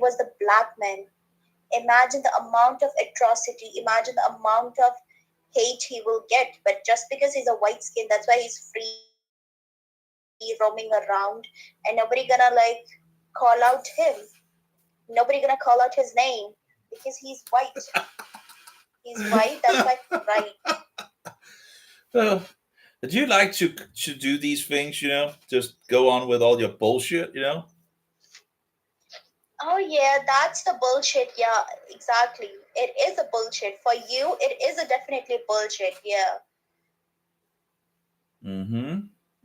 was the black man, imagine the amount of atrocity, imagine the amount of hate he will get. But just because he's a white skin, that's why he's free roaming around, and nobody gonna call out him. Nobody gonna call out his name because he's white. He's white. That's why he's right. So, do you like to do these things? Just go on with all your bullshit. Oh yeah, that's the bullshit. Yeah, exactly. It is a bullshit for you. It is a definitely bullshit. Yeah, Mm-hmm.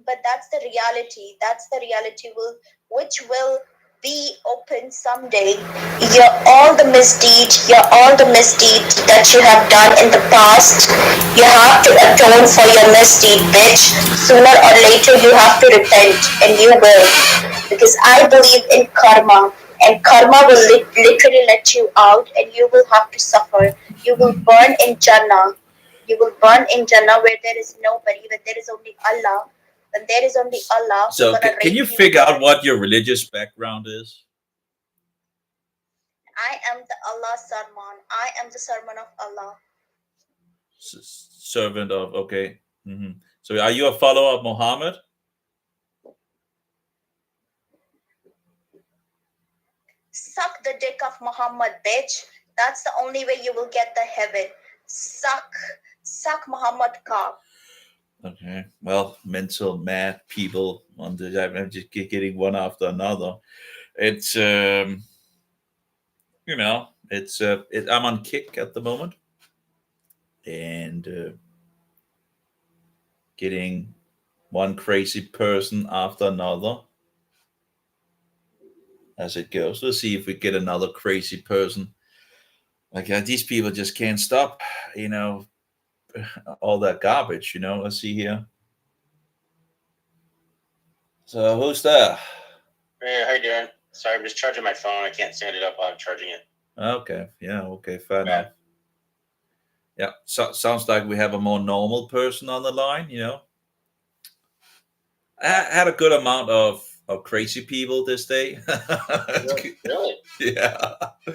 but that's the reality. That's the reality which will be open someday. All the misdeed that you have done in the past. You have to atone for your misdeed, bitch. Sooner or later, you have to repent, and you will. Because I believe in karma, and karma will literally let you out, and you will have to suffer. You will burn in Jannah. You will burn in Jannah where there is nobody, where there is only Allah. When there is only Allah who's So, gonna can you rape you figure out there. what your religious background is? I am the Allah Sarman. I am the servant of Allah. Servant of, okay. Mm-hmm. So, are you a follower of Muhammad? Suck the dick of Muhammad, bitch. That's the only way you will get the heaven. Suck, suck Muhammad cock. Okay. Well, mental mad people on the. I'm just getting one after another. It's I'm on Kick at the moment, and getting one crazy person after another as it goes. Let's see if we get another crazy person. Like, these people just can't stop, you know, all that garbage. Let's see here. So who's there? Hey, how you doing? Sorry, I'm just charging my phone. I can't stand it up while I'm charging it. Okay, yeah, okay, fair Bad. enough. Yeah, sounds like we have a more normal person on the line. I had a good amount of crazy people this day. Really? Yeah.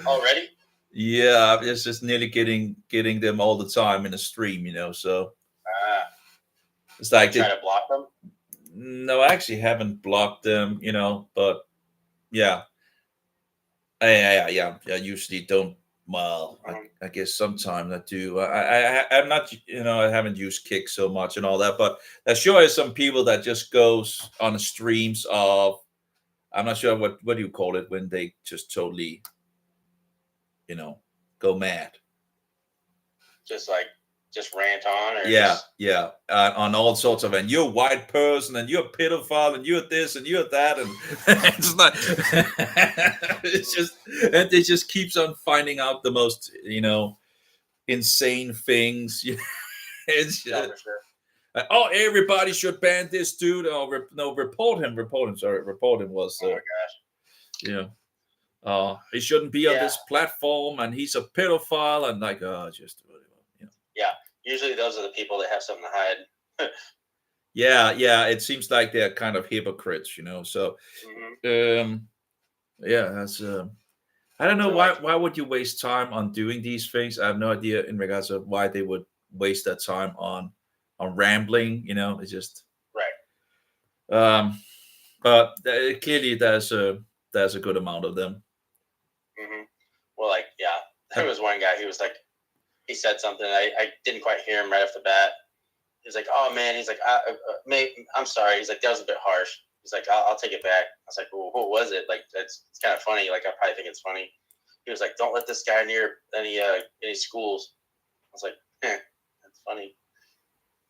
Already? Yeah, it's just nearly getting them all the time in a stream. So Ah, it's you like try to block them? no, I actually haven't blocked them. But yeah, I usually don't. Well, Mhm. I guess sometimes I do. I'm not, I haven't used Kick so much and all that, but there sure is some people that just goes on the streams of, I'm not sure what do you call it when they just totally, you know, go mad. Just like, just rant on or Yeah, just. yeah, on all sorts of, and you're a white person, and you're a pedophile, and you're this, and you're that, and it's not. It's just, and it just keeps on finding out the most, insane things. It's No, for sure. oh, everybody should ban this dude. Oh, no, report him. Report him. Sorry, report him was, Oh my gosh. you know, he shouldn't be on Yeah, this platform, and he's a pedophile, and like, just, yeah. Usually those are the people that have something to hide. yeah. It seems like they're kind of hypocrites. So, Hmm. um, yeah, that's. I don't know They're why. like, Why would you waste time on doing these things? I have no idea in regards of why they would waste that time on rambling. It's just. right. Um, but clearly, there's a good amount of them. Hmm. Well, like, yeah. There was one guy, he was like, he said something. I didn't quite hear him right off the bat. He's like, "Oh man," he's like, I'm sorry." He's like, "That was a bit harsh." He's like, "I'll take it back." I was like, "Well, what was it?" Like, it's kind of funny. Like, I probably think it's funny. He was like, "Don't let this guy near any schools." I was like, "That's funny,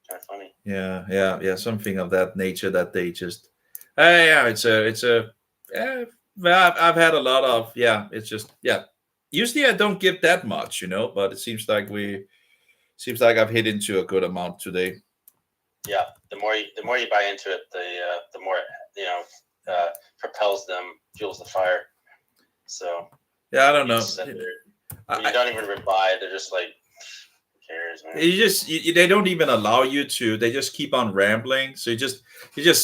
kind of funny." Yeah. Something of that nature that they just. Yeah, it's a. Yeah, well, I've had a lot of. Yeah, it's just, yeah. Usually I don't give that much, but it seems like I've hit into a good amount today. Yeah, the more you buy into it, the more you know propels them, fuels the fire. So Yeah, I don't you know. just sit there. When you I, don't even reply, they're just like, cares, man? They don't even allow you to. They just keep on rambling. So you just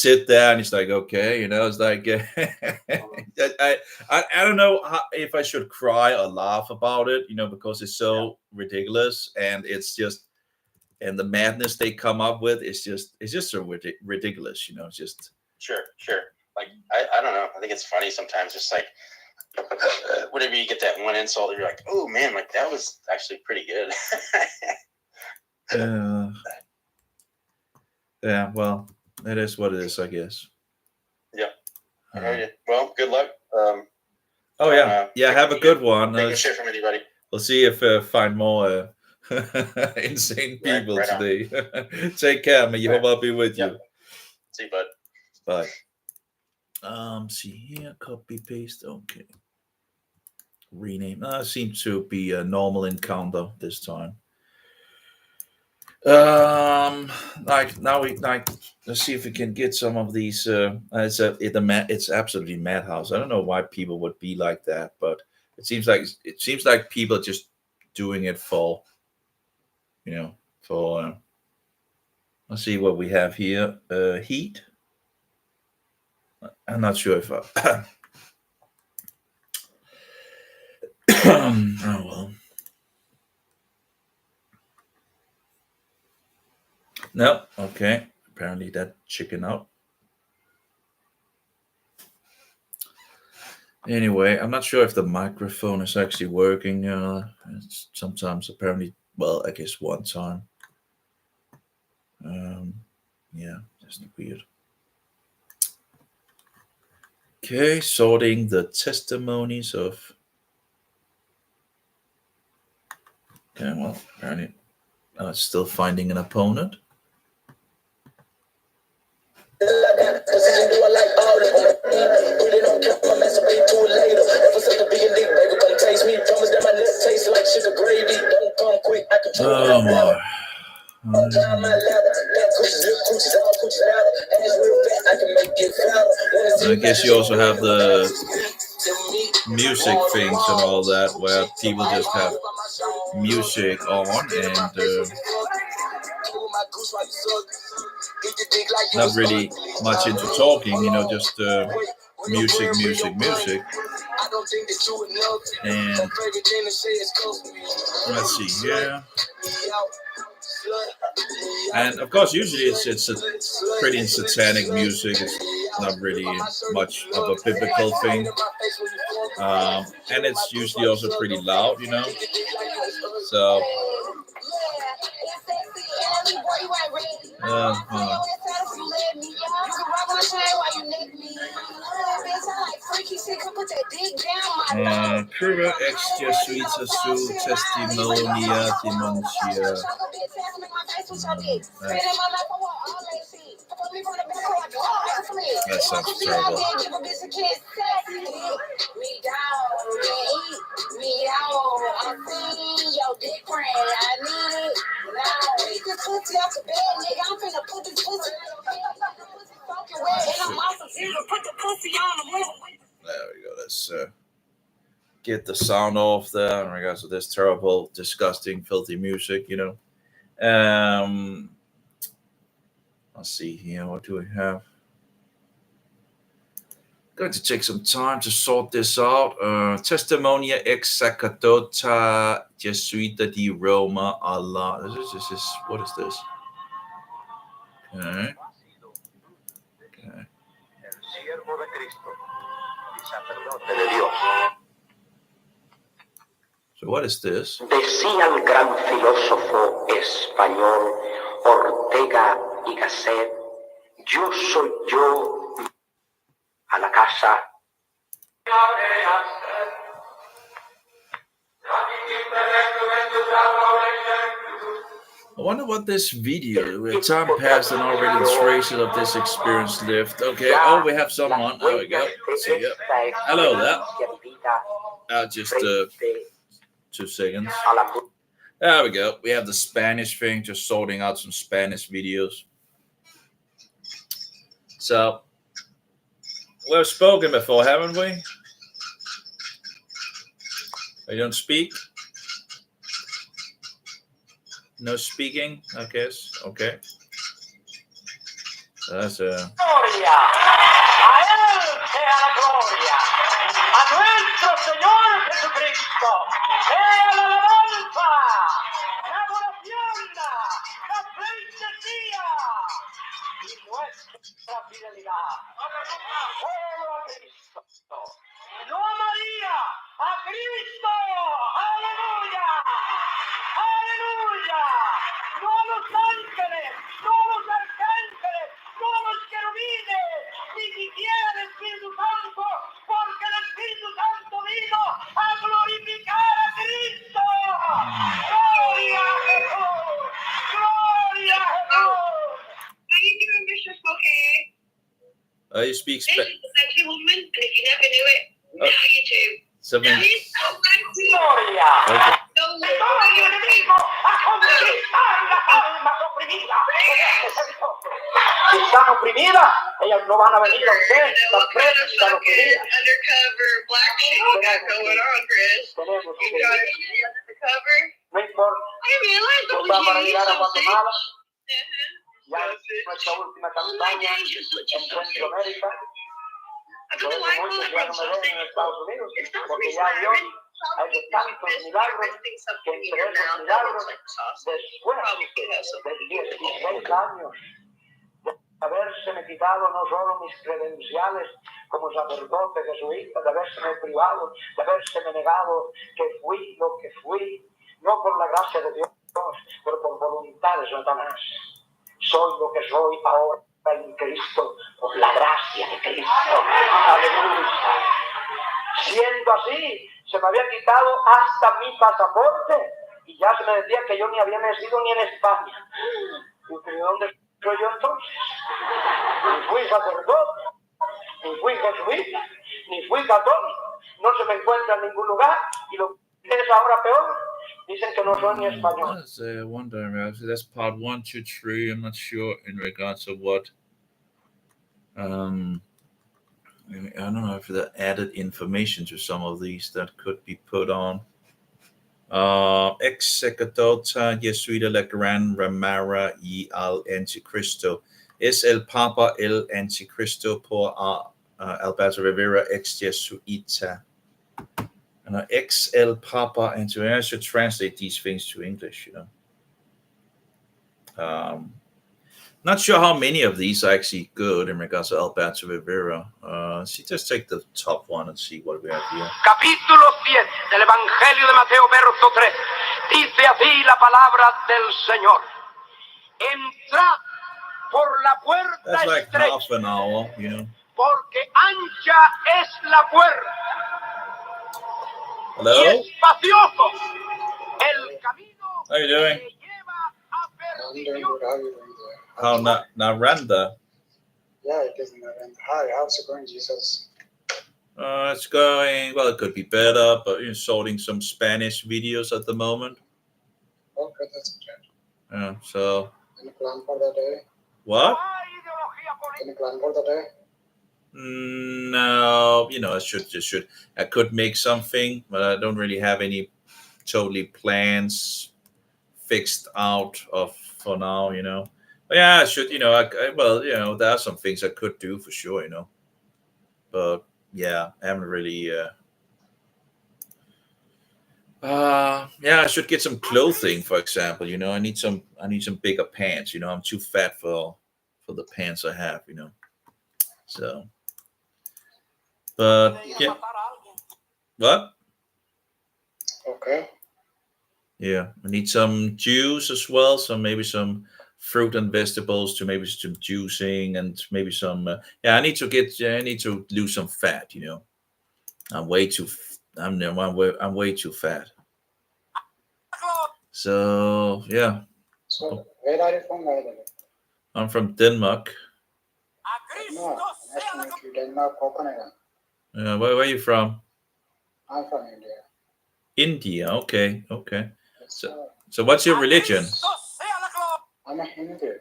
sit there and it's like, okay, it's like I don't know if I should cry or laugh about it, because it's so ridiculous, and it's just, and the madness they come up with is just so ridiculous, it's just Sure. Like I don't know. I think it's funny sometimes, just like whenever you get that one insult, you're like, oh man, like that was actually pretty good. yeah, well, it is what it is, I guess. Yeah. I hear you. Well, good luck. Have a good one. Taking shit from anybody. We'll see if find more insane people right today. Take care, man. You hope I'll be with you. See you, bud. Bye. See here, copy paste. Okay. Rename. Seems to be a normal encounter this time. Like now let's see if we can get some of these. It's absolutely madhouse. I don't know why people would be like that, but it seems like people are just doing it for, let's see what we have here. Heat. I'm not sure if oh well. No, okay. Apparently that chicken out. Anyway, I'm not sure if the microphone is actually working. Sometimes apparently, well, I guess one time. Yeah, just weird. Okay, sorting the testimonies of. Okay, well, apparently still finding an opponent. Oh my. I guess you also have the music things and all that, where people just have music on and not really much into talking, just music. And let's see here. And of course, usually it's a pretty satanic music. It's not really much of a biblical thing, and it's usually also pretty loud, So. Pura ex Jesuita su testimonia denuncia. That sounds terrible. There we go. Let's get the sound off there in regards to this terrible, disgusting, filthy music, Let's see here. What do we have? Going to take some time to sort this out. Testimonia ex sacerdota Jesuita di Roma alla. This is what is this? Okay. So what is this? Decía el gran filósofo español Ortega y Gasset, yo soy yo a la casa. I wonder what this video, with time passed and already the traces of this experience lived. Okay, we have someone. There we go. See ya. Hello there. Just 2 seconds. There we go. We have the Spanish thing, just sorting out some Spanish videos. So, we've spoken before, haven't we? You don't speak? No speaking, I guess. Okay. That's Gloria, a Él sea la gloria, a nuestro Señor Jesucristo, sea la alabanza, la adoración, la pleitesía y nuestra fidelidad. Solo a Cristo, no a María, a Cristo, aleluya, aleluya, no a los ángeles, no a los arcángeles, no a los querubines, ni siquiera el Espíritu Santo, porque el Espíritu Santo vino a glorificar a Cristo. ¡Gloria a Jesús! ¡Gloria a Jesús! How you doing, Bishop? Okay. you speak This is the sexy woman, and if you never knew it, now you do. something. He's so fancy. Gloria. Okay. So Y todo el enemigo a conquistar las almas oprimidas. Si están oprimidas, ellas no van a venir a usted. Están What kind of presas, están fucking oprimidas. undercover black shit you got going on, Chris? Tenemos You que got to be undercover? no importa. I realized that Nos va para was you, llegar a so sick. Guatemala. Uh-huh. Ya nuestra última Oh my campaña days, you're such a en sausage. Centroamérica. I don't know why I call Muchos it ya from no me ven sausage. en Estados Unidos It's not the porque reason ya I Dios read hay de tantos milagros que something in entre your esos mouth that milagros looks like sausage. después Probably could have de something 16 años de haberse me quitado no solo mis credenciales como sacerdote jesuita, de haberse me privado, de haberse me negado que fui lo que fui, no por la gracia de Dios, pero por voluntad de Satanás. Soy lo que soy ahora en Cristo, por la gracia de Cristo. Aleluya. Siendo así, se me había quitado hasta mi pasaporte y ya se me decía que yo ni había nacido ni en España. ¿Y de dónde soy yo entonces? Ni fui sacerdote, ni fui jesuita, ni fui católico. No se me encuentra en ningún lugar y lo que es ahora peor, dicen que no soy ni español. That's wonder. That's part 1, 2, 3. I'm not sure in regards of what. I don't know if that added information to some of these that could be put on. Ex sacerdota Jesuita la gran ramara y al anticristo. Es el Papa el anticristo por Alberto Rivera ex Jesuita. Ex el Papa, and so I should translate these things to English, Not sure how many of these are actually good in regards to Alberto Rivera. Let's just take the top one and see what we have here. Capítulo 7 del Evangelio de Mateo, verso 3. Dice así la palabra del Señor. Entrad por la puerta That's like estrecha, half an hour, porque ancha es la puerta y Hello? espacioso el camino How you doing? que lleva a I'm doing perdición. good. How are you doing there? How Naranda? Yeah, it is Narendra. Hi, how's it going, Jesus? It's going, well, it could be better, but sorting some Spanish videos at the moment. Okay, that's great. Yeah, so, Any plan for the day? what? Any plan for the day? No, I could make something, but I don't really have any totally plans fixed out of for now, But yeah, I should, there are some things I could do for sure, But yeah, I haven't really. I should get some clothing, for example. I need some bigger pants. I'm too fat for the pants I have. So, but yeah, what? Okay. Yeah, I need some juice as well. So maybe some fruit and vegetables to maybe some juicing and maybe some. I need to lose some fat. I'm way too. I'm way too fat. So yeah, So, where are you from, by the way? I'm from Denmark. No, nice to meet you. Denmark, Copenhagen. Where are you from? I'm from India. India. Okay. Yes, So what's your religion? I'm a Hindu.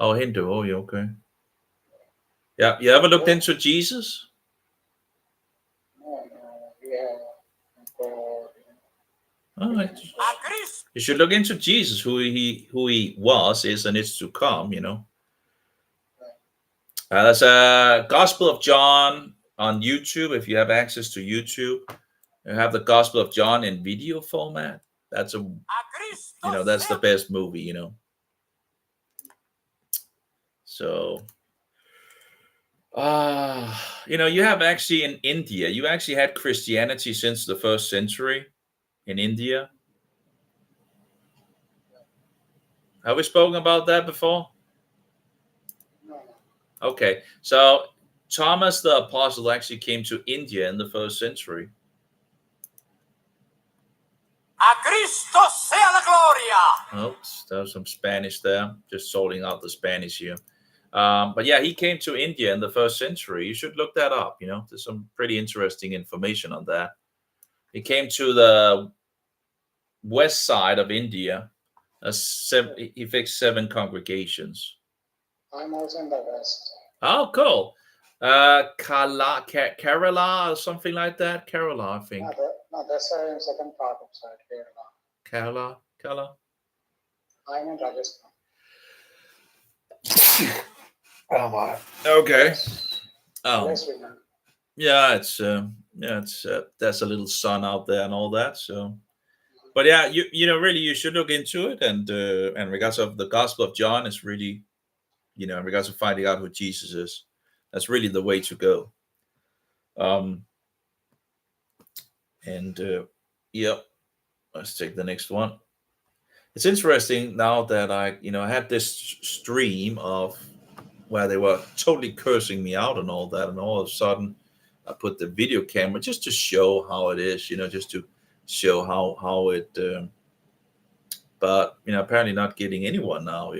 Oh, Hindu. Oh, yeah. Okay. Yeah. You ever looked into Jesus? No, we have God. All right. You should look into Jesus, who he was, is, and is to come. There's a Gospel of John on YouTube. If you have access to YouTube, you have the Gospel of John in video format. That's that's the best movie. So, you have actually in India, you actually had Christianity since the 1st century in India. Have we spoken about that before? No. Okay, so Thomas the Apostle actually came to India in the 1st century. A Cristo sea la gloria. Oops, there's some Spanish there. Just sorting out the Spanish here. But yeah, he came to India in the 1st century. You should look that up. There's some pretty interesting information on that. He came to the west side of India. He fixed 7 congregations. I'm also in the West. Oh, cool. Kerala or something like that. Kerala, I think. No, that's the second part of side, Kerala. Kerala. I'm in Rajasthan. Oh my. Okay. Oh. Yes, we know. Yeah, it's there's a little sun out there and all that. So, but yeah, really you should look into it, and regards of the Gospel of John is really, in regards of finding out who Jesus is, that's really the way to go. Let's take the next one. It's interesting now that I had this stream of where they were totally cursing me out and all that, and all of a sudden I put the video camera just to show how it is, just to show how it. But apparently not getting anyone now.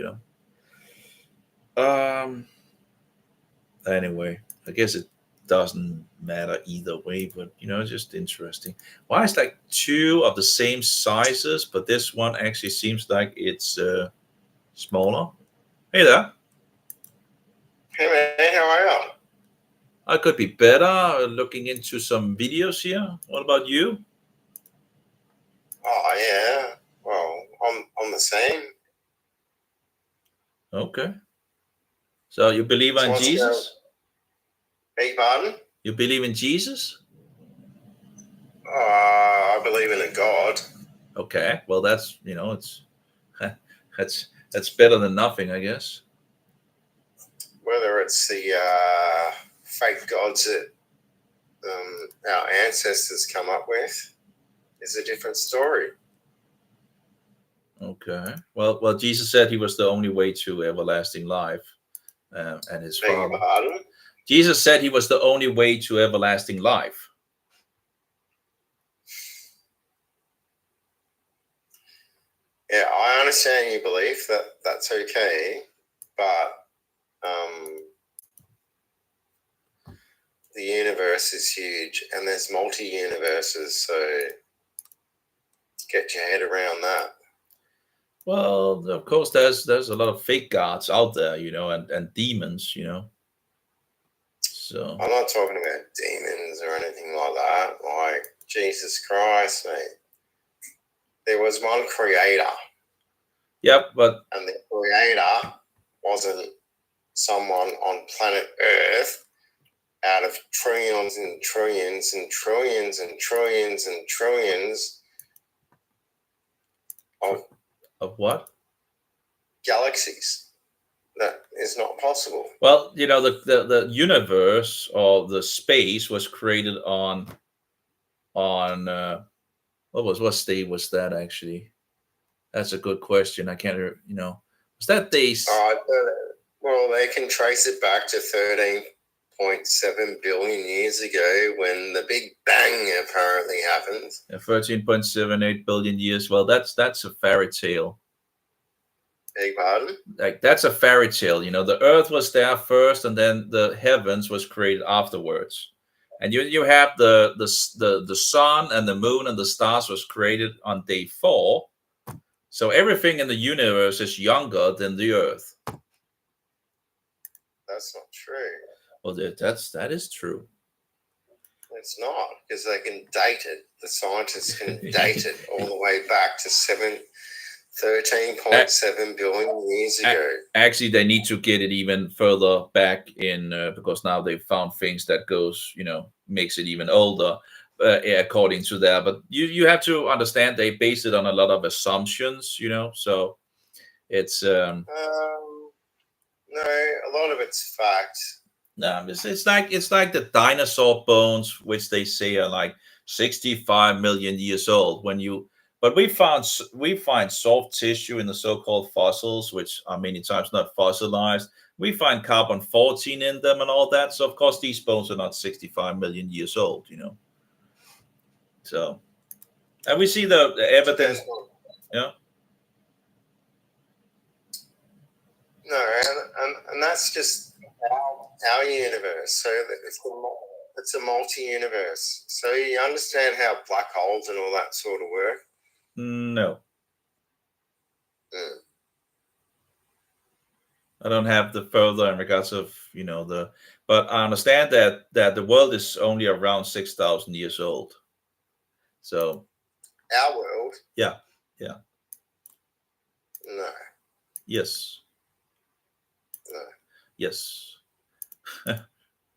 Anyway, I guess it doesn't matter either way, but it's just interesting. Why it's like 2 of the same sizes, but this one actually seems like it's smaller. Hey there. Hey man, how are you? I could be better looking into some videos here. What about you? Oh yeah. Well, I'm the same. Okay. So you believe in Jesus? Beg pardon? You believe in Jesus? I believe in a God. Okay. Well, that's it's that's better than nothing, I guess. Whether it's the fake gods that our ancestors come up with is a different story. Okay. Well, Jesus said he was the only way to everlasting life, and his Beg Father. pardon? Jesus said he was the only way to everlasting life. Yeah, I understand your belief that that's okay, but the universe is huge and there's multi-universes, so get your head around that. Well, of course, there's a lot of fake gods out there, and demons, So I'm not talking about demons or anything like that. Like, Jesus Christ, mate. There was one creator. Yep, but And the creator wasn't someone on planet Earth out of trillions and trillions and trillions and trillions and trillions of what? galaxies. That is not possible. Well, the universe or the space was created on what state was that actually? That's a good question. I can't was that days? Well, they can trace it back to 13.7 billion years ago when the Big Bang apparently happened. 13.78 billion years. Well, that's a fairy tale. Beg pardon? Like, that's a fairy tale. The Earth was there first, and then the heavens was created afterwards. And you have the sun and the moon and the stars was created on day 4. So everything in the universe is younger than the Earth. That's not true. Well, that is true. It's not, because they can date it. The scientists can date it all the way back to 13.7 billion years ago. Actually, they need to get it even further back in because now they've found things that goes, makes it even older according to that. But you have to understand they base it on a lot of assumptions, so it's no, a lot of it's fact. no, it's like the dinosaur bones, which they say are like 65 million years old. But we find soft tissue in the so-called fossils, which are many times not fossilized. We find carbon-14 in them and all that. So of course these bones are not 65 million years old, So, and we see the evidence, No, and that's just our universe. So it's a multi-universe. So you understand how black holes and all that sort of work? No. I don't have the further in regards of, but I understand that the world is only around 6,000 years old. So. Our world? Yeah. No. Yes. No. Yes.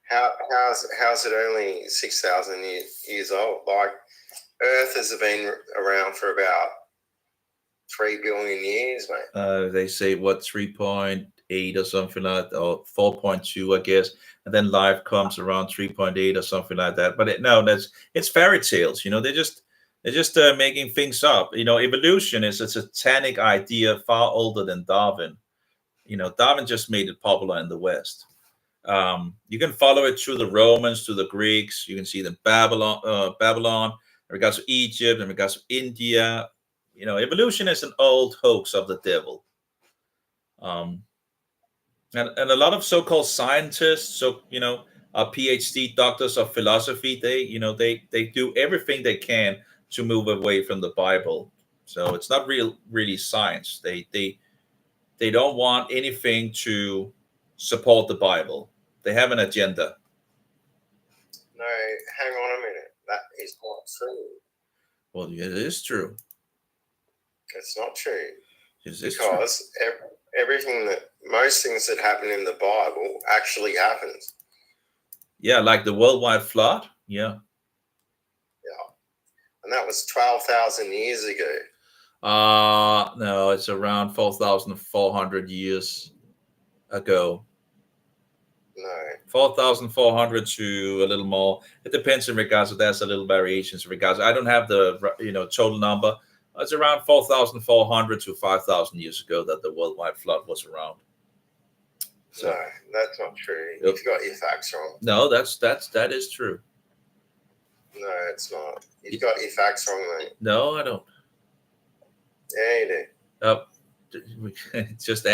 How's it only 6,000 years old? Like Earth has been around for about 3 billion years, mate. They say 3.8 or something like that, or 4.2, I guess, and then life comes around 3.8 or something like that. But it's fairy tales, they're just making things up. Evolution is a satanic idea, far older than Darwin. Darwin just made it popular in the West. You can follow it through the Romans, to the Greeks. You can see it in Babylon, in regards to Egypt, in regards to India. Evolution is an old hoax of the devil. And a lot of so-called scientists, PhD doctors of philosophy, they do everything they can to move away from the Bible. So it's not really science. They don't want anything to support the Bible. They have an agenda. No, hang on a minute. That is not true. Well, it is true. It's not true. Because most things that happen in the Bible actually happens. Yeah, like the worldwide flood. Yeah. And that was 12,000 years ago. No, it's around 4,400 years ago. No. 4,400 to a little more. It depends in regards to there's a little variations in regards. I don't have the total number. It's around 4,400 to 5,000 years ago that the worldwide flood was around. So, no, that's not true. You've got your facts wrong. No, that is true. No, it's not. You've got your facts wrong, mate. No, I don't. Yeah, you do. Just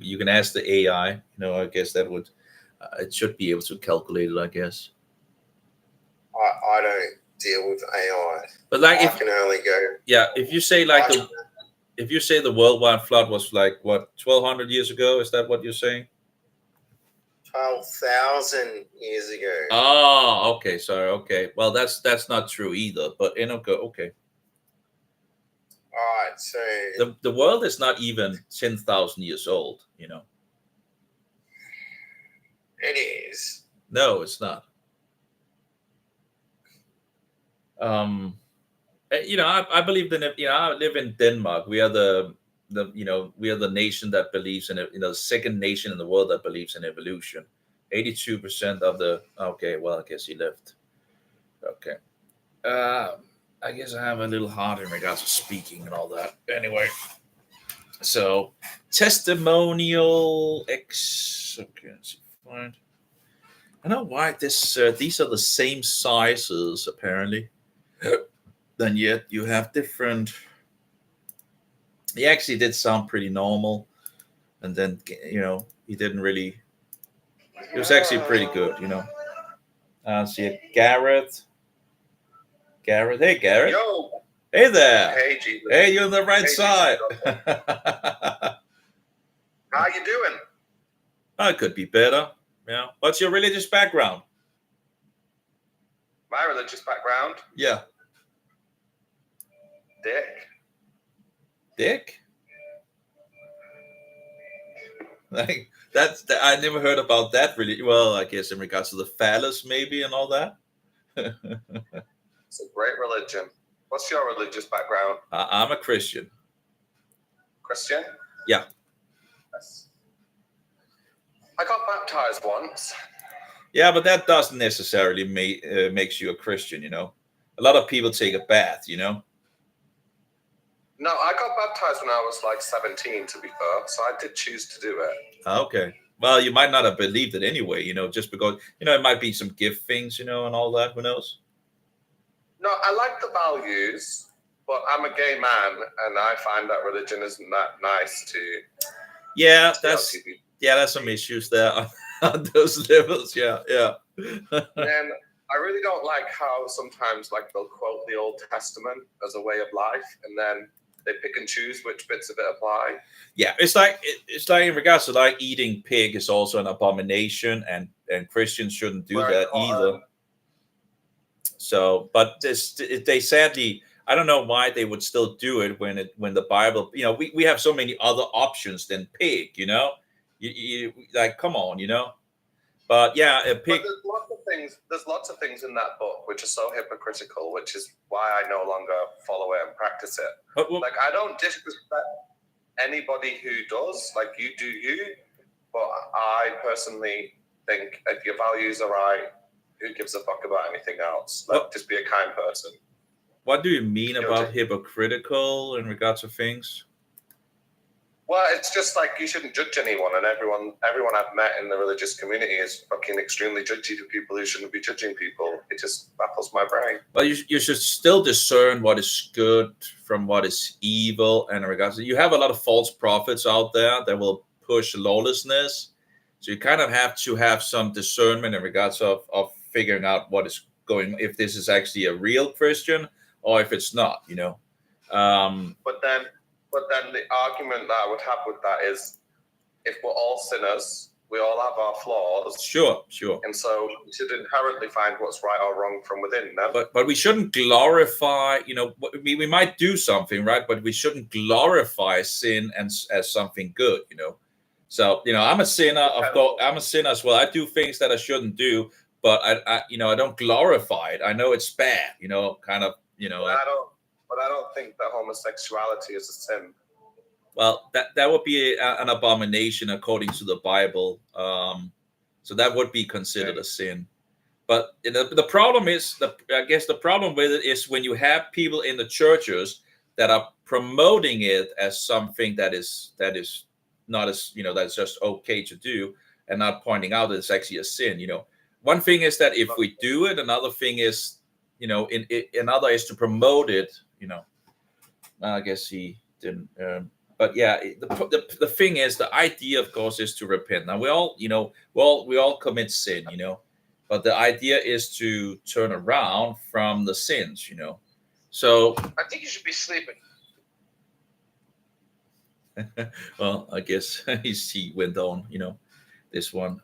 you can ask the AI. I guess that would it should be able to calculate it. I guess. I don't deal with AI, but like I can only go. Yeah, if you say if you say the worldwide flood was like what 1,200 years ago, is that what you're saying? 12,000 years ago. Oh, okay, sorry. Okay, well that's not true either. But okay. All right, so the world is not even 10,000 years old. It is. No, it's not. I believe that I live in Denmark. We are the nation that believes in it. The second nation in the world that believes in evolution. 82% of the. Okay, well, I guess he left. Okay. I guess I have a little hard in regards to speaking and all that. Anyway, so testimonial X. Okay, let's find. I don't know why these are the same sizes apparently. Then yet you have different. He actually did sound pretty normal, and then he didn't really. It was actually pretty good, See it, Garrett. Hey, Garrett. Yo. Hey there. Hey, Jesus. Hey, you're on the right side. How you doing? I could be better. What's your religious background? My religious background? Yeah. Dick? Like I never heard about that really. Well, I guess in regards to the phallus maybe and all that. It's a great religion. What's your religious background? I'm a Christian. Christian? Yeah. Yes. I got baptized once. Yeah, but that doesn't necessarily makes you a Christian, you know. A lot of people take a bath, you know. No, I got baptized when I was like 17, to be fair, so I did choose to do it. Okay. Well, you might not have believed it anyway, you know, just because, you know, it might be some gift things, you know, and all that. Who knows? No, I like the values, but I'm a gay man, and I find that religion isn't that nice to. Yeah, there's some issues there on those levels. Yeah. And I really don't like how sometimes, like, they'll quote the Old Testament as a way of life, and then they pick and choose which bits of it apply. Yeah, it's like in regards to like eating pig is also an abomination, and Christians shouldn't do that either. So, but they sadly, I don't know why they would still do it when the Bible, you know, we have so many other options than pig, you know, you like, come on, you know. But yeah, a pig. But there's lots of things in that book which are so hypocritical, which is why I no longer follow it and practice it. Like, I don't disrespect anybody who does, like, you do you, but I personally think if your values are right, who gives a fuck about anything else? Like, just be a kind person. What do you mean about hypocritical in regards to things? Well, it's just like you shouldn't judge anyone, and everyone I've met in the religious community is fucking extremely judgy to people who shouldn't be judging people. It just baffles my brain. Well, you should still discern what is good from what is evil, and in regards to, you have a lot of false prophets out there that will push lawlessness. So you kind of have to have some discernment in regards of figuring out what is going, if this is actually a real Christian or if it's not, you know. But then the argument that I would have with that is, if we're all sinners, we all have our flaws. Sure. And so we should inherently find what's right or wrong from within them. But we shouldn't glorify, you know, we might do something, right? But we shouldn't glorify sin as something good, you know. So, you know, I'm a sinner. Of course, I'm a sinner as well. I do things that I shouldn't do, but I you know, I don't glorify it. I know it's bad, you know, kind of, you know. But I don't think that homosexuality is a sin. Well, that would be an abomination according to the Bible. So that would be considered a sin. But the problem is, I guess the problem with it is when you have people in the churches that are promoting it as something that is not as, you know, that's just okay to do, and not pointing out that it's actually a sin. You know, one thing is that if we do it, another thing is, you know, another is to promote it. You know, I guess he didn't. But yeah, the thing is, the idea, of course, is to repent. Now we all, you know, we all commit sin, you know, but the idea is to turn around from the sins, you know. So I think you should be sleeping. Well, I guess he went on, you know, this one.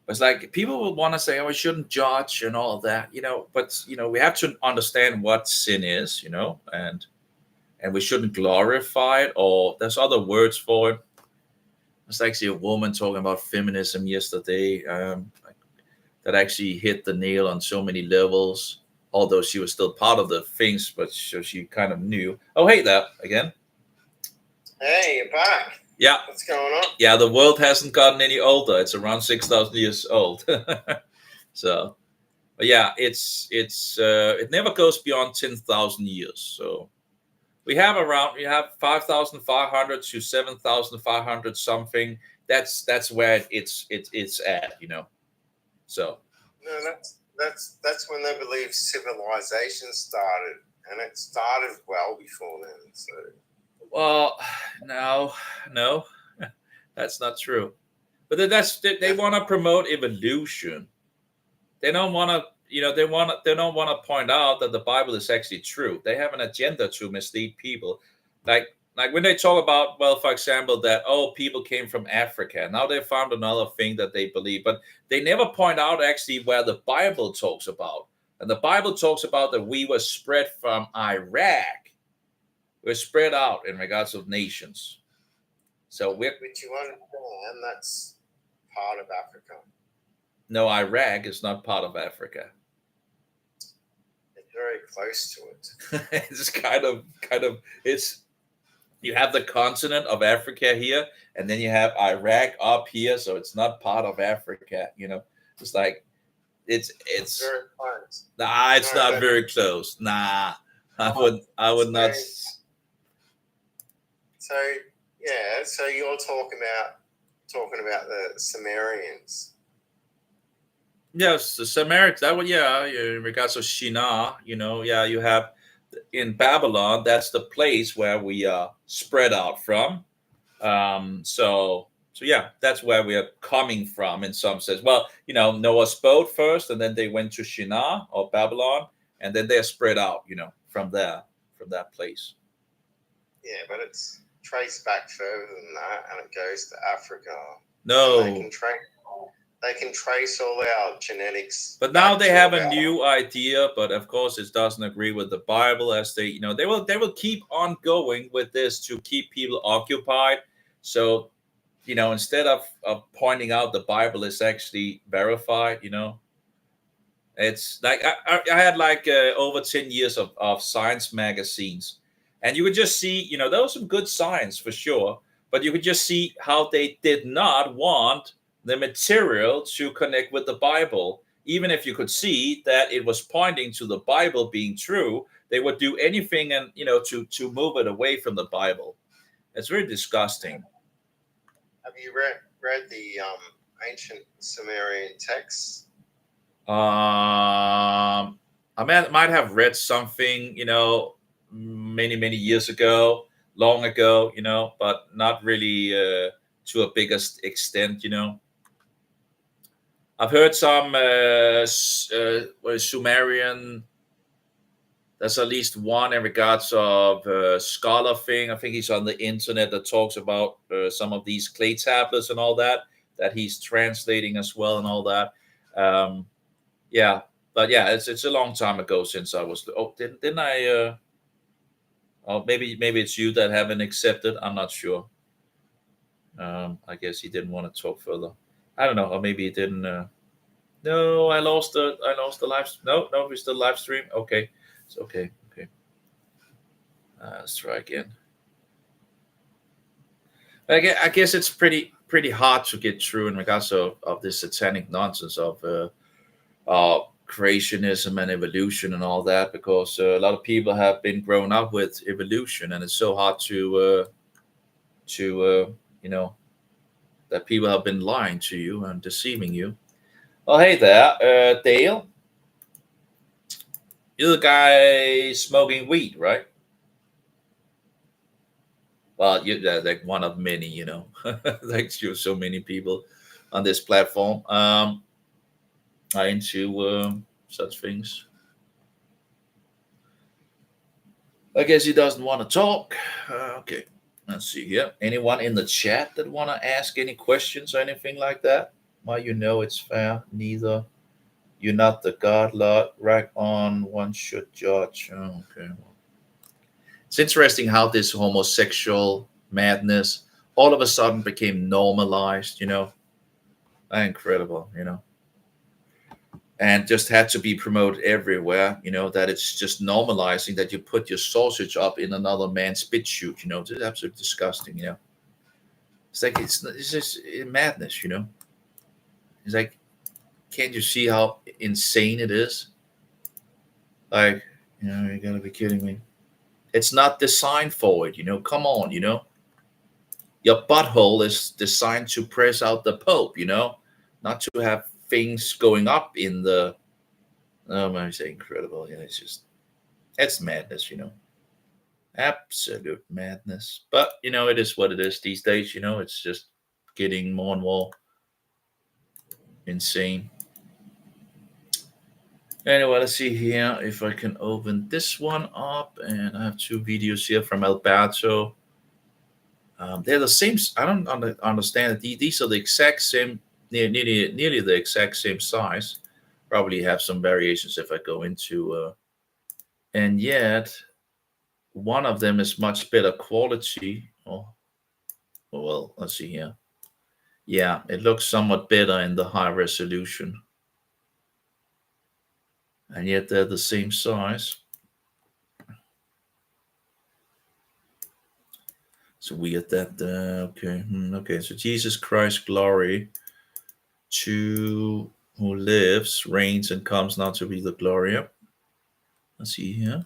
It's like people will want to say, "Oh, I shouldn't judge" and all of that, you know. But you know, we have to understand what sin is, you know, and we shouldn't glorify it. Or there's other words for it. There's actually a woman talking about feminism yesterday that actually hit the nail on so many levels. Although she was still part of the things, but she kind of knew. Oh, hey there again. Hey, you're back. Yeah. What's going on? Yeah, the world hasn't gotten any older. It's around 6,000 years old. So, but yeah, it never goes beyond 10,000 years. So we have 5,500 to 7,500 something. That's where it's at, you know. So no, that's when they believe civilization started, and it started well before then. So. Well, no, that's not true. But they want to promote evolution. They don't want to, you know, they don't want to point out that the Bible is actually true. They have an agenda to mislead people. Like when they talk about, well, for example, that, oh, people came from Africa. Now they found another thing that they believe, but they never point out actually where the Bible talks about. And the Bible talks about that we were spread from Iraq. We're spread out in regards of nations. So we're. But you understand that's part of Africa. No, Iraq is not part of Africa. It's very close to it. It's kind of. It's. You have the continent of Africa here, and then you have Iraq up here, so it's not part of Africa. You know, it's like. It's very close. Nah, it's not very close. Nah, I would not. So yeah, so you're talking about the Sumerians. Yes, the Samaritans. That would, yeah, in regards to Shinar, you know, yeah, you have in Babylon. That's the place where we are spread out from. So yeah, that's where we are coming from in some sense. Well, you know, Noah's boat first, and then they went to Shinar or Babylon, and then they're spread out, you know, from that place. Yeah, but it's traced back further than that, and it goes to Africa. No. They can trace all our genetics. But now they have a new idea, but of course it doesn't agree with the Bible, as they, you know, they will keep on going with this to keep people occupied. So, you know, instead of pointing out the Bible is actually verified, you know, it's like I had like over 10 years of science magazines, and you could just see, you know, there was some good science for sure, but you could just see how they did not want the material to connect with the Bible. Even if you could see that it was pointing to the Bible being true, they would do anything and, you know, to move it away from the Bible. It's very disgusting. Have you read the ancient Sumerian texts? I might have read something, you know, many years ago, long ago, you know, but not really to a biggest extent, you know. I've heard some Sumerian. There's at least one in regards of scholar thing. I think he's on the internet that talks about some of these clay tablets and all that he's translating as well and all that. Yeah, but yeah, it's a long time ago since I was. Oh, didn't I? Oh, maybe it's you that haven't accepted. I'm not sure. I guess he didn't want to talk further. I don't know, or maybe he didn't. No, I lost the live. No, we still live stream. Okay, it's okay. Let's try again. I guess it's pretty hard to get through in regards of this satanic nonsense of creationism and evolution and all that, because a lot of people have been grown up with evolution, and it's so hard to you know, that people have been lying to you and deceiving you. Oh, hey there, Dale. You're the guy smoking weed, right? Well, you're like one of many, you know. Thanks to so many people on this platform are into such things. I guess he doesn't want to talk. Okay, let's see here. Anyone in the chat that want to ask any questions or anything like that? Well, you know it's fair. Neither. You're not the God, Lord. Right on. One should judge. Oh, okay. It's interesting how this homosexual madness all of a sudden became normalized, you know. Incredible, you know. And just had to be promoted everywhere, you know, that it's just normalizing that you put your sausage up in another man's spit chute, you know. It's absolutely disgusting, you know. It's like, it's just madness, you know. It's like, can't you see how insane it is? Like, you know, you gotta be kidding me. It's not designed for it, you know. Come on, you know. Your butthole is designed to press out the Pope, you know, not to have things going up in the. Oh man, it's incredible. You know, it's madness, you know. Absolute madness. But you know, it is what it is these days. You know, it's just getting more and more insane. Anyway, let's see here if I can open this one up. And I have two videos here from Alberto. They're the same. I don't understand it. These are the exact same, nearly the exact same size. Probably have some variations if I go into, and yet one of them is much better quality. Oh, well, let's see here. Yeah, it looks somewhat better in the high resolution. And yet they're the same size. So we get that, okay. Okay, so Jesus Christ, glory to who lives, reigns, and comes now to be the glory. Let's see here.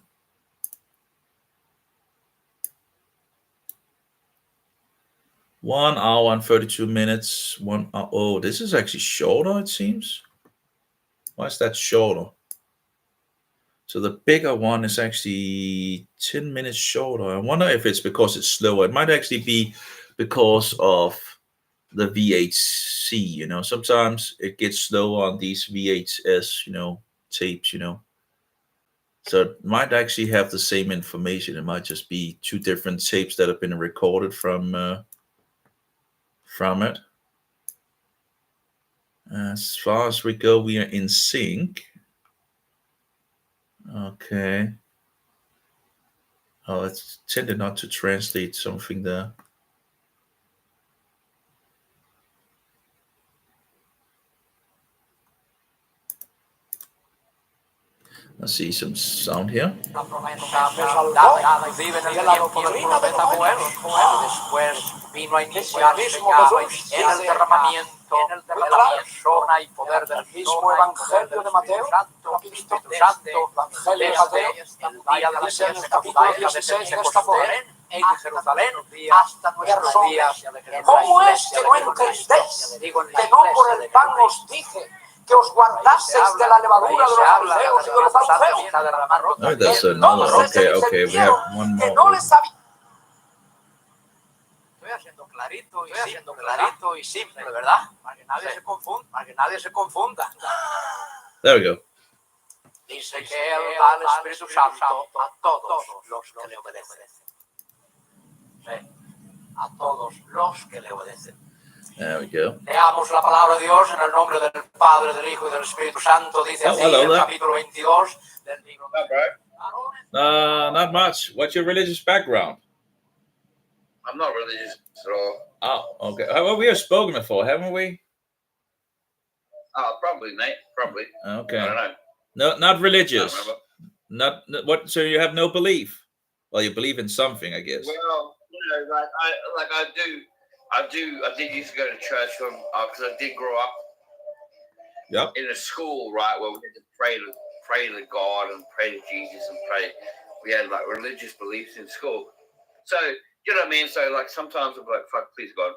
One hour and 32 minutes. 1 hour. Oh, this is actually shorter, it seems. Why is that shorter? So the bigger one is actually 10 minutes shorter. I wonder if it's because it's slower. It might actually be because of the VHC, you know. Sometimes it gets slower on these VHS, you know, tapes, you know. So it might actually have the same information. It might just be two different tapes that have been recorded from it. As far as we go, we are in sync. Okay. Oh, it's tended not to translate something there. Let's see some sound here. Después vino a iniciarse en el derramamiento de la persona y poder del mismo Evangelio de Mateo, capítulo Santo, Evangelio de Mateo, el día de la fiesta, capítulo 16 de esta Jerusalén, en Jerusalén, hasta nuestros días. ¿Cómo es que no entendéis que no por el pan os dije que os guardaseis de la levadura de los fariseos y de los saduceos? Oh, that's another. Okay. We have one more. Estoy haciendo clarito y simple, ¿verdad? Para que nadie se confunda. There we go. Dice que Él da al Espíritu Santo a todos los que le obedecen. Sí, a todos los que le obedecen. There we go. Leamos la palabra de Dios en el nombre del Padre, del Hijo y del Espíritu Santo. Dice así en el capítulo 22 del libro de Not much. What's your religious background? I'm not religious at all. Oh, okay. Well, we have spoken before, haven't we? Probably, Nate. Probably. Okay. I don't know. No, not religious. I don't Not what? So you have no belief? Well, you believe in something, I guess. Well, you know, I did used to go to church because I did grow up. Yep. In a school, right, where we had to pray to God and pray to Jesus and pray. We had like religious beliefs in school. So you know what I mean? So like sometimes I'm like, fuck, please God,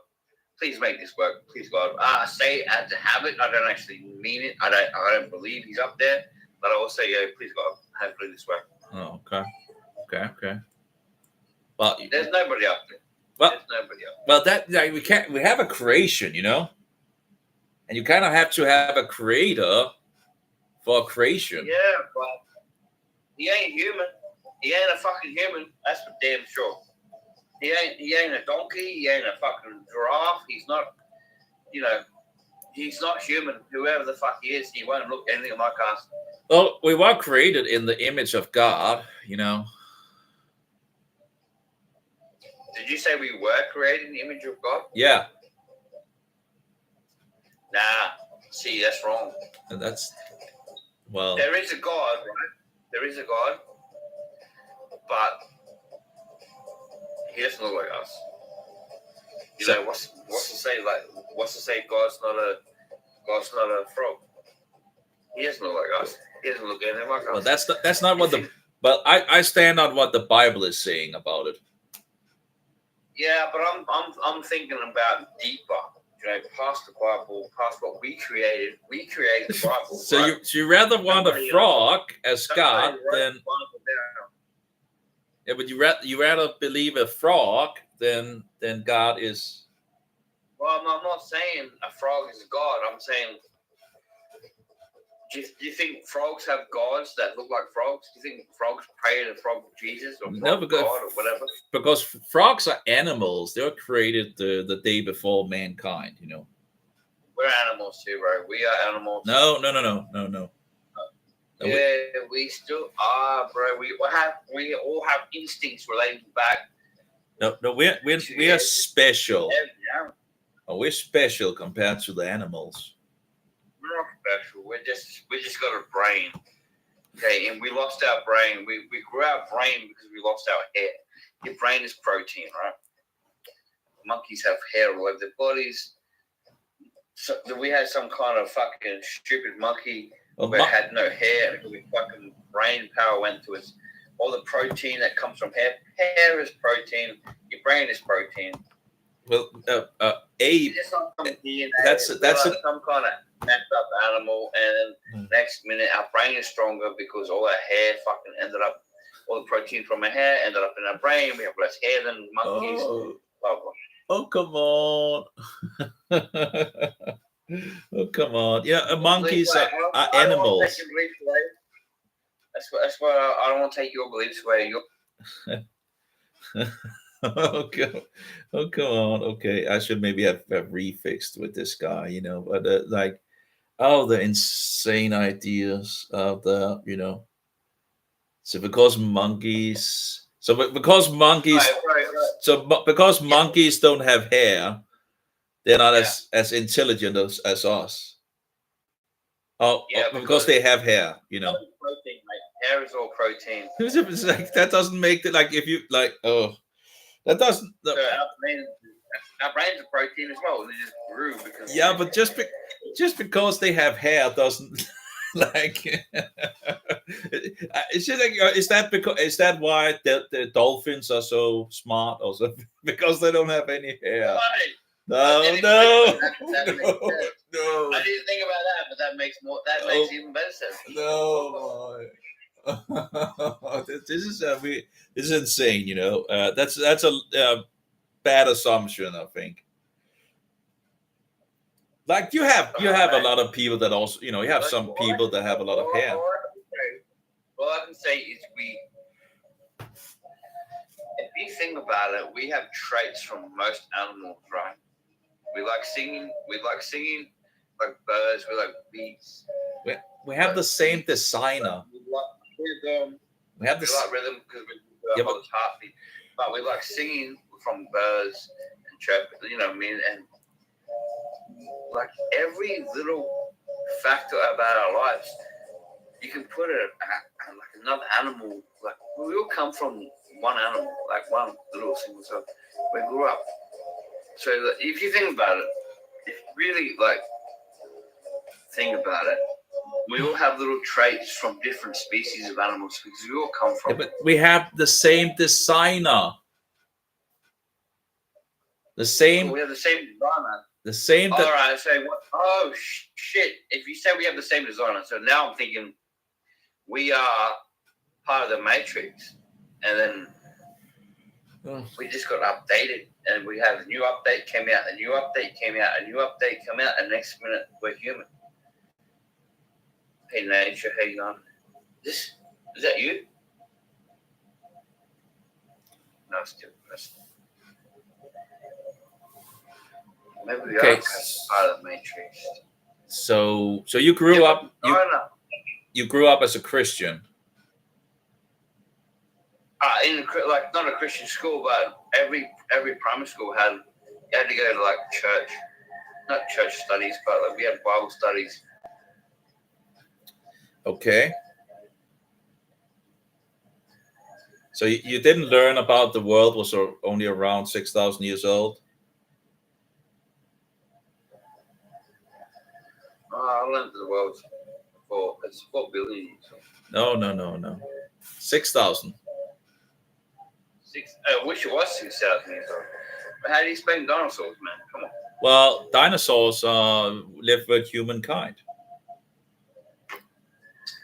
please make this work, please God. I say it as a habit. I don't actually mean it. I don't believe He's up there, but I will say, yeah, please God, hopefully this work. Oh, okay. Well, there's nobody up there. Well, there's nobody up there. Well, we have a creation, you know, and you kind of have to have a creator for a creation. Yeah, but He ain't human. He ain't a fucking human. That's for damn sure. He ain't a donkey. He ain't a fucking giraffe. He's not, you know, he's not human. Whoever the fuck he is, he won't look anything like us. Well, we were created in the image of God, you know. Did you say we were created in the image of God? Yeah. Nah. See, that's wrong. And that's, well. There is a God, right? There is a God, but He doesn't look like us. You know, what's to say? Like, what's to say? God's not a frog. He doesn't look like us. He doesn't look anything like us. Well, that's not what the. But I stand on what the Bible is saying about it. Yeah, but I'm thinking about deeper. You know, past the Bible, past what we created. We created the Bible. So right? you rather want a frog as God than. Yeah, but you rather believe a frog than God is. Well, I'm not saying a frog is God. I'm saying, do you think frogs have gods that look like frogs? Do you think frogs pray to frog Jesus or frog God or whatever? Because frogs are animals. They were created the day before mankind, you know. We're animals too, bro. We are animals. No. Yeah, we still are, bro. We all have instincts relating back. No, we are special. Oh, we're special compared to the animals. We're not special. We just got a brain. Okay, and we lost our brain. We grew our brain because we lost our hair. Your brain is protein, right? Monkeys have hair all over their bodies. So we had some kind of fucking stupid monkey where had no hair, and we fucking brain power went to us. All the protein that comes from hair. Hair is protein. Your brain is protein. Well, that's some kind of messed up animal, and next minute our brain is stronger because all our hair fucking ended up. All the protein from our hair ended up in our brain. We have less hair than monkeys. Blah, blah. Oh, come on. Oh, come on. Yeah, monkeys are animals. That's why I don't want to take your beliefs away. Okay. Oh, come on. Okay, I should maybe have refixed with this guy, but like, the insane ideas of the. So because monkeys monkeys don't have hair, they're not as intelligent as us. Because they have hair, Protein, mate. Hair is all protein. It's like that doesn't make it like if you like that doesn't. So our brains are protein as well. They just grew because. Yeah, but just because they have hair doesn't. Like it's just like is that why the dolphins are so smart also because they don't have any hair? No. I didn't think about that, but that makes even better sense. No, this is insane. That's a bad assumption, I think. Like you have a lot of people that also you have some people that have a lot of hair. All I can say is if you think about it, we have traits from most animals, right? We like singing like birds, we like bees. We have the same designer. We like rhythm. We like rhythm because we have this heartbeat. But we like singing from birds and chirping, what I mean? And like every little factor about our lives, you can put it like another animal. Like we all come from one animal, like one little single cell. We grew up. So if you think about it, if you really like think about it, we all have little traits from different species of animals because we all come from. Yeah, but we have the same designer. We have the same designer. The same. All right. So what? Oh shit! If you say we have the same designer, so now I'm thinking we are part of the Matrix, and then we just got updated, and we have a new update came out, a new update came out, a new update came out, and next minute we're human. Hey nature, hey on. Is that you? No, it's still person. Maybe we are part of the Matrix. So you grew up. You grew up as a Christian. Not a Christian school, but every primary school you had to go to like church, not church studies, but like we had Bible studies. Okay. So you didn't learn about the world was only around 6,000 years old. I learned the world it's 4 billion. No. 6,000. I wish it was 6,000 years old. But how do you explain dinosaurs, man? Come on. Well, dinosaurs live with humankind.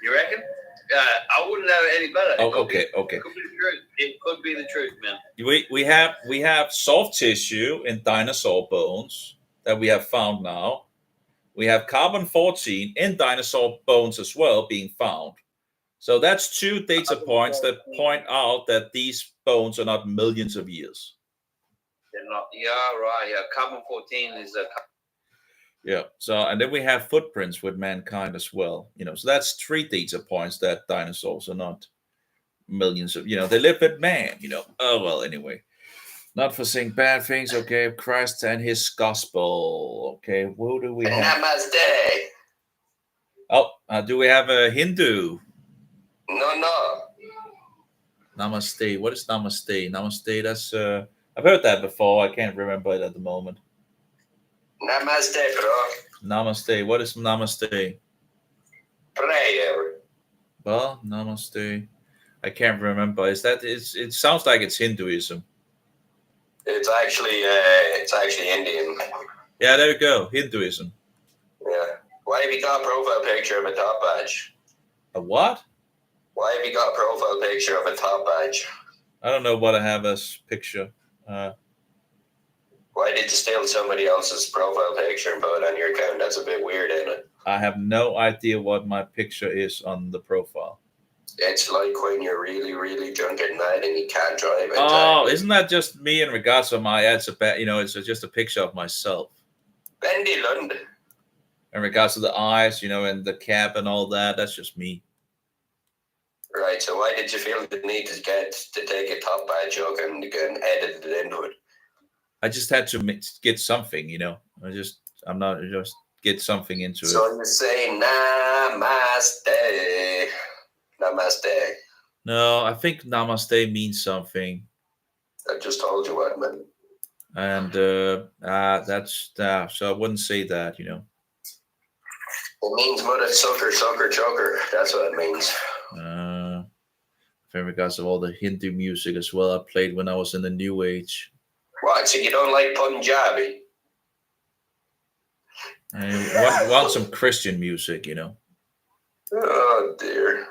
You reckon? I wouldn't know any better. Okay. It could be the truth. It could be the truth, man. We have soft tissue in dinosaur bones that we have found now. We have carbon-14 in dinosaur bones as well being found. So that's 2 data points that point out that these bones are not millions of years. They're not. Yeah, right. Yeah, carbon-14 is a. Yeah. So, and then we have footprints with mankind as well. So that's 3 data points that dinosaurs are not millions of. They live with man. Oh well. Anyway, not for saying bad things. Okay, Christ and His gospel. Okay, who do we have? Namaste. Oh, do we have a Hindu? No. Namaste. What is namaste? Namaste. That's I've heard that before. I can't remember it at the moment. Namaste, bro. Namaste. What is namaste? Prayer. Well, namaste. I can't remember. It sounds like it's Hinduism. It's actually Indian. Yeah, there you go. Hinduism. Yeah. Why have you got a profile picture of a top badge? A what? Why have you got a profile picture of a top badge? I don't know what I have as picture. Why did you steal somebody else's profile picture and put it on your account? That's a bit weird, isn't it? I have no idea what my picture is on the profile. It's like when you're really, really drunk at night and you can't drive. Oh, isn't that just me in regards to my? It's just a picture of myself. Bendy Lund. In regards to the eyes, and the cap and all that, that's just me. Right. So why did you feel the need to take a top badge joke and edit it into it? I just had to get something, I'm not just get something into it. So you say namaste. Namaste. No, I think namaste means something. I just told you what it meant. And that's so I wouldn't say that, It means mother sucker, sucker, choker. That's what it means. In regards to all the Hindu music as well, I played when I was in the New Age. What? So you don't like Punjabi? I want some Christian music, Oh dear.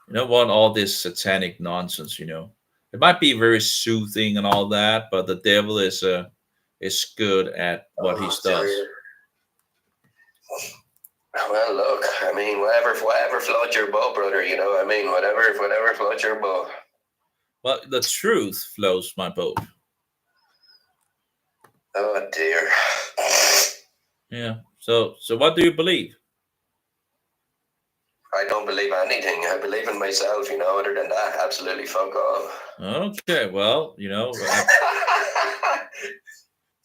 You don't want all this satanic nonsense, It might be very soothing and all that, but the devil is good at what he does. Well, look, I mean, whatever floats your boat, brother. Whatever floats your boat. Well, the truth floats my boat. Oh dear. Yeah. So what do you believe? I don't believe anything. I believe in myself, other than that, absolutely fuck off. Okay, well,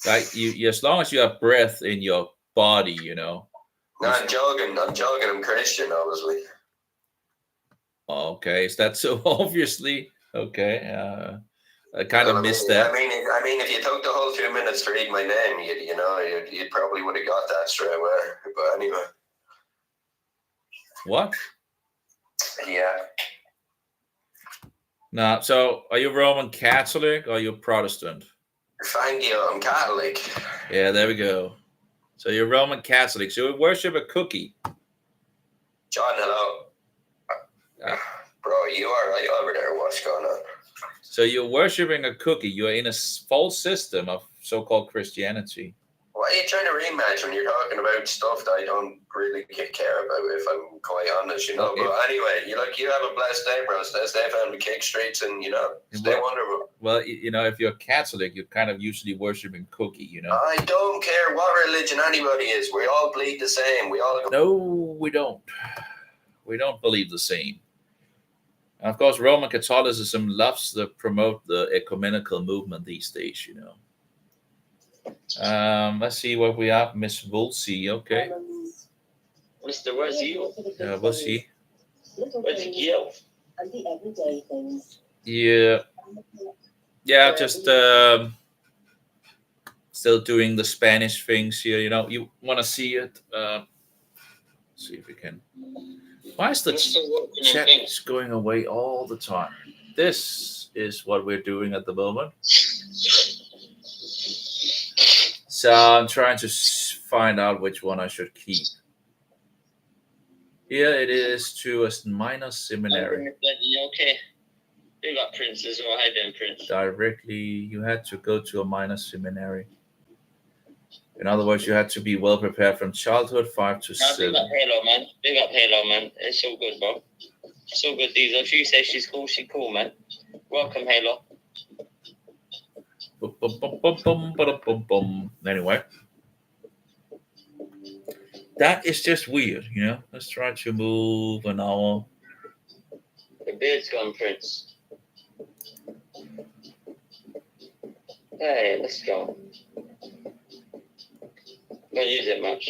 like you as long as you have breath in your body, No, I'm joking. I'm Christian, obviously. Okay, is that so obviously? Okay. I kind of missed that. I mean, if you took the whole 2 minutes to read my name, you probably would have got that straight away. But anyway. What? Yeah. Now, so are you Roman Catholic or are you Protestant? Thank you. I'm Catholic. Yeah, there we go. So you're Roman Catholic. So you worship a cookie. John, hello. Bro, you all right over there? What's going on? So you're worshiping a cookie. You're in a false system of so-called Christianity. Why are you trying to rematch when you're talking about stuff that I don't really care about, if I'm quite honest, Okay. But anyway, you have a blessed day, bro. Stay safe on the Kik streets and, stay wonderful. Well, if you're Catholic, you're kind of usually worshiping cookie, I don't care what religion anybody is. We all bleed the same. No, we don't. We don't believe the same. And of course, Roman Catholicism loves to promote the ecumenical movement these days, Let's see what we have. Miss Woolsey, okay. Mr. Where's you? We'll see. Where's you? Yeah, just still doing the Spanish things here. You want to see it? See if we can. Why is the chat going away all the time? This is what we're doing at the moment. So I'm trying to find out which one I should keep. Here it is to a minor seminary. Okay. You got Prince as well. Hi then, Prince. Directly, you had to go to a minor seminary. In other words, you had to be well prepared from childhood, 5 to 7. Big up Halo, man. Big up Halo, man. It's all good, bro. It's all good, Diesel. If you say she's cool, man. Welcome, Halo. Anyway. That is just weird, you know. Let's try to move an hour. The beard's gone, Prince. Hey, let's go. Don't use it much.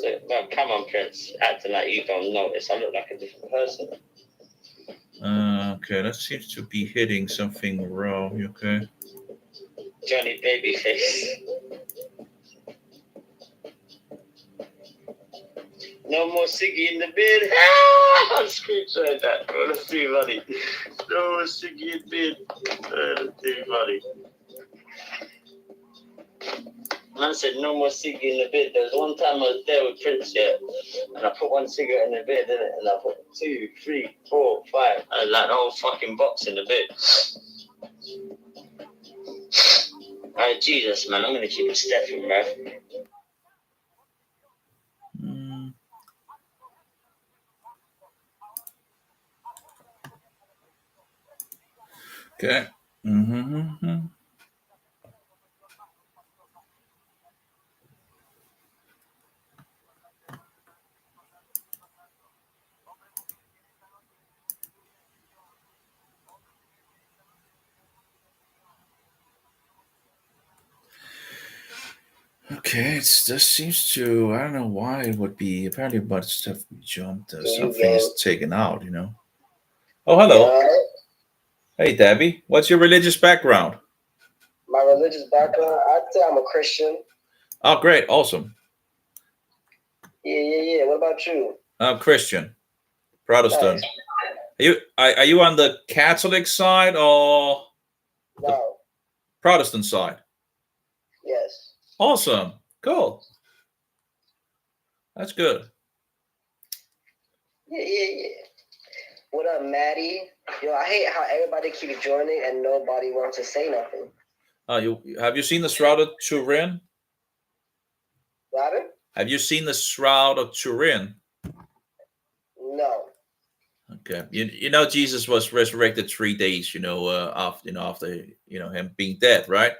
So, well, come on, Prince. Acting like you don't notice. I look like a different person. Okay, that seems to be hitting something wrong. You okay? Johnny Babyface. No more Siggy in the bed. I'm screenshot that. Oh, that's too funny. No more Siggy in bed. That's too funny. Man said no more Siggy in the bed. There was one time I was there with Prince, yeah, and I put one cigarette in the bed, didn't it? And I put 2, 3, 4, 5, and like the whole fucking box in the bed. Alright, Jesus, man, I'm gonna keep a stepping, bro. Okay. Okay, this seems to, I don't know why it would be, apparently a bunch of stuff jumped, something is taken out, you know. Oh, hello. Hey, Debbie, what's your religious background? My religious background, I'd say I'm a Christian. Oh, great, awesome. Yeah. What about you? I'm Christian, Protestant. Nice. Are you on the Catholic side or the Protestant side? Yes. Awesome. Cool. That's good. Yeah. What up, Maddie? Yo, I hate how everybody keeps joining and nobody wants to say nothing. Have you seen the Shroud of Turin? Robin? Have you seen the Shroud of Turin? No. Okay. You know Jesus was resurrected 3 days, after him being dead, right?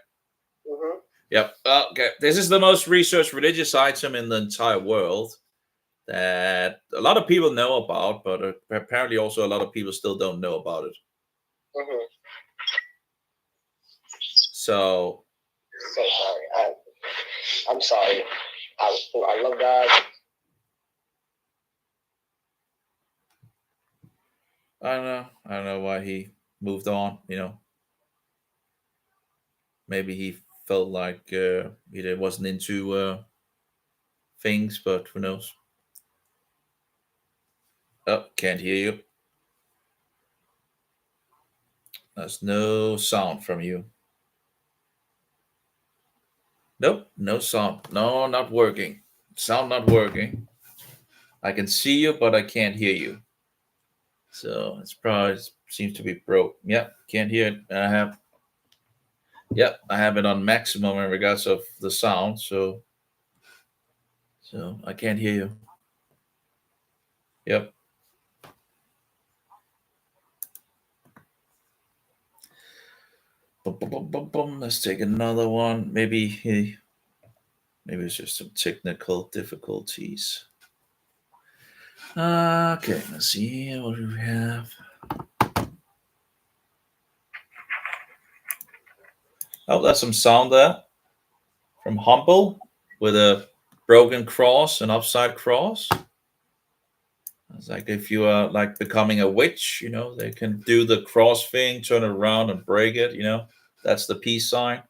Mm-hmm. Yep. Okay. This is the most researched religious item in the entire world that a lot of people know about, but apparently also a lot of people still don't know about it. Mm-hmm. So sorry. I'm sorry. I love God. I don't know why he moved on, you know. Maybe he felt like he wasn't into things, but who knows? Oh, can't hear you. There's no sound from you. Nope, no sound. No, not working. Sound not working. I can see you, but I can't hear you. So it's probably seems to be broke. Yep, can't hear it. I have it on maximum in regards of the sound, so I can't hear you. Yep. Boom. Let's take another one. Maybe it's just some technical difficulties. Okay, let's see what do we have. Oh, that's some sound there from Humble with a broken cross, an upside cross. It's like if you are like becoming a witch, you know, they can do the cross thing, turn it around and break it, you know. That's the peace sign.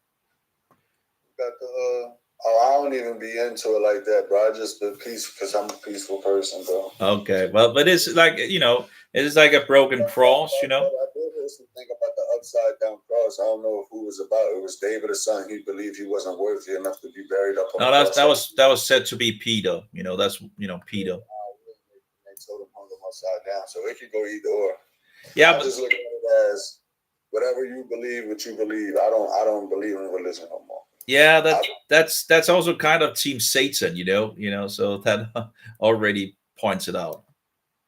Got the I don't even be into it like that, bro. I just be peaceful because I'm a peaceful person, bro. Okay, well, but it's like, you know, it's like a broken cross, you know. I did hear some thing about the upside down cross. I don't know who it was about. It was David, son. He believed he wasn't worthy enough to be buried up on the cross. that was said to be Peter. You know, that's Peter. They told him hung him upside down, so it could go either or. Yeah, I just look at it as whatever you believe, what you believe. I don't believe in religion no more. Yeah, that's also kind of Team Satan, you know, so that already points it out.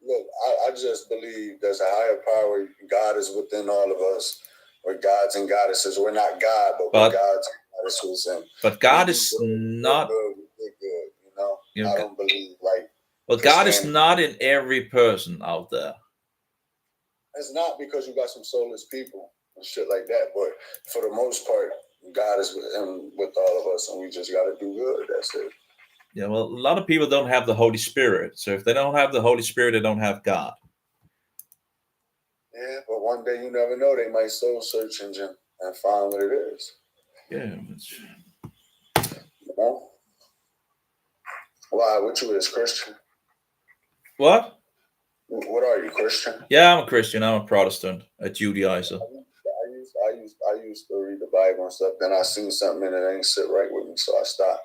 Look, I just believe there's a higher power. God is within all of us. We're gods and goddesses. We're not God, but we're gods and goddesses. And but God is not. Good, you know? I don't believe like. Well, God is not in every person out there. It's not, because you got some soulless people and shit like that, but for the most part, God is with all of us, and we just got to do good. That's it. Yeah, well, a lot of people don't have the Holy Spirit. So if they don't have the Holy Spirit, they don't have God. Yeah, but one day you never know. They might soul search and find what it is. Yeah. You know? Why? What you is, Christian? What? What are you, Christian? Yeah, I'm a Christian. I'm a Protestant, a Judaizer. I used to read the Bible and stuff. Then I seen something and it ain't sit right with me, so I stopped.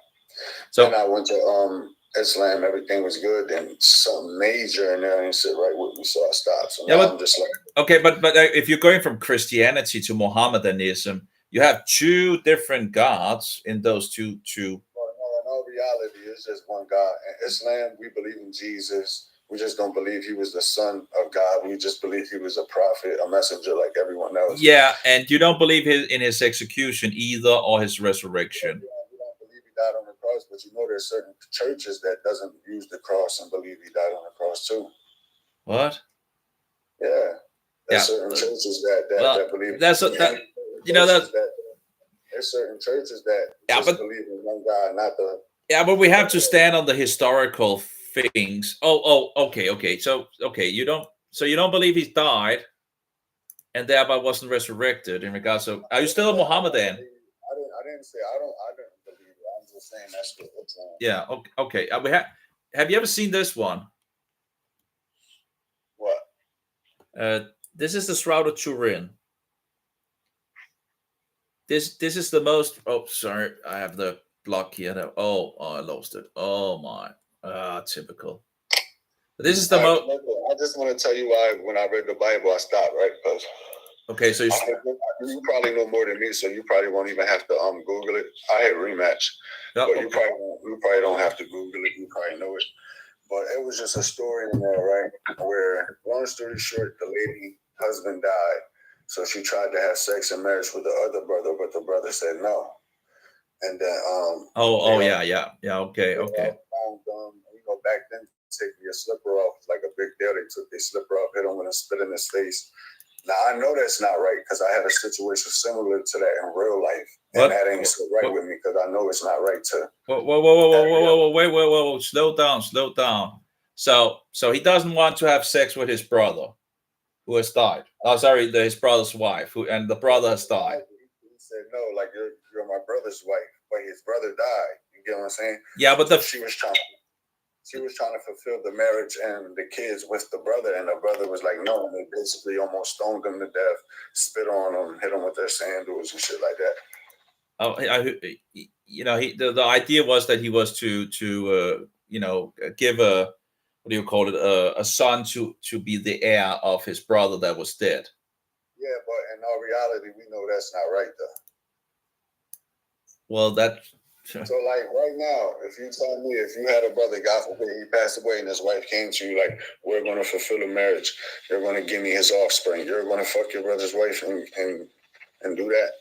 So then I went to Islam. Everything was good. Then something major and there ain't sit right with me, so I stopped. So now I'm just like, okay, but if you're going from Christianity to Mohammedanism, you have two different gods in those two. Well, no, in all reality, it's just one God. In Islam, we believe in Jesus. We just don't believe he was the son of God. We just believe he was a prophet, a messenger like everyone else. Yeah, and you don't believe in his execution either, or his resurrection. We don't believe he died on the cross, but you know there's certain churches that doesn't use the cross and believe he died on the cross too. What? Yeah. There's certain churches that believe. There's certain churches that just believe in one God, not the. Yeah, but we have to stand on the historical things. Okay. So you don't believe he died and thereby wasn't resurrected in regards to, are you still a Mohammedan? I didn't say I didn't believe it. I'm just saying that's what's on. Yeah, okay. Have you ever seen this one? What? This is the Shroud of Turin. This is the most. Oh, sorry, I have the block here. Oh, I lost it. Oh my, typical. This is the most. I just want to tell you why when I read the Bible I stopped, right? Because okay, so you probably know more than me, so you probably won't even have to Google it. I had Rematch, but you probably don't have to Google it. You probably know it. But it was just a story in there, right? Where, long story short, the lady husband died. So she tried to have sex and marriage with the other brother, but the brother said no. And then yeah. Okay. Back then, taking your slipper off like a big deal. They took their slipper off, hit him with a spit in his face. Now I know that's not right because I had a situation similar to that in real life, and that ain't so right with me because I know it's not right to. Whoa! Wait! Slow down. So he doesn't want to have sex with his brother, who has died. Oh, sorry, his brother's wife, and the brother has died. He said no, like you're my brother's wife, but his brother died. You get what I'm saying? Yeah, but she was trying to fulfill the marriage and the kids with the brother, and the brother was like, no, and they basically almost stoned him to death, spit on him, hit him with their sandals and shit like that. Oh, the idea was that he was to give a son to be the heir of his brother that was dead. Yeah, but in all reality, we know that's not right, though. Well, so like right now, if you tell me if you had a brother, God forbid, he passed away and his wife came to you like, we're going to fulfill a marriage, you're going to give me his offspring, you're going to fuck your brother's wife and do that,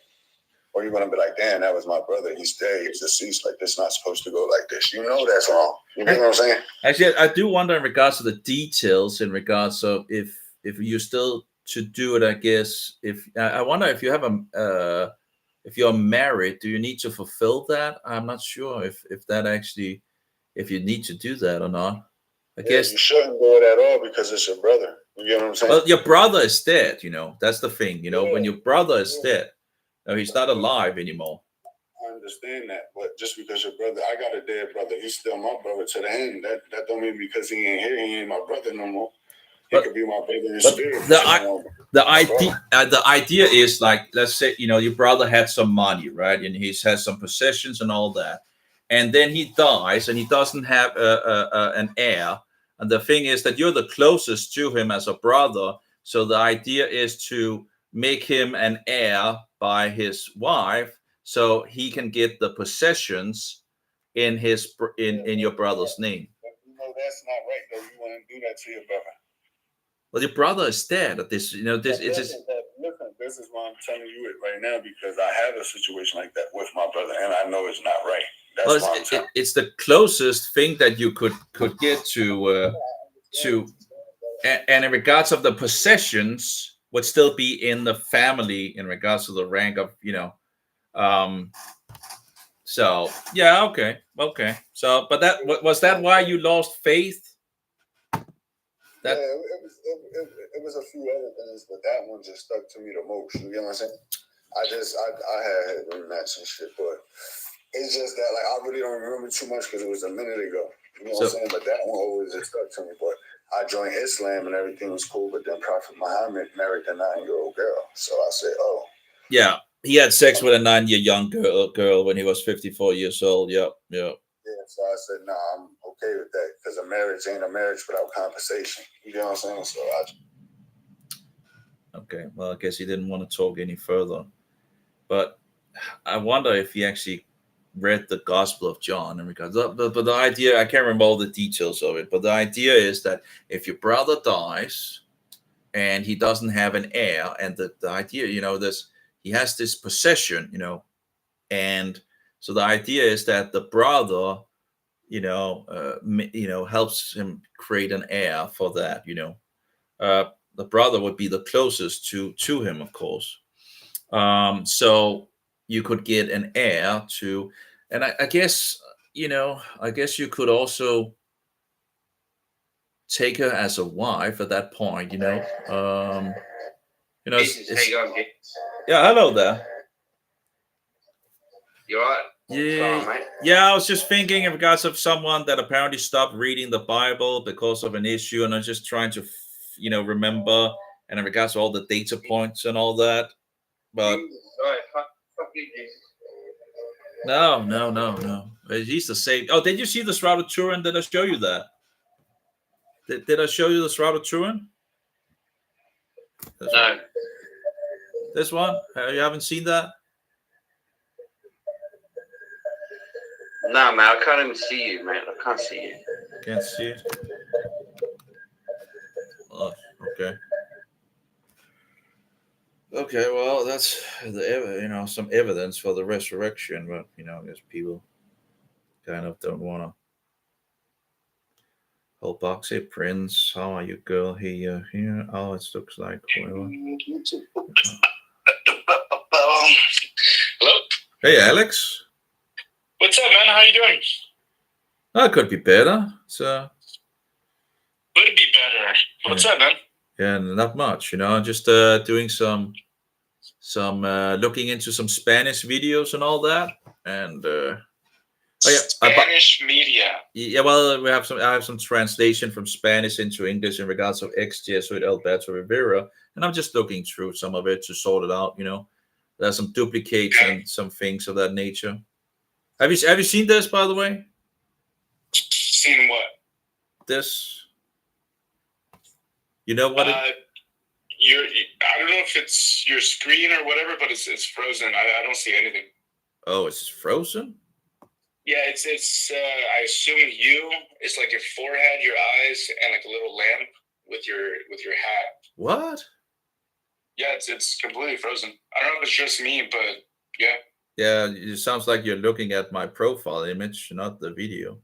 or you're going to be like, damn, that was my brother, he's dead, he's deceased, like this not supposed to go like this. You know that's wrong. You know what I'm saying? Actually, I do wonder in regards to the details, in regards of if you still should do it. I guess I wonder if you have if you're married, do you need to fulfill that? I'm not sure if that actually, if you need to do that or not. I guess you shouldn't do it at all because it's your brother. You get what I'm saying? Well, your brother is dead. That's the thing. When your brother is dead, he's not alive anymore. I understand that, but just because your brother, I got a dead brother, he's still my brother to the end. That don't mean because he ain't here, he ain't my brother no more. He could be my brother in spirit. The idea is like, let's say, your brother had some money, right? And he has some possessions and all that. And then he dies and he doesn't have an heir. And the thing is that you're the closest to him as a brother. So the idea is to make him an heir by his wife so he can get the possessions in your brother's name. But that's not right, though. You want to do that to your brother. Well, your brother is dead at this. It's just. Listen, this is why I'm telling you it right now, because I have a situation like that with my brother, and I know it's not right. That's why I'm telling you. It's the closest thing that you could get to and in regards of the possessions would still be in the family in regards to the rank of, so yeah, okay. So, but that was that why you lost faith? Yeah, it was a few other things, but that one just stuck to me the most. You get what I'm saying? I had rematch and shit, but it's just that like I really don't remember too much because it was a minute ago. You know what I'm saying? But that one always just stuck to me. But I joined Islam and everything was cool, but then Prophet Muhammad married a 9-year-old girl. So I said, oh. Yeah, he had sex with a 9-year young girl when he was 54 years old. Yep. Yeah, so I said, nah, I'm okay with that because a marriage ain't a marriage without conversation. You know what I'm saying? So okay, well, I guess he didn't want to talk any further. But I wonder if he actually read the Gospel of John in regards. But the idea, I can't remember all the details of it, but the idea is that if your brother dies and he doesn't have an heir, and the idea, he has this possession, and so the idea is that the brother, helps him create an heir for that. The brother would be the closest to him, of course. So you could get an heir to, and I guess you could also take her as a wife at that point. Yeah, hello there. You all right? Yeah, I was just thinking in regards of someone that apparently stopped reading the Bible because of an issue, and I'm just trying to, remember, and in regards to all the data points and all that. But no. He's the same. Oh, did you see the Shroud of Turin? Did I show you that? Did I show you the Shroud of Turin? No. This one? You haven't seen that? No, man, I can't even see you, man. I can't see you. Can't see it? Oh, okay. Okay, well, that's some evidence for the resurrection, but I guess people kind of don't want to. Whole box. Hey, Prince, how are you, girl? Here. Oh, it looks like whoever. Hello. Hey, Alex. What's up, man? How you doing? That could be better. So. Could be better. What's up, man? Yeah, not much. Just doing some looking into some Spanish videos and all that, and. Spanish media. Yeah, well, I have some translation from Spanish into English in regards of ex-Jesuit Alberto Rivera, and I'm just looking through some of it to sort it out. There's some duplicates and some things of that nature. Have you seen this, by the way? Seen what? This. You know what? I don't know if it's your screen or whatever, but it's frozen. I don't see anything. Oh, it's frozen? Yeah, it's I assume it's like your forehead, your eyes, and like a little lamp with your hat. What? Yeah, it's completely frozen. I don't know if it's just me, but yeah. Yeah, it sounds like you're looking at my profile image, not the video.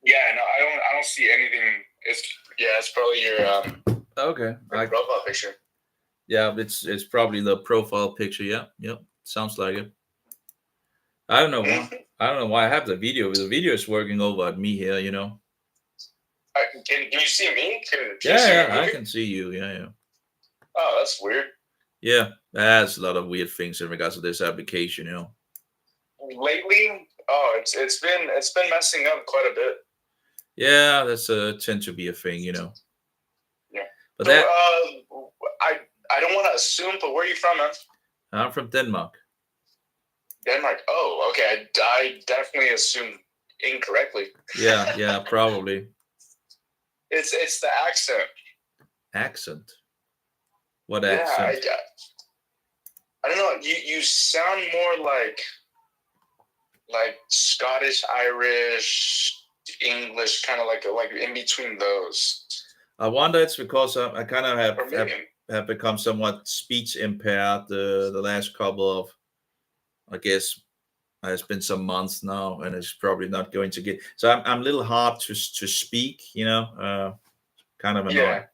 Yeah, no, I don't see anything. It's probably your okay. profile picture. Yeah, it's probably the profile picture. Yeah, yep. Sounds like it. I don't know why. I don't know why I have the video. The video is working over at me here. Can you see me? I can see you. Yeah. Oh, that's weird. Yeah, that's a lot of weird things in regards to this application. Lately, it's been messing up quite a bit. Yeah, that's tend to be a thing. Yeah. But so, I don't want to assume, but where are you from, man? I'm from Denmark. Denmark. Oh, okay. I definitely assumed incorrectly. Yeah, probably. It's the accent. Accent? What accent? Yeah, I don't know. You sound more like Scottish, Irish, English, kind of like in between those. I wonder it's because I kind of have become somewhat speech impaired the last couple of, I guess, it's been some months now, and it's probably not going to get. So I'm a little hard to speak, kind of annoying.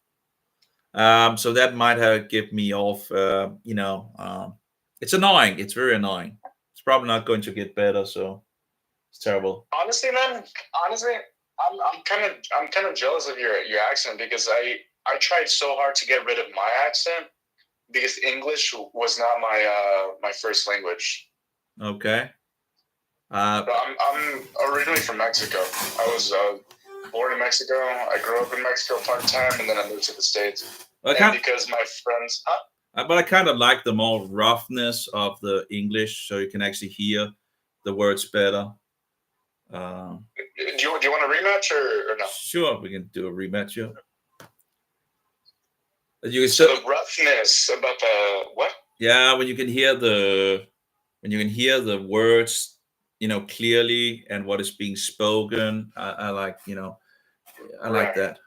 So that might have given me off. It's annoying. It's very annoying. It's probably not going to get better. So it's terrible. Honestly, man. I'm kind of jealous of your accent, because I tried so hard to get rid of my accent, because English was not my first language. Okay. I'm originally from Mexico. I was born in Mexico. I grew up in Mexico part-time, and then I moved to the States. Because my friends... But I kind of like the more roughness of the English, so you can actually hear the words better. Do you want a rematch or no? Sure, we can do a rematch. Yeah. So the roughness about the what? Yeah, when you can hear the words, clearly, and what is being spoken. I like, I like that.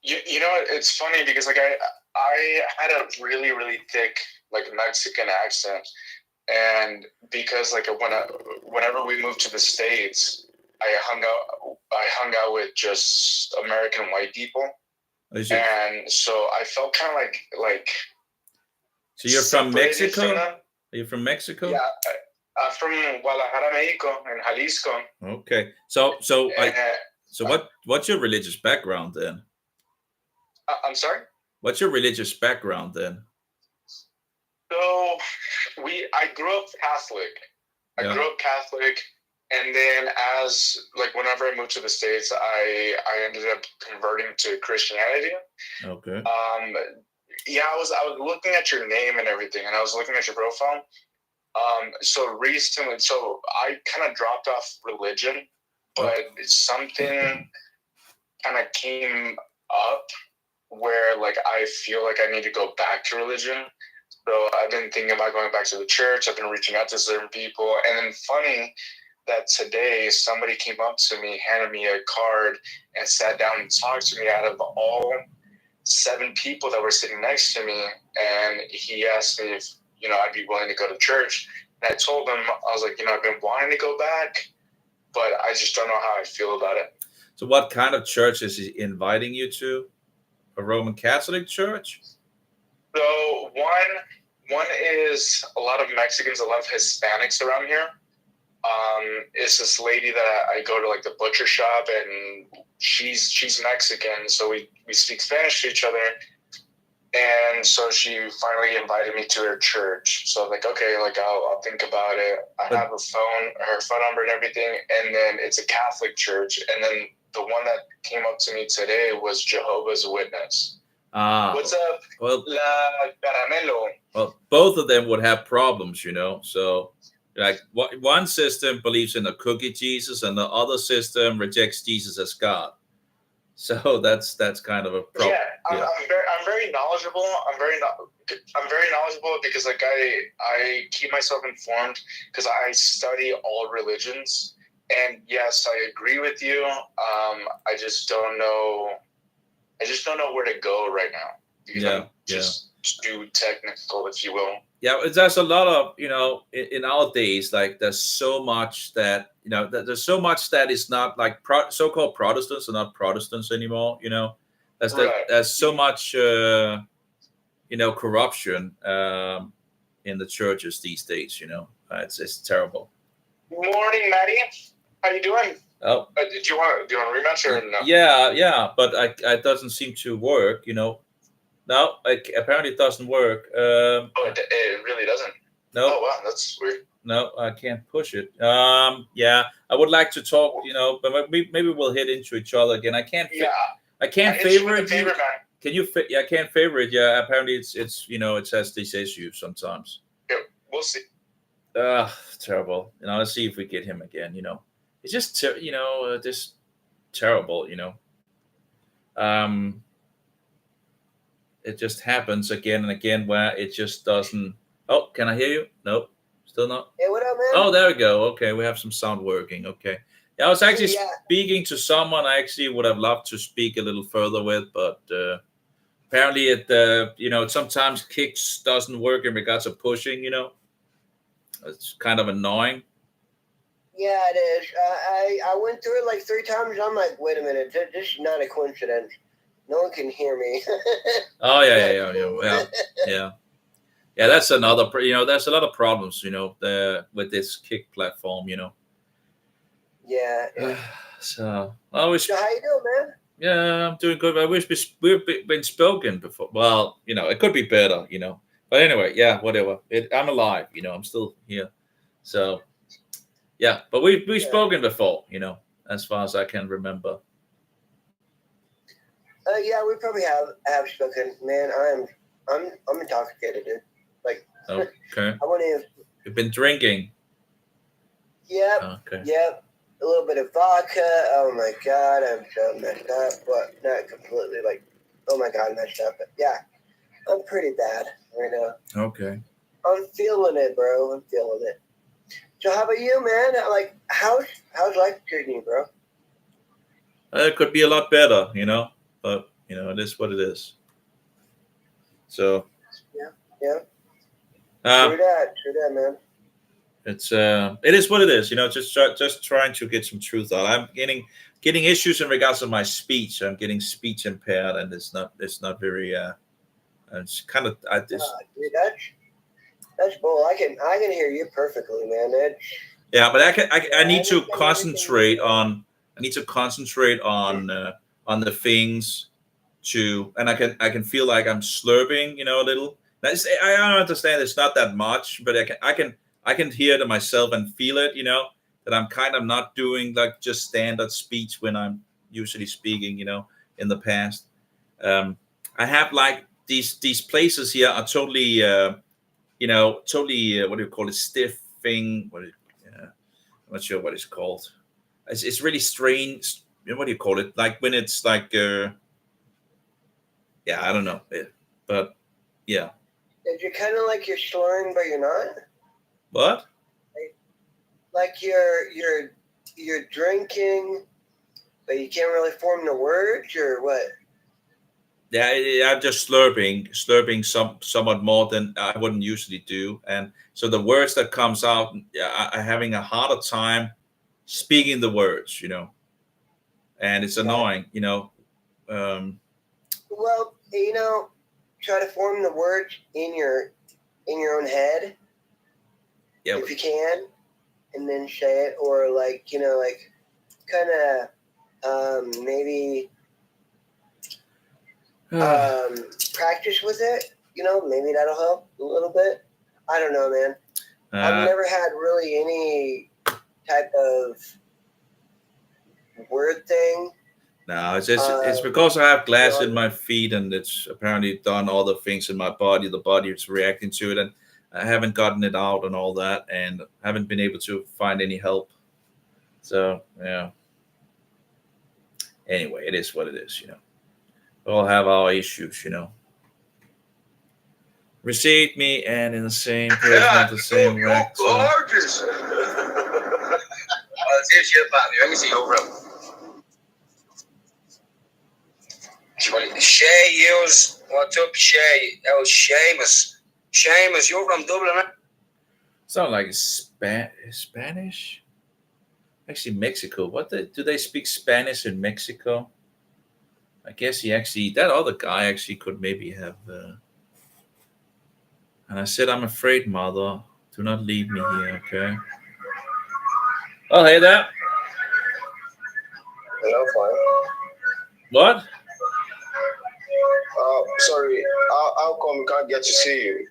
You know, it's funny because like I had a really, really thick like Mexican accent, and because like whenever we moved to the States, I hung out with just American white people, and so I felt kind of like. So you're from Mexico? Are you from Mexico? Yeah. I'm from Guadalajara, Mexico, in Jalisco. Okay, so what's your religious background then? I'm sorry. What's your religious background then? So I grew up Catholic. I grew up Catholic, and then whenever I moved to the States, I ended up converting to Christianity. Okay. Yeah, I was looking at your name and everything, and I was looking at your profile. So recently, I kind of dropped off religion, but something kind of came up where like I feel like I need to go back to religion. So I've been thinking about going back to the church. I've been reaching out to certain people, and then funny that today somebody came up to me, handed me a card, and sat down and talked to me out of all 7 people that were sitting next to me, and he asked me if I'd be willing to go to church. And I told him, I was like, I've been wanting to go back, but I just don't know how I feel about it. So what kind of church is he inviting you to? A Roman Catholic church? So one is a lot of Mexicans, a lot of Hispanics around here. It's this lady that I go to like the butcher shop, and she's Mexican, so we speak Spanish to each other. And so she finally invited me to her church. So like, okay, like I'll think about it. I have her phone number and everything. And then it's a Catholic church. And then the one that came up to me today was Jehovah's Witness. What's up? Well, La Caramelo. Well, both of them would have problems, So like one system believes in a cookie Jesus, and the other system rejects Jesus as God. So that's kind of a problem. Yeah, I'm very knowledgeable. I'm very knowledgeable because like I keep myself informed because I study all religions. And yes, I agree with you. I just don't know where to go right now. Because I'm just too technical, if you will. Yeah, there's a lot of in our days, like there's so much that there's so much that is not like so-called Protestants are not Protestants anymore. There's so much corruption in the churches these days. It's terrible. Morning, Maddie. How you doing? Oh, do you want a rematch or no? Yeah, but it doesn't seem to work. No, apparently it doesn't work. It really doesn't. No. Oh wow, that's weird. No, I can't push it. Yeah, I would like to talk. But maybe we'll hit into each other again. I can't favorite you. Can you? I can't favorite. Yeah, apparently it's it has these issues sometimes. Yeah, we'll see. Terrible. Let's see if we get him again. It's just just terrible. It just happens again and again where it just doesn't. Oh, can I hear you? Nope, still not. Hey, what up, man? Oh, there we go. Okay, we have some sound working. Okay. Yeah, I was actually speaking to someone I actually would have loved to speak a little further with, but apparently it sometimes kicks doesn't work in regards to pushing. It's kind of annoying. Yeah, it is. I went through it like 3 times. I'm like, wait a minute, this is not a coincidence. No one can hear me. Oh yeah. That's another. There's a lot of problems. With this Kik platform. Yeah. So I always. So how you doing, man? Yeah, I'm doing good. I wish we've been spoken before. Well, it could be better. But anyway, yeah, whatever. I'm alive. I'm still here. So yeah, but we've spoken before. As far as I can remember. Yeah, we probably have spoken. Man, I'm intoxicated, dude. Like, okay. I want to. You've been drinking. Yep. Okay. Yep. A little bit of vodka. Oh my god, I'm so messed up, but not completely. Like, oh my god, messed up. But yeah, I'm pretty bad right now. Okay. I'm feeling it, bro. I'm feeling it. So how about you, man? Like, how's life treating you, bro? It could be a lot better, but it is what it is. So. Yeah. True that, man. It is what it is, just trying to get some truth out. I'm getting issues in regards to my speech. I'm getting speech impaired, and it's not very it's kind of dude, that's bull. I can hear you perfectly, man. Yeah, but I need to concentrate on on the things and I can feel like I'm slurping, a little. I don't understand. It's not that much, but I can hear it myself and feel it, that I'm kind of not doing like just standard speech when I'm usually speaking, in the past. I have like these places here are totally, totally, what do you call it? Stiff thing. I'm not sure what it's called. It's really strange. What do you call it? Like when it's like, I don't know. But yeah. You're kind of like you're slurring, but you're not. What? Like you're drinking, but you can't really form the words, or what? Yeah, I'm just slurping somewhat more than I wouldn't usually do, and so the words that comes out, I'm having a harder time speaking the words, and it's annoying, Well, try to form the words in your own head, if you can, and then say it, or like kind of maybe practice with it. Maybe that'll help a little bit. I don't know, man. I've never had really any type of word thing. No, it's because I have glass in my feet, and it's apparently done all the things in my body. The body is reacting to it, and I haven't gotten it out and all that, and haven't been able to find any help. So yeah. Anyway, it is what it is, We all have our issues, Receive me, and in the same person, not the same way. Gorgeous. Here's your back. Let me see your room. Shay, what's up, Shay? Oh, Seamus, you're from Dublin, right? Sound like Spanish? Actually, Mexico. Do they speak Spanish in Mexico? I guess that other guy actually could maybe have. And I said, I'm afraid, mother. Do not leave me here, okay? Oh, hey there. Hello, fine. What? Sorry. How come we can't get to see you?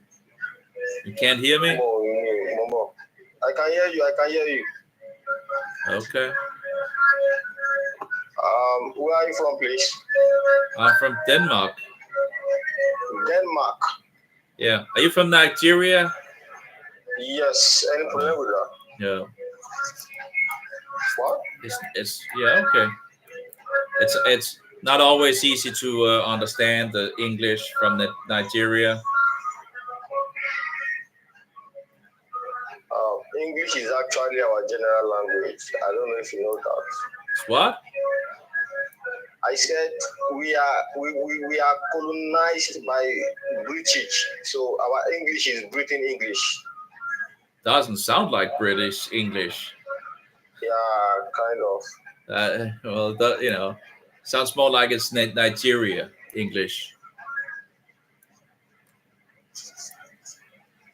You can't hear me? Momo. I can hear you. Okay. Where are you from, please? I'm from Denmark. Denmark? Yeah. Are you from Nigeria? Yes. Any problem with that? Yeah. What? It's okay. It's not always easy to understand the English from Nigeria. English is actually our general language. I don't know if you know that. What? I said we are colonized by British, so our English is Britain English. Doesn't sound like British English. Yeah, kind of. Well, sounds more like it's Nigeria English.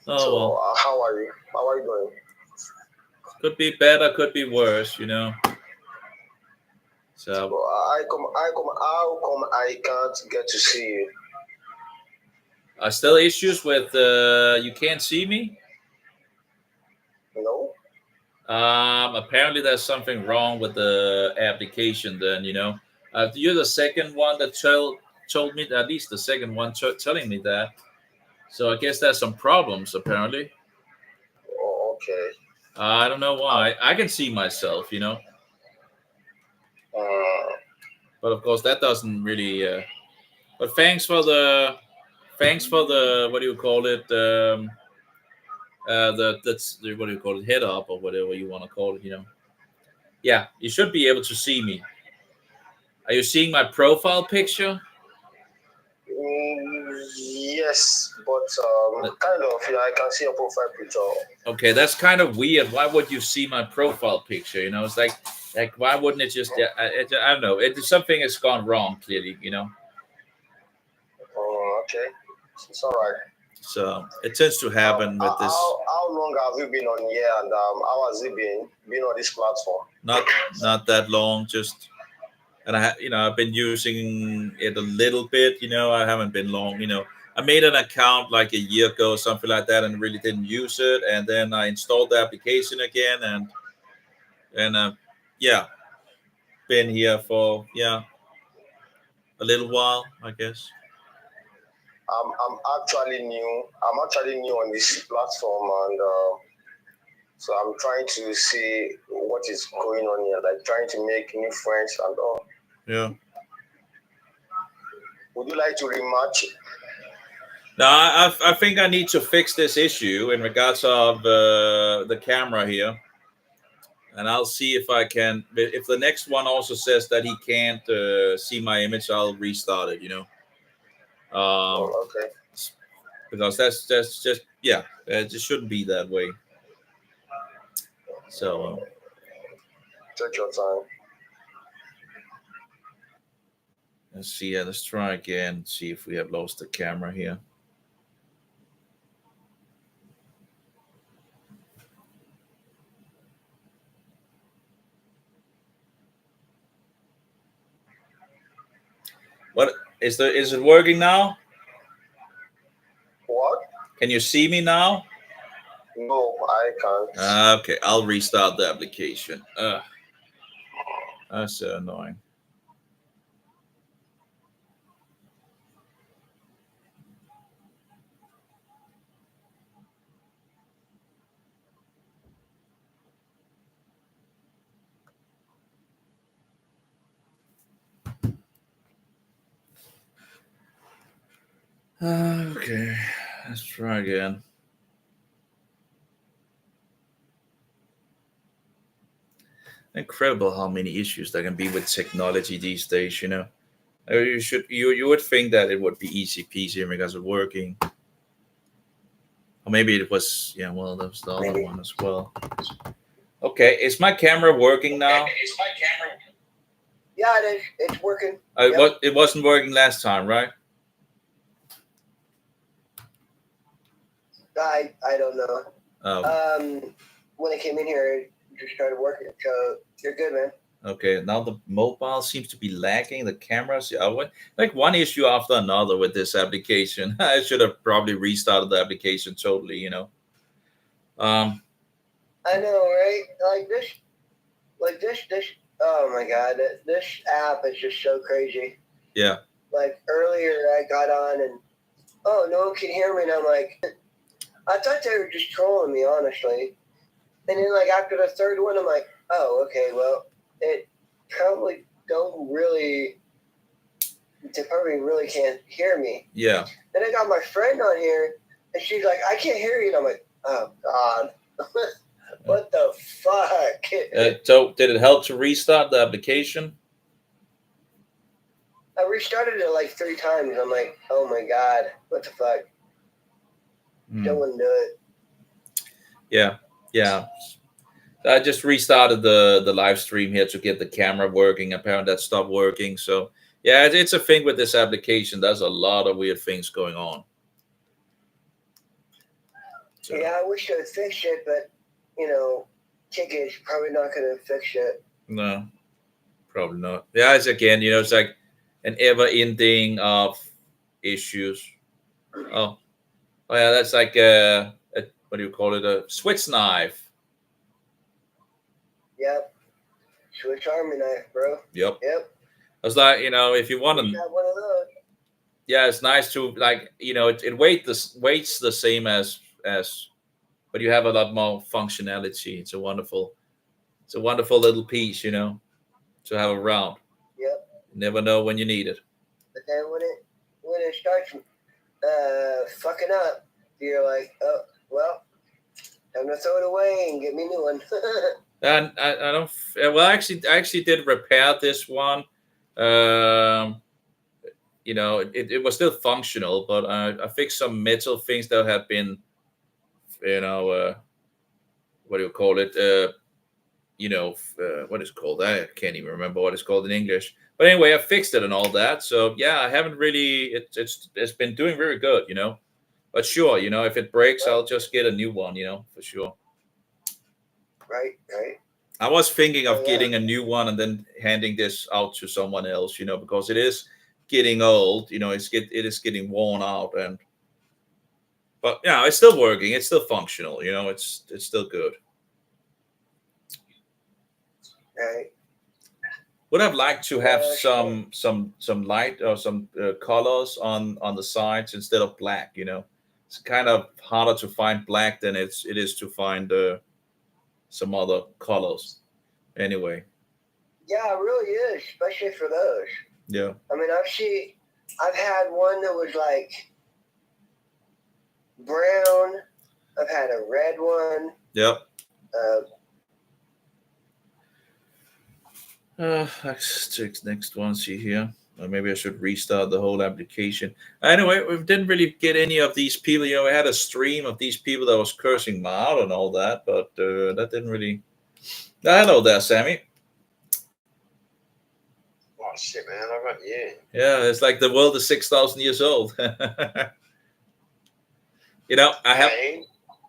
Oh, so, well. How are you? How are you doing? Could be better, could be worse, So how come I can't get to see you? Are still issues with you can't see me? No. Apparently there's something wrong with the application. Then you're the second one that told me, at least the second one telling me that. So I guess there's some problems apparently. Oh, okay. I don't know why. I can see myself, But of course that doesn't really. But thanks for the what do you call it? That's what do you call it? Head up or whatever you want to call it. Yeah, you should be able to see me. Are you seeing my profile picture? Yes, but kind of. Yeah, I can see your profile picture. Okay, that's kind of weird. Why would you see my profile picture? It's like why wouldn't it just? I don't know. Something has gone wrong. Clearly, Oh, okay. It's all right. So it tends to happen with this. How long have you been on here, and how has it been on this platform? Not that long. Just. And I've been using it a little bit. I haven't been long. I made an account like a year ago, something like that, and really didn't use it. And then I installed the application again, and been here for a little while, I guess. I'm actually new. I'm actually new on this platform, and so I'm trying to see what is going on here, like trying to make new friends and all. Yeah. Would you like to rematch? No, I think I need to fix this issue in regards of the camera here, and I'll see if I can. If the next one also says that he can't see my image, I'll restart it. Okay. Because that's just it just shouldn't be that way. So take your time. Let's see. Let's try again. See if we have lost the camera here. What is it working now? What? Can you see me now? No, I can't. Okay, I'll restart the application. That's so annoying. Okay, let's try again. Incredible how many issues there can be with technology these days. You would think that it would be easy peasy because of working. Or maybe it was, well, that was the other one as well. Okay, is my camera working now? Yeah, it is. It's working. It wasn't working last time, right? I don't know. Oh. When I came in here, it just started working. So you're good, man. Okay, now the mobile seems to be lagging. The cameras, I went like one issue after another with this application. I should have probably restarted the application totally. I know, right? Like this. Oh my God, this app is just so crazy. Yeah. Like earlier, I got on and no one can hear me, and I'm like, I thought they were just trolling me, honestly. And then like after the third one, I'm like, oh, okay, well, it probably they probably really can't hear me. Yeah. Then I got my friend on here, and she's like, I can't hear you. And I'm like, oh, God. What the fuck? So did it help to restart the application? I restarted it like 3 times. I'm like, oh my god, what the fuck? Don't want to do it. Yeah. I just restarted the live stream here to get the camera working. Apparently that stopped working. So yeah, it's a thing with this application. There's a lot of weird things going on. So. Yeah, I wish I would fix it, but Kik is probably not going to fix it. No, probably not. Yeah, it's again, it's like an ever-ending of issues. Oh yeah, that's like what do you call it? A Swiss knife. Yep. Swiss Army knife, bro. Yep. I was like, if you want to. One of those. Yeah, it's nice to it weights the same as, but you have a lot more functionality. It's a wonderful little piece, to have around. Yep. You never know when you need it. But then when it starts fucking up, you're like, oh well, time to throw it away and get me a new one. And I don't. Well, I actually did repair this one. It was still functional, but I fixed some metal things that had been, what do you call it? What is it called? I can't even remember what it's called in English. But anyway, I fixed it and all that. So yeah, I haven't really. It's been doing very good, But sure, if it breaks, I'll just get a new one, for sure. Right. I was thinking of getting a new one and then handing this out to someone else, because it is getting old. It is getting worn out, but yeah, it's still working. It's still functional. It's still good. Right. Would have liked to have some light or some colors on the sides instead of black. It's kind of harder to find black than it is to find some other colors. Anyway. Yeah, it really is, especially for those. Yeah. I mean, I've had one that was like brown. I've had a red one. Yep. Let's take next one. See here. Maybe I should restart the whole application. Anyway, we didn't really get any of these people. We had a stream of these people that was cursing me out and all that, but that didn't really. Hello there, Sammy. Oh shit, man! I got you. Yeah, it's like the world is 6,000 years old. I have.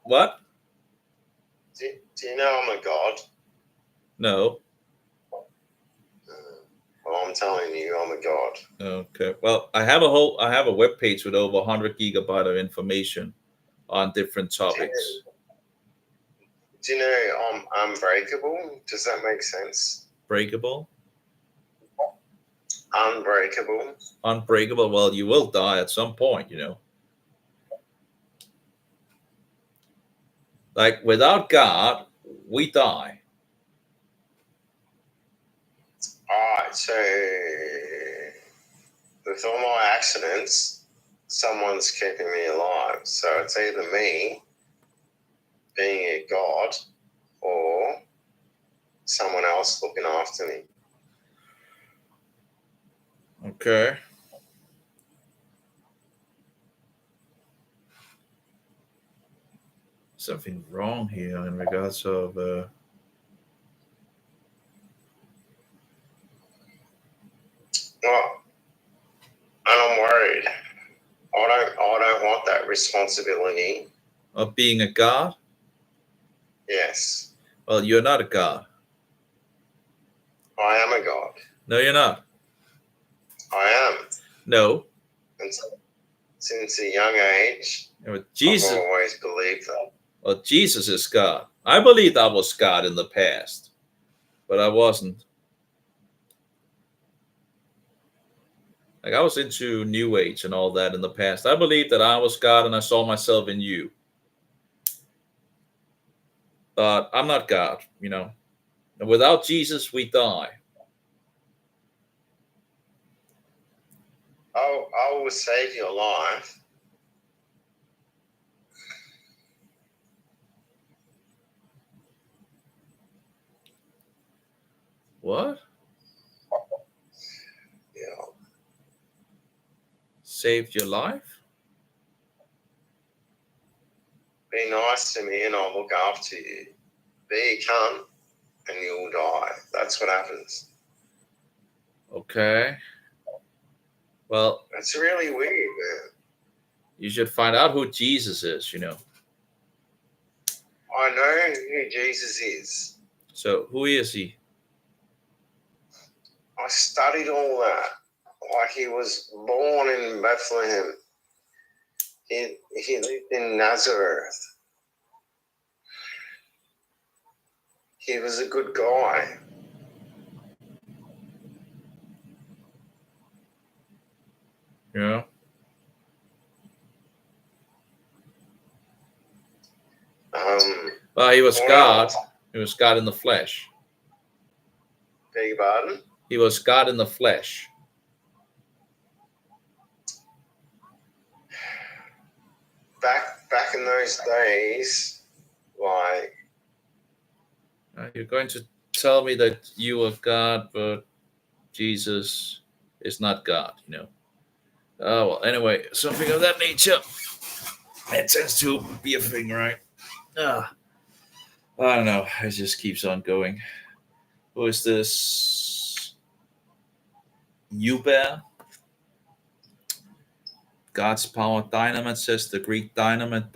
What? Do you know I'm a god? No. Well, I'm telling you, I'm a god. Okay. Well, I have a web page with over 100 gigabyte of information on different topics. Do you know I'm unbreakable? Does that make sense? Breakable? Unbreakable. Unbreakable. Well, you will die at some point, Like without God, we die. Alright, so with all my accidents, someone's keeping me alive. So it's either me being a god or someone else looking after me. Okay. Something wrong here in regards of Well, and I'm worried. I don't want that responsibility. Of being a god? Yes. Well, you're not a god. I am a god. No, you're not. I am. No. And since a young age, Jesus, I've always believed that. Well, Jesus is God. I believed I was God in the past, but I wasn't. Like I was into New Age and all that in the past. I believed that I was God and I saw myself in you. But I'm not God, And without Jesus, we die. I will save your life. What? Yeah. saved your life? Be nice to me and I'll look after you. Be a cunt and you'll die. That's what happens. Okay. Well, that's really weird, man. You should find out who Jesus is, you know. I know who Jesus is. So who is he? I studied all that. Like, he was born in Bethlehem. He lived in Nazareth. He was a good guy. Yeah. Well, he was God. He was God in the flesh. Beg your pardon? He was God in the flesh. Back in those days, like... You're going to tell me that you are God, but Jesus is not God, you know. Oh, well, anyway, something of that nature. It tends to be a thing, right? I don't know. It just keeps on going. Who is this? Uber? God's power dynamite, says the Greek dynamite.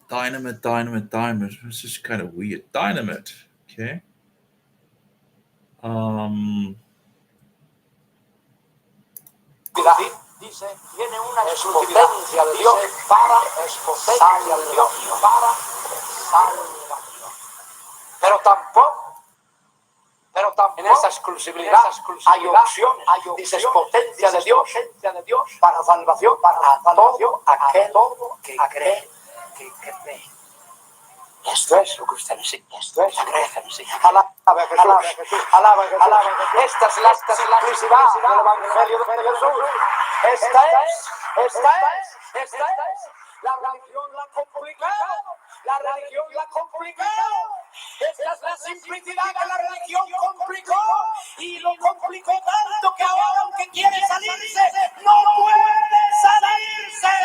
It's just kind of weird. Dynamite. Okay. Dice, tiene una potencia de Dios para sal al Dios para salvación. Pero tampoco en esa exclusividad hay opciones. Dice, potencia de Dios para salvación para todo aquel que cree. Esto es lo que usted necesita. Esto es la gracia necesita. Alaba a Jesús. Alaba a Jesús. Esta es la simplicidad del Evangelio de Jesús. Esta es. La religión la ha complicado. La religión la ha complicado. Esta es la simplicidad que la religión complicó. Y lo complicó tanto que ahora, aunque quiere salirse, no puede salirse.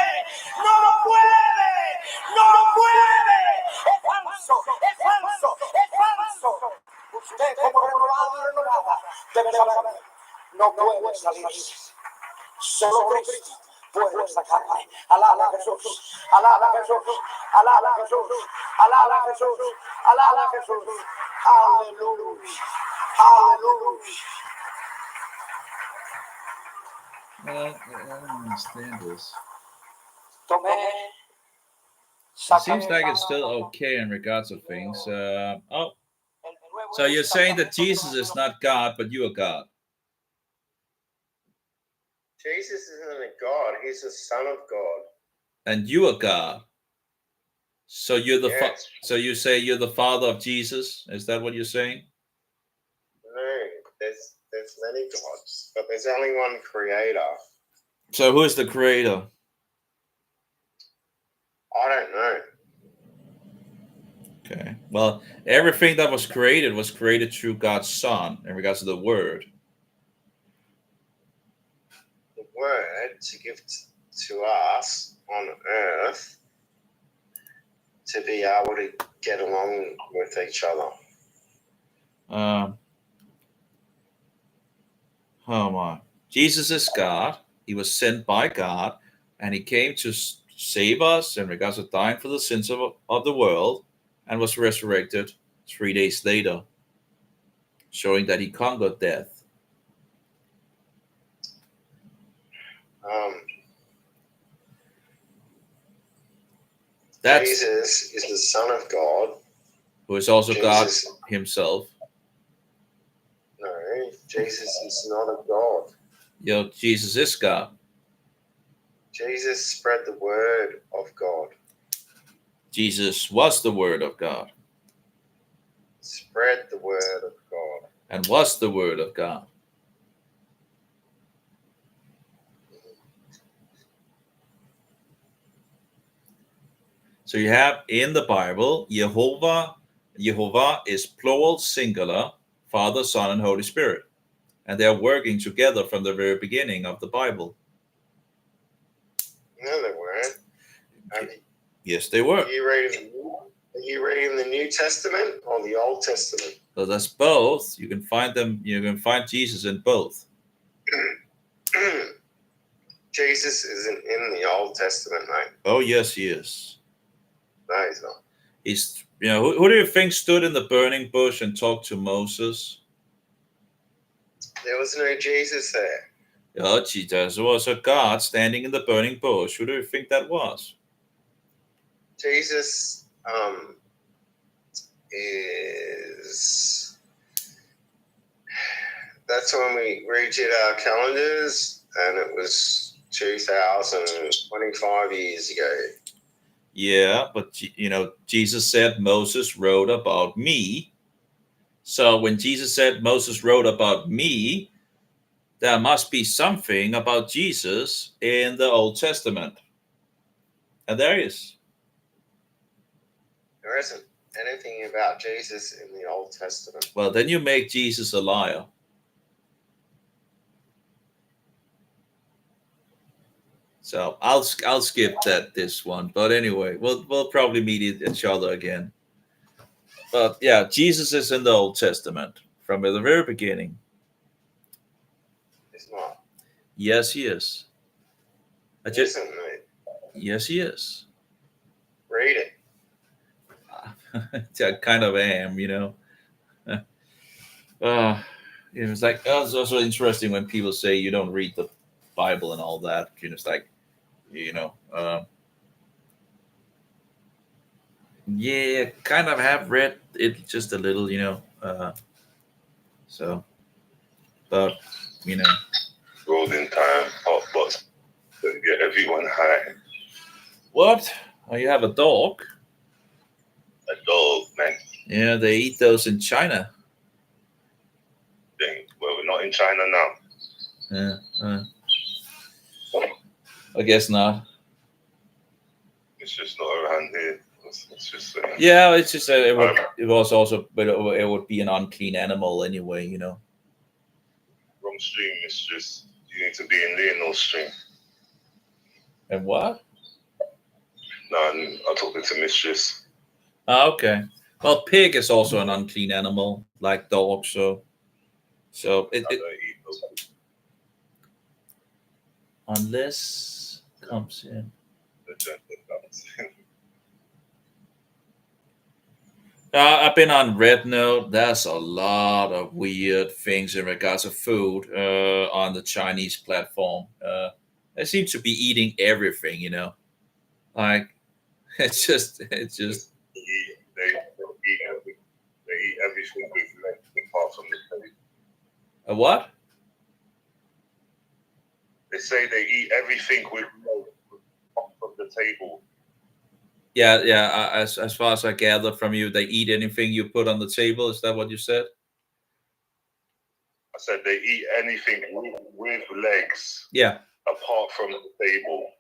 No puede. Es falso. Usted, como renovado y renovada, debe saber, no puede salirse. Solo Cristo puede sacarme. Alaba a Jesús. Alaba a Jesús. Alaba a Jesús. Alaba a Jesús. Alaba a Jesús. Aleluya. I don't understand this. Tomé. It seems like it's still okay in regards to things. So you're saying that Jesus is not God, but you are God. Jesus isn't a God. He's the Son of God. And you are God. So you're the so you say you're the Father of Jesus? Is that what you're saying? No, there's many gods, but there's only one Creator. So who is the Creator? I don't know. Okay. Well, everything that was created through God's Son in regards to the Word. The Word to give to us on earth to be able to get along with each other. Oh my. Jesus is God. He was sent by God, and he came to save us in regards to dying for the sins of the world, and was resurrected 3 days later, showing that he conquered death. Jesus is the Son of God, who is also God himself. No, Jesus is not a God. Jesus is God. Jesus spread the word of God. Jesus was the Word of God. Spread the word of God. And was the Word of God. So you have in the Bible, Jehovah is plural, singular, Father, Son, and Holy Spirit. and they're working together from the very beginning of the Bible. No, they weren't. Yes, they were. Are you reading the New Testament or the Old Testament? So that's both. You can find them. You can find Jesus in both. Jesus isn't in the Old Testament, mate. Oh yes, he is. No, he's not. He's, who do you think stood in the burning bush and talked to Moses? There was no Jesus there. Oh, Jesus, there was a God standing in the burning bush. Who do you think that was? Jesus is. That's when we redid our calendars, and it was 2025 years ago. Yeah, but Jesus said Moses wrote about me. So when Jesus said Moses wrote about me, there must be something about Jesus in the Old Testament. And there is. There isn't anything about Jesus in the Old Testament. Well, then you make Jesus a liar. So I'll skip this one. But anyway, we'll probably meet each other again. But yeah, Jesus is in the Old Testament from the very beginning. It's not. Yes, he is. Isn't it? Yes, he is. Read it. I kind of am, It's like, it's also interesting when people say you don't read the Bible and all that. It's like, yeah, kind of have read it just a little, so, but, Golden time, hot bus. Get everyone high. What? Oh, you have a dog? A dog, man. Yeah, they eat those in China. Dang. Well, we're not in China now. Yeah. I guess not. It's just not around here. It's just. Yeah, it's just it was also, but it would be an unclean animal anyway, Wrong stream. It's just you need to be in Leonard's stream. And what? No, I'm talking to Mistress. Oh, okay. Well, pig is also an unclean animal, like dog. So it unless comes in. I've been on Red Note. There's a lot of weird things in regards to food on the Chinese platform. They seem to be eating everything, Like it's just. They eat everything with legs apart from the table. A what? They say they eat everything with legs apart from the table. Yeah. As far as I gather from you, they eat anything you put on the table. Is that what you said? I said they eat anything with legs. Yeah. Apart from the table.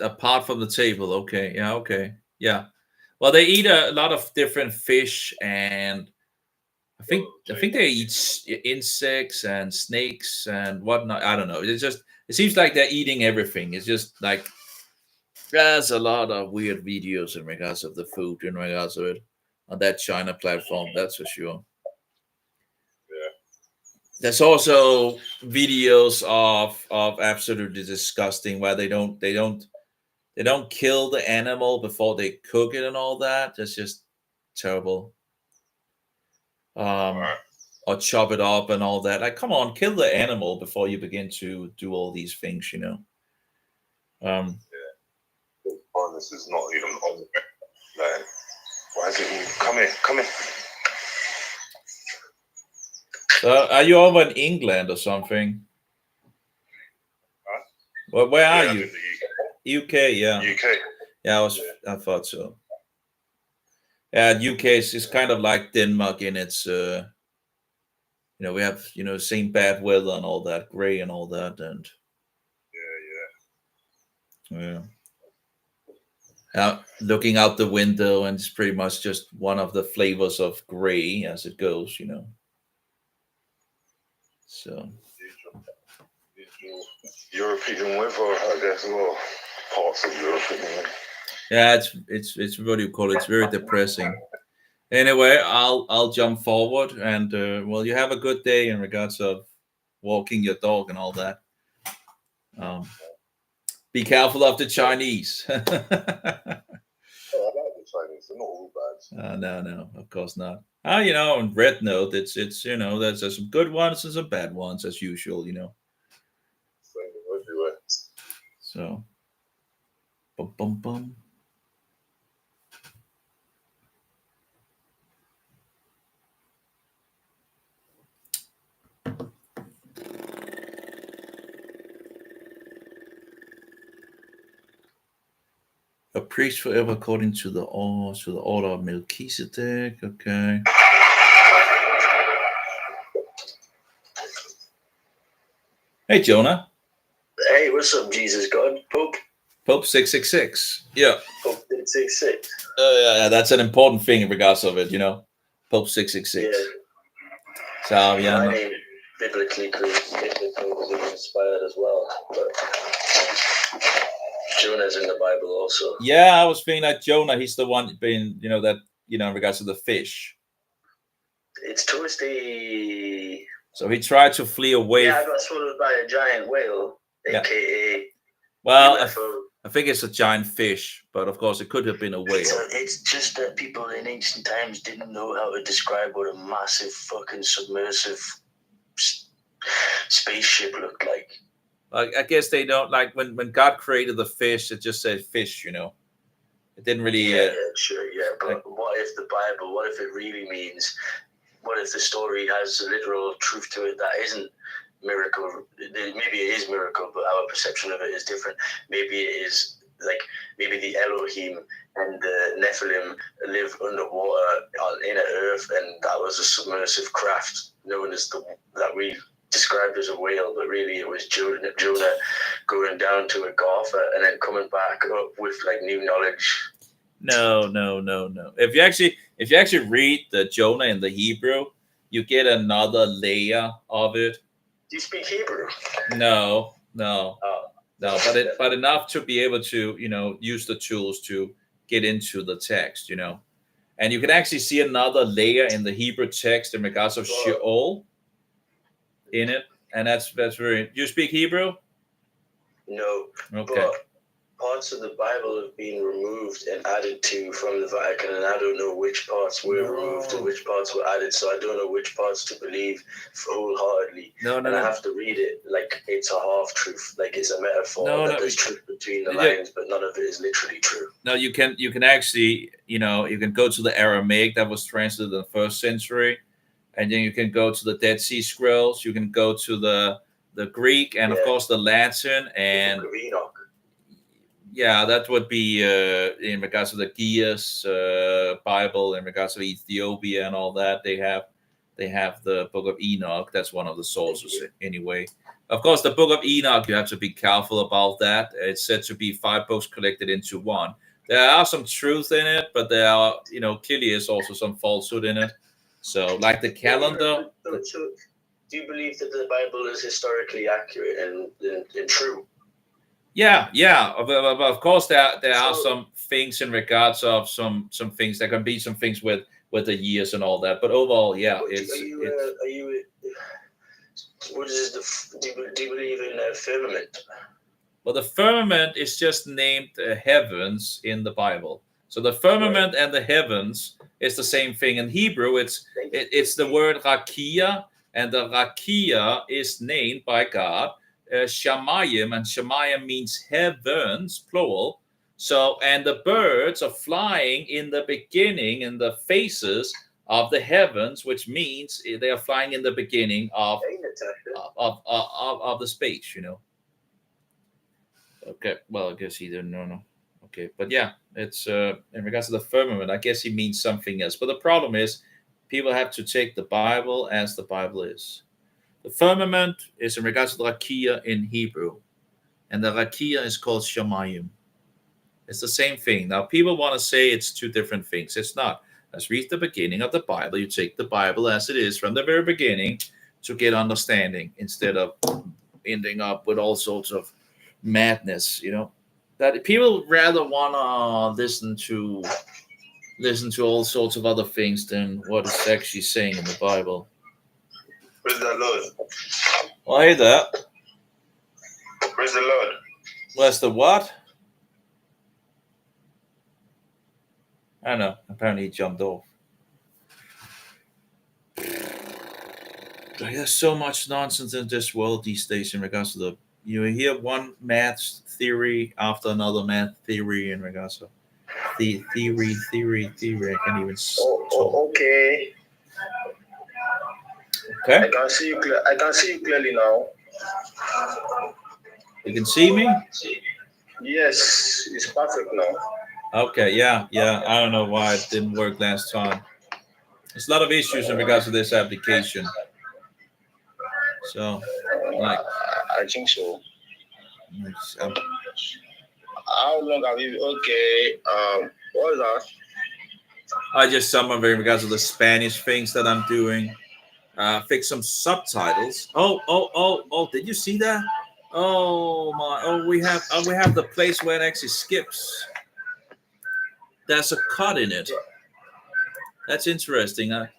Apart from the table, okay. Yeah, okay. Yeah. Well, they eat a lot of different fish, and I think they eat insects and snakes and whatnot. I don't know. It seems like they're eating everything. It's just like there's a lot of weird videos in regards of the food, in regards to it on that China platform. That's for sure. Yeah. There's also videos of absolutely disgusting where they don't kill the animal before they cook it and all that. That's just terrible. Or chop it up and all that. Like, come on, kill the animal before you begin to do all these things, Yeah. This is not even on. Like, why is it? Come here. So, are you over in England or something? Huh? Well, where are you? I'm in the UK, yeah. UK. Yeah, I thought so. Yeah, UK is kind of like Denmark in its, we have, same bad weather and all that, gray and all that, and yeah. Looking out the window, and it's pretty much just one of the flavors of gray as it goes, So. European winter, I guess, well, parts of European winter. Yeah, it's what do you call it? It's very depressing. Anyway, I'll jump forward, and well, you have a good day in regards of walking your dog and all that. Be careful of the Chinese. Oh, I like the Chinese. They're not all bad. No, of course not. You know, on Red Note, it's you know, there's some good ones and some bad ones as usual, you know. Same everywhere. So, bum bum bum. A priest forever according to the order of Melchizedek. Okay. Hey, Jonah. Hey, what's up, Jesus God? Pope 666. Yeah. Pope 666. Yeah, that's an important thing in regards of it, you know. Pope 666. Yeah. So, yeah. My name biblically inspired as well, but Jonah's in the Bible also. Yeah, I was thinking that Jonah, he's the one being, you know, that, you know, in regards to the fish. It's towards the... So he tried to flee away. Yeah, I got swallowed by a giant whale, yeah. AKA well, I think it's a giant fish, but of course it could have been a whale. It's just that people in ancient times didn't know how to describe what a massive fucking submersive spaceship looked like. I guess they don't, like, when God created the fish, it just said fish, you know. It didn't really... Yeah, sure, yeah. But like, what if the Bible, what if it really means... What if the story has a literal truth to it that isn't miracle? Maybe it is miracle, but our perception of it is different. Maybe it is like, maybe the Elohim and the Nephilim live underwater in Earth, and that was a submersive craft known as that we described as a whale, but really it was Jonah going down to a Gartha and then coming back up with like new knowledge. No. If you actually read the Jonah in the Hebrew, you get another layer of it. Do you speak Hebrew? No. But enough to be able to, you know, use the tools to get into the text, you know. And you can actually see another layer in the Hebrew text in regards of Sheol in it, and that's very. Do you speak Hebrew? No. Okay. But parts of the Bible have been removed and added to from the Vatican, and I don't know which parts were removed and which parts were added, so I don't know which parts to believe wholeheartedly. I have to read it like it's a half-truth, like it's a metaphor, that there's truth between the lines, but none of it is literally true. No, you can actually, you know, you can go to the Aramaic that was translated in the 1st century, and then you can go to the Dead Sea Scrolls, you can go to the Greek, and of course the Latin, and... Yeah, that would be in regards to the Gias Bible, in regards to Ethiopia and all that. They have the Book of Enoch. That's one of the sources anyway. Of course, the Book of Enoch, you have to be careful about that. It's said to be 5 books collected into one. There are some truth in it, but there are, you know, clearly is also some falsehood in it. So, like the calendar. So, do you believe that the Bible is historically accurate and true? Yeah. Of course, there are some things in regards of some things. There can be some things with the years and all that. But overall, yeah, do you believe in firmament? Well, the firmament is just named heavens in the Bible. So the firmament and the heavens is the same thing. In Hebrew, it's the word rakia, and the rakia is named by God. Shamayim, and Shamayim means heavens, plural. So, and the birds are flying in the beginning, in the faces of the heavens, which means they are flying in the beginning of the space, you know. Okay, well, I guess he didn't know. Okay, but yeah, it's in regards to the firmament, I guess he means something else. But the problem is, people have to take the Bible as the Bible is. The firmament is in regards to the rakia in Hebrew, and the rakia is called shamayim. It's the same thing. Now, people want to say it's two different things. It's not. Let's read the beginning of the Bible. You take the Bible as it is from the very beginning. to get understanding instead of ending up with all sorts of madness. That people rather wanna listen to all sorts of other things than what is actually saying in the Bible. Praise the Lord. Well, hey there. Praise the Lord. Where's the what? I don't know. Apparently he jumped off. There's so much nonsense in this world these days in regards to you hear one math theory after another math theory in regards to the theory. I can't even talk. Okay. Okay. I can see you clearly now. You can see me? Yes, it's perfect now. Okay, yeah. I don't know why it didn't work last time. There's a lot of issues in regards to this application. So, like, I think so. How long have you? Okay. What is that? I just some of it in regards to the Spanish things that I'm doing. Fix some subtitles. Oh! Did you see that? Oh my! Oh, we have the place where it actually skips. There's a cut in it. That's interesting. I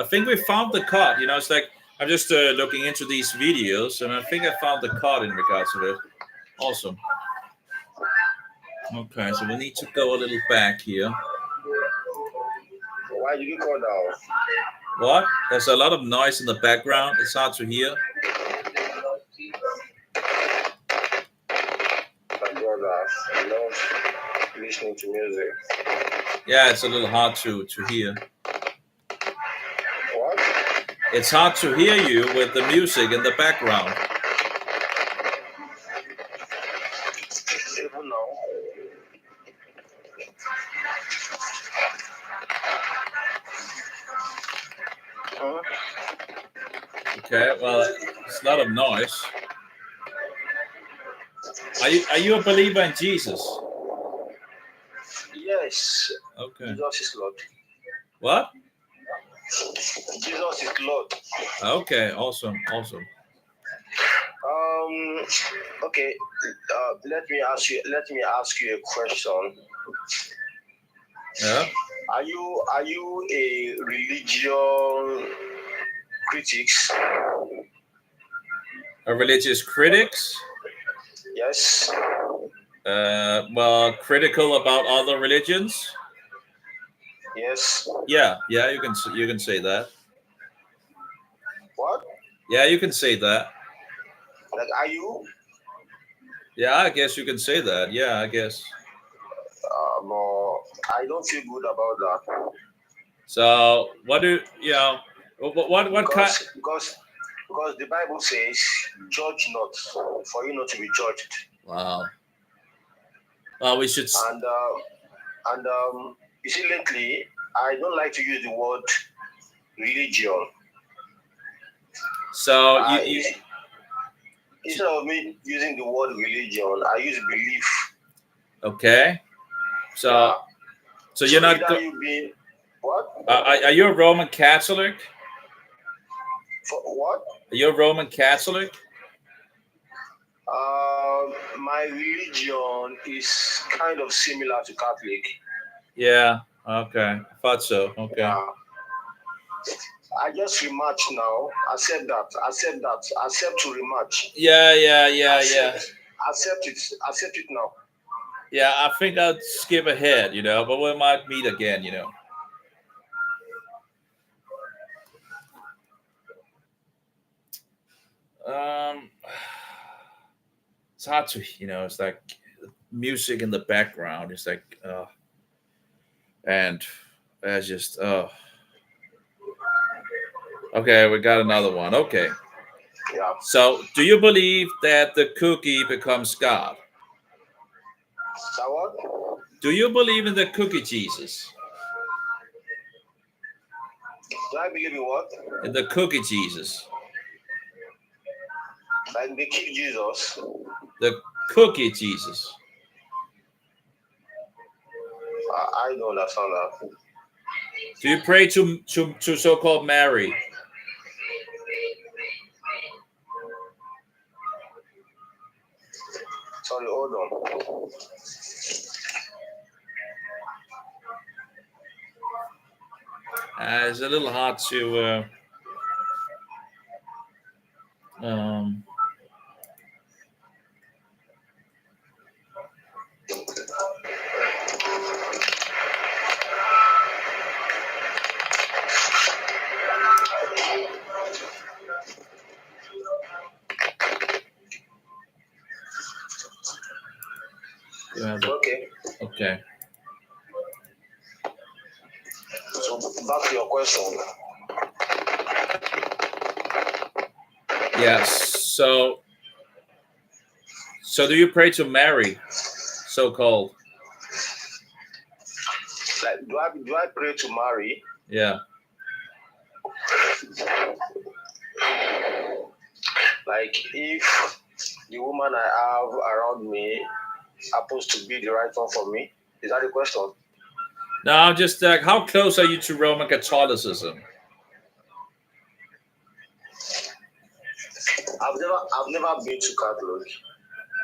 think we found the cut. It's like I'm just looking into these videos, and I think I found the cut in regards to it. Awesome. Okay, so we need to go a little back here. Why did you call down? What? There's a lot of noise in the background. It's hard to hear. My brother, I love listening to music. Yeah, it's a little hard to hear. What? It's hard to hear you with the music in the background. Even now. Okay, well, it's a lot of noise. Are you a believer in Jesus? Yes. Okay. Jesus is Lord. What? Jesus is Lord. Okay, awesome. Okay. Let me ask you a question. Yeah. Are you a religion critics? A religious critics? Yes. Well, critical about other religions? Yes. Yeah, you can say that. What? Yeah, you can say that. Like, are you? Yeah, I guess you can say that. Yeah, I guess. I don't feel good about that. So, what do you know? What kind? Because the Bible says, "Judge not, for you not to be judged." Wow. Well, we should. And you see, lately, I don't like to use the word religion. So instead of me using the word religion, I use belief. Okay. So you're not. What? Are you a Roman Catholic? For what? Are you a Roman Catholic? My religion is kind of similar to Catholic. Yeah. Okay. I thought so. Okay. Yeah. I just rematch now. Accept to rematch. Yeah. Accept it now. Yeah, I think I'd skip ahead, but we might meet again, It's hard to, it's like music in the background. It's like, and I just, okay, we got another one. Okay. Yeah. So, do you believe that the cookie becomes God? So what? Do you believe in the cookie Jesus? Do I believe in what? In the cookie Jesus. Like the Kik Jesus. The cookie Jesus. I don't understand that. Do you pray to so-called Mary? Hold on. It's a little hard to. Okay. Okay. So back to your question. Yes. So do you pray to Mary, so-called? Like, do I pray to Mary? Yeah. Like, if the woman I have around me happens to be the right one for me, is that the question? No, I'm just how close are you to Roman Catholicism? I've never been to Catholic.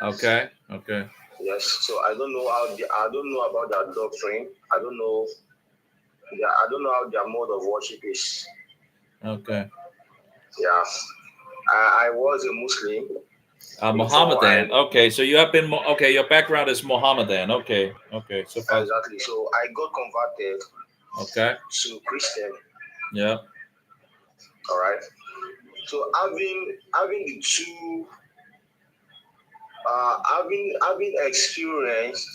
Okay. Okay. Yes, so I don't know about their doctrine. I don't know how their mode of worship is. Okay. Yeah, I was a Muslim. Mohammedan. Okay, so you have been. Okay, your background is Mohammedan. Okay. Okay. So far. Exactly. So I got converted. Okay. To Christian. Yeah. All right. So having the two, having experience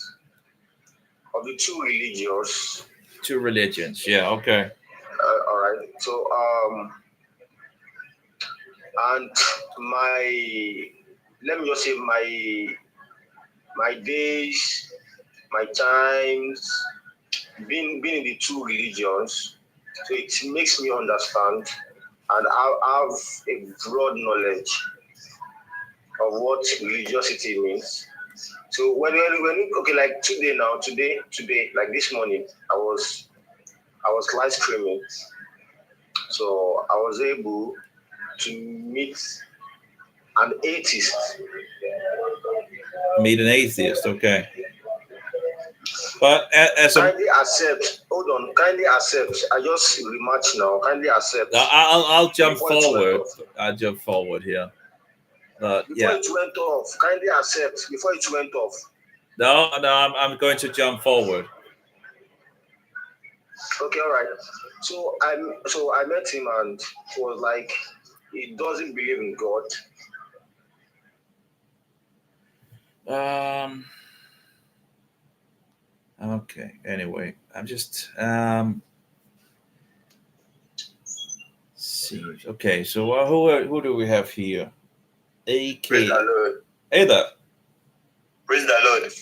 of the two religions. Two religions. Yeah. Okay. All right. So and let me just say my days, my times, being in the two religions, so it makes me understand and have a broad knowledge of what religiosity means. So when okay, like today, like this morning, I was live streaming, so I was able to meet an atheist. Meet an atheist, okay. But as a kindly accept. Hold on, kindly accept. I just rematch now. Kindly accept. I'll jump forward. I'll jump forward here. Before it went off, kindly accept. Before it went off. No, I'm going to jump forward. Okay, all right. So I met him and he was like, he doesn't believe in God. Okay. Anyway, I'm just see. Okay, so who do we have here? AK. Praise the Lord. Hey there. Praise the Lord.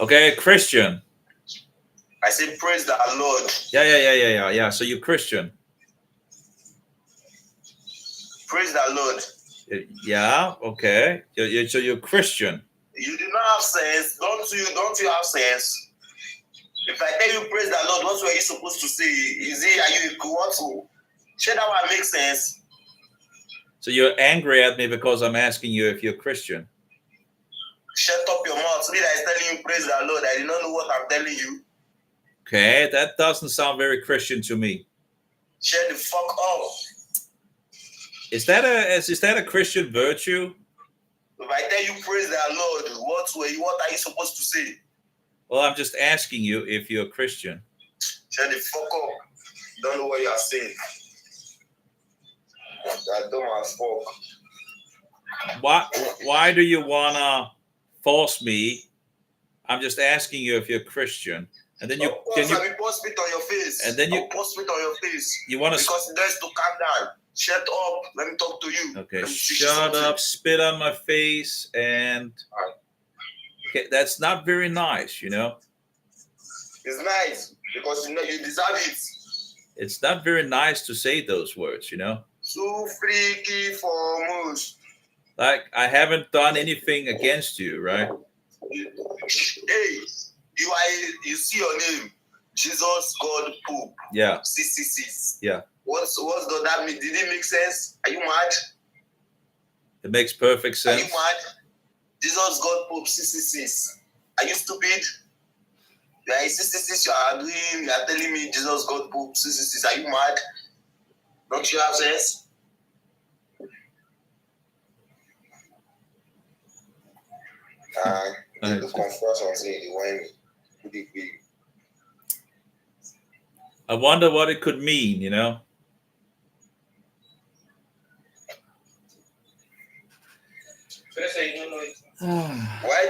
Okay, Christian. I said praise the Lord. Yeah. So you're Christian. Praise the Lord. Yeah. Okay. So you're Christian. You do not have sense. Don't you have sense? If I tell you praise the Lord, what were you supposed to say? Are you want to share that one makes sense? So you're angry at me because I'm asking you if you're Christian. Shut up your mouth. Me that is telling you praise the Lord. I did not know what I'm telling you. Okay, that doesn't sound very Christian to me. Shut the fuck up. Is that a Christian virtue? If I tell you praise the Lord, what are you supposed to say? Well, I'm just asking you if you're a Christian. Shut the fuck up. Don't know what you are saying. I don't want to fuck. Why do you wanna force me? I'm just asking you if you're Christian, and then you post spit on your face. And then you post spit on your face. You want to because there's to calm down. Shut up. Let me talk to you. Okay, shut up. Spit on my face, and okay, that's not very nice, you know. It's nice because you deserve it. It's not very nice to say those words, you know. So freaky for most. Like I haven't done anything against you, right? Hey, you see your name, Jesus God Pope. Yeah. 666. Yeah. What's does that mean? Did it make sense? Are you mad? It makes perfect sense. Are you mad? Jesus, God, Pope, 666. Are you stupid? You are 666, you are agreeing, you are telling me Jesus, God, Pope, 666. Are you mad? Don't you have sense? The conference on saying the wine could it be? I wonder what it could mean, you know. Why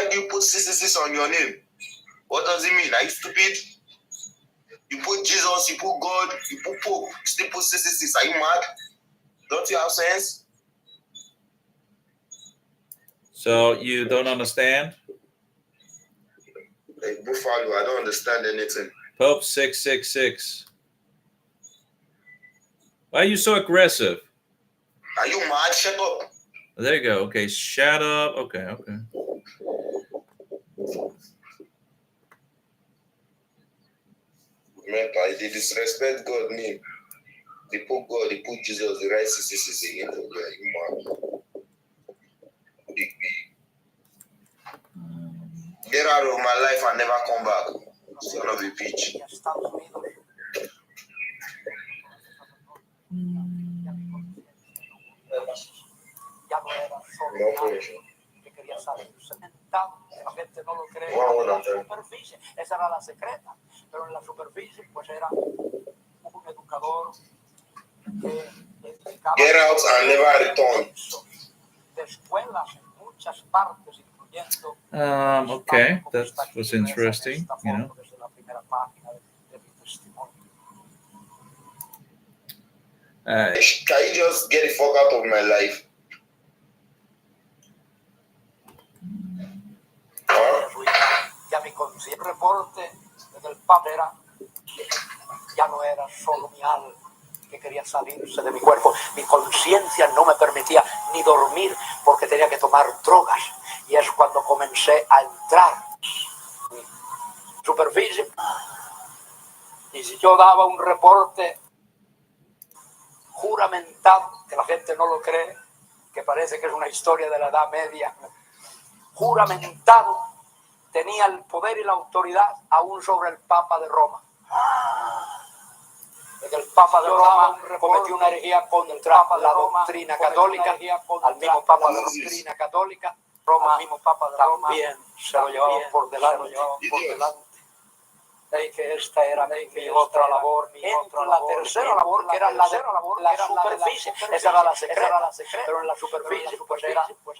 do you put 666 on your name? What does it mean? Are you stupid? You put Jesus, you put God, you put Pope, you still put 666. Are you mad? Don't you have sense? So you don't understand? Hey, Buffalo, I don't understand anything. Pope 666. Why are you so aggressive? Are you mad? Shut up. There you go. Okay, shut up. Okay. Remember, they disrespect God name. They put God, they put Jesus, they write 666 again. Are you mad? Get out of my life and never come back. Son of a bitch. Ya no era solo que quería salirse sentado, que la gente no lo cree, en la superficie, esa era la secreta, pero en la superficie pues era un educador que dedicaba Get out and never return. De escuelas en muchas partes, incluyendo okay, that was interesting, you know. desde la primera página de mi testimonio. Can you just get the fuck out of my life? Ya mi reporte del Papa era ya no era solo mi alma que quería salirse de mi cuerpo. Mi conciencia no me permitía ni dormir porque tenía que tomar drogas. Y es cuando comencé a entrar en superficie. Y si yo daba un reporte juramentado, que la gente no lo cree, que parece que es una historia de la Edad Media, juramentado, tenía el poder y la autoridad aún sobre el Papa de Roma. El Papa de Roma cometió una herejía contra la doctrina católica, al mismo Papa de la doctrina católica, Roma, al mismo Papa de Roma, también se lo llevaba por delante. Y que esta era mi otra labor, la tercera labor, que era la superficie, esa era la secreta, pero en la superficie pues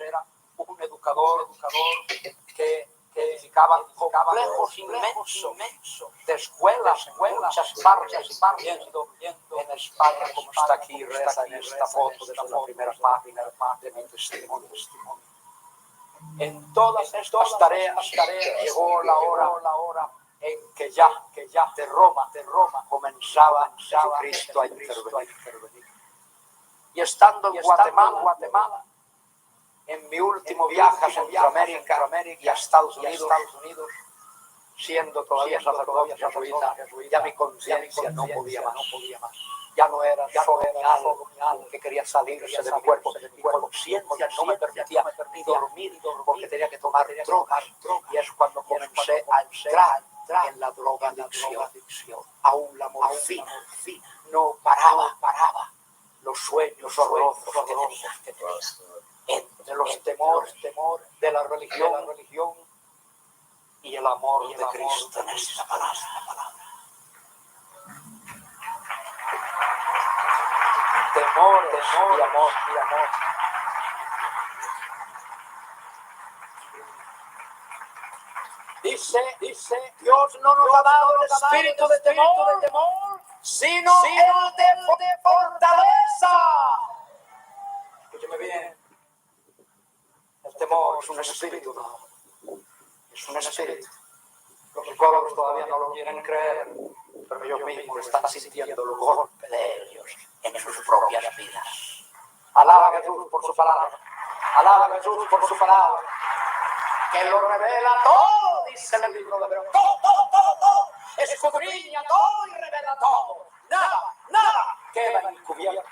era un educador que edificaba complejos inmensos de escuelas en muchas partes, incluyendo en España, como está aquí, reza en esta foto desde la primera página de mi testimonio. En todas estas tareas llegó la hora en que ya de Roma comenzaba Jesucristo a intervenir. Y estando en Guatemala, en mi último viaje a Centroamérica y a Estados Unidos, siendo todavía sacerdote jesuita, ya mi conciencia no podía más. Ya no era solo mi alma que quería salirse de mi cuerpo. Mi conciencia no me permitía ni dormir porque tenía que tomar drogas. Y es cuando comencé a entrar en la drogadicción. Aún la morfina no paraba. Los sueños horrorosos que tenía. Entre los temores de la religión y el amor de Cristo en esta palabra. Temores y amor. Dice, Dios no nos ha dado el espíritu de temor, sino el de fortaleza. Escúcheme bien. El temor es un espíritu, ¿no? Es un espíritu. Los psicólogos todavía no lo quieren creer, pero ellos mismos están sintiendo el golpe de ellos en sus propias vidas. Alaba a Jesús por su palabra. Alaba a Jesús por su palabra. Que lo revela todo, dice el libro de Hebreos. Todo. Escudriña todo y revela todo. Nada queda encubierto.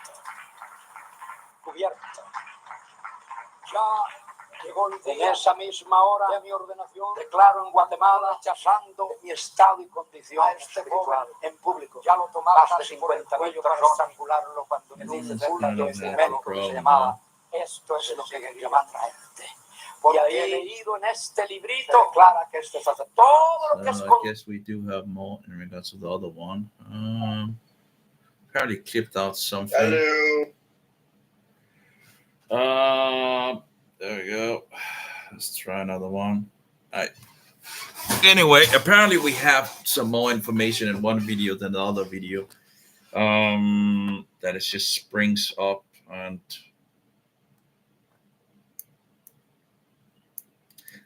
En esa misma hora de mi ordenación, declaro en Guatemala, rechazando mi estado y condición a este joven en público. Ya lo tomaron más de 50,000 personas estrangularlo cuando me dice médico que se llamaba Esto es lo que quería traerte. Porque he leído en este librito clara que este es todo lo que es. I guess we do have more in regards to the other one. Apparently clipped out something. Hello. There we go. Let's try another one. All right. Anyway, apparently we have some more information in one video than the other video. That it just springs up, and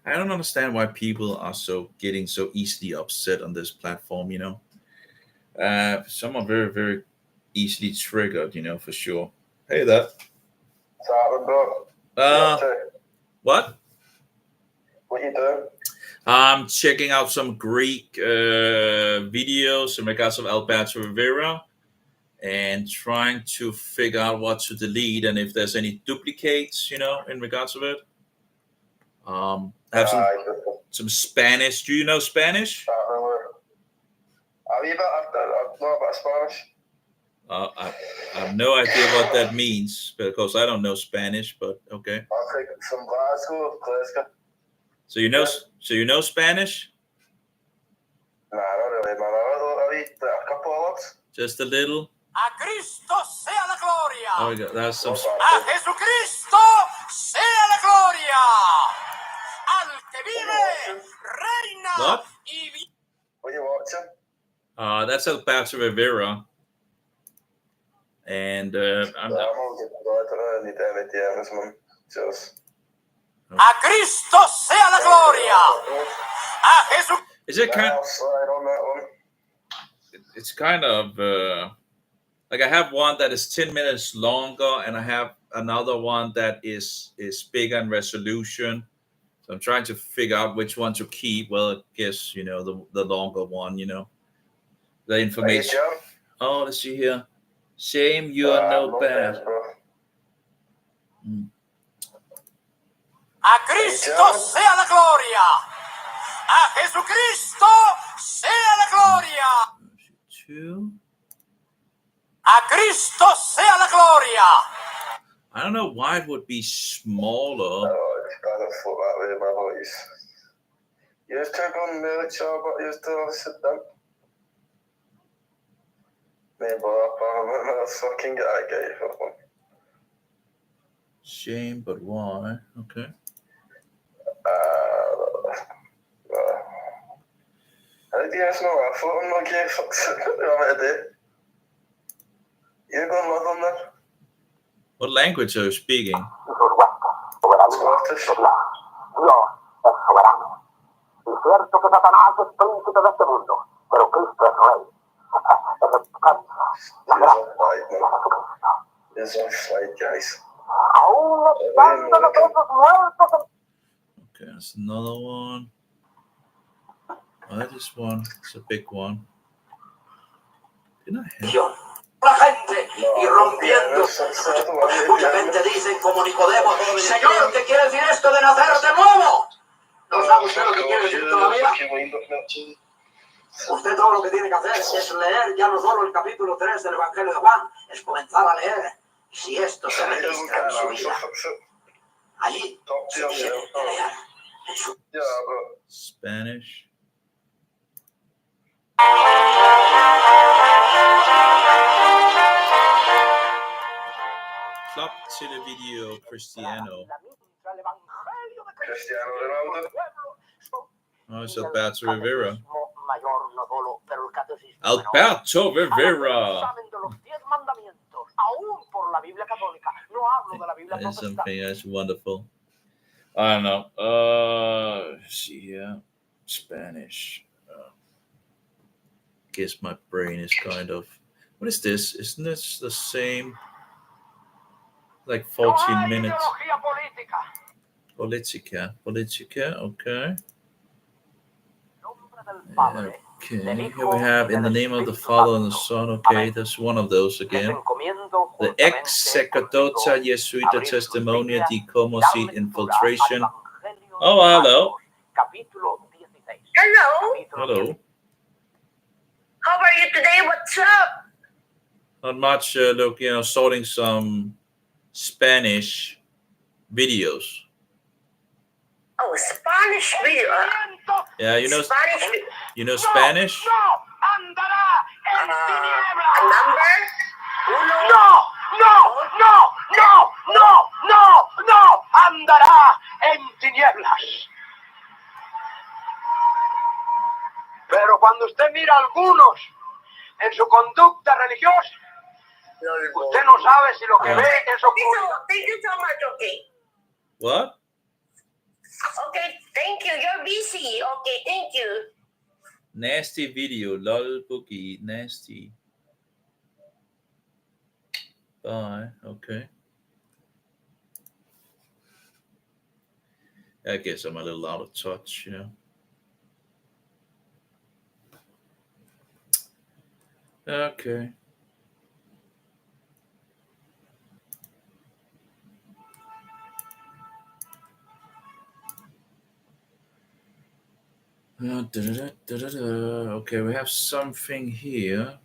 I don't understand why people are getting so easily upset on this platform. Some are very, very easily triggered. For sure. Hey there. What? What you doing? I'm checking out some Greek videos in regards of Alberto Rivera and trying to figure out what to delete and if there's any duplicates, in regards of it. I have some Spanish. Do you know Spanish? I know about Spanish. I have no idea what that means because I don't know Spanish, but okay. I'll take some Glasgow. So you know Spanish? Nah, not really, man. I'll eat a couple of words. Just a little. A Cristo sea la gloria. Oh, we got that's some. A Jesucristo sea la gloria. Al que vive, reina. What? What are you watching? That's Alberto Rivera. And I'm not. A Cristo sea la gloria. A Jesús. Is it kind? It's kind of like I have one that is 10 minutes longer, and I have another one that is bigger in resolution. So I'm trying to figure out which one to keep. Well, I guess the longer one. The information. Oh, let's see here. Shame you are no bad. A Cristo sea la gloria. A Jesucristo sea la gloria. A Cristo sea la gloria. I don't know why it would be smaller. Oh, it's kind of full out with my voice. You just took on the show, but you still sit down. Man, I'm a fucking guy, gay. Shame, but why? Okay. I guess no, I thought I'm not gay. You gonna love them then? What language are you speaking? Scottish. There's a fight, guys. Okay, that's another one. Oh, that is one. It's a big one. Didn't I have? La gente y rompiendo. Mucha gente dice como Nicodemo, Señor, ¿qué quiere decir esto de nacer de nuevo? ¿No sabe usted lo que quiere decir todavía? Usted todo lo que tiene que hacer es leer ya no solo el capítulo 3 del Evangelio de Juan, es comenzar a leer. Si esto se registra en su vida, allí se tiene que leer. Spanish. Club Televideo Cristiano. Cristiano Ronaldo. Oh, it's Alberto Rivera. Alberto Rivera. That is something that's wonderful. I don't know. Let's see here. Spanish. Guess my brain is kind of. What is this? Isn't this the same? Like 14 minutes. Politica. Okay. Okay, here we have in the name of the Father and the Son. Okay, that's one of those again. The ex sacerdotia Jesuita testimonia di como si infiltration. Oh, hello. Hello. Hello. How are you today? What's up? Not much. Look, sorting some Spanish videos. Oh, Spanish video. Yeah, Spanish. You know Spanish? A number? No. Andará en tinieblas. Pero cuando usted mira a algunos en su conducta religiosa, usted no sabe si lo que ve es oscuridad. Thank you so much, okay. What? Okay, thank you. You're busy. Okay, thank you. Nasty video, lol, boogie, nasty. Bye. Okay. I guess I'm a little out of touch, Okay. Okay, we have something here.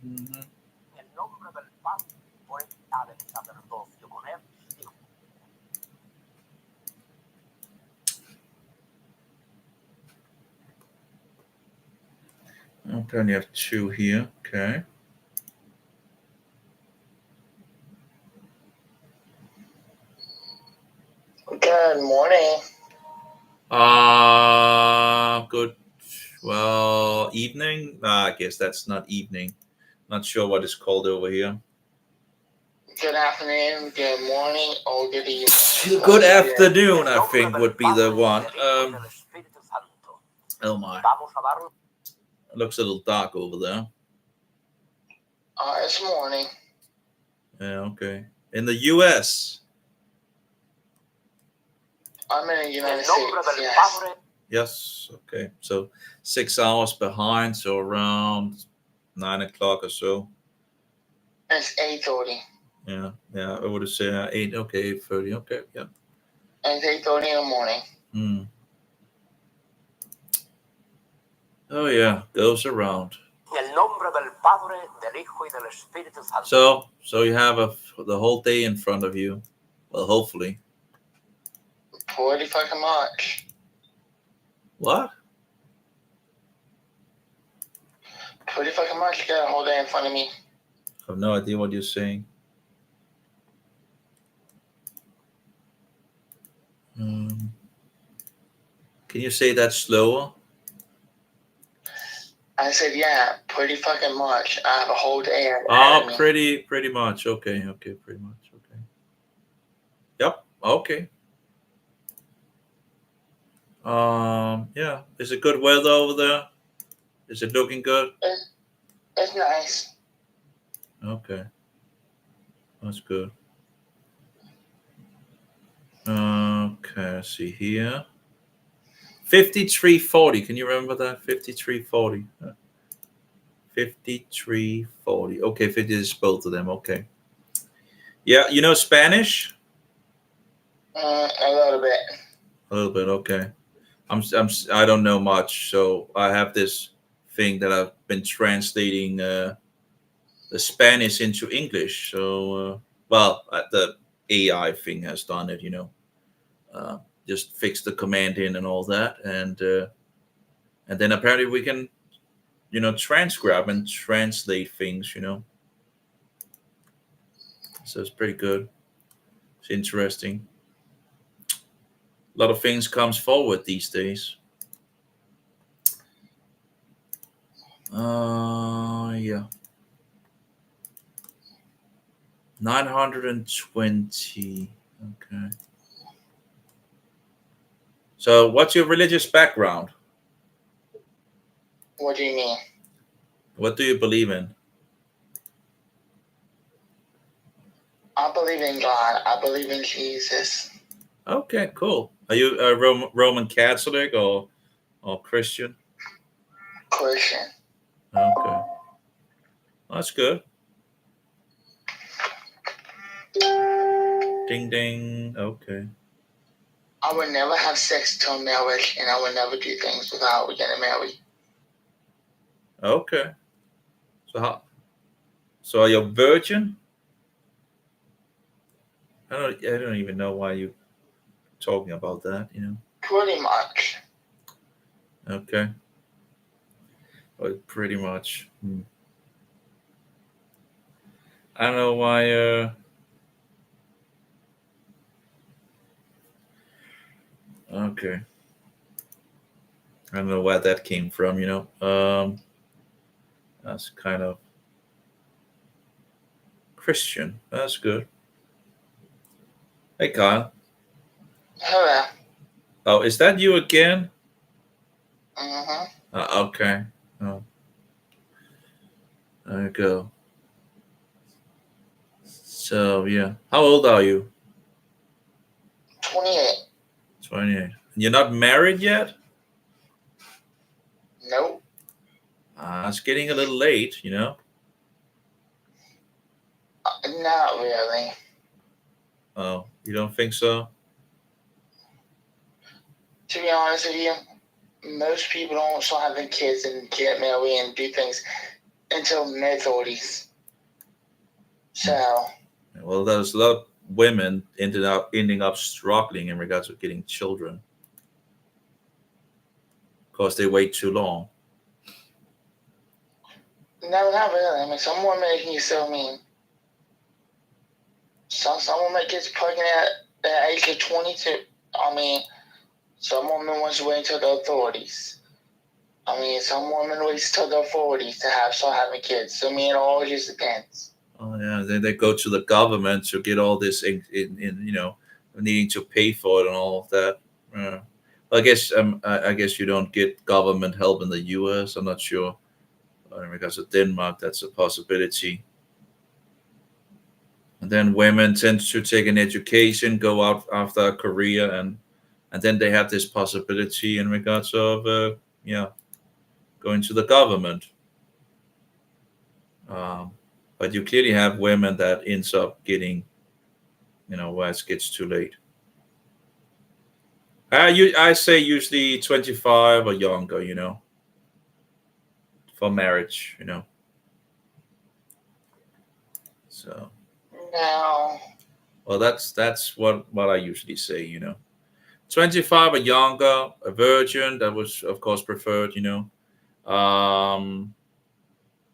Okay, you have two here. Okay. Good morning. Good. Well, evening. I guess that's not evening. Not sure what it's called over here. Good afternoon, good morning, or good evening. Good afternoon, I think would be the one. Oh my. It looks a little dark over there. It's morning. Yeah, okay. In the US. I'm in the United States, yes. Yes, okay. So 6 hours behind, so around 9 o'clock or so. It's 8:30. Yeah, I would have said 8:30, okay, yeah. It's 8:30 in the morning. Oh yeah, goes around. So you have the whole day in front of you. Well, hopefully. Pretty fucking much. What? Pretty fucking much. You got a whole day in front of me. I have no idea what you're saying. Can you say that slower? I said, yeah, pretty fucking much. I have a whole day ahead of me. Pretty much. Okay, pretty much. Okay. Yep. Okay. Yeah. Is it good weather over there? Is it looking good? It's nice. Okay. That's good. Okay, let's see here. 5340. Can you remember that? 5340. 5340. Okay, 50 is both of them. Okay. Yeah, you know Spanish? A little bit. A little bit. Okay. I don't know much, so I have this thing that I've been translating the Spanish into English. So, the AI thing has done it. Just fix the command in and all that, and then apparently we can, transcribe and translate things. So it's pretty good. It's interesting. A lot of things comes forward these days. Yeah. 920. Okay. So what's your religious background? What do you mean? What do you believe in? I believe in God. I believe in Jesus. Okay, cool. Are you a Roman Catholic or Christian? Christian. Okay. That's good. Ding ding. Okay. I would never have sex till marriage, and I would never do things without getting married. Okay. So are you a virgin? I don't even know why you're talking about that, you know. Pretty much. Okay. Well, pretty much. I don't know why okay. I don't know where that came from, you know. That's kind of Christian. That's good. Hey, Kyle. Hello. Oh, is that you again? Mm-hmm. Okay. Oh. There you go. So, yeah. How old are you? 28. 28. You're not married yet? Nope. It's getting a little late, you know? Not really. Oh, you don't think so? To be honest with you, most people don't start having kids and get married and do things until their 30s. So. Well, there's a lot of women ending up struggling in regards to getting children because they wait too long. No, not really. I mean, some women can you so mean. Some women get pregnant at the age of 22. I mean, some women want to wait until their 30s. I mean, some women wait till their 40s to start having kids. So, I mean, it all just depends. Oh yeah, then they go to the government to get all this in you know, needing to pay for it and all of that. I guess you don't get government help in the U.S. I'm not sure. In regards to Denmark, that's a possibility. And then women tend to take an education, go out after a career, and then they have this possibility in regards of going to the government. But you clearly have women that ends up getting, you know, where it gets too late. I say usually 25 or younger, you know, for marriage, you know. So. No. Well, that's what I usually say, you know. 25 or younger, a virgin, that was of course preferred, you know.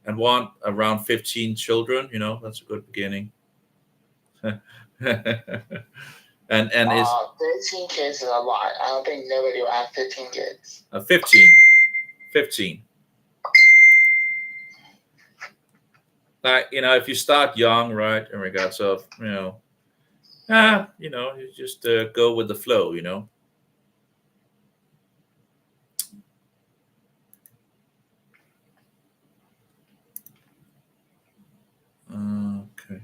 And want around 15 children, you know, that's a good beginning. and is 13 kids is a lot. I don't think nobody will have 15 kids. 15. Like, you know, if you start young, right, in regards of, you know, you just go with the flow, you know. Okay.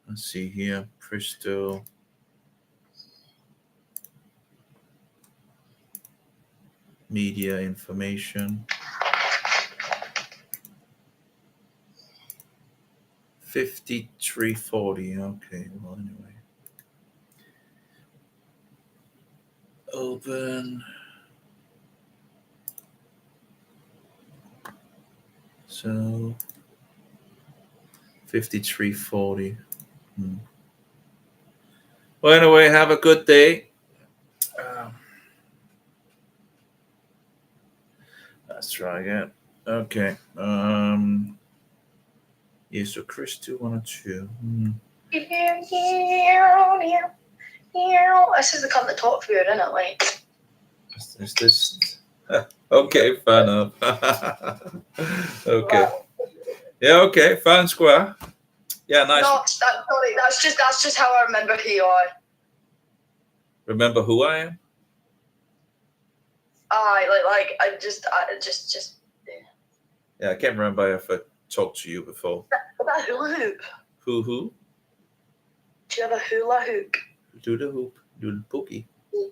Let's see here. Crystal. Media information. 5340. Okay, well, anyway. Open. So 5340. Well, anyway, have a good day. Let's try again. Okay. Yeah, so Chris 212. This is the cunt that talked for you, isn't it? Like, is this? Okay, fair enough. Okay. Yeah, okay, fair and square. Yeah, nice. No, sorry, that's just how I remember who you are. Remember who I am? I just. Yeah, I can't remember if I talked to you before. About hula hoop. Who? Do you have a hula hoop? Do the hoop. Do the boogie. Oh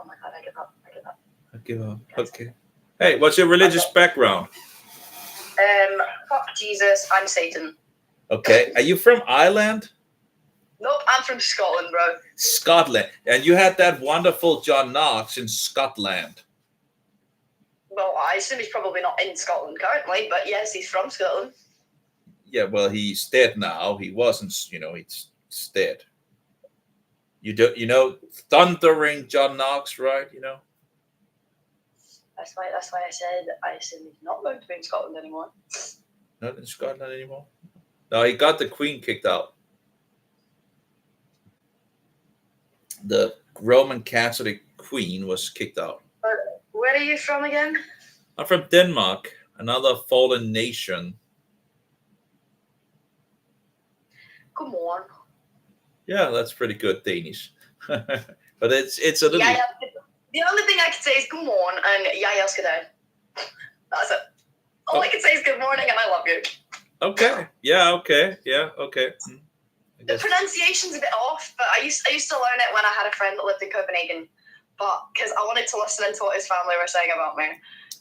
my god, I give up. Okay. Hey, what's your religious background? Fuck Jesus, I'm Satan. Okay. Are you from Ireland? Nope, I'm from Scotland, bro. Scotland. And you had that wonderful John Knox in Scotland. Well, I assume he's probably not in Scotland currently, but yes, he's from Scotland. Yeah, well, he's dead now. He wasn't, he's dead. You thundering John Knox, right? That's why I said I assume he's not going to be in Scotland anymore. Not in Scotland anymore? No, he got the Queen kicked out. The Roman Catholic Queen was kicked out. Where are you from again? I'm from Denmark, another fallen nation. Come on. Yeah, that's pretty good Danish. But it's a little... Yeah, the only thing I can say is good morning and jag ska dö. That's it. All I can say is good morning and I love you. Okay. Yeah, okay. Yeah, okay. The pronunciation's a bit off, but I used to learn it when I had a friend that lived in Copenhagen. But because I wanted to listen to what his family were saying about me.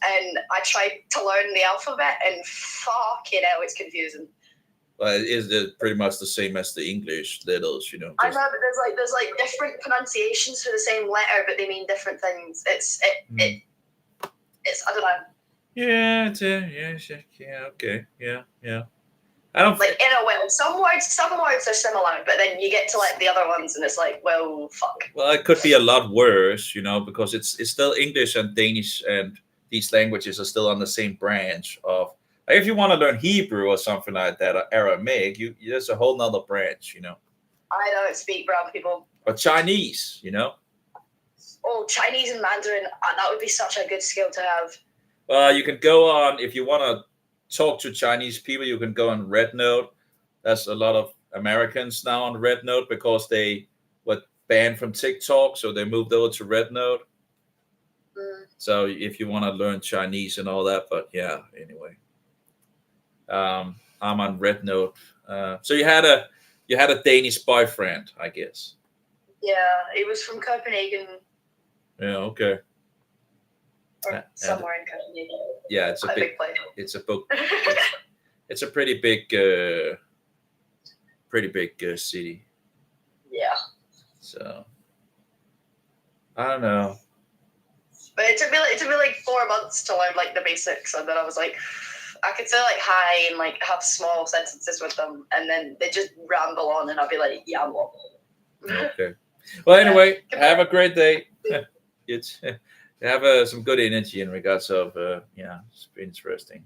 And I tried to learn the alphabet and fucking hell, it's confusing. Well, is it pretty much the same as the English letters, I know, but there's like different pronunciations for the same letter, but they mean different things. It's I don't know. Yeah, okay, yeah. I don't like in a way. Some words are similar, but then you get to like the other ones, and it's like, well, fuck. Well, it could be a lot worse, because it's still English and Danish, and these languages are still on the same branch of. If you want to learn Hebrew or something like that, or Aramaic, there's a whole nother branch, I don't speak brown people. Or Chinese, Oh, Chinese and Mandarin, that would be such a good skill to have. Well, you can go on, if you want to talk to Chinese people, you can go on Red Note. There's a lot of Americans now on Red Note because they were banned from TikTok, so they moved over to Red Note. So if you want to learn Chinese and all that, but yeah, anyway. I'm on Red Note. So you had a Danish boyfriend, I guess. Yeah, he was from Copenhagen. Yeah, okay. Or somewhere in Copenhagen. Yeah, it's a big place. It's a book. It's a pretty big city. Yeah. So I don't know. But it took me like 4 months to learn like the basics, and then I was like, I could say like hi and like have small sentences with them, and then they just ramble on, and I'll be like, yeah, I'm well. Okay. Well, anyway, have a great day. It's have some good energy in regards of it's been interesting.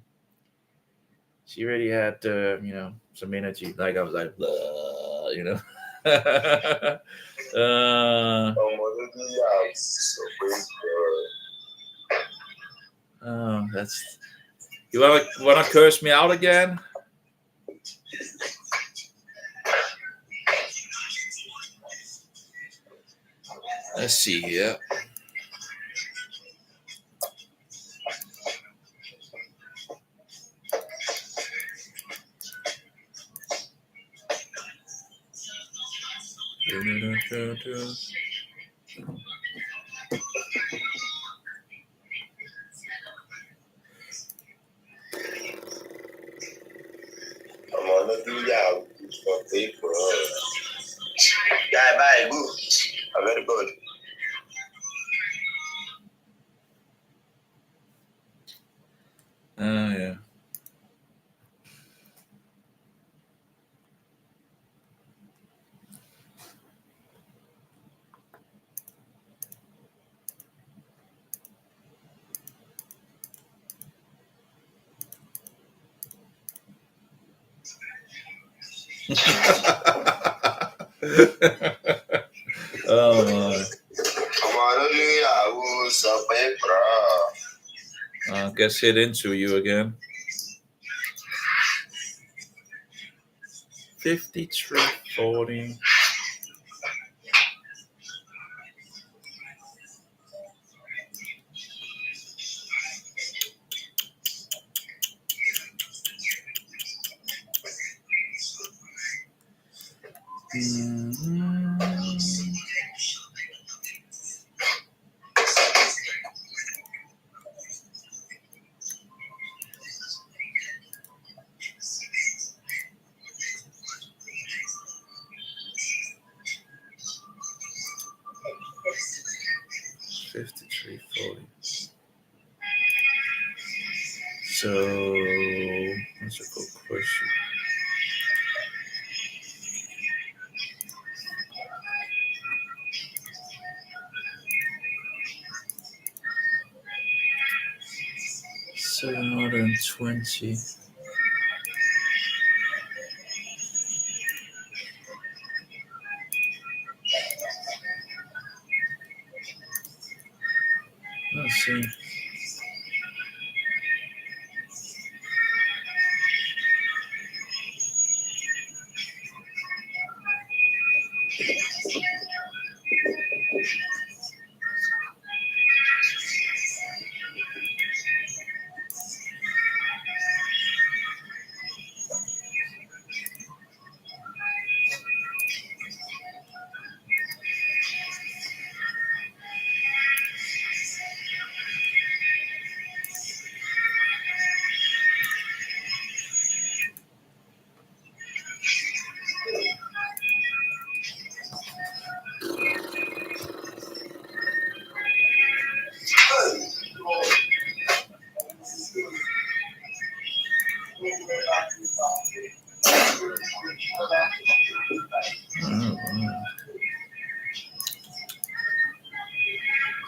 She already had some energy. Like I was like, blah, that's. You wanna curse me out again? Let's see here. Yeah, bye, good. Very good. Yeah. Oh my. Guess hit into you again. 53-40. 5340. So that's a good question. $720. Let's see.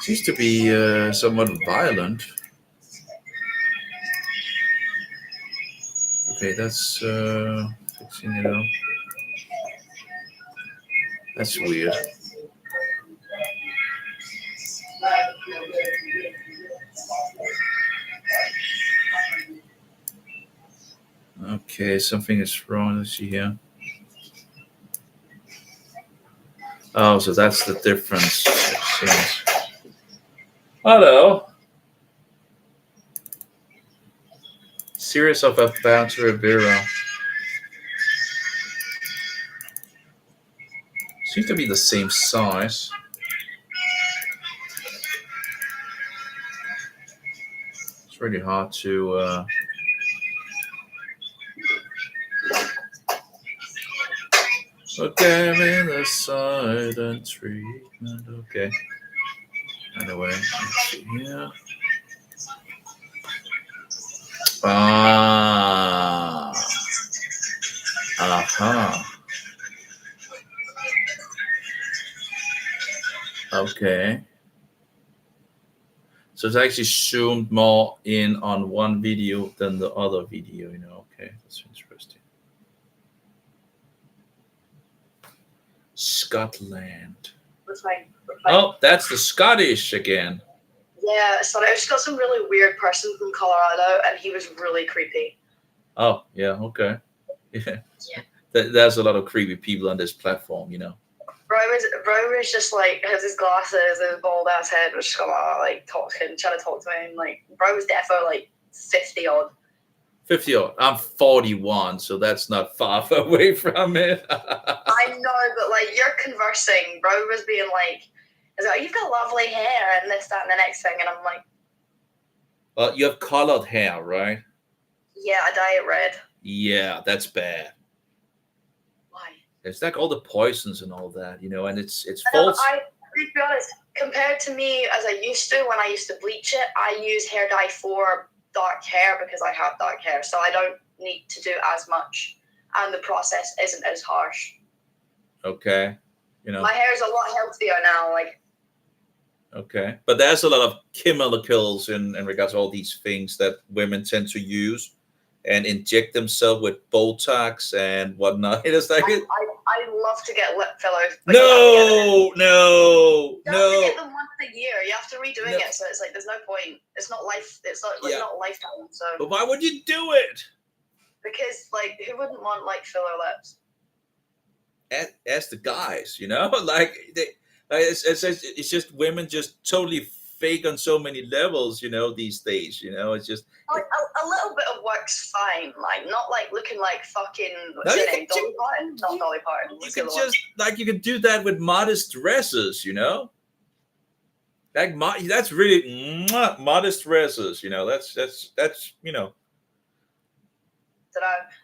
Seems to be somewhat violent. Okay, that's fixing it up. That's weird. Okay, something is wrong. Let's see here. Oh, so that's the difference. Hello. Series of about Rivera. Seems to be the same size. It's really hard to. Okay, I'm in the silent treatment. Okay. Anyway, let's see here. Ah. Aha. Okay. So it's actually zoomed more in on one video than the other video, you know. Okay, that's interesting. Scotland. Oh, that's the Scottish again. Yeah, so I just got some really weird person from Colorado, and he was really creepy. Oh, yeah, okay. Yeah. There's a lot of creepy people on this platform, you know. Bro was just like, has his glasses, his bald ass head, was just going like talking, trying to talk to him. Like, bro was defo like 50 odd. 50 odd. I'm 41, so that's not far away from it. I know, but like you're conversing. Bro was being like, you've got lovely hair and this, that, and the next thing, and I'm like, well, you have colored hair, right? Yeah, I dye it red. Yeah, that's bad. Why? It's like all the poisons and all that, you know, and it's false. To be honest, compared to me as I used to when I used to bleach it, I use hair dye for dark hair because I have dark hair, so I don't need to do as much, and the process isn't as harsh. Okay, you know. My hair is a lot healthier now, like. Okay, but there's a lot of chemicals in regards to all these things that women tend to use and inject themselves with Botox and whatnot. It's like I love to get lip fillers. No. You have to get them once a year. You have to redoing it, so it's like there's no point. It's not life. It's not not lifetime. So. But why would you do it? Because like, who wouldn't want like filler lips? Ask the guys, you know, like it's just women just totally fake on so many levels, you know, these days. You know, it's just like a little bit of work's fine, like not like looking like fucking Dolly Parton, not Dolly Parton. You can just you can do that with modest dresses, you know. Like that's really modest dresses, you know. That's you know.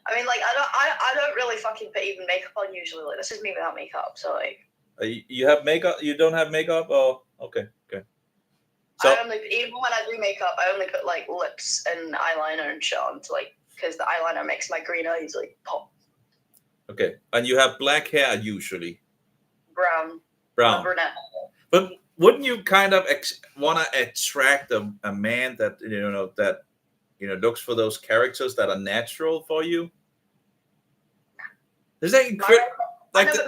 I mean, like I don't really fucking put even makeup on usually. Like this is me without makeup, so like. You have makeup? You don't have makeup? Oh, okay. I only, even when I do makeup, I only put like lips and eyeliner and shit on to like, because the eyeliner makes my green eyes like pop. Okay, and you have black hair usually. Brown. Brunette. But wouldn't you kind of want to attract a man that looks for those characters that are natural for you? Is that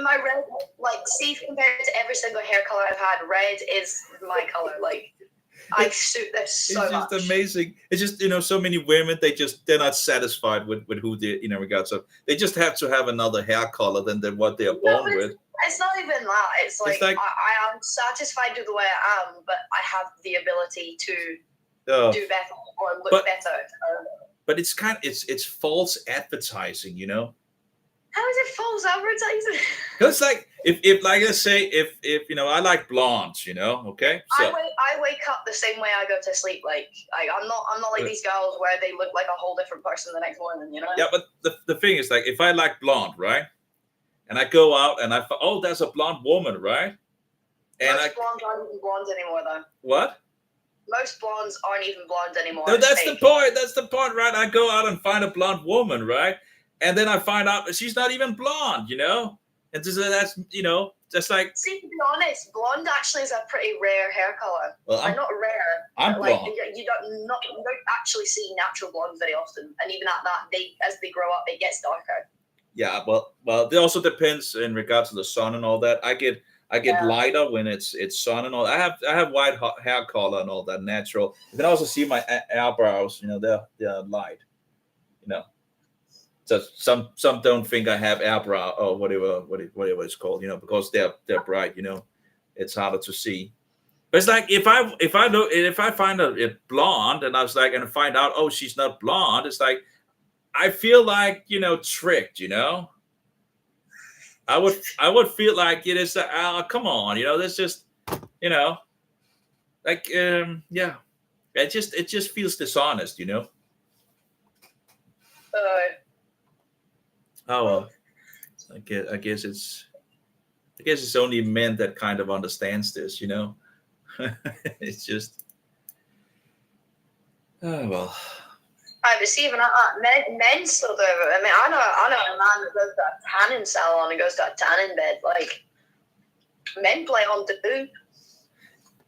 my red, like, see, compared to every single hair color I've had, red is my color. Like, I suit this so much. It's just amazing. It's just, so many women, they're not satisfied with who they, regards of. They just have to have another hair color than what they are born with. It's not even that. It's like I am satisfied with the way I am, but I have the ability to do better or look better. But it's false advertising, How is it false advertising? Because like if like let's say if I like blondes, okay. So I wake up the same way I go to sleep. Like I'm not like these girls where they look like a whole different person the next morning. Yeah, but the thing is, like, if I like blonde, right, and I go out and there's a blonde woman, right, and most blondes aren't even blonde anymore, though. What? Most blondes aren't even blonde anymore. No, that's the point. That's the point, right? I go out and find a blonde woman, right? And then I find out that she's not even blonde, And that's just like. See, to be honest, blonde actually is a pretty rare hair color. Well, not rare. I'm like, blonde. You don't actually see natural blondes very often, and even at that, as they grow up, it gets darker. Yeah, well, it also depends in regards to the sun and all that. I get lighter when it's sun and all. I have white hair color and all that natural. You can also see my eyebrows. They're light. So some don't think I have eyebrow or whatever it's called, because they're bright, it's harder to see. But it's like if I find it blonde and I was like, and find out, oh, she's not blonde, it's like I feel like tricked, I would feel like it is come on, that's just like yeah, it just feels dishonest, Oh well, I guess it's only men that kind of understands this, It's just, oh well. I was even men still do it. I mean, I know a man that goes to a tanning salon and goes to a tanning bed. Like, men play on the boob.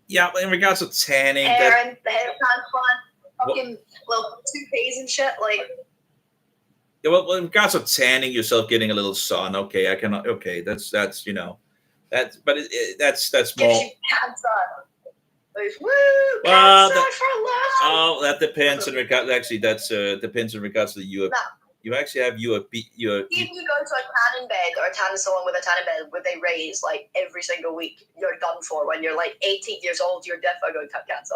Yeah, but in regards to tanning, the hair transplant, fucking little toupees and shit, like. Yeah, well, in regards to tanning yourself, getting a little sun, okay, I cannot. Okay, that's that's more. Gives you cancer. Woo, well, cancer for life. Oh, that depends in regards. Actually, depends in regards to the UAP. No. You actually have UAP. If you go to a tanning bed or a tanning salon with a tanning bed where they raise like every single week, you're done for. When you're like 18 years old, you're definitely going to have cancer.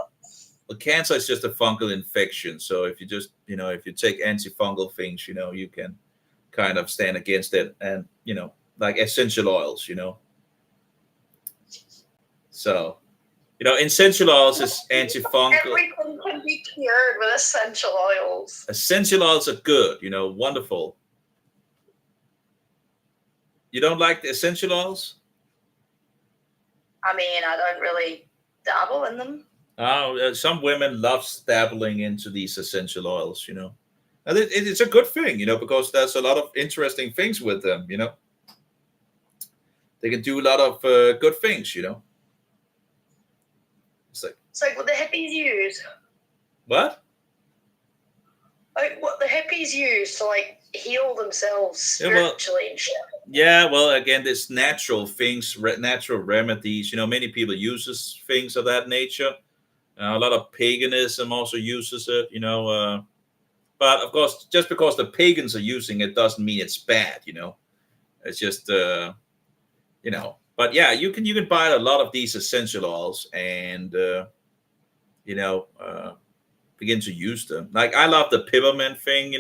Well, cancer is just a fungal infection. So if you just, if you take antifungal things, you can kind of stand against it. And, like essential oils, So, essential oils is antifungal. Everything can be cured with essential oils. Essential oils are good, wonderful. You don't like the essential oils? I mean, I don't really dabble in them. Oh, some women love dabbling into these essential oils, And it's a good thing, because there's a lot of interesting things with them, They can do a lot of good things, It's like what the hippies use. What? Like what the hippies use to like heal themselves spiritually and shit. Yeah, well, again, there's natural things, natural remedies. Many people uses things of that nature. A lot of paganism also uses it, But of course, just because the pagans are using it doesn't mean it's bad, It's just, But yeah, you can buy a lot of these essential oils and, begin to use them. Like I love the peppermint thing,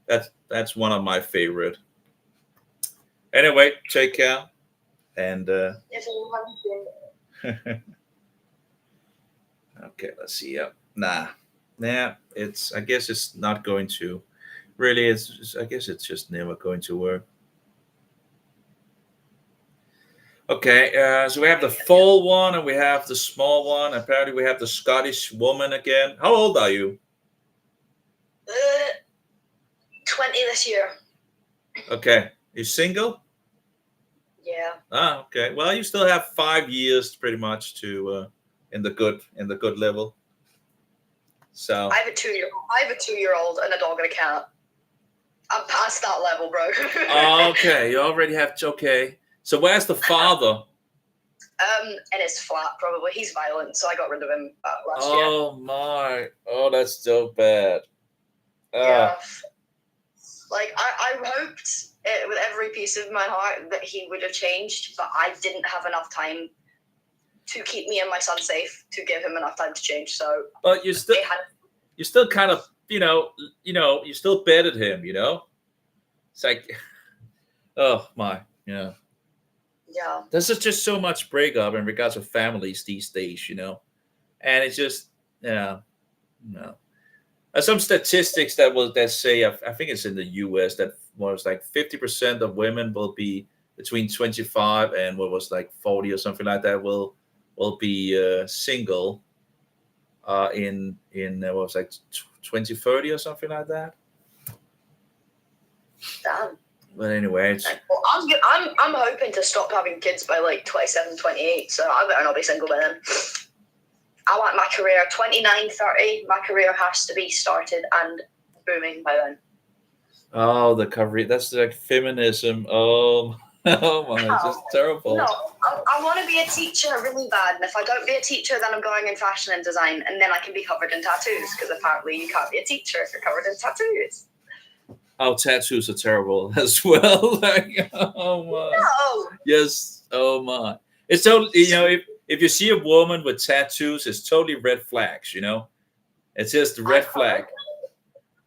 That's one of my favorite. Anyway, take care. And okay, let's see. Nah, it's. I guess it's not going to. Really, I guess it's just never going to work. Okay, so we have the full one and we have the small one. Apparently, we have the Scottish woman again. How old are you? 20 this year. Okay, you single? Yeah. Ah, okay. Well, you still have 5 years, pretty much, to in the good level. So I have a 2-year-old and a dog and a cat. I'm past that level, bro. Okay, you already have. Okay, so where's the father? In his flat, probably. He's violent, so I got rid of him last year. Oh my! Oh, that's so bad. Yeah. Like I hoped with every piece of my heart that he would have changed, but I didn't have enough time to keep me and my son safe to give him enough time to change. So, but you still kind of, you still betted him. It's like, oh my, yeah. Yeah. There's just so much breakup in regards to families these days, and it's just, yeah, no. Some statistics that say, I think it's in the U.S. that was like 50% of women will be between 25 and what was like 40 or something like that will be single in what was like 2030 or something like that. Damn. But anyway, well, I'm hoping to stop having kids by like 27, 28, so I better not be single by then. I want my career 29, 30. My career has to be started and booming by then. Oh, the career. That's like feminism. Oh my, it's just terrible. No, I want to be a teacher really bad, and if I don't be a teacher, then I'm going in fashion and design, and then I can be covered in tattoos, because apparently you can't be a teacher if you're covered in tattoos. Oh, tattoos are terrible as well. Like, oh my. No. Yes. Oh my. It's totally, if you see a woman with tattoos, it's totally red flags. It's just a red flag.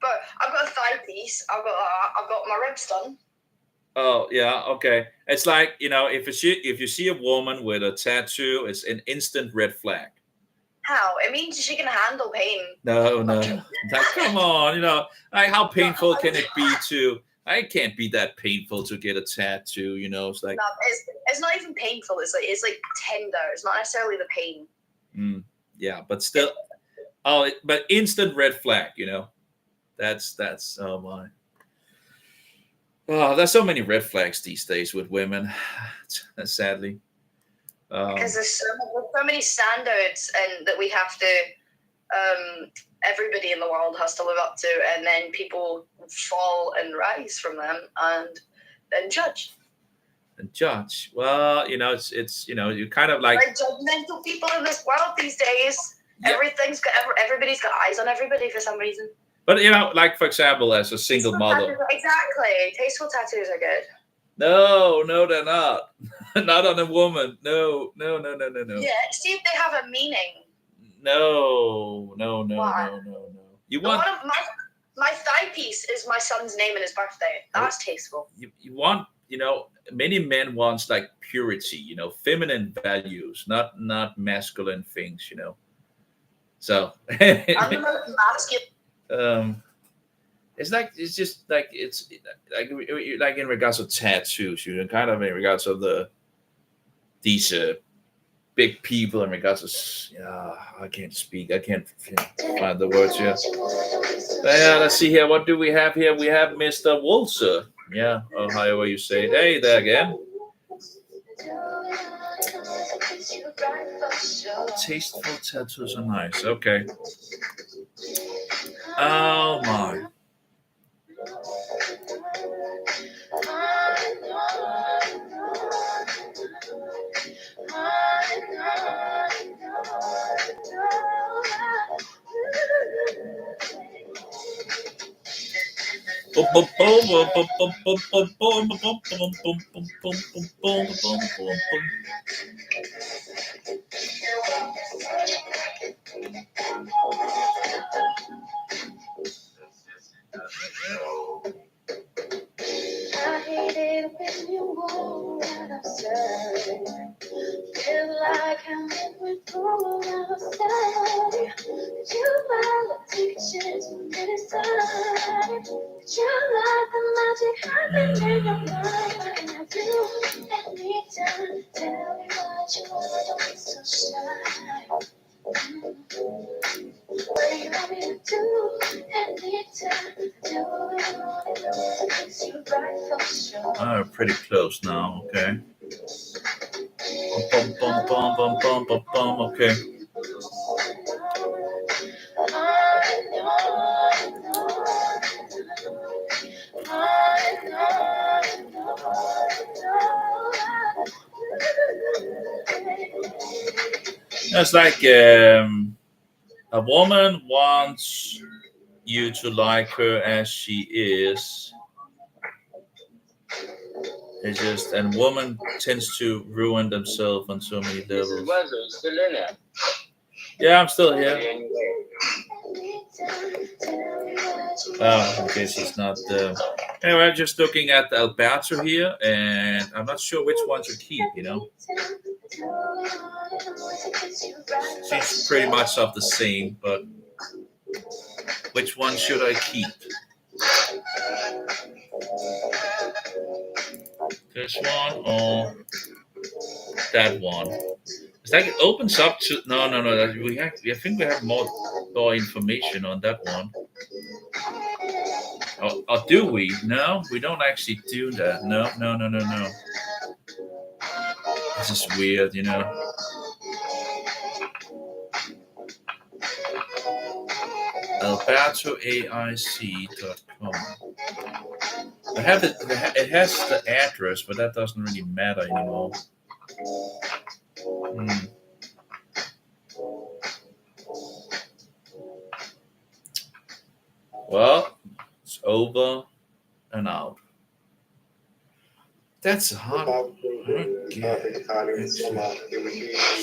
But I've got a thigh piece. I've got my ribs done. Oh yeah, okay. It's like, if you see a woman with a tattoo, it's an instant red flag. How? It means she can handle pain. No. Come on, like how painful can it be to? I can't be that painful to get a tattoo. It's like. No, it's not even painful. It's like tender. It's not necessarily the pain. Yeah, but still. But instant red flag. That's oh my. Oh, there's so many red flags these days with women. Sadly. Because there's so many standards and that we have to, everybody in the world has to live up to, and then people fall and rise from them and then judge. And judge. Well, it's you kind of like judgmental people in this world these days. Yeah. Everybody's got eyes on everybody for some reason. But like for example, as a single mother. Exactly. Tasteful tattoos are good. No, they're not. Not on a woman. No. Yeah, see if they have a meaning. No. You want my thigh piece is my son's name and his birthday. That's tasteful. You want, many men wants like purity, feminine values, not masculine things, So I'm the most masculine. It's just like it's like in regards to tattoos, kind of in regards of these big people in regards to I can't speak. I can't find the words here. But yeah, let's see here. What do we have here? We have Mr. Wolser. Yeah, or however you say it. Hey there again. Tasteful tattoos are nice. Okay. Oh my. I hate it when you won't understand. Feel like I'm in through outside. You might take a chance on any side. You're like the magic happening in your mind. And I do anytime. Tell Oh, pretty close now. Okay. Bum, bum, bum, bum, bum, bum, bum. Okay. It's like a woman wants you to like her as she is. It's just, and woman tends to ruin themselves on so many levels. Yeah, I'm still here. I guess he's not. Anyway, I'm just looking at Alberto here, and I'm not sure which one to keep. Seems pretty much of the same, but which one should I keep? This one or that one? It's like it opens up to no. I think we have more information on that one. Or do we? No, we don't actually do that. No. This is weird, AlbertoAIC.com. I have it. It has the address, but that doesn't really matter anymore. Well, it's over and out. That's hard.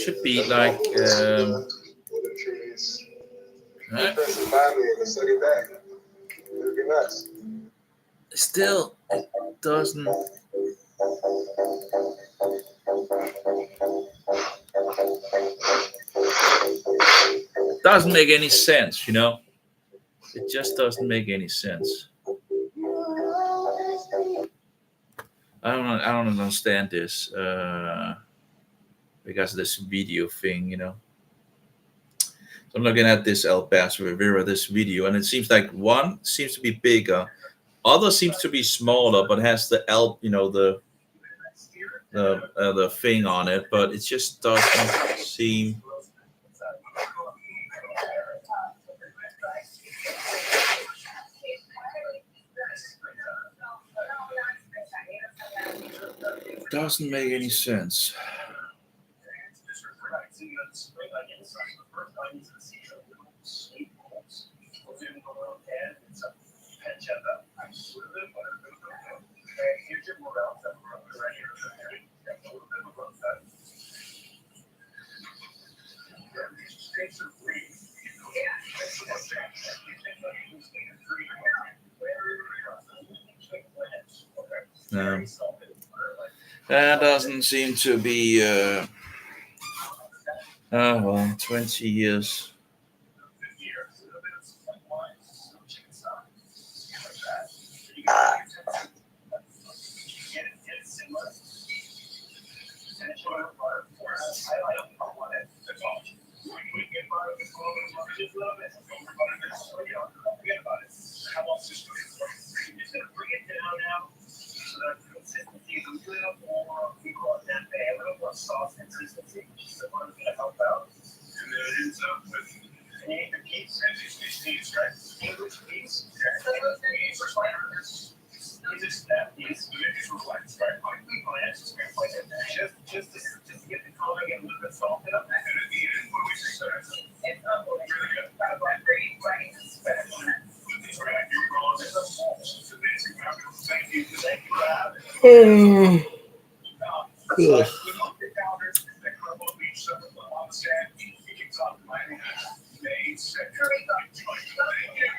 Should be like. Still, it doesn't. Doesn't make any sense, It just doesn't make any sense. I don't understand this because of this video thing, So I'm looking at this Alberto Rivera, this video, and it seems like one seems to be bigger, other seems to be smaller, but has the the thing on it, but it just doesn't seem. Doesn't make any sense. That doesn't seem to be 20 years.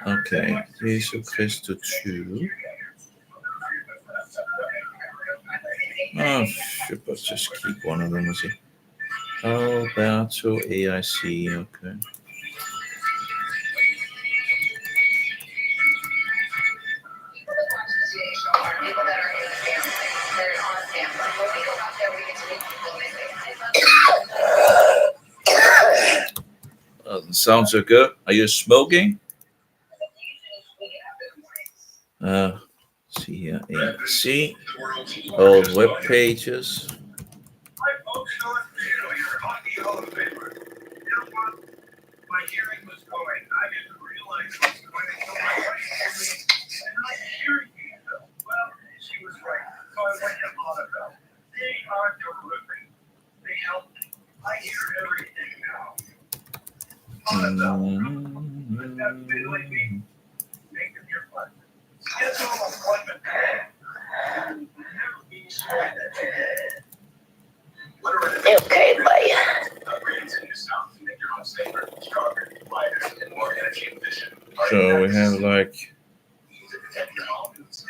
Okay, Jesus Christ 2. Oh, shit, let's just keep one of them. Alberto AIC, okay. Doesn't sound so good. Are you smoking? See here. See old web pages. Okay, bye. So we have like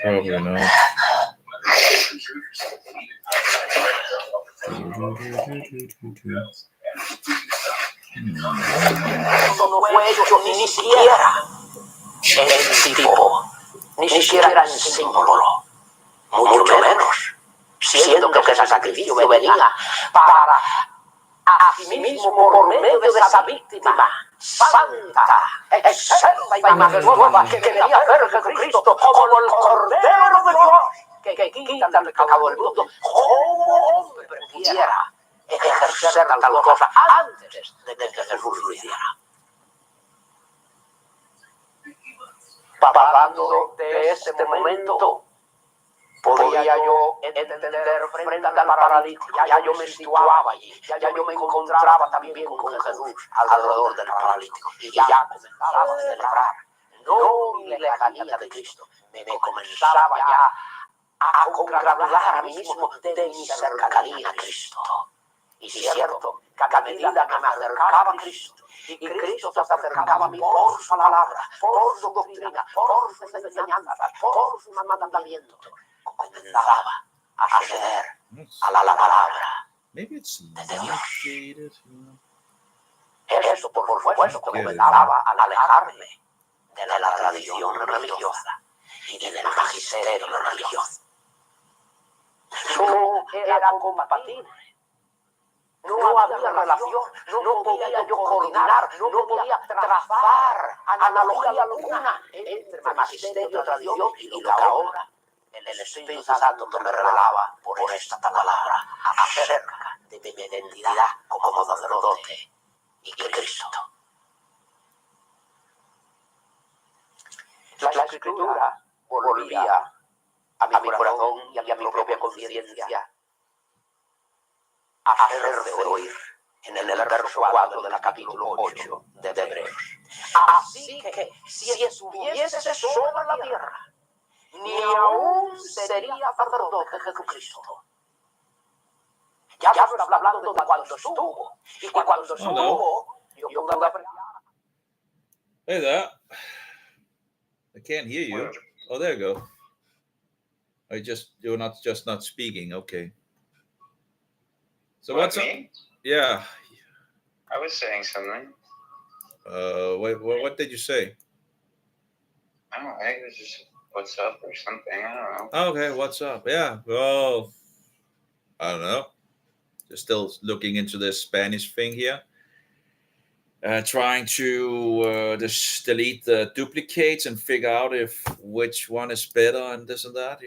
probably not. No fue hecho ni siquiera en tipo, ni siquiera en símbolo, mucho menos, siendo que ese sacrificio venía para a sí mismo por medio de esa víctima santa, excelsa y majestuosa que venía a ser Jesucristo como el Cordero de Dios que quita el pecado del mundo. ¿Cómo hombre pudiera ejercer tal cosa antes de que Jesús lo hiciera? Hablando de este momento, podía yo entender frente al paralítico. Ya yo me situaba allí, ya yo me encontraba también con Jesús alrededor del paralítico y ya comenzaba a celebrar no mi lejanía de Cristo, me comenzaba ya a congratular a mí mismo de mi cercanía a Cristo. Y cierto, que a medida que me acercaba a Cristo, y Cristo se acercaba a mí por su palabra, por su doctrina, por sus enseñanzas, por sus mandamientos, comenzaba a ceder a la palabra de Dios. Eso, por supuesto, comenzaba a alejarme de la tradición religiosa y del magisterio religioso. No era compatible. No había relación, no podía yo coordinar, no podía trazar analogía alguna entre magisterio, tradición y lo que ahora el Espíritu Santo me revelaba por esta palabra acerca de mi identidad como sacerdote y Cristo. La Escritura volvía a mi corazón y a mi propia conciencia a hacer de oír en el verso 4 del capítulo 8 de Hebreos. Así que si estuviese sobre la tierra, ni aún sería sacerdote Jesucristo. Ya no está hablando de cuando estuvo. Y cuando estuvo, yo pude apreciar. Hey there. I can't hear you. Oh, there you go. You're not speaking. Okay. So what's up? Yeah. I was saying something. What did you say? I don't know. I think it was just what's up or something. I don't know. Okay, what's up? Yeah. Well, I don't know. Just still looking into this Spanish thing here. Trying to just delete the duplicates and figure out which one is better and this and that,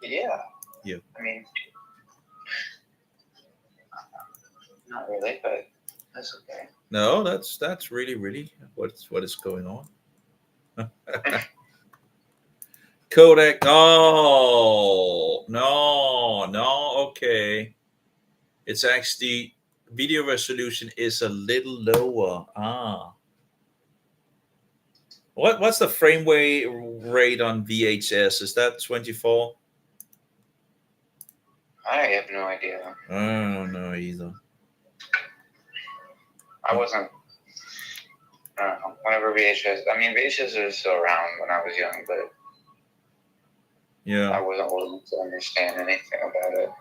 Yeah. Yeah. I mean, not really, but that's okay. No, that's really what is going on. Codec. Oh no. Okay, it's actually video resolution is a little lower. What's the frame rate on VHS? Is that 24? I have no idea. I don't know either. I wasn't. I don't know. Whenever VHS, I mean, VHS are still around when I was young, but yeah, I wasn't old enough to understand anything about it.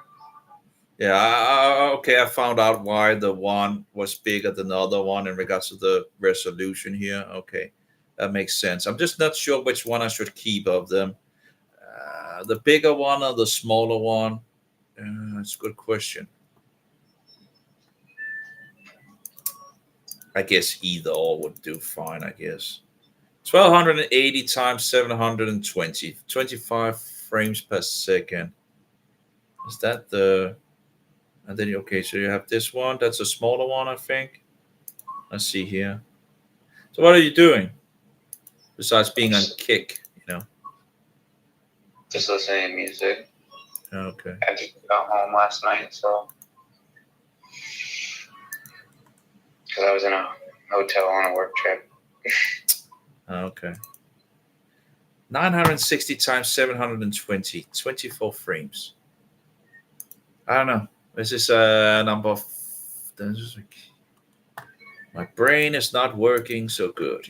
Yeah, okay, I found out why the one was bigger than the other one in regards to the resolution here. Okay, that makes sense. I'm just not sure which one I should keep of them. The bigger one or the smaller one? That's a good question. I guess either or would do fine, I guess. 1280 times 720. 25 frames per second. Is that the... And then, okay, so you have this one. That's a smaller one, I think. Let's see here. So what are you doing? Besides being on Kik, Just listening to music. Okay. I just got home last night, so... Because I was in a hotel on a work trip. Okay. 960 times 720. 24 frames. I don't know. This is a number of... My brain is not working so good,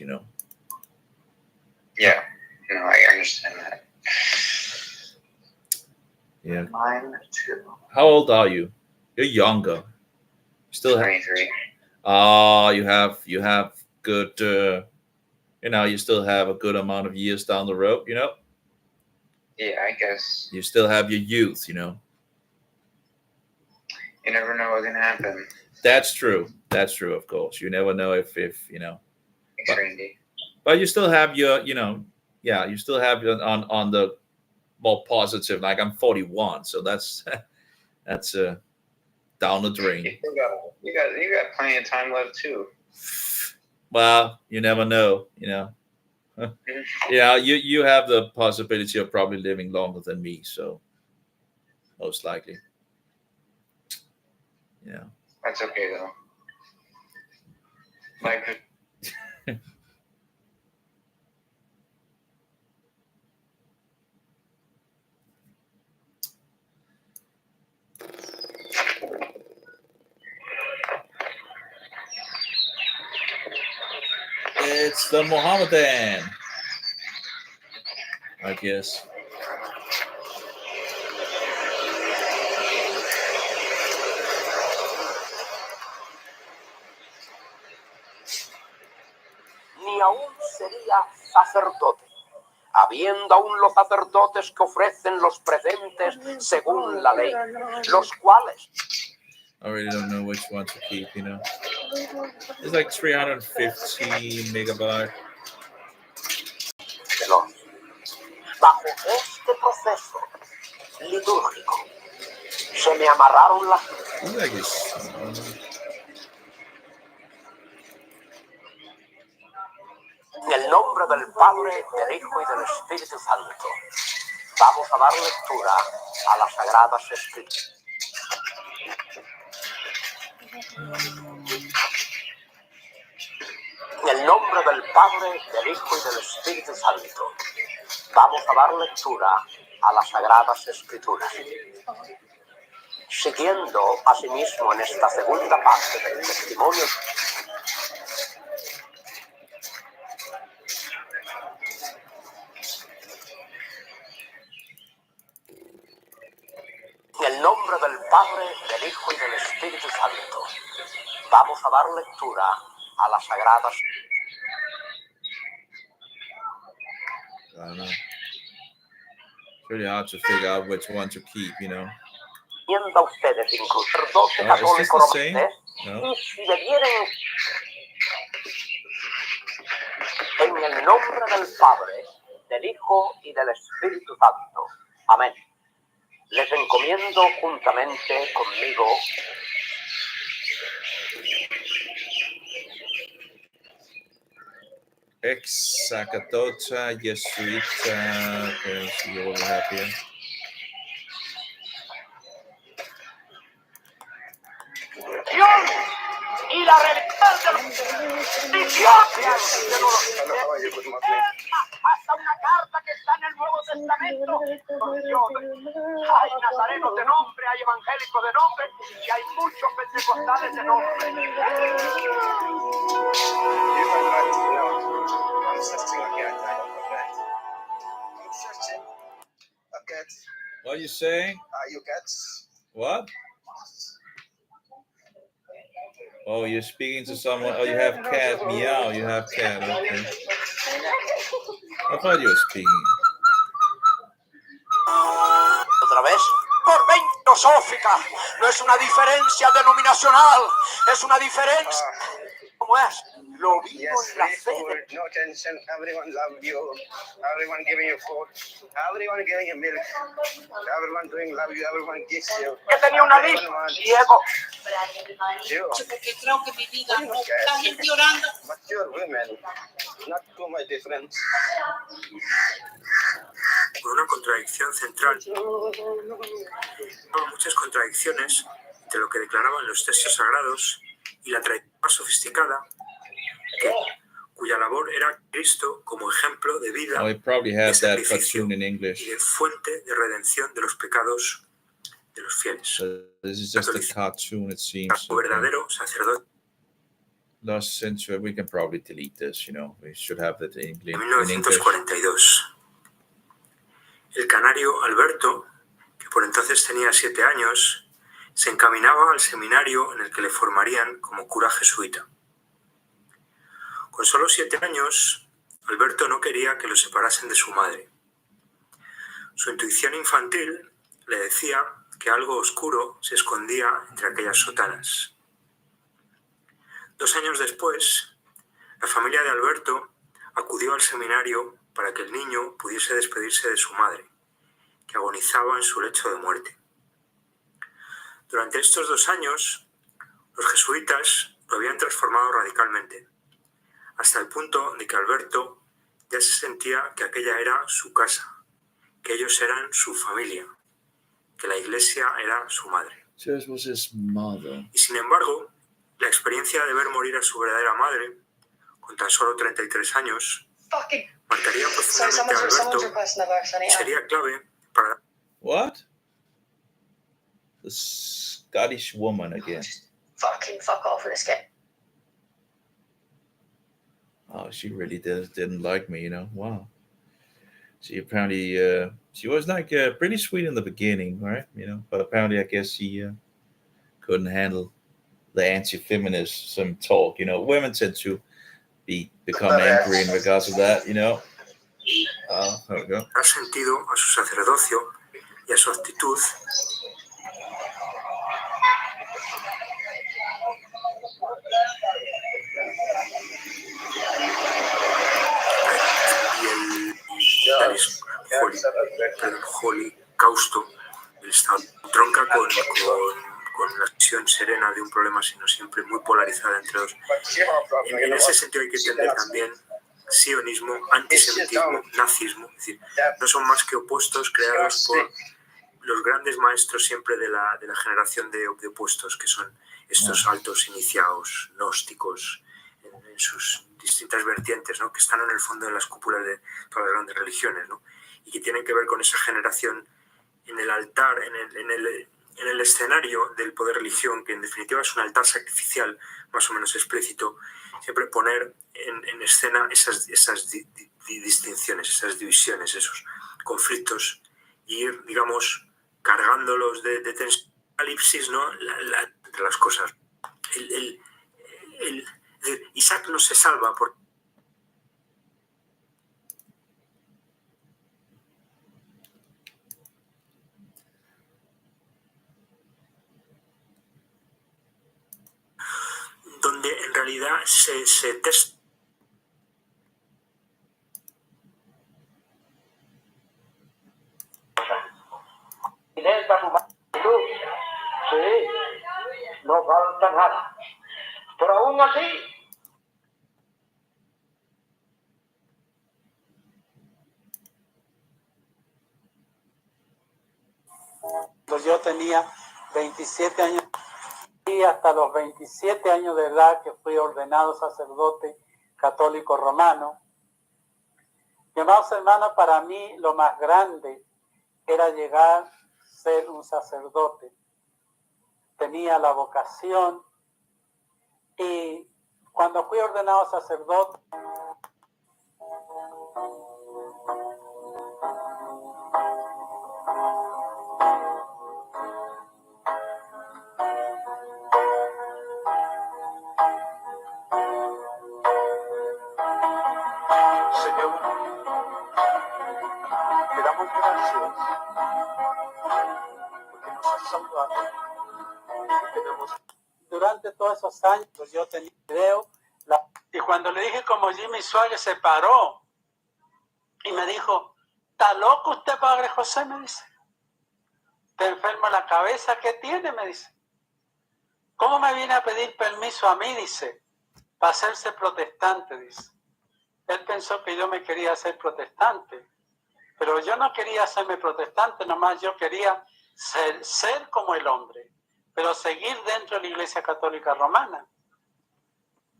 Yeah. No, I understand that. Yeah. Mine too. How old are you? You're younger. Still 23. You have good you still have a good amount of years down the road, Yeah, I guess. You still have your youth, You never know what's gonna happen. That's true. That's true, of course. You never know if but you still have your, you still have your on the more positive. Like I'm 41, so that's down the drain. You got plenty of time left too. Well, you never know, Yeah, you have the possibility of probably living longer than me, so most likely. Yeah. That's okay though. Like It's the Mohammedan, I guess. Ni aún sería sacerdote, habiendo aún los sacerdotes que ofrecen los presentes según la ley, los cuales... I really don't know which one to keep, It's like 350 megabytes. Bajo este proceso litúrgico se me amarraron las... En el nombre del Padre, del Hijo y del Espíritu Santo, vamos a dar lectura a las Sagradas Escrituras. En el nombre del Padre, del Hijo y del Espíritu Santo, vamos a dar lectura a las Sagradas Escrituras. Siguiendo asimismo en esta segunda parte del testimonio. En el nombre del Padre, del Hijo y del Espíritu Santo, vamos a dar lectura a las Sagradas. I don't know. It's really hard to figure out which one to keep, Viendo a ustedes incluso sacerdote Is católico this the same? romanés, No. y si bebieren en el nombre del Padre, del Hijo y del Espíritu Santo. Amén. Les encomiendo juntamente conmigo Ex sacerdota jesuita. Okay, let's see what we have here. Y la realidad de los hasta una carta que está en el Nuevo Testamento. Hay nazarenos de nombre, hay evangélicos de nombre y hay muchos pentecostales de nombre. What are you saying? You cats. What? Oh, you're speaking to someone. Oh, you have cat. Meow. You have cat. Okay. I thought you were speaking. otra vez. Por 20 filosófica, no es una diferencia denominacional, es una diferencia como es. Lo vivo en la fe. No tension, everyone love you. Everyone giving you food. Everyone giving you milk. Everyone doing love you. Everyone gives you. Que tenía una lista, Diego. Porque creo que mi vida no está gente orando. But you're women, not too much difference. Con una contradicción central. Muchas contradicciones entre lo que declaraban los textos sagrados y la tradición más sofisticada, cuya labor era Cristo como ejemplo de vida, de sacrificio y de fuente de redención de los pecados de los fieles. This is just a cartoon, it seems. Verdadero sacerdote. Last century, we can probably delete this, you know. We should have it in English. 1942. El canario Alberto, que por entonces tenía 7 años, se encaminaba al seminario en el que le formarían como cura jesuita. Con solo 7 años, Alberto no quería que lo separasen de su madre. Su intuición infantil le decía que algo oscuro se escondía entre aquellas sotanas. 2 años después, la familia de Alberto acudió al seminario para que el niño pudiese despedirse de su madre, que agonizaba en su lecho de muerte. Durante estos 2 años, los jesuitas lo habían transformado radicalmente, hasta el punto de que Alberto ya se sentía que aquella era su casa, que ellos eran su familia, que la iglesia era su madre. Y sin embargo, la experiencia de ver morir a su verdadera madre, con tan solo 33 años, marcaría profundamente a Alberto y sería clave para... What? The Scottish woman again. Fuck off with this kid. Oh, she really didn't like me, you know. Wow. She apparently, she was like pretty sweet in the beginning, right? You know, but apparently, I guess she couldn't handle the anti-feminism talk. You know, women tend to become angry in regards to that. You know. There we go. Dar sentido a su sacerdocio y a su actitud. Holocausto, el estado tronca con la visión serena de un problema, sino siempre muy polarizada entre dos. En ese sentido hay que entender también sionismo, antisemitismo, nazismo, es decir, no son más que opuestos creados por los grandes maestros siempre de la generación de opuestos, que son estos altos iniciados, gnósticos, en sus distintas vertientes, ¿no? Que están en el fondo de las cúpulas de todas las grandes religiones, ¿no? Y que tienen que ver con esa generación en el altar, en el escenario del poder religión, que en definitiva es un altar sacrificial más o menos explícito, siempre poner en escena esas distinciones, esas divisiones, esos conflictos, y ir, digamos, cargándolos de tensión, apocalipsis, ¿no? Entre las cosas. Isaac no se salva porque donde en realidad se testa. Sí, no falta nada. Pero aún así, yo tenía 27 años y hasta los 27 años de edad que fui ordenado sacerdote católico romano. Mi amados hermanos, para mí lo más grande era llegar a ser un sacerdote. Tenía la vocación y cuando fui ordenado sacerdote, Señor, te damos gracias porque nos has salvado. durante todos esos años yo tenía video Y cuando le dije como Jimmy Suárez, se paró y me dijo, ¿está loco usted, padre José? Me dice. ¿Está enfermo la cabeza? ¿Qué tiene? Me dice. ¿Cómo me viene a pedir permiso a mí? Dice, para hacerse protestante, dice. Él pensó que yo me quería hacer protestante, pero yo no quería hacerme protestante, nomás yo quería ser como el hombre, pero seguir dentro de la Iglesia Católica Romana.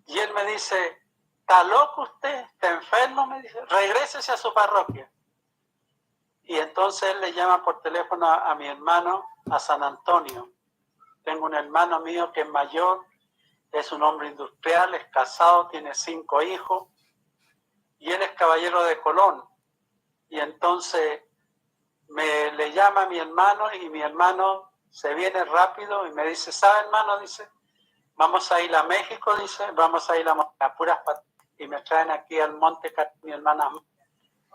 Y él me dice, ¿está loco usted? ¿Está enfermo? Me dice, regrésese a su parroquia. Y entonces él le llama por teléfono a mi hermano a San Antonio. Tengo un hermano mío que es mayor, es un hombre industrial, es casado, tiene 5 hijos, y él es caballero de Colón. Y entonces le llama a mi hermano y mi hermano se viene rápido y me dice, ¿sabe, hermano? Dice, vamos a ir a México, dice, vamos a ir a puras patas. Y me traen aquí al monte mi hermana.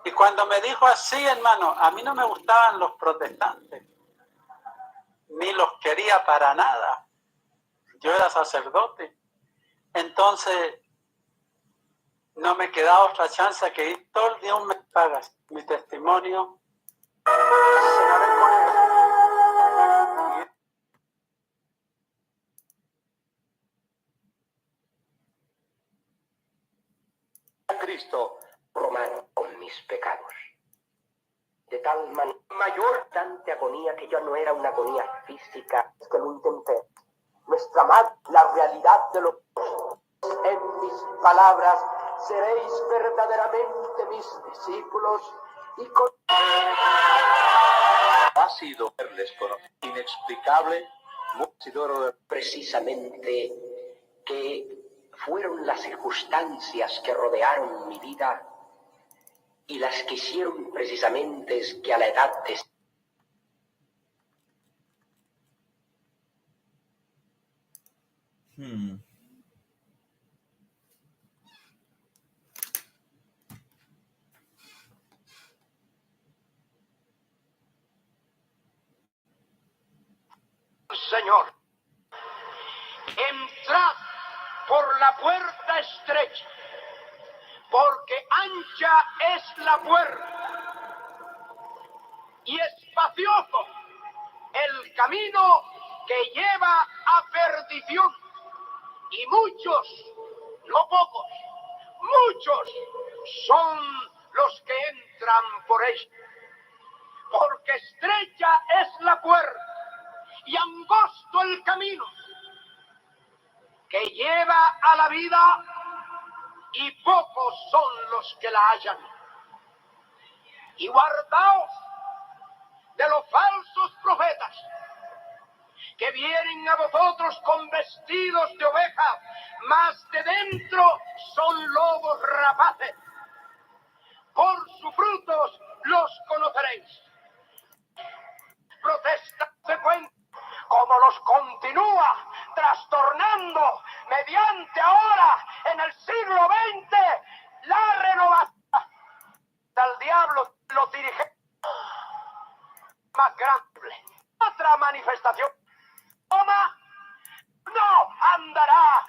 Y cuando me dijo así, hermano, a mí no me gustaban los protestantes, ni los quería para nada. Yo era sacerdote. Entonces, no me quedaba otra chance que ir todo el día un mes pagas mi testimonio. Cenaré con él. A Cristo romano con mis pecados. De tal manera, mayor tanta agonía que yo no era una agonía física, es que lo intenté. Nuestra madre, la realidad de los en mis palabras, seréis verdaderamente mis discípulos y con... Ha sido verles con inexplicable, precisamente que fueron las circunstancias que rodearon mi vida y las que hicieron precisamente es que a la edad de... Señor, entrad por la puerta estrecha, porque ancha es la puerta y espacioso el camino que lleva a perdición, y muchos, no pocos, muchos son los que entran por ella, porque estrecha es la puerta y angosto el camino que lleva a la vida, y pocos son los que la hallan. Y guardaos de los falsos profetas, que vienen a vosotros con vestidos de oveja, mas de dentro son lobos rapaces. Por sus frutos los conoceréis. Protesta frecuente, como los continúa trastornando mediante ahora en el siglo XX la renovación del diablo, los dirigentes más grandes. Otra manifestación, toma, no andará.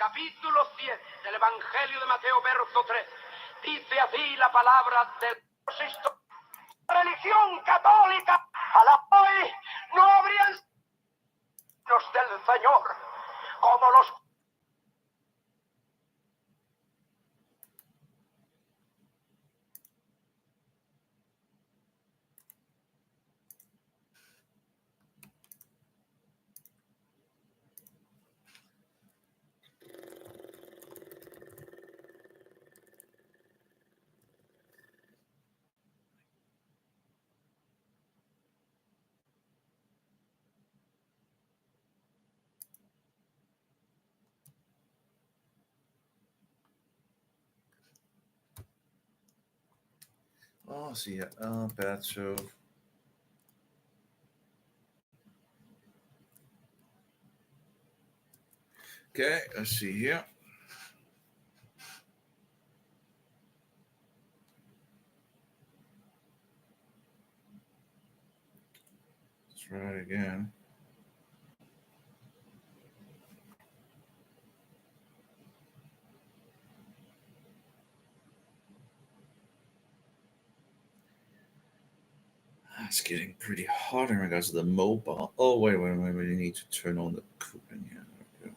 capítulo 10 del Evangelio de Mateo, verso 3. Dice así la palabra del religión católica. A la hoy no habrían los del Señor como los Oh, see, bad show. Okay, let's see here. Let's try it again. It's getting pretty hot in regards to the mobile. Oh, wait. We need to turn on the coupon here. There we go.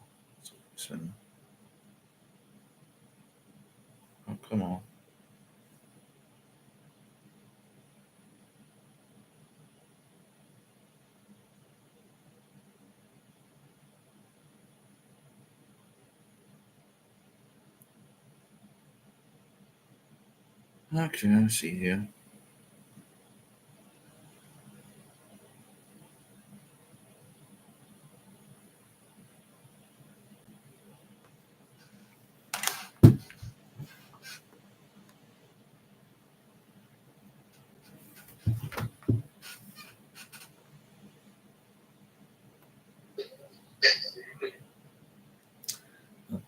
So, oh, come on. Okay, let's see here.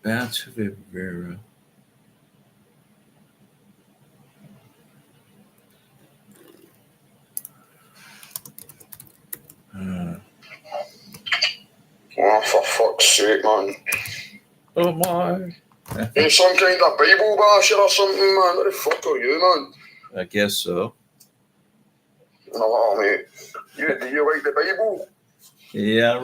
About Rivera. Oh, for fuck's sake, man. Oh, my. You're some kind of Bible basher or something, man. What the fuck are you, man? I guess so. No, mate. Do you like the Bible? Yeah, I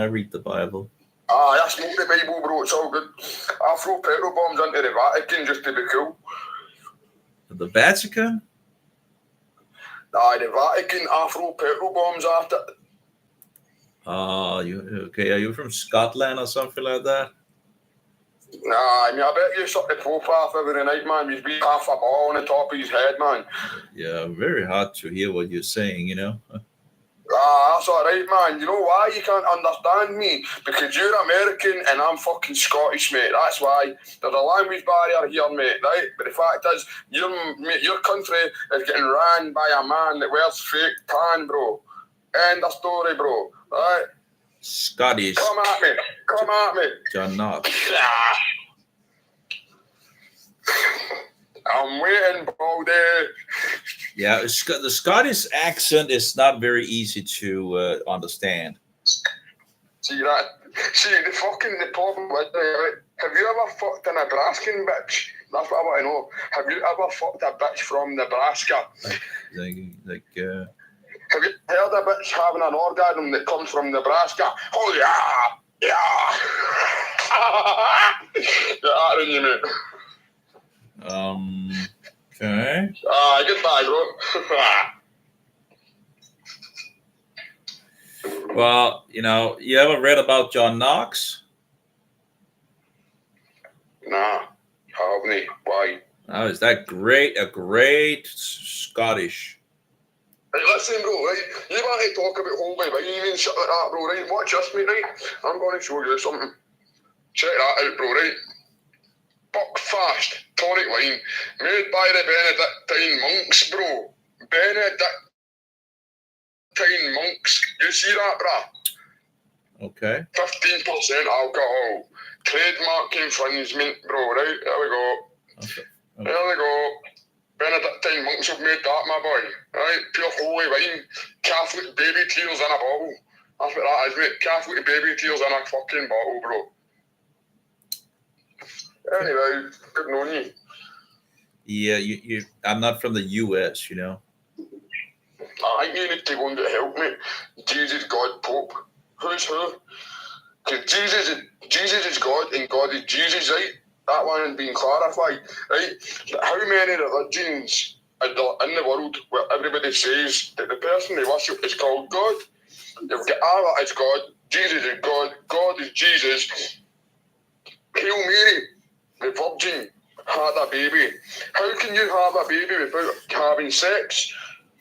read the Bible. I smoke the Bible, bro. It's all good. I throw petrol bombs into the Vatican just to be cool. The Vatican? Aye, the Vatican. I throw petrol bombs at it. You okay? Are you from Scotland or something like that? Nah, I mean, I bet you shut the Pope off every night, man. He's beat half a ball on the top of his head, man. Yeah, very hard to hear what you're saying, you know. That's all right, man. You know why you can't understand me? Because you're American and I'm fucking Scottish, mate. That's why. There's a language barrier here, mate, right? But the fact is, your country is getting ran by a man that wears fake tan, bro. End of story, bro. Right? Scottish. Come at me. John Knox. I'm waiting, bro, there. Yeah, the Scottish accent is not very easy to understand. See, the problem with it, have you ever fucked a Nebraskan bitch? That's what I want to know. Have you ever fucked a bitch from Nebraska? Have you heard a bitch having an orgasm that comes from Nebraska? Oh, yeah. Yeah, you mate. Okay. Goodbye, bro. Well, you ever read about John Knox? Nah, haven't. Why? Oh, is that a great Scottish? Hey, listen, bro, right? You want to talk about holy wine and shit like that, bro, right? Watch this, mate, right? I'm going to show you something. Check that out, bro, right? Buckfast tonic wine made by the Benedictine monks, bro. Benedictine monks. You see that, brah? Okay. 15% alcohol. Trademark infringement, bro, right? There we go. Okay. There we go. Benedictine monks have made that, my boy. Right? Pure holy wine. Catholic baby tears in a bottle. That's what that is, mate. Catholic baby tears in a fucking bottle, bro. Anyway, good knowing you. Yeah, I'm not from the U.S., you know. I think you need to go and get help, mate. Jesus, God, Pope. Who's who? Because Jesus is God and God is Jesus, right? That one is being clarified, right? But how many religions are there in the world where everybody says that the person they worship is called God? You've got Allah as God, Jesus is God, God is Jesus. Hail Mary, the Virgin, had a baby. How can you have a baby without having sex?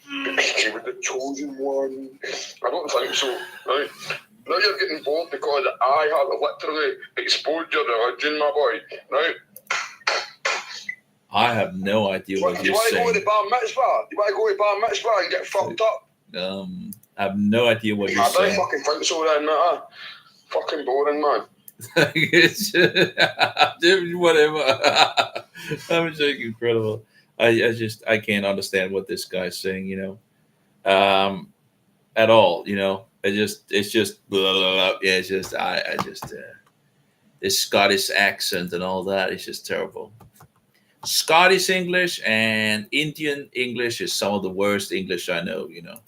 He was the chosen one. I don't think so, right? Now you're getting bored because I have literally exposed your religion, my boy, right? I have no idea what you're saying. You want to go to bar mitzvah? You want to go to bar mitzvah and get fucked up? I have no idea what you're saying. I don't fucking think so then, mate. Fucking boring, man. Whatever. I'm just incredible. I can't understand what this guy's saying, you know, at all, you know. It's just blah, blah, blah. Yeah, it's just this Scottish accent and all that is just terrible. Scottish English and Indian English is some of the worst English I know, you know.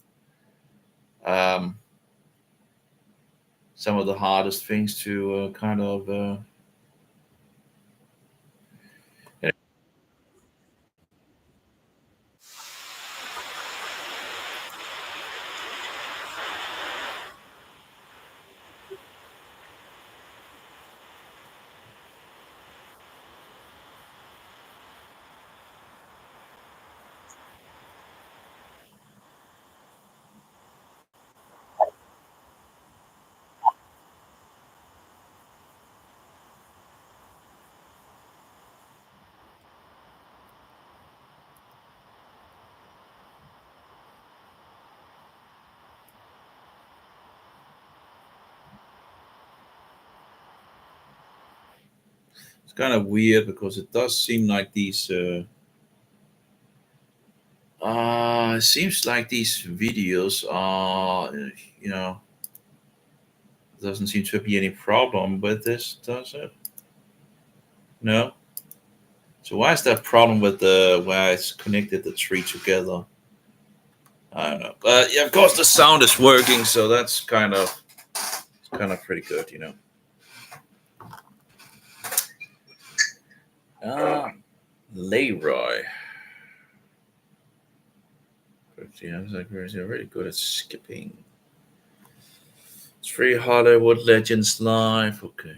Some of the hardest things to kind of it's kind of weird because it does seem like these it seems like these videos are, you know, doesn't seem to be any problem with this, does it? No. So why is that problem with the where it's connected the three together? I don't know. But yeah, of course the sound is working, so that's kind of pretty good, you know. Leroy. I was like, you're really good at skipping. It's 3 Hollywood Legends Live. Okay.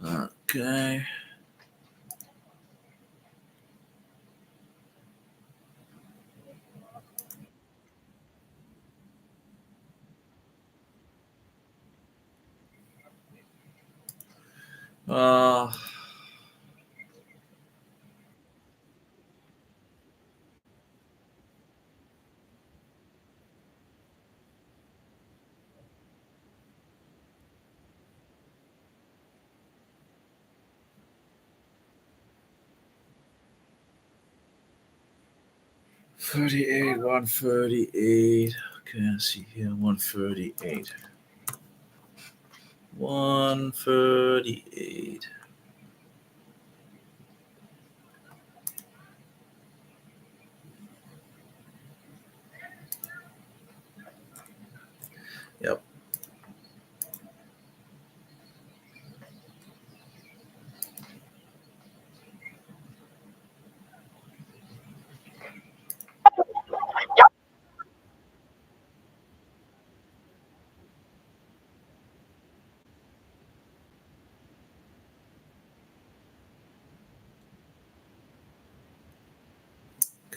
Okay. $38, $138. Okay, I see here, 138. 138. Yep.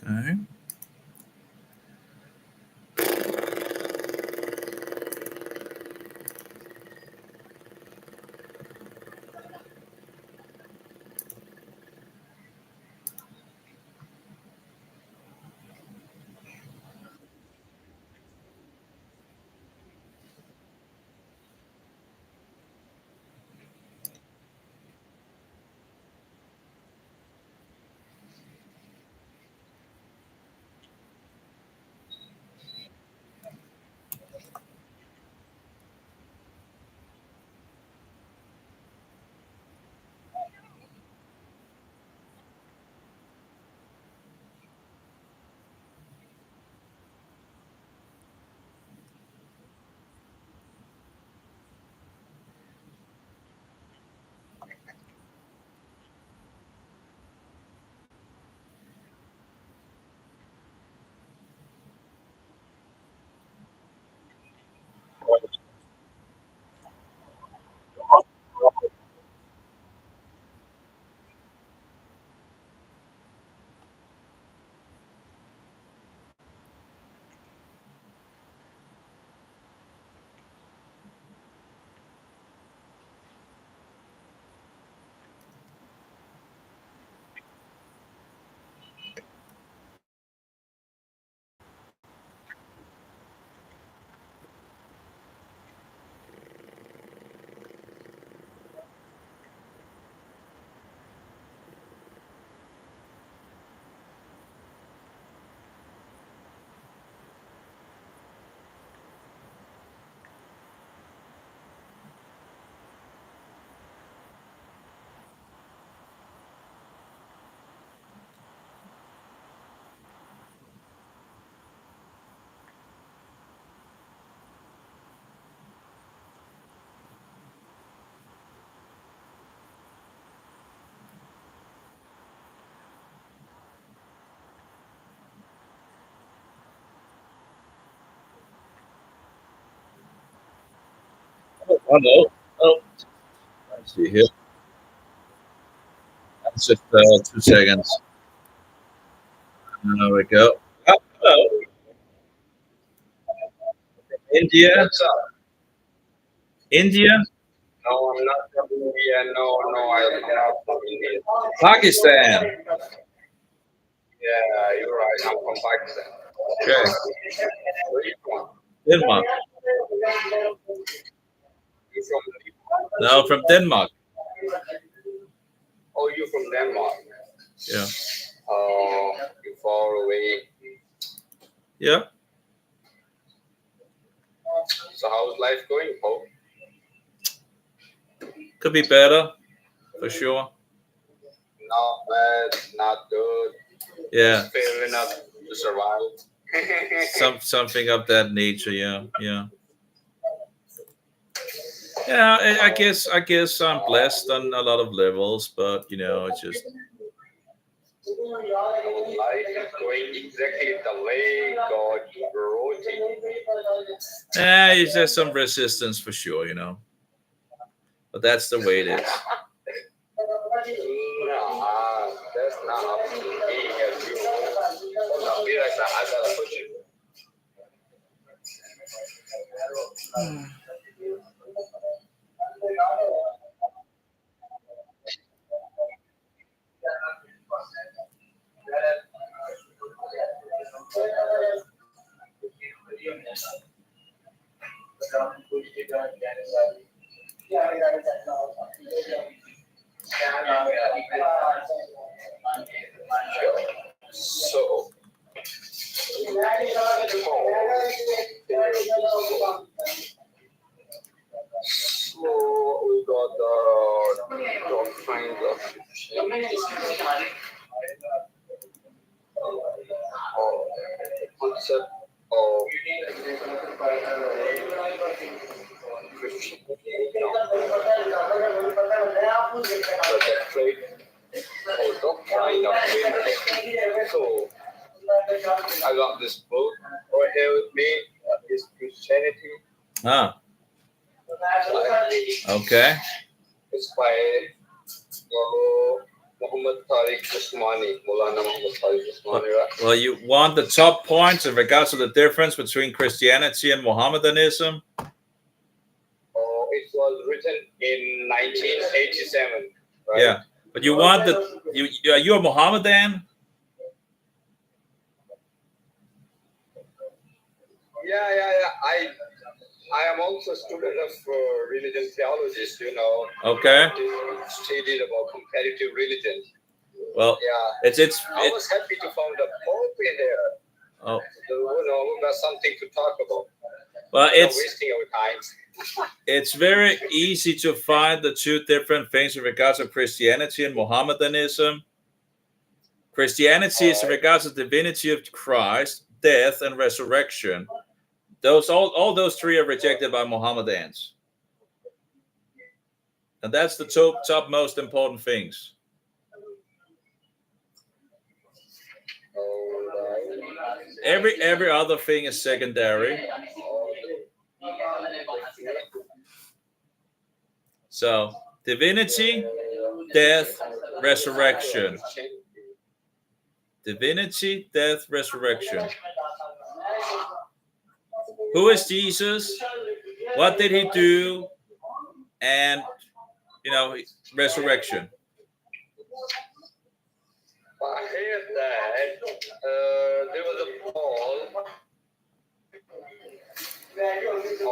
Okay. Hello. Oh, let's see here. That's just 2 seconds. There we go. Oh, hello. India. What's up? India. No, I'm not from India. No, I am not from India. Pakistan. Yeah, you're right. I'm from Pakistan. Okay. Where are you from? Denmark. You from? No, from Denmark. Oh, you from Denmark? Yeah. Oh, you're far away. Yeah. So how's life going, Paul? Could be better, for sure. Not bad, not good. Yeah. Fair enough to survive. Something of that nature. Yeah. Yeah, I guess I'm blessed on a lot of levels, but it's just Life is going exactly the way God wrote it. it's just some resistance for sure, but that's the way it is. No, that's not up to me. Hold on, be right back. I gotta push it. So, we got all kinds of concept of Christian, So, I got this book right here with me. Is Christianity. Ah. Okay. It's by Muhammad Tariq Usmani, Mulana Muhammad Tariq Usmani, right? Well, you want the top points in regards to the difference between Christianity and Mohammedanism? It was written in 1987, right? Yeah, but you want are you a Mohammedan? Yeah. I am also a student of religion theologies, Okay. I studied about comparative religion. Well, yeah. I it's was happy to find a pope in there. Oh. We got something to talk about. Well, it's wasting our time. It's very easy to find the two different things in regards to Christianity and Mohammedanism. Christianity is in regards to the divinity of Christ, death, and resurrection. All those three are rejected by Mohammedans. And that's the top most important things. Every other thing is secondary. So, divinity, death, resurrection. Divinity, death, resurrection. Who is Jesus? What did he do? And, resurrection. I heard that there was a Paul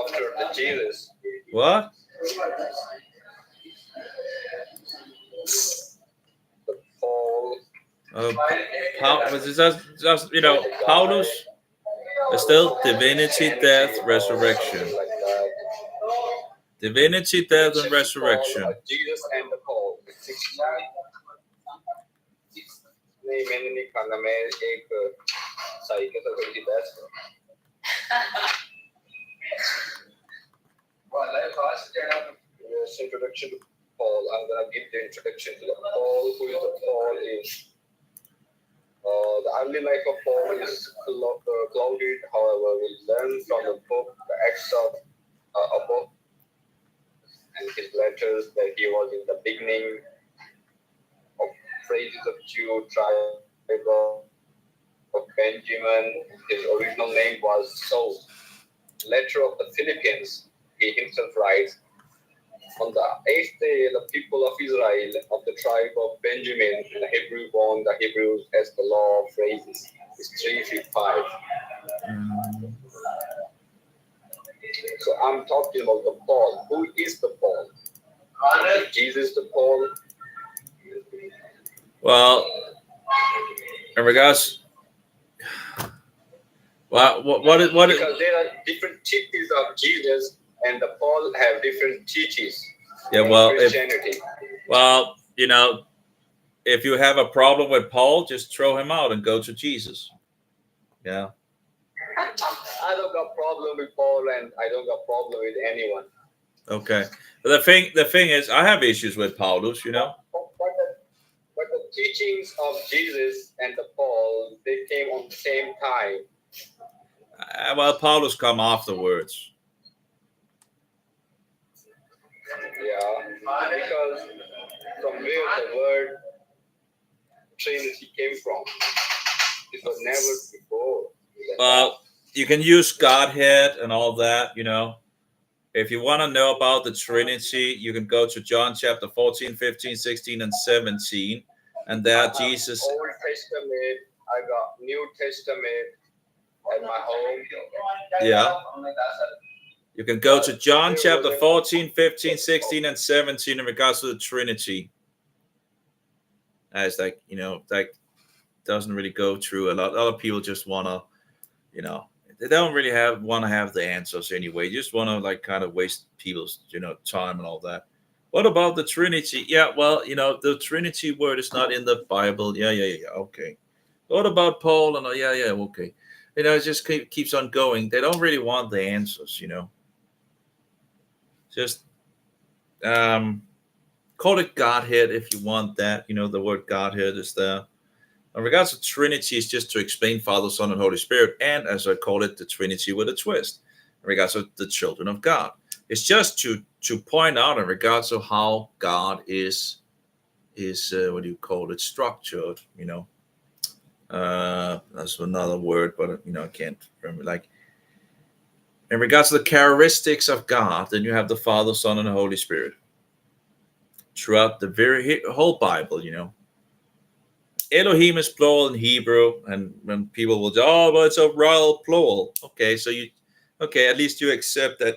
after the Jesus. What? The Paul. Paulus. Still divinity, death, resurrection. Divinity, death, and resurrection. Jesus and the Paul. Yes, introduction to Paul. I'm gonna give the introduction to the Paul. Who is the Paul is? The early life of Paul is clouded. However, we learn from the book, the Acts of tribe of Benjamin. His original name was Saul. Letter of the Philippians, he himself writes, on the 8th day, the people of Israel of the tribe of Benjamin, and the Hebrew born, the Hebrews, as the law phrases, is 355. So I'm talking about the Paul. Who is the Paul? Is Jesus the Paul? Well, in regards, what because there are different teachings of Jesus, and the Paul have different teachings. Yeah, well, if you have a problem with Paul, just throw him out and go to Jesus. Yeah. I don't got problem with Paul, and I don't got problem with anyone. Okay. But the thing is, I have issues with Paulus, But the teachings of Jesus and the Paul, they came on the same time. Well, Paulus come afterwards. Yeah, because from where the word Trinity came from, it was never before. Well, you can use Godhead and all that, If you want to know about the Trinity, you can go to John chapter 14, 15, 16, and 17. And there Jesus... Old Testament, I got New Testament at my home. Yeah. You can go to John chapter 14, 15, 16, and 17 in regards to the Trinity. As doesn't really go through a lot. Other people just want to, they don't really want to have the answers anyway. You just want to kind of waste people's, time and all that. What about the Trinity? Yeah, well, the Trinity word is not in the Bible. Yeah, okay. What about Paul? And yeah, okay. It just keeps on going. They don't really want the answers, Just call it Godhead if you want that. The word Godhead is there. In regards to Trinity, it's just to explain Father, Son, and Holy Spirit, and as I call it, the Trinity with a twist. In regards to the children of God, it's just to point out in regards to how God is structured. That's another word, but I can't remember. Like in regards to the characteristics of God, then you have the Father, Son, and the Holy Spirit throughout the whole Bible. Elohim is plural in Hebrew, and when people will say, "Oh, but it's a royal plural," okay, so at least you accept that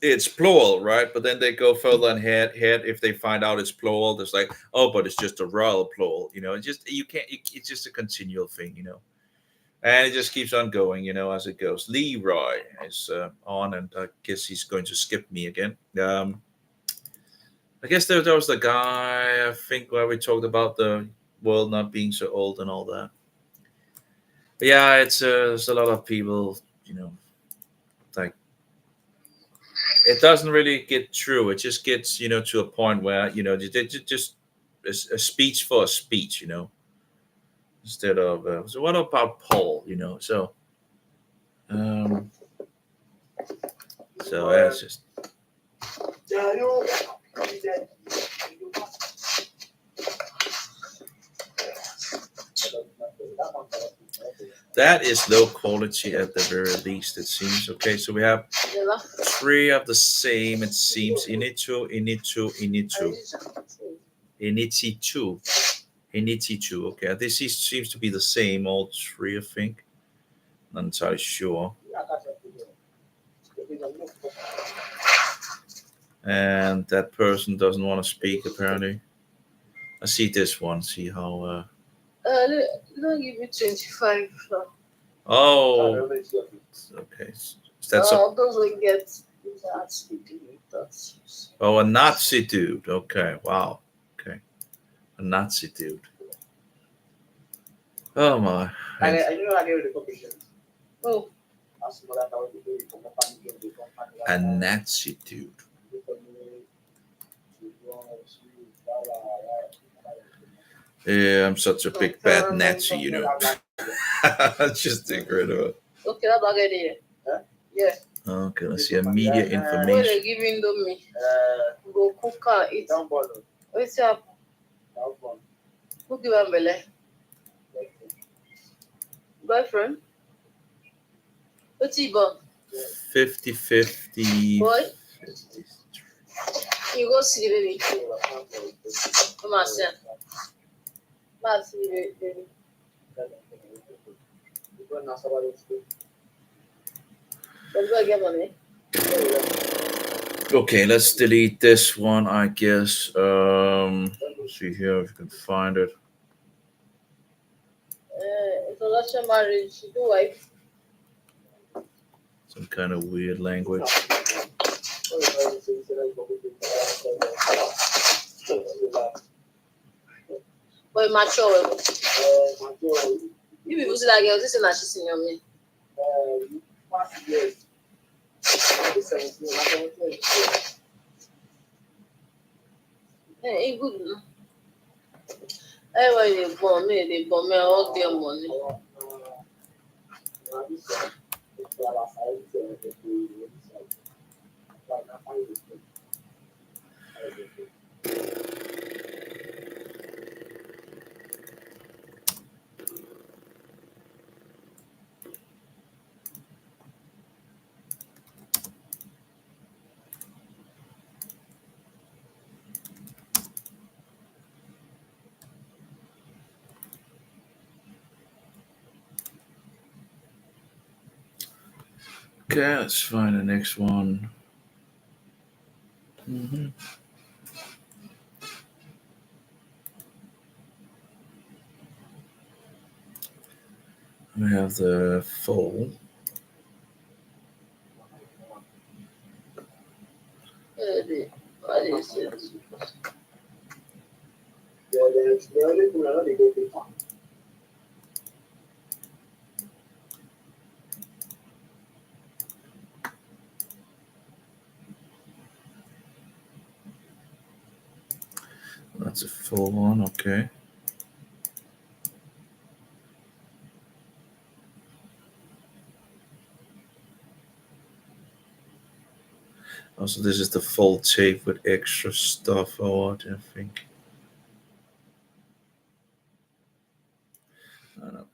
it's plural, right? But then they go further ahead if they find out it's plural. It's like, oh, but it's just a royal plural, It's just it's just a continual thing, and it just keeps on going, as it goes. Leroy is on, and I guess he's going to skip me again. I guess there was the guy, I think, where we talked about the world not being so old and all that. But yeah, it's there's a lot of people, like it doesn't really get through. It just gets, to a point where, just a speech for a speech, instead of so what about Paul, so that's just that is low quality at the very least, it seems. Okay, so we have 3 of the same, it seems. Inititu. Okay, this seems to be the same, all 3, I think. Not entirely sure. And that person doesn't want to speak, apparently. I see this one, see how... don't give me 25. Oh, okay. That's doesn't get Nazi dude. Oh, a Nazi dude. Okay, wow. Okay, a Nazi dude. Oh my. Oh. A Nazi dude. Yeah, I'm such a big bad Nazi, Just think right about it. Okay, that's not good. Yeah. Okay, let's see. Media information. What are giving to me? Go cook it. What's up? Who give them belly? Boyfriend? What's he born? 50-50. Boy? You go see the baby. Come on, son. Come see the baby. Okay, let's delete this one, I guess. Let's see here if you can find it. International marriage, do wife. Some kind of weird language. Boy, mature. You people see that girl, this is not she's in your me. Hey, good. Everybody they bomb me all their money. Okay, let's find the next one. We have the full. What is it? That's a full one, okay. Also, this is the full tape with extra stuff or what, I think. I don't know.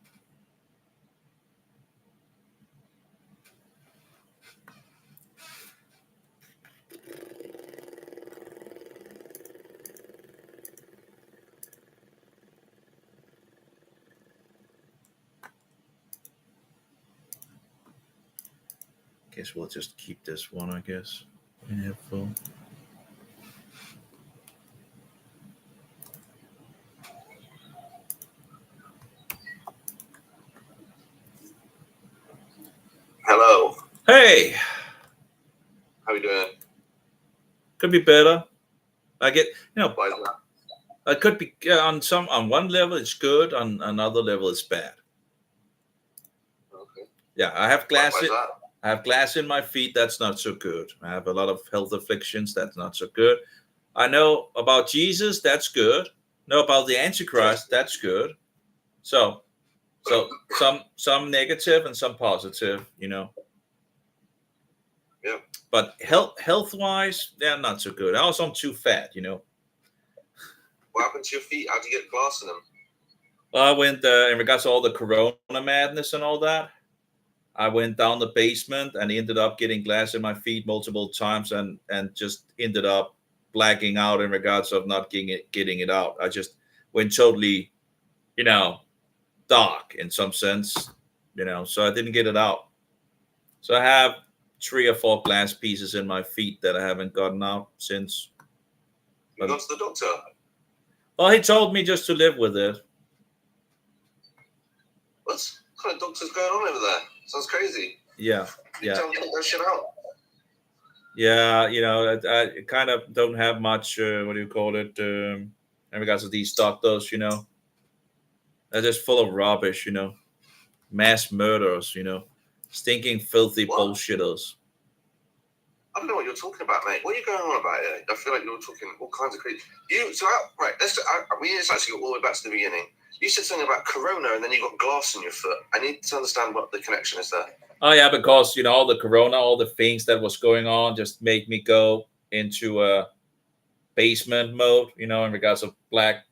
Guess we'll just keep this one, I guess. Yeah, full. Hello. Hey, How you doing? could be better. I get, Why is that? it could be on one level it's good, on another level it's bad. Okay. Yeah, I have glass. Why is that? I have glass in my feet. That's not so good. I have a lot of health afflictions. That's not so good. I know about Jesus. That's good. Know about the Antichrist. That's good. So some negative and some positive. Yeah. But health wise, they're not so good. Also, I'm too fat. What happened to your feet? How'd you get glass in them? Well, I went in regards to all the Corona madness and all that. I went down the basement and ended up getting glass in my feet multiple times and just ended up blacking out in regards of not getting it out. I just went totally, dark in some sense, so I didn't get it out. So I have 3 or 4 glass pieces in my feet that I haven't gotten out since. You gone to the doctor? Well, he told me just to live with it. What kind of doctor's going on over there? Sounds crazy. Yeah. You tell them to take that shit out. Yeah, I kind of don't have much, in regards to these doctors, They're just full of rubbish, mass murderers, stinking, filthy bullshitters. I don't know what you're talking about, mate. What are you going on about here? I feel like you're talking all kinds of crazy. We need to actually go all the way back to the beginning. You said something about Corona and then you got glass in your foot. I need to understand what the connection is there. Oh, yeah, because, all the Corona, all the things that was going on just made me go into a basement mode, in regards of black,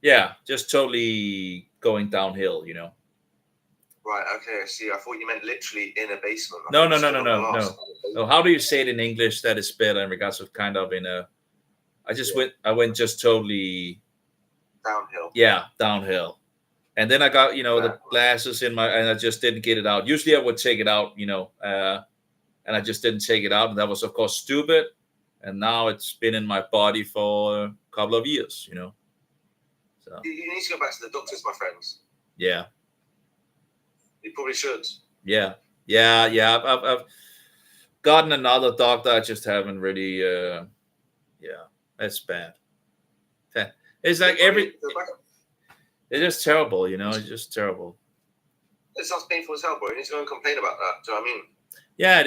Yeah, just totally going downhill, Right, okay, I see. I thought you meant literally in a basement. No. No. How do you say it in English that is better in regards of kind of in a... I went just totally... Downhill. Yeah, downhill. And then I got, the glasses and I just didn't get it out. Usually I would take it out, and I just didn't take it out. And that was, of course, stupid. And now it's been in my body for a couple of years, So You need to go back to the doctors, my friends. Yeah. You probably should. Yeah. I've gotten another doctor. I just haven't really. That's bad. It's like it's just terrible, It's just terrible. It sounds painful as hell, bro. You need to go and complain about that. Do you know what I mean? Yeah,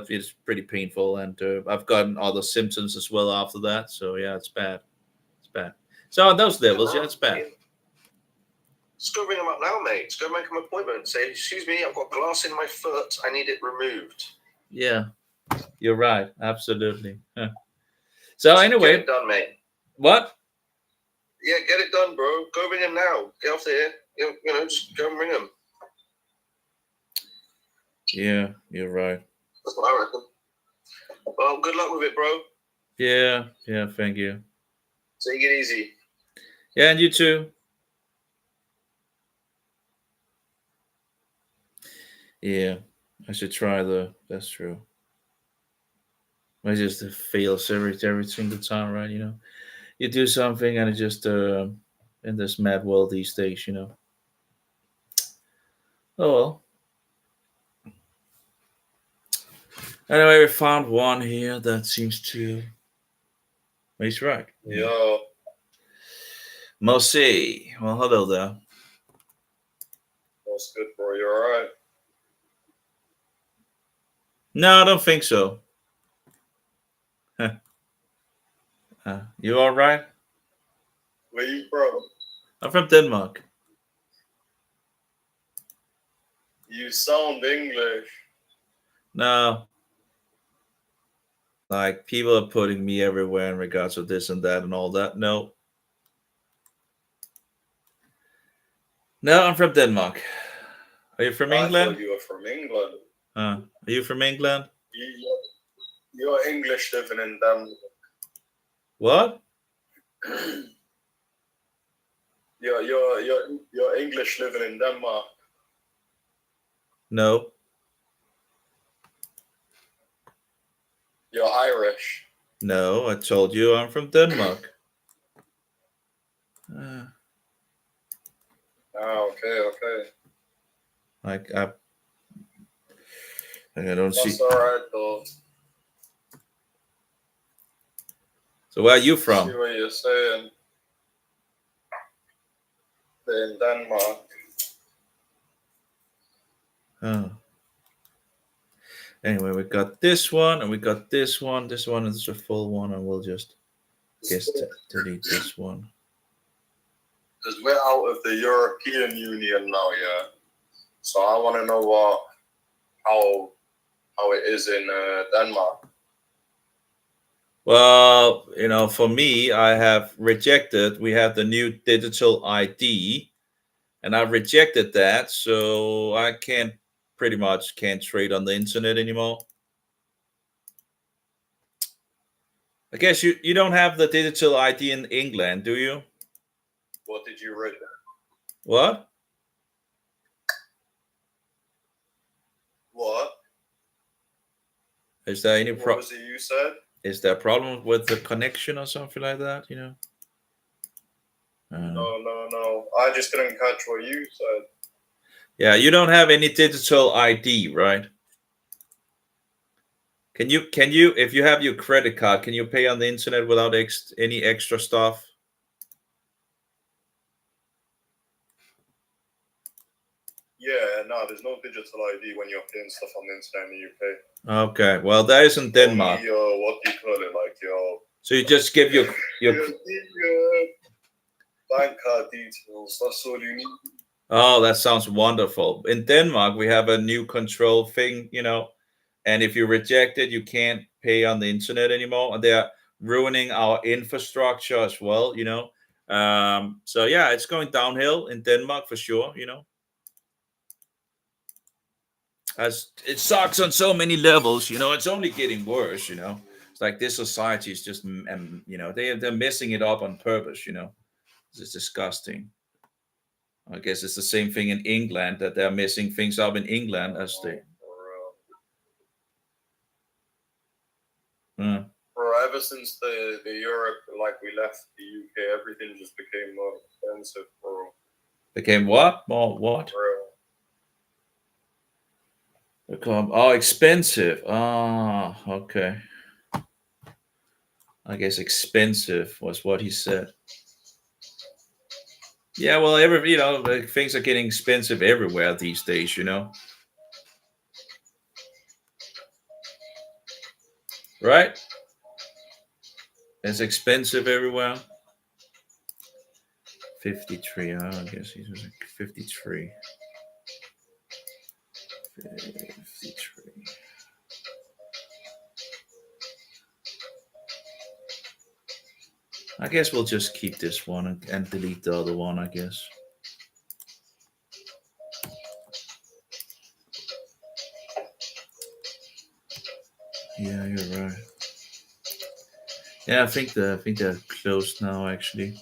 it's pretty painful, and I've gotten other symptoms as well after that. So yeah, it's bad. It's bad. So on those levels, yeah, it's bad. Just go ring them up now, mate. Just go make an appointment. Say, excuse me, I've got glass in my foot. I need it removed. Yeah, you're right. Absolutely. Huh. So anyway, get it done, mate. What? Yeah, get it done, bro. Go ring him now. Get off there. Just go and ring him. Yeah, you're right. That's what I reckon. Well, good luck with it, bro. Yeah, thank you. Take it easy. Yeah, and you too. Yeah, I should try that's true. It just fails every single time, right? You do something and it just in this mad world these days, Oh well. Anyway, we found one here that seems to. He's right. Yo. Mosi. Well, hello there. What's good, bro? You alright? No, I don't think so. You all right? Where you from? I'm from Denmark. You sound English. No. Like, people are putting me everywhere in regards to this and that and all that. No. No, I'm from Denmark. Are you from England? I thought you were from England. Are you from England? You're English living in Denmark. What? You're English living in Denmark. No. You're Irish. No, I told you I'm from Denmark. Okay. Like I don't see. That's alright though. So where are you from? See what you're saying. In Denmark. Oh. Anyway, we got this one and we got this one. This one is a full one, and we'll just delete this one. Because we're out of the European Union now, yeah. So I want to know how it is in Denmark. Well, for me, I have rejected. We have the new digital ID, and I've rejected that, so I pretty much can't trade on the internet anymore. I guess you don't have the digital ID in England, do you? What did you read? What? What? Is there any problem? What was it you said? Is there a problem with the connection or something like that? No. I just didn't catch what you said. Yeah, you don't have any digital ID, right? Can you, if you have your credit card, can you pay on the internet without any extra stuff? Yeah, no, there's no digital ID when you're paying stuff on the internet in the UK. Okay, well, that is in Denmark. Only, what do you call it? Like your. So you just give your bank card details. That's all you need. Oh, that sounds wonderful. In Denmark, we have a new control thing, and if you reject it, you can't pay on the internet anymore. And they are ruining our infrastructure as well, So yeah, it's going downhill in Denmark for sure. As it sucks on so many levels. It's only getting worse. It's like this society is just, they're messing it up on purpose. It's disgusting. I guess it's the same thing in England, that they're messing things up in England as they. Ever since the Europe, like we left the UK, everything just became more expensive. Became what? More what? Become expensive. Okay. I guess expensive was what he said. Yeah, well, things are getting expensive everywhere these days. Right? It's expensive everywhere. 53. I guess he's like 53. 53. I guess we'll just keep this one and delete the other one, I guess. Yeah, you're right. Yeah, I think they're closed now, actually.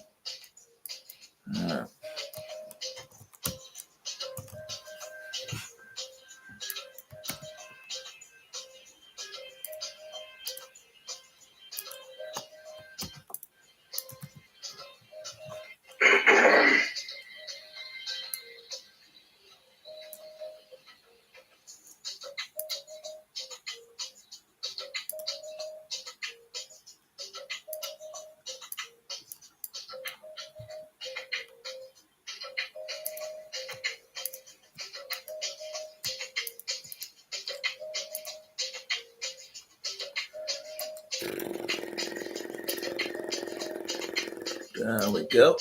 There we go.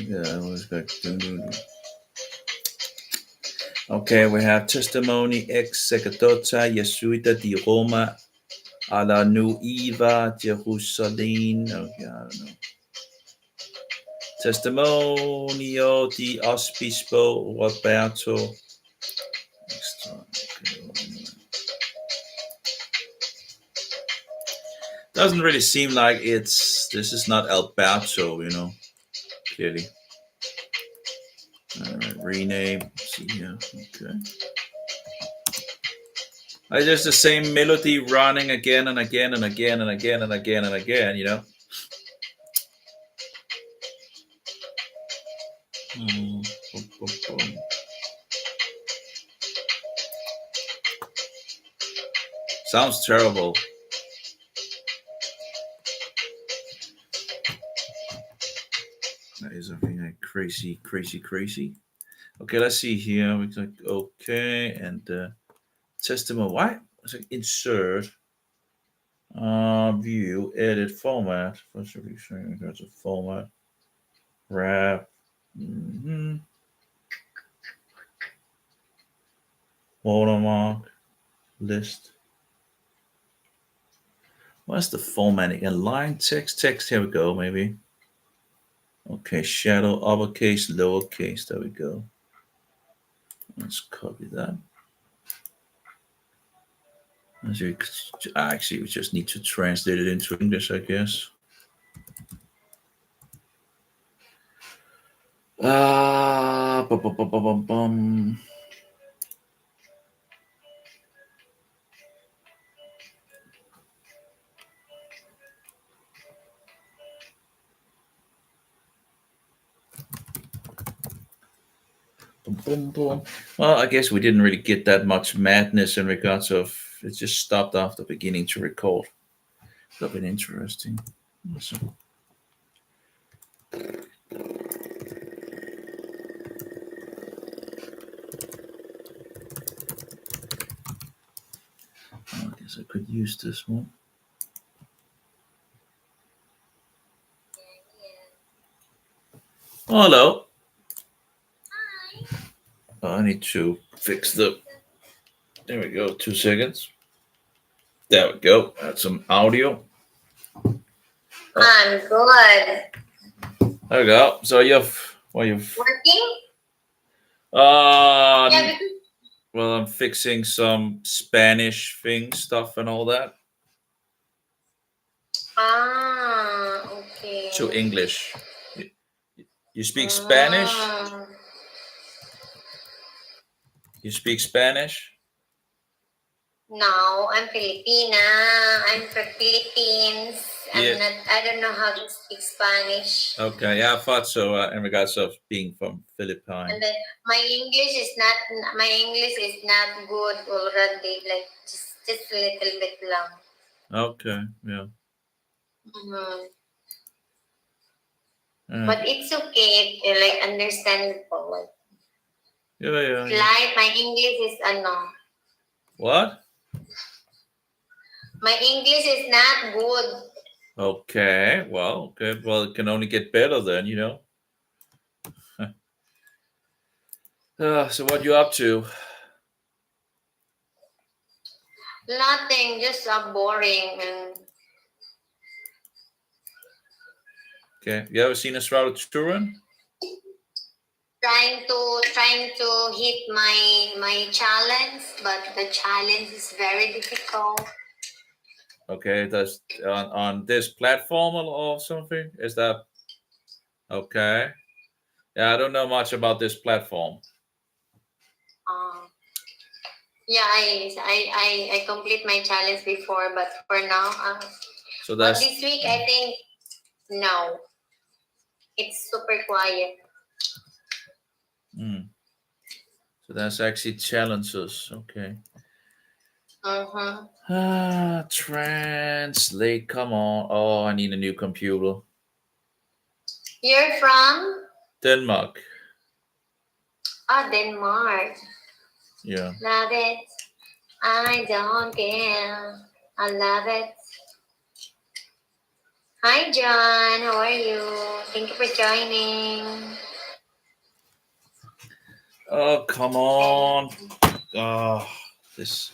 Yeah, what's back? Okay, we have testimony ex secretota Jesuita di Roma alla Nuova Jerusalem. Okay, I don't know. Testimonio di Obispo Roberto. Doesn't really seem like this is not Alberto, clearly. Rename. Let's see here. Okay. It's just the same melody running again and again and again and again and again and again, Sounds terrible. That is something like crazy. Okay, let's see here. We click OK and testimony. Why? It's like insert, view, edit, format. First review showing regards to format, wrap. Watermark, list. What's the formatting? And line text. Here we go. Maybe. Okay, shadow, uppercase, lowercase. There we go. Let's copy that. Actually, we just need to translate it into English, I guess. Well, I guess we didn't really get that much madness in regards of it. Just stopped after beginning to record. That'd been interesting. So. I guess I could use this one. Oh, hello. Hi. Oh, I need to fix the. There we go. 2 seconds. There we go. Add some audio. I'm good. There we go. So you've Working? well, Yeah, I'm fixing some Spanish stuff and all that okay. to English. You speak Spanish? You speak Spanish? No, I'm Filipina. I'm from Philippines. I don't know how to speak Spanish. Okay, yeah, I thought so. In regards of being from Philippines. And then my English is not good already. Like just a little bit lang. Okay, yeah. But it's okay. Like understandable. Like, yeah. Like my English is What? My English is not good. Okay, well, good. Well, it can only get better then, you know. So what you up to? Nothing, just boring. And Okay, you ever seen a Shroud of Turin? Trying to hit my challenge, but the challenge is very difficult. Okay, that's on this platform or something? Is that okay? Yeah, I don't know much about this platform. Yeah, I complete my challenge before, but for now, so that's this week I think no, it's super quiet. So that's actually challenges. Okay. Translate. Come on. Oh, I need a new computer. You're from Denmark. Denmark. Yeah. Love it. I don't care. I love it. Hi, John. How are you? Thank you for joining. Oh, come on. Oh, this.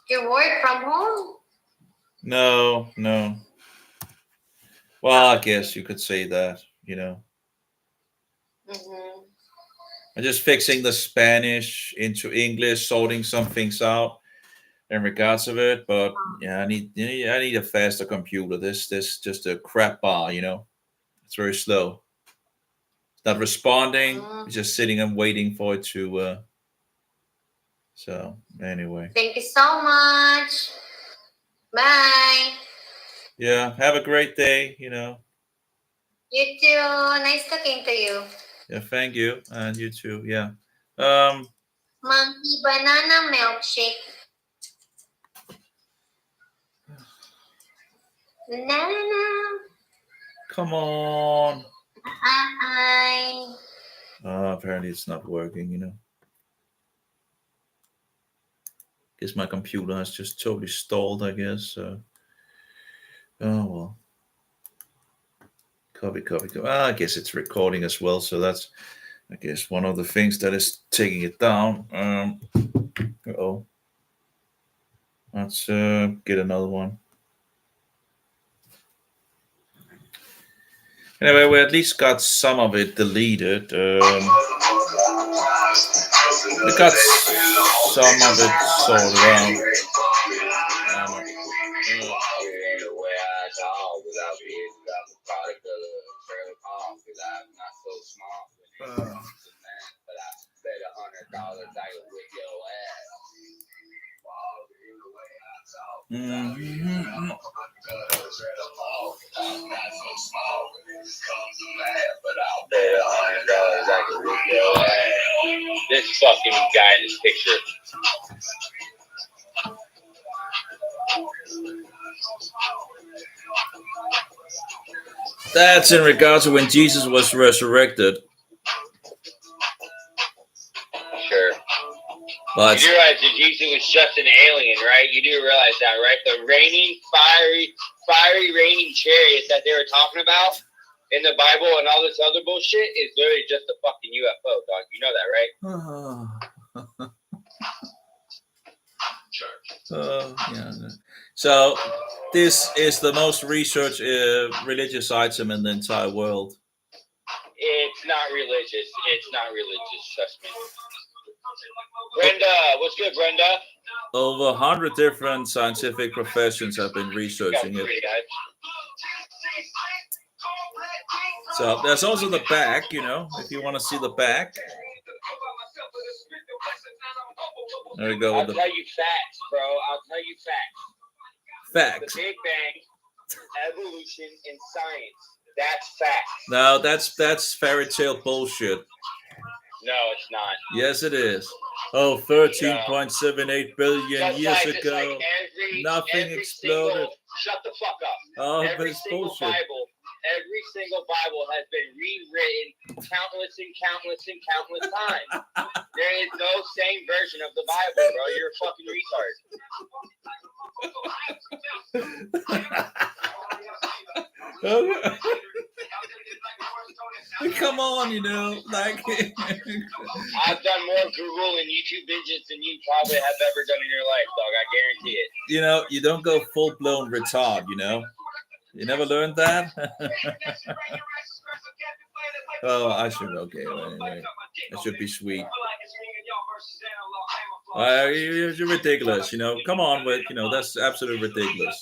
You work from home? No. Well, I guess you could say that, you know. I'm just fixing the Spanish into English, sorting some things out in regards of it. But yeah, I need a faster computer. This just a crap bar, you know. It's very slow. It's not responding. It's just sitting and waiting for it to. So anyway. Thank you so much. Bye. Yeah, have a great day. You know. You too. Nice talking to you. Yeah, thank you, and you too. Yeah. Monkey banana milkshake. Banana. Come on. Hi. Apparently it's not working, you know. Guess my computer has just totally stalled, I guess. Oh well. Copy. I guess it's recording as well, so that's, I guess, one of the things that is taking it down. Let's get another one. Anyway, we at least got some of it deleted. We got some of it sorted out. This fucking guy in this picture. That's in regards to when Jesus was resurrected. Sure. But you do realize that Jesus was just an alien, right? You do realize that, right? The raining, fiery raining chariots that they were talking about in the Bible and all this other bullshit is literally just a fucking UFO, dog. You know that, right? Yeah. So this is the most researched religious item in the entire world. It's not religious. It's not religious. Trust me. Brenda, what's good, Brenda? Over 100 different scientific professions have been researching it. So there's also the back, you know, if you want to see the back. There we go. I'll tell you facts, bro. I'll tell you facts. Facts. The Big Bang, evolution, and science. That's facts. No, that's fairy tale bullshit. No, it's not. Yes, it is. Oh, 13.78 billion years ago, nothing exploded. Shut the fuck up. Oh, but Every it's single bullshit. every single Bible has been rewritten countless and countless and countless times. There is no same version of the Bible, bro. You're a fucking retard. Come on, you know, like I've done more Google and YouTube videos than you probably have ever done in your life, dog. I guarantee it. You know, you don't go full blown retard, you know. You never learned that? Oh, I should go gay anyway. It should be sweet. You're ridiculous, you know. Come on, with you know, that's absolutely ridiculous.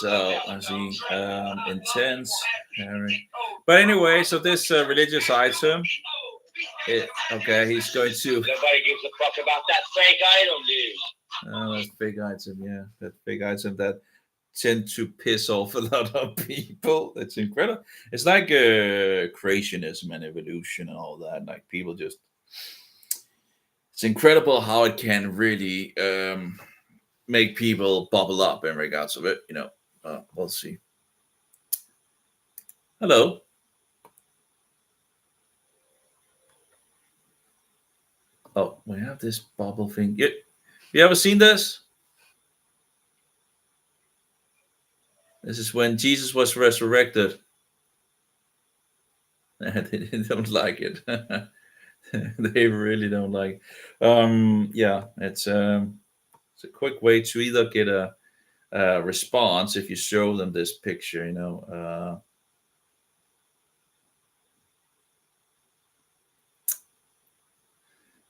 So I see intense. But anyway, so this religious item. Okay, he's going to. Nobody gives a fuck about that fake item, dude. Oh, that's big item, yeah. That big item that tend to piss off a lot of people. That's incredible. It's like creationism and evolution and all that. Like people just. It's incredible how it can really make people bubble up in regards of it. You know, we'll see. Hello. Oh, we have this bubble thing. You ever seen this? This is when Jesus was resurrected. They don't like it. They really don't like it. Yeah, it's a quick way to either get a response if you show them this picture, you know.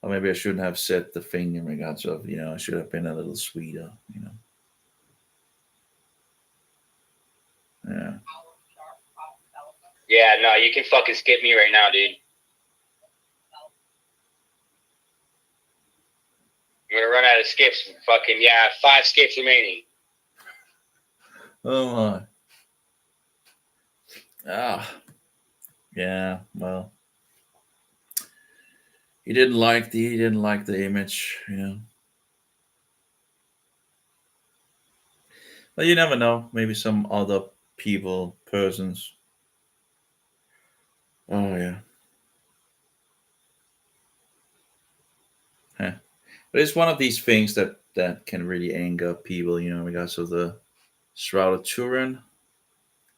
Or maybe I shouldn't have said the thing in regards of, you know, I should have been a little sweeter, you know. Yeah. Yeah, no, you can fucking skip me right now, dude. I'm gonna run out of skips. Fucking, yeah, 5 skips remaining. Oh my. Yeah, well. He didn't like the image, you know. But you never know. Maybe some other persons. Oh yeah. Huh. But it's one of these things that can really anger people, you know, in regards of the Shroud of Turin,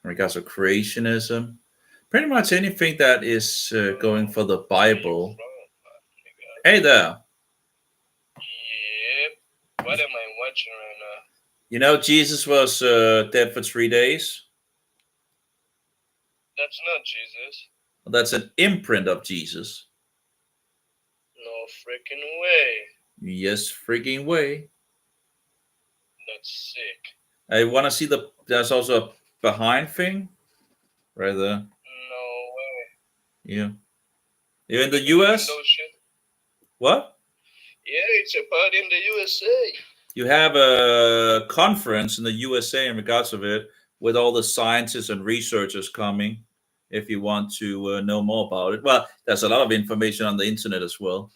in regards of creationism. Pretty much anything that is going for the Bible. Hey there. Yep. What am I watching right now? You know, Jesus was dead for 3 days. That's not Jesus. That's an imprint of Jesus. No freaking way. Yes, freaking way. That's sick. I want to see there's also a behind thing. Right there. No way. Yeah. You're in the US? What? Yeah, it's about in the USA. You have a conference in the USA in regards of it with all the scientists and researchers coming if you want to know more about it. Well, there's a lot of information on the internet as well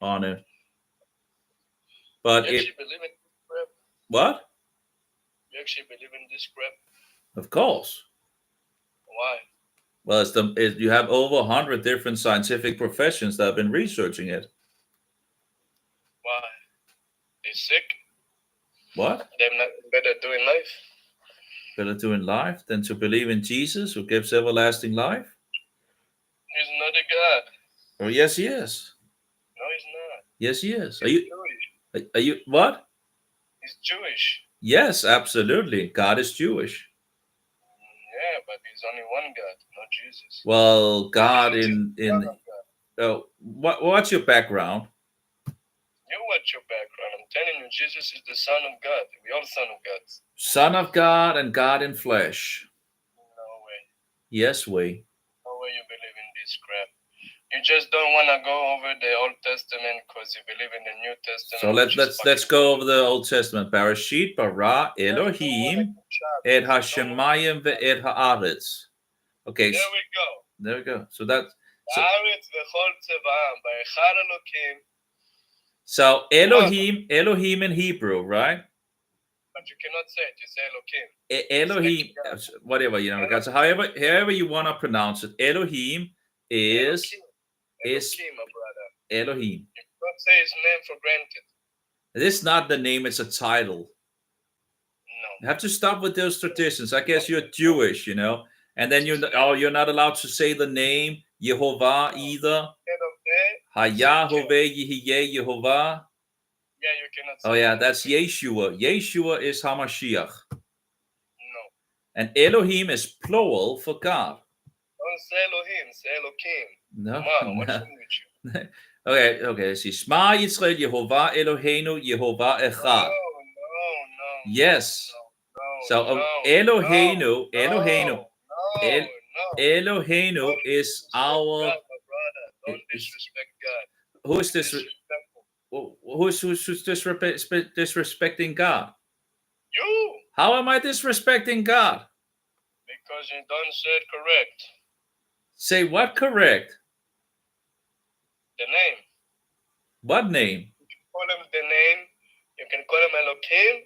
on it. But you actually believe in this crap? What? You actually believe in this crap? Of course. Why? Well, you have over 100 different scientific professions that have been researching it. Why? They sick? What? They're not better doing life? Better doing life than to believe in Jesus who gives everlasting life? He's not a God. Oh, yes, he is. No, he's not. Yes, he is. Are He's you? Jewish. Are you what? He's Jewish. Yes, absolutely. God is Jewish. Yeah, but he's only one God, not Jesus. Well, God Jesus is in the Son of God. oh, what's your background? You watch your background. I'm telling you, Jesus is the Son of God. We all Son of God. Son of God and God in flesh. No way. Yes, we. No way you believe in this crap. You just don't want to go over the Old Testament because you believe in the New Testament. So let's go over the Old Testament. Bereshit bara Elohim et hashemayim ve'et haaretz. Okay. There we go. There we go. So that's so Elohim in Hebrew, right? But you cannot say it. You say Elohim, whatever, you know. So however you want to pronounce it, Elohim is Elohim, my brother. Elohim. You don't say his name for granted. This is not the name; it's a title. No. You have to stop with those traditions. I guess you're Jewish, you know, and then you're not allowed to say the name Yehovah either. Hayahovah Yehiyeh Yehovah. Yeah, you cannot say Oh yeah, that's Yeshua. Yeshua is Hamashiach. No. And Elohim is plural for God. Don't say Elohim, say Elohim. No. Come on, what's wrong with you? Okay. See, Shema Yisrael Yehovah Eloheinu Yehovah Echad. No. Yes. So Eloheinu is our. Don't disrespect God. Who is this? Who's disrespecting God? You. How am I disrespecting God? Because you don't say it correct. Say what correct? The name. What name? You can call him the name. You can call him Elohim,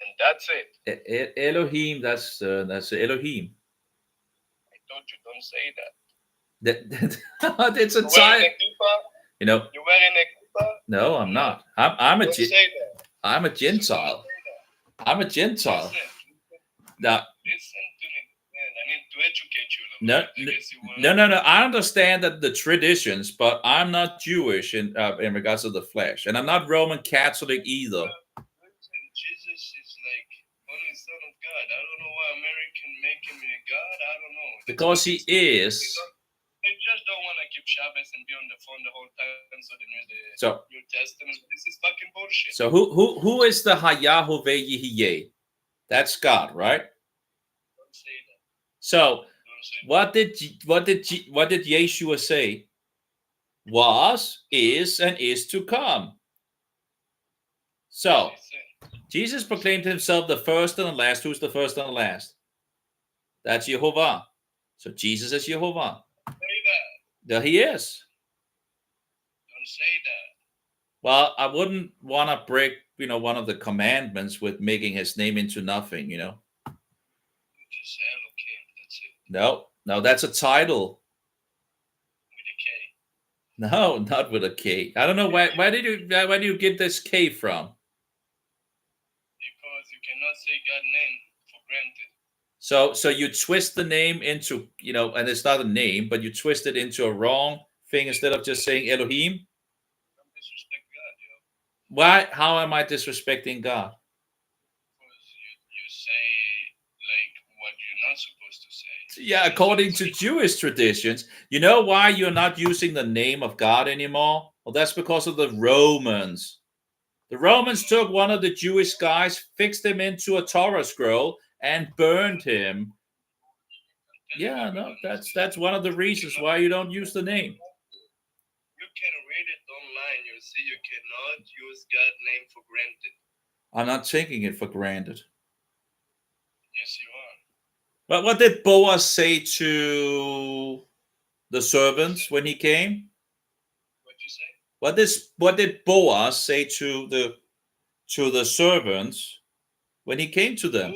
and that's it. Elohim. That's Elohim. I told you, don't say that. It's a time. You know. You're wearing a kippah? No, I'm not. I'm a Don't say that. I'm a Gentile. I'm a Gentile. Now, listen to me, man. I need to educate you. No. I understand that the traditions, but I'm not Jewish in regards to the flesh, and I'm not Roman Catholic either. Jesus is like only Son of God. I don't know why American make him a God. I don't know. Because he is. They just don't want to keep Shabbos and be on the phone the whole time, so they use the New Testament. This is fucking bullshit. So who is the Hayahovah Yehiyeh? That's God, right? Don't say that. So what did Yeshua say? Was, is, and is to come. So Jesus proclaimed himself the first and the last. Who's the first and the last? That's Yehovah. So Jesus is Yehovah. There he is. Don't say that. Well, I wouldn't want to break, one of the commandments with making his name into nothing, You just say Elohim, that's it. No, that's a title. With a K. No, not with a K. I don't know where do you get this K from? Because you cannot say God's name for granted. So you twist the name into, and it's not a name, but you twist it into a wrong thing instead of just saying Elohim. Don't disrespect God, Why? How am I disrespecting God? Because you say like what you're not supposed to say. Yeah, according to Jewish traditions. You know why you're not using the name of God anymore? Well, that's because of the Romans. The Romans took one of the Jewish guys, fixed him into a Torah scroll, and burned him. Yeah, no, that's one of the reasons why you don't use the name. You can read it online. You see, you cannot use God's name for granted. I'm not taking it for granted. Yes, you are. But what did Boaz say to the servants when he came? What'd you say? What did Boaz say to the servants when he came to them?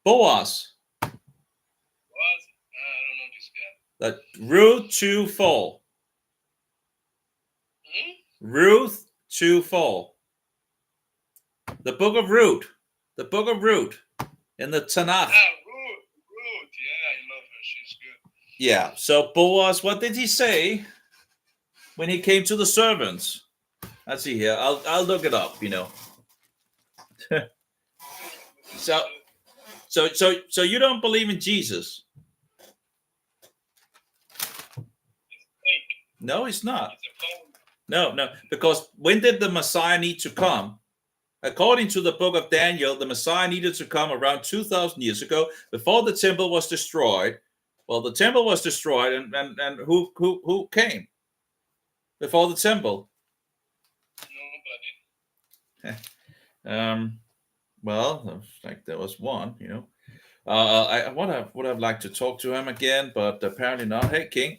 Boaz. I don't know this guy. That Ruth 2:4. Ruth 2:4. The book of Ruth. The book of Ruth in the Tanakh. Ruth. Yeah, I love her. She's good. Yeah. So Boaz, what did he say? when he came to the servants. Let's see here. I'll look it up. So you don't believe in Jesus? No, he's not. No, because when did the Messiah need to come? According to the book of Daniel, the Messiah needed to come around 2,000 years ago, before the temple was destroyed. Well, the temple was destroyed, and who came before the temple? Well, like there was one, I would have liked to talk to him again, but apparently not. Hey, King.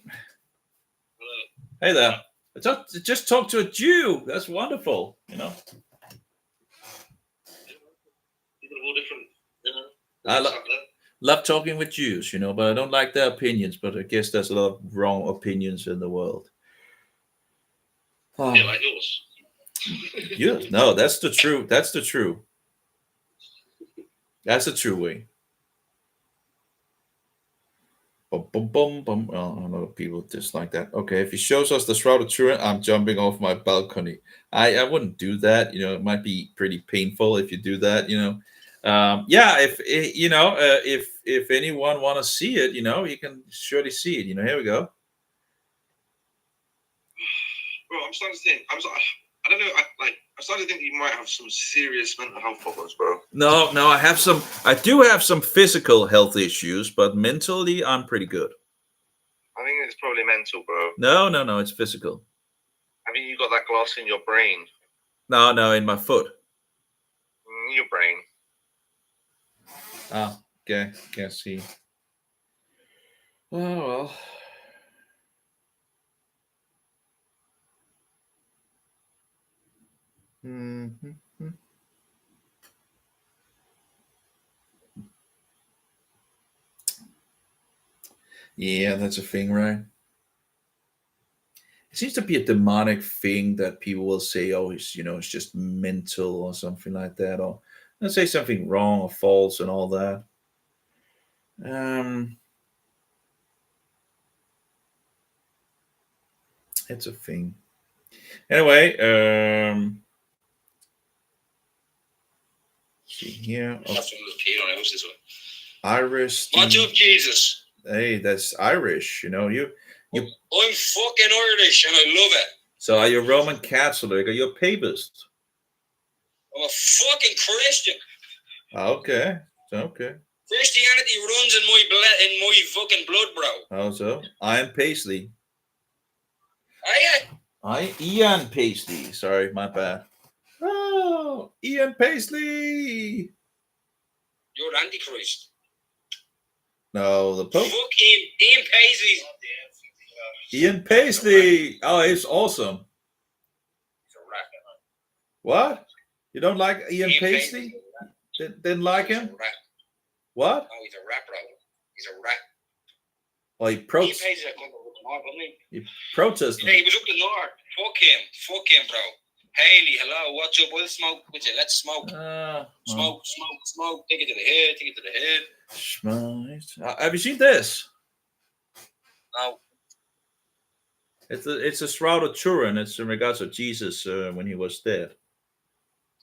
Hey there. Just talk to a Jew. That's wonderful, People are all different, I love talking with Jews, but I don't like their opinions. But I guess there's a lot of wrong opinions in the world. Yeah, like yours. Yeah, no, that's the true. That's the true. That's the true way. Boom, boom, boom, boom. Oh, I know people just like that. Okay, if he shows us the Shroud of Turin, I'm jumping off my balcony. I wouldn't do that. It might be pretty painful if you do that. Yeah. If anyone want to see it, you can surely see it. Here we go. Bro, I'm starting to think. I don't know. I'm starting to think you might have some serious mental health problems, bro. No, I do have some physical health issues, but mentally I'm pretty good. I think it's probably mental, bro. No, it's physical. I think you got that glass in your brain. No, in my foot. Your brain. Ah, okay. Can't see. Oh, well. Mm-hmm. Yeah, that's a thing, right? It seems to be a demonic thing that people will say, oh, it's just mental or something like that, or they'll say something wrong or false and all that. It's a thing. Anyway, see here. Irish. Watch up, Jesus. Hey, that's Irish. I'm fucking Irish and I love it. So are you Roman Catholic? Are you a papist? I'm a fucking Christian. Okay. Christianity runs in my blood, in my fucking blood, bro. How so? Ian Paisley. Ian Paisley. Sorry, my bad. Oh, Ian Paisley. You're Antichrist. No, the Pope. Fuck Ian Paisley. Ian Paisley. Oh, it's awesome. He's a rat. What? You don't like Ian Paisley? Didn't like him? What? Oh, he's a rat, bro. He's a rat. Well, he protested. Ian Paisley's a cunt up north, wasn't he? He protested. Yeah, he was up the north. Fuck him, bro. Haley, hello, what's up? We'll smoke with you. Let's smoke. Smoke. Take it to the head. Smoke. Have you seen this? No. It's a Shroud of Turin. It's in regards to Jesus when he was dead.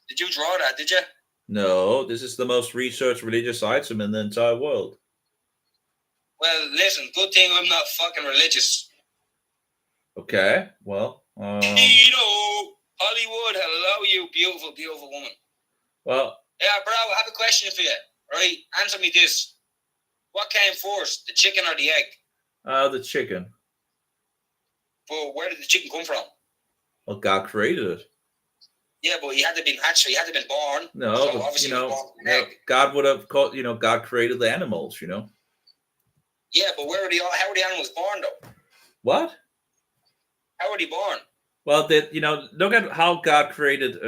Did you draw that? Did you? No, this is the most researched religious item in the entire world. Well, listen, good thing I'm not fucking religious. Okay, well. Hollywood, hello, you beautiful, beautiful woman. Well. Yeah, bro, I have a question for you. Right? Answer me this. What came first, the chicken or the egg? The chicken. But where did the chicken come from? Well, God created it. Yeah, but he had to be hatched, he had to be born. No, so but, obviously he was born from an egg. God would have called, God created the animals, Yeah, but how were the animals born though? What? How were they born? Well, look at how God created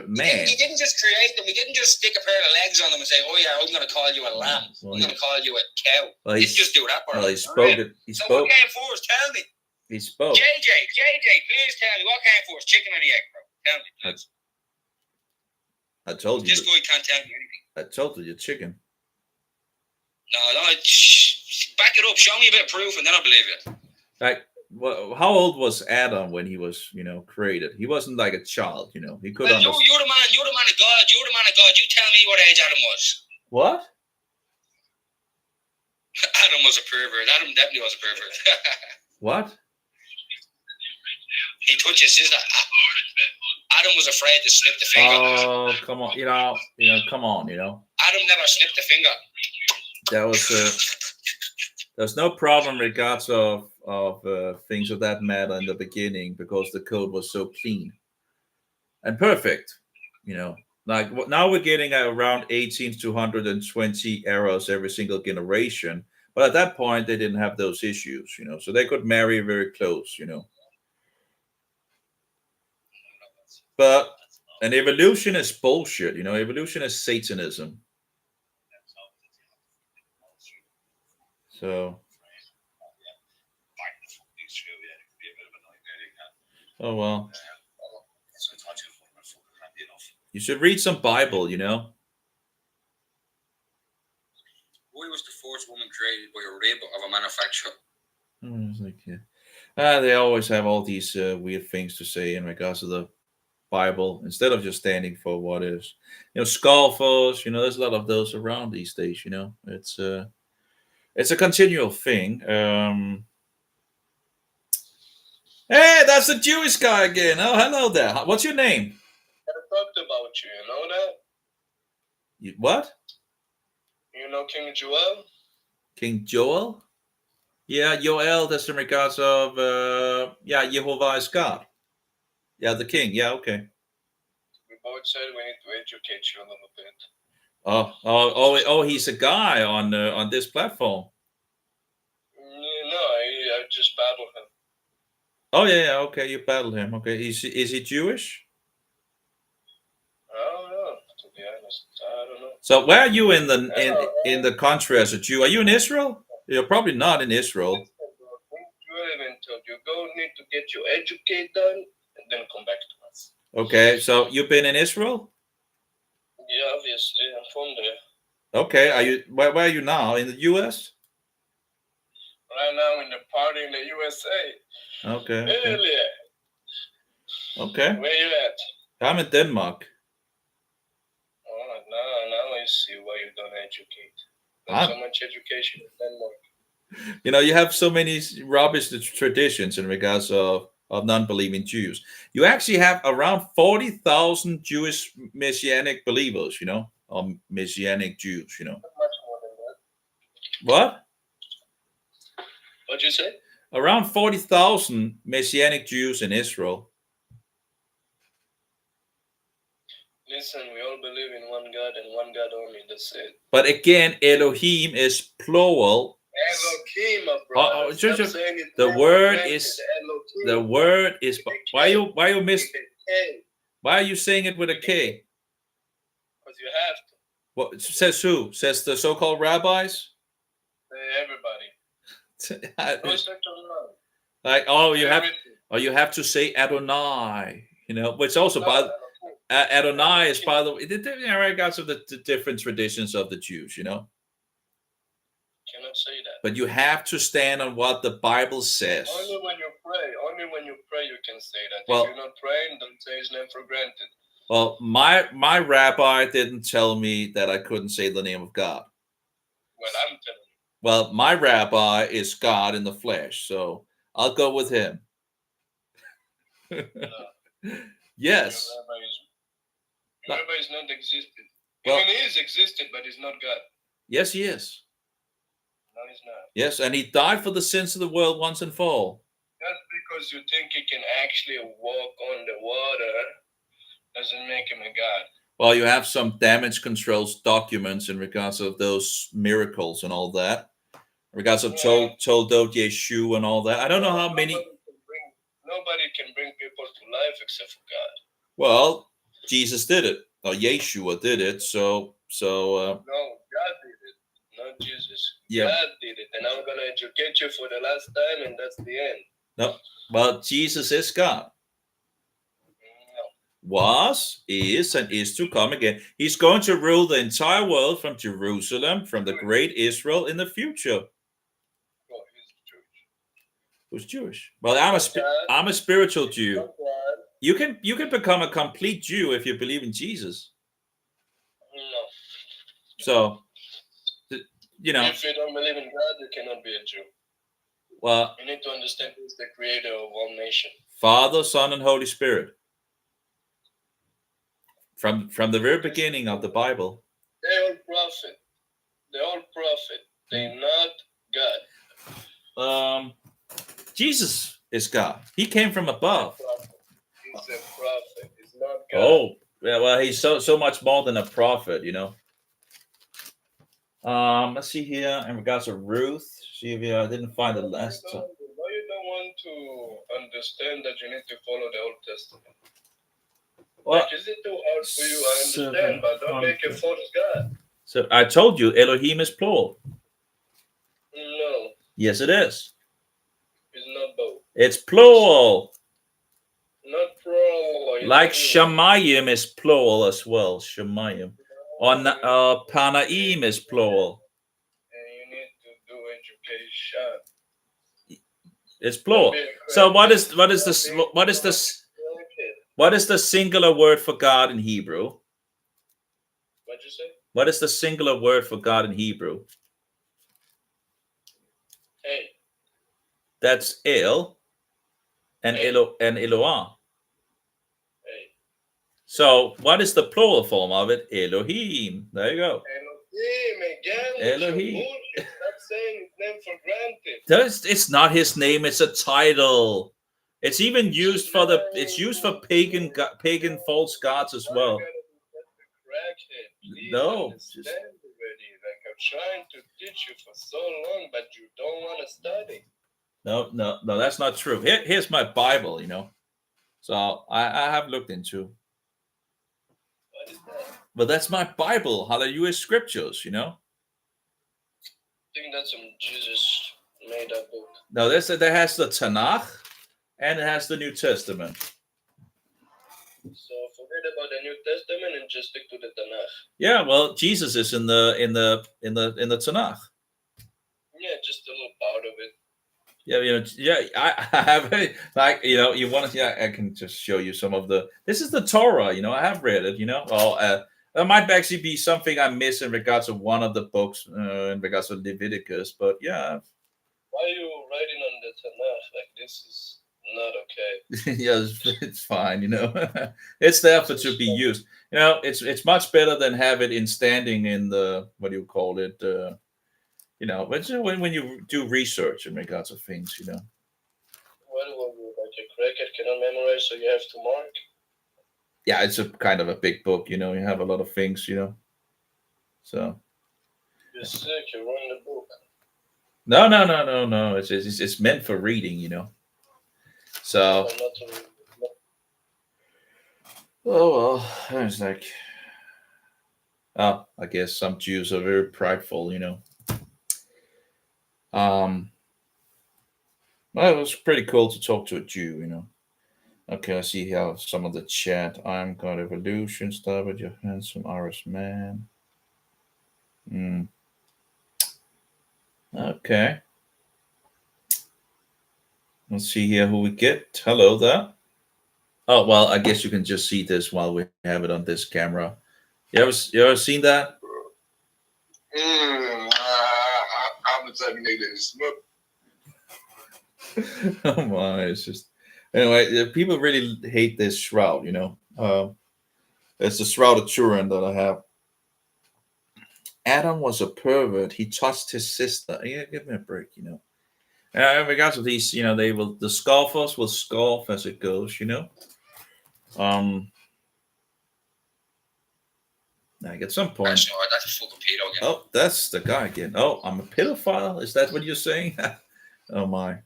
man. He didn't just create them. He didn't just stick a pair of legs on them and say, "Oh yeah, I'm going to call you a lamb. I'm going to call you a cow." Well, he didn't just do that part. Well, he spoke it. So what came first? Tell me. He spoke. JJ, please tell me what came first, chicken or the egg, bro? Tell me, please. I told you. This guy can't tell me anything. I told you, chicken. No, back it up. Show me a bit of proof, and then I'll believe it. Like how old was Adam when he was, created? He wasn't like a child, He could Well, you're the man of God. You're the man of God. You tell me what age Adam was. What? Adam was a pervert. Adam definitely was a pervert. What? He touched his sister. Adam was afraid to slip the finger. Oh, come on, come on, Adam never slipped the finger. That was there's no problem in regards of things of that matter in the beginning because the code was so clean and perfect. Like now we're getting around 18 to 120 errors every single generation, but at that point they didn't have those issues, so they could marry very close, But an evolution is bullshit, Evolution is Satanism. So, oh well. You should read some Bible, Why was the fourth woman created by a rib of a manufacturer? They always have all these weird things to say in regards to the Bible instead of just standing for what is. Scoffers, there's a lot of those around these days, It's a continual thing. Hey, that's the Jewish guy again. Oh, hello there. What's your name? I talked about you, you know that? What? You know King Joel? King Joel? Yeah, Joel, that's in regards of, Jehovah is God. Yeah, the king. Yeah, okay. We both said we need to educate you a little bit. Oh, he's a guy on this platform. No, I just battled him. Oh yeah, okay, you battled him. Okay, is he Jewish? I don't know, to be honest. I don't know. So where are you in the country as a Jew? Are you in Israel? You're probably not in Israel. You go need to get your educate done and then come back to us. Okay, so you've been in Israel? Yeah, obviously, I'm from there. Okay, where are you now? In the U.S.? Right now in the party in the USA. Okay. Okay. Where you at? I'm in Denmark. Oh, now I see why you don't educate. There's so much education in Denmark. You have so many rubbish traditions in regards of non-believing Jews. You actually have around 40,000 Jewish Messianic believers, or Messianic Jews, Much more than that. What? What'd you say? Around 40,000 Messianic Jews in Israel. Listen, we all believe in one God and one God only. That's it. But again, Elohim is plural. Elohim, bro. The word is. Why are you saying it with a K? Because you have to. What says who? Says the so-called rabbis? Everybody. You have to say Adonai, which also Adonai is by the way, in regards of the different traditions of the Jews, Cannot say that. But you have to stand on what the Bible says. Only when you pray you can say that. Well, if you're not praying, don't take his name for granted. Well, my rabbi didn't tell me that I couldn't say the name of God. Well, I'm telling you. Well, my rabbi is God in the flesh, so I'll go with him. Yes. Your rabbi is not existed. Well, he is existed, but he's not God. Yes, he is. No, he's not. Yes, and he died for the sins of the world once and for all. Just because you think he can actually walk on the water doesn't make him a God. Well, you have some damage controls documents in regards of those miracles and all that. In regards of Toldot Yeshu and all that. I don't know how many. Nobody can bring people to life except for God. Well, Jesus did it. Or Yeshua did it. So. No, God did it, not Jesus. Yeah. God did it, and I'm gonna educate you for the last time, and that's the end. No, well, Jesus is God. Was, is, and is to come again. He's going to rule the entire world from Jerusalem, from the great Israel in the future. Who's Jewish? Well, I'm a spiritual Jew. You can become a complete Jew if you believe in Jesus. No. So, you know. If you don't believe in God, you cannot be a Jew. Well, you need to understand who's the creator of all nations. Father, Son, and Holy Spirit. From the very beginning of the Bible. They're all prophet. They're all prophet. They're not God. Jesus is God. He came from above. He's a prophet. He's not God. Oh, yeah. Well, he's so much more than a prophet, you know. Let's see here in regards to Ruth. See if I didn't find the last time. Why you don't want to understand that you need to follow the Old Testament? Well, like, is it too hard for you? I understand, but don't make a false God. So I told you, Elohim is plural. No. Yes, it is. It's not both. It's plural. Not plural. Like Shamayim is plural as well. Shamayim. Or Panaim is plural. And you need to do education. It's plural. So what is the singular word for God in Hebrew? What'd you say? What is the singular word for God in Hebrew? Hey. That's El and Eloah. Hey. So what is the plural form of it? Elohim. There you go. Elohim again. Elohim. Stop saying his name for granted. It's not his name. It's a title. It's even used for pagan false gods as well. No. Like I'm trying to teach you for so long, but you don't want to study. No, that's not true. Here's my Bible, you know. So I have looked into. What is that? But that's my Bible, Hallelujah Scriptures, you know. I think that's some Jesus made up book. No, there has the Tanakh and it has the New Testament. So forget about the New Testament and just stick to the Tanakh. Yeah, well, Jesus is in the Tanakh. Yeah, just a little part of it. Yeah, you know, I have like, you know, you want to. Yeah, I can just show you some of the. This is the Torah, you know. I have read it, you know. Well, there might actually be something I miss in regards to one of the books, in regards to Leviticus, but yeah. Why are you writing on the Tanakh? Like, this is not okay. Yeah, it's fine, you know. It's there for to be used. You know, it's much better than have it in standing in the, what do you call it? You know, when you do research in regards to things, you know. Well, like a cricket cannot memorize, so you have to mark. Yeah, it's a kind of a big book, you know. You have a lot of things, you know. So. You're sick. You ruined the book. No. It's meant for reading, you know. So. Oh well, it's like. Oh, I guess some Jews are very prideful, you know. Well, it was pretty cool to talk to a Jew, you know. Okay, I see how some of the chat. I'm God Evolution, start with your handsome Irish man. Okay. Let's see here who we get. Hello there. Oh, well, I guess you can just see this while we have it on this camera. You ever seen that? I'm the type of nigga that smoke. Oh my, it's just anyway, people really hate this shroud, you know. It's the shroud of Turin that I have. Adam was a pervert. He touched his sister. Yeah, give me a break, you know. In regards to these, you know, the scoffers will scoff as it goes, you know. Like at some point. That's a fucking pedo again. Oh, that's the guy again. Oh, I'm a pedophile. Is that what you're saying? Oh my.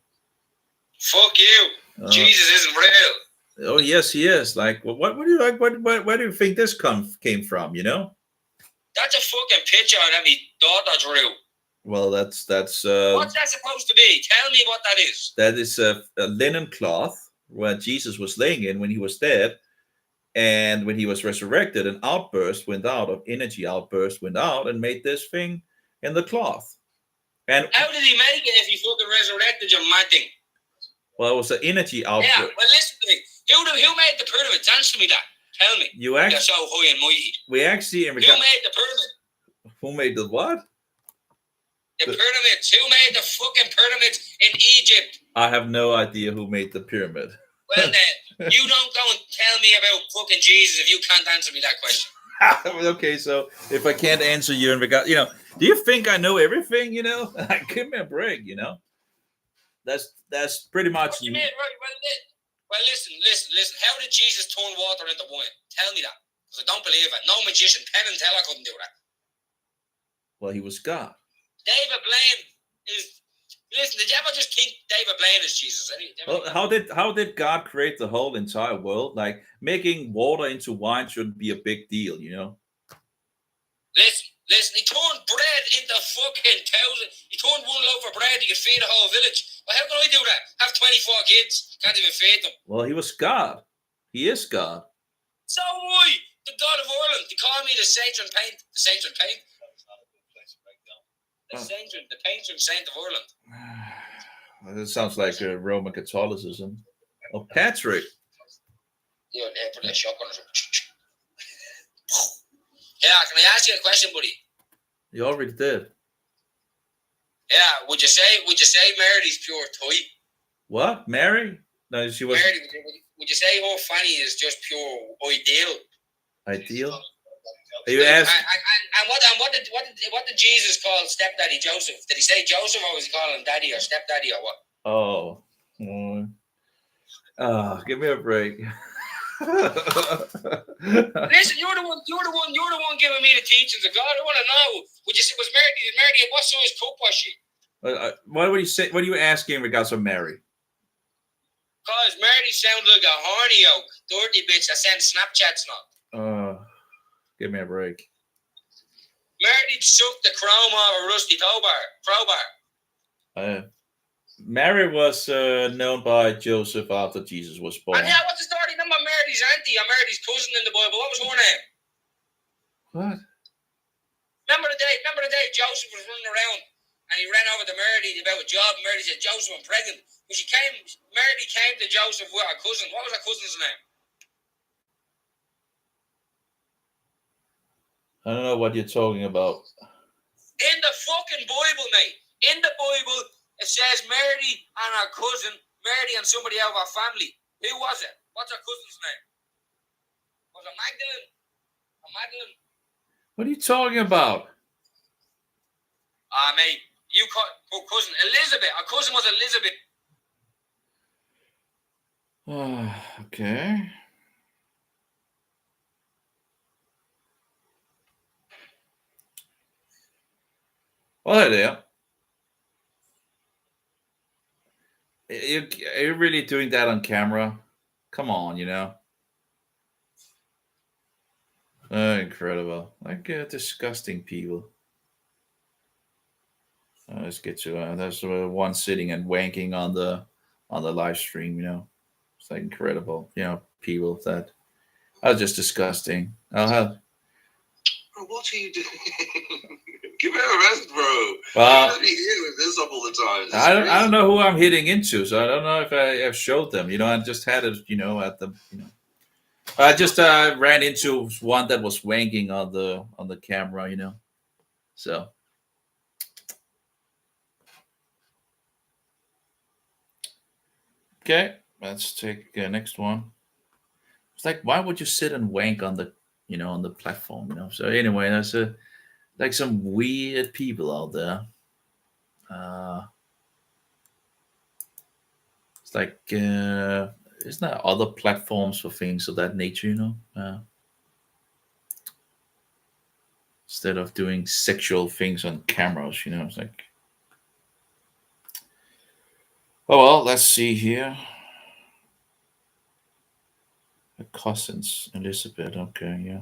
Fuck you. Jesus isn't real. Oh yes, he is. Like, what do you like? Where do you think this came from? You know. That's a fucking picture that me daughter drew. Well, that's. What's that supposed to be? Tell me what that is. That is a linen cloth where Jesus was laying in when he was dead, and when he was resurrected, an outburst went out of energy. Outburst went out and made this thing in the cloth. And how did he make it if he fucking resurrected your mad thing? Well, it was an energy output. Yeah, well, listen to me. Who made the pyramids? Answer me that. Tell me. You're so high and mighty. We actually... Who made the pyramid? Who made the what? The pyramids. Who made the fucking pyramids in Egypt? I have no idea who made the pyramid. Well, then, you don't go and tell me about fucking Jesus if you can't answer me that question. Okay, so if I can't answer you in regard, do you think I know everything? Give me a break. That's pretty much. What do you mean? Right, well, listen. How did Jesus turn water into wine? Tell me that, because I don't believe it. No magician, Penn and Teller couldn't do that. Well, he was God. David Blaine is. Listen, did you ever just think David Blaine is Jesus? Well, how did God create the whole entire world? Like, making water into wine shouldn't be a big deal, Listen, he turned bread into fucking thousand. He turned one loaf of bread, you could feed a whole village. Well, how can I do that? Have 24 kids, can't even feed them. Well, he was God. He is God. So why? The God of Ireland. They call me the patron saint of Ireland. That sounds like Roman Catholicism. Oh, Patrick. Yeah, put that shotgun or something. Yeah, can I ask you a question, buddy? You already did. Yeah, would you say Mary's pure toy? What? Mary? No, she was. Mary, would you say her fanny is just pure ideal? Ideal? You asked. And what did Jesus call stepdaddy Joseph? Did he say Joseph, or was he calling him daddy or stepdaddy or what? Oh, give me a break. Listen, you're the one giving me the teachings of God. I want to know. Was Mary what size cup was she? What would you say? What are you asking in regards to Mary? Because Mary sounds like a horny oak, dirty bitch that sends Snapchats now. Give me a break. Mary sucked the chrome off a rusty crowbar. Mary was known by Joseph after Jesus was born. And yeah, what's the story? Remember Mary's auntie or Mary's cousin in the Bible? What was her name? What? Remember the day Joseph was running around and he ran over to Mary about a job. Mary said, Joseph, I'm pregnant. But Mary came to Joseph with her cousin. What was her cousin's name? I don't know what you're talking about. In the fucking Bible, mate. In the Bible, it says Mary and her cousin, Mary and somebody out of her family. Who was it? What's her cousin's name? Was it Magdalene? Or Magdalene? What are you talking about? Mate, you call her cousin Elizabeth. Her cousin was Elizabeth. Okay. Well, there. You're really doing that on camera? Come on, incredible. Like disgusting people. Let's get to that's one sitting and wanking on the live stream. It's like incredible. People that are just disgusting. Bro, what are you doing? Give me a rest, bro. Well, you be here with this up all the time. I don't know who I'm hitting into, so I don't know if I have showed them. I just had it, at the. I just ran into one that was wanking on the camera, So. Okay, let's take next one. It's like, why would you sit and wank on the, on the platform, So anyway, that's like some weird people out there. It's like, isn't there other platforms for things of that nature, instead of doing sexual things on cameras, it's like, oh, well, let's see here. The cousins, Elizabeth, okay, yeah.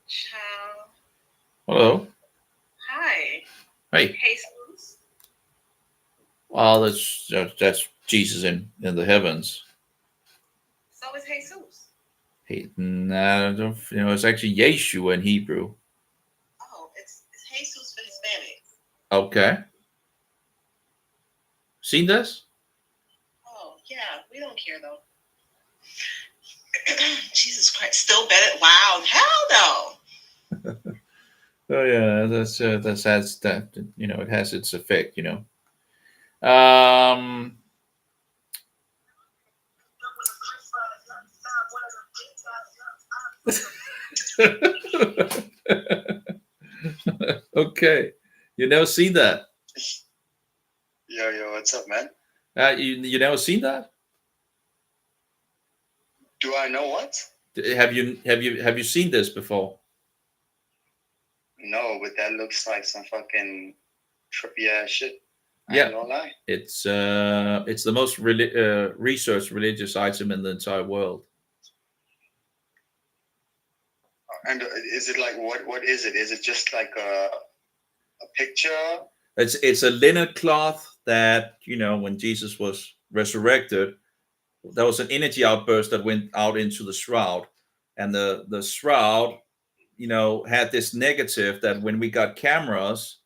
Ciao. Hello. Hi. Hey. Jesus. Well, that's Jesus in the heavens. So is Jesus. Hey, no, it's actually Yeshua in Hebrew. Oh, it's Jesus for Hispanics. Okay. Seen this? Oh, yeah. We don't care, though. Jesus Christ. Still better. Wow. Hell no. Oh yeah, that's that. It has its effect. Okay, you never seen that? Yo, what's up, man? You never seen that? Do I know what? Have you seen this before? No, but that looks like some fucking trippy ass shit. Yeah, I ain't gonna lie. it's the most researched religious item in the entire world. And is it like what is it? Is it just like a picture? It's a linen cloth that when Jesus was resurrected, there was an energy outburst that went out into the shroud, and the shroud had this negative that when we got cameras,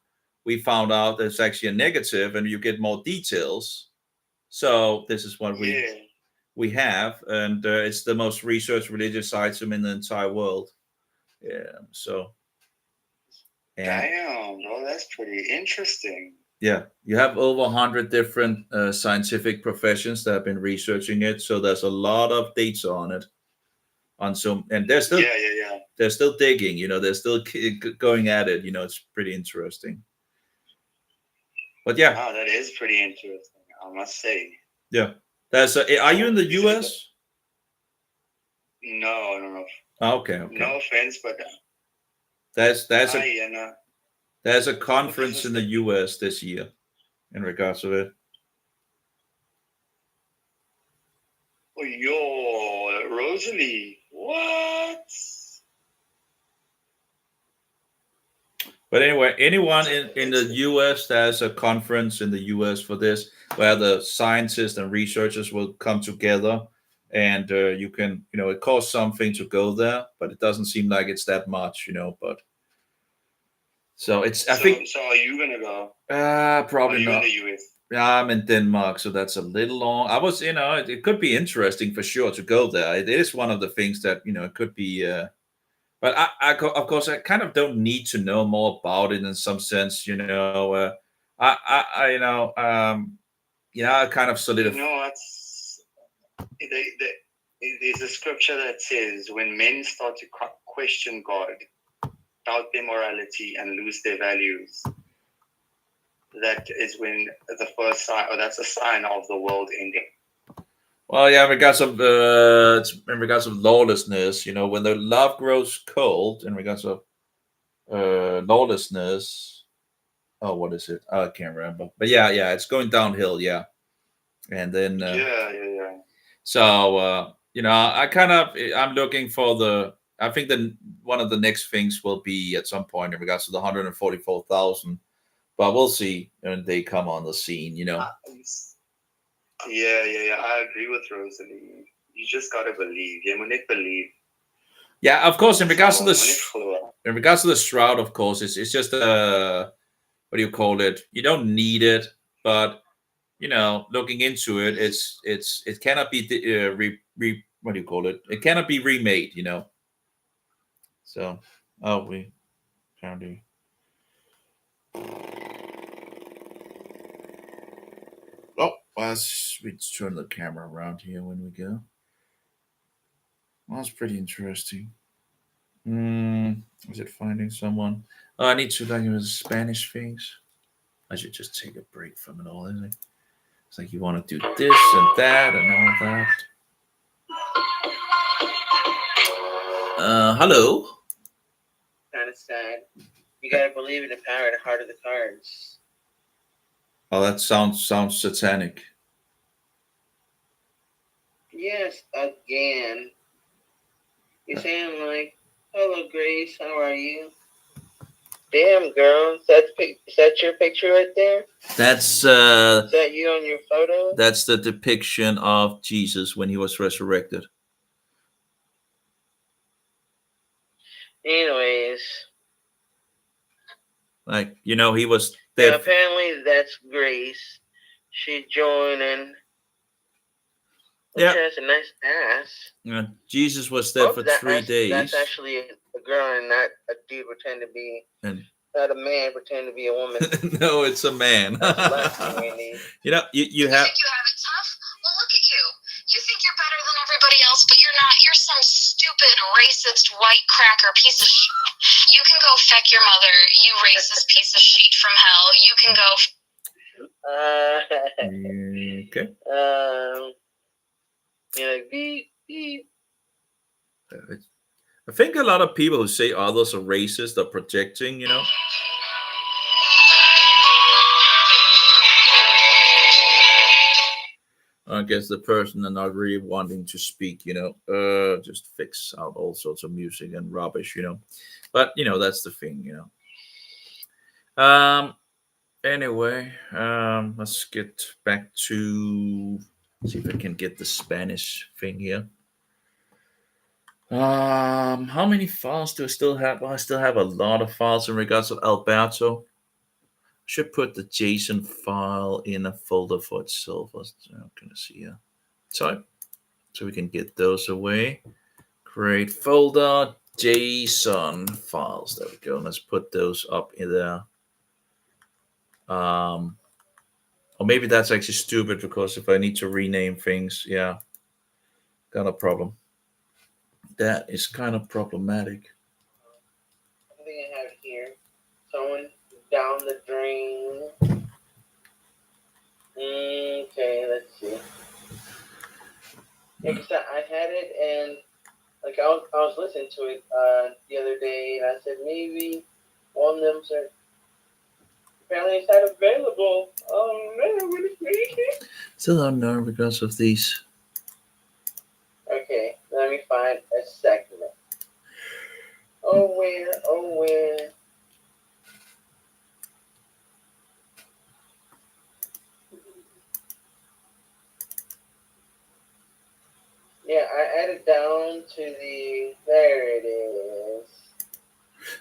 we found out there's actually a negative and you get more details. So this is what we have, and it's the most researched religious item in the entire world. Yeah. So. Damn, bro, that's pretty interesting. Yeah, you have over 100 different scientific professions that have been researching it. So there's a lot of data on it. And they're still they're still digging. They're still going at it. It's pretty interesting. But yeah, wow, that is pretty interesting, I must say. Yeah, are you in the U.S.? No. Oh, okay. No offense, but there's a conference in the U.S. this year in regards to it. Oh, yo, Rosalie, what? But anyway, anyone in the U.S., there's a conference in the U.S. for this, where the scientists and researchers will come together, and you can, it costs something to go there, but it doesn't seem like it's that much, but. So it's. I think. So are you gonna go? Probably not. In the US? I'm in Denmark, so that's a little long. I was, it could be interesting for sure to go there. It is one of the things that it could be. But of course, I kind of don't need to know more about it in some sense. I kind of solidify. There's a scripture that says, when men start to question God, doubt their morality, and lose their values, that is when the first sign, or that's a sign of the world ending. Well, yeah, in regards of lawlessness, when the love grows cold, in regards of lawlessness. Oh, what is it? I can't remember. But yeah, it's going downhill. Yeah, and then yeah. So I'm looking for I think that one of the next things will be at some point in regards to the 144,000, but we'll see when they come on the scene. Yeah. I agree with Rosalie. You just gotta believe. You moet believe. Yeah, of course. In regards to the shroud, of course, it's just what do you call it? You don't need it, but looking into it, it cannot be what do you call it? It cannot be remade. So, we found it. Oh, let's turn the camera around here when we go. Well, that's pretty interesting. Is it finding someone? Oh, I need to document Spanish things. I should just take a break from it all, isn't it? It's like you want to do this and that and all that. Hello. Kind of sad. You gotta believe in the power and the heart of the cards. Oh, that sounds satanic. Yes, again. You sound like, hello, Grace. How are you? Damn, girl. Is that your picture right there? That's Is that you on your photo? That's the depiction of Jesus when he was resurrected. Anyways. Like, you know, he was Yeah, dead. apparently that's Grace. She joined in. She has a nice ass. Yeah, Jesus was dead for 3 days. That's actually a girl and not a dude pretend to be, not a man pretend to be a woman. No, it's a man. You know, you have. You think you have it tough? Well, look at you. You think you're better than everybody else, but you're not. You're some stupid, racist, white cracker piece of shit. You can go feck your mother, you racist piece of shit from hell. You can go. Okay. Yeah, beep, beep. I think a lot of people who say others are racist are projecting, you know. I guess the person are not really wanting to speak, you know, just fix out all sorts of music and rubbish, you know. But, you know, that's the thing, you know. Anyway, let's get back to, see if I can get the Spanish thing here. How many files do I still have? Well, I still have a lot of files in regards to Alberto. I should put the JSON file in a folder for itself. I'm gonna see here. Type, so we can get those away. Create folder, JSON files. There we go. Let's put those up in there. Or maybe that's actually stupid because if I need to rename things, yeah, got a problem. That is kind of problematic. I think I have it here. Someone down the drain. Okay, let's see. Yeah, cause I had it and like I was listening to it the other day and I said maybe one of them said apparently it's not available. Oh man, what is it? Still don't know because of these. Okay, let me find a segment. Oh where? Yeah, I added down to the, there it is.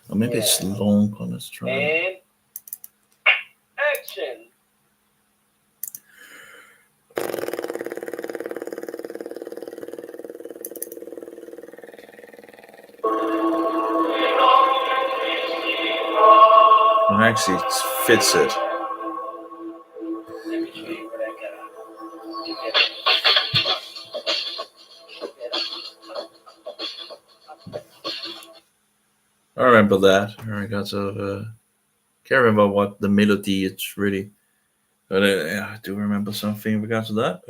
Or maybe it's long on this try. And action. And actually it fits it. Let me show you what I got. I remember that. I got can't remember what the melody it's really, but I do remember something in regards to that.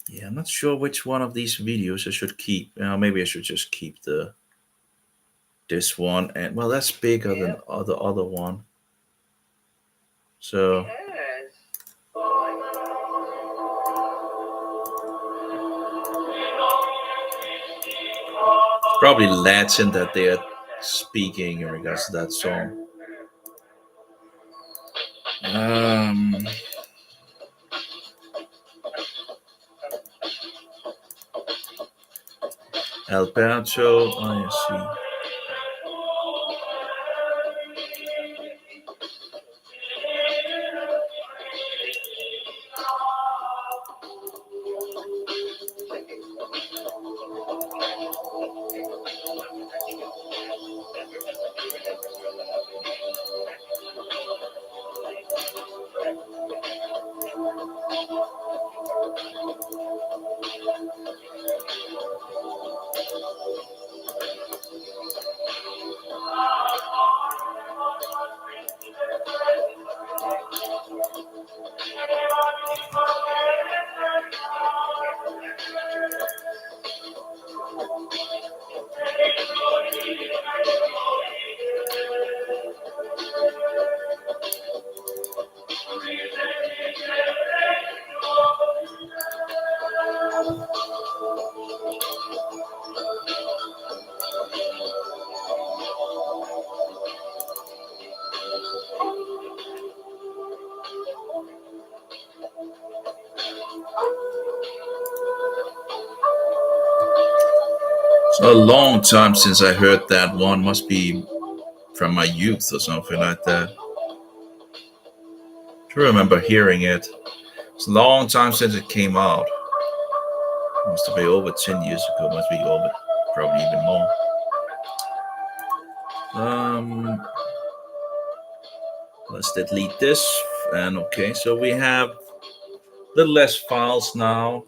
Yeah, I'm not sure which one of these videos I should keep. Maybe I should just keep this one, and well, that's bigger than the other one. So probably Latin that they're speaking in regards to that song. Alberto, I see. It's a long time since I heard that one. Must be from my youth or something like that. I remember hearing it. It's a long time since it came out. Must be over 10 years ago. Must be over, probably even more. Let's delete this. And okay, so we have a little less files now.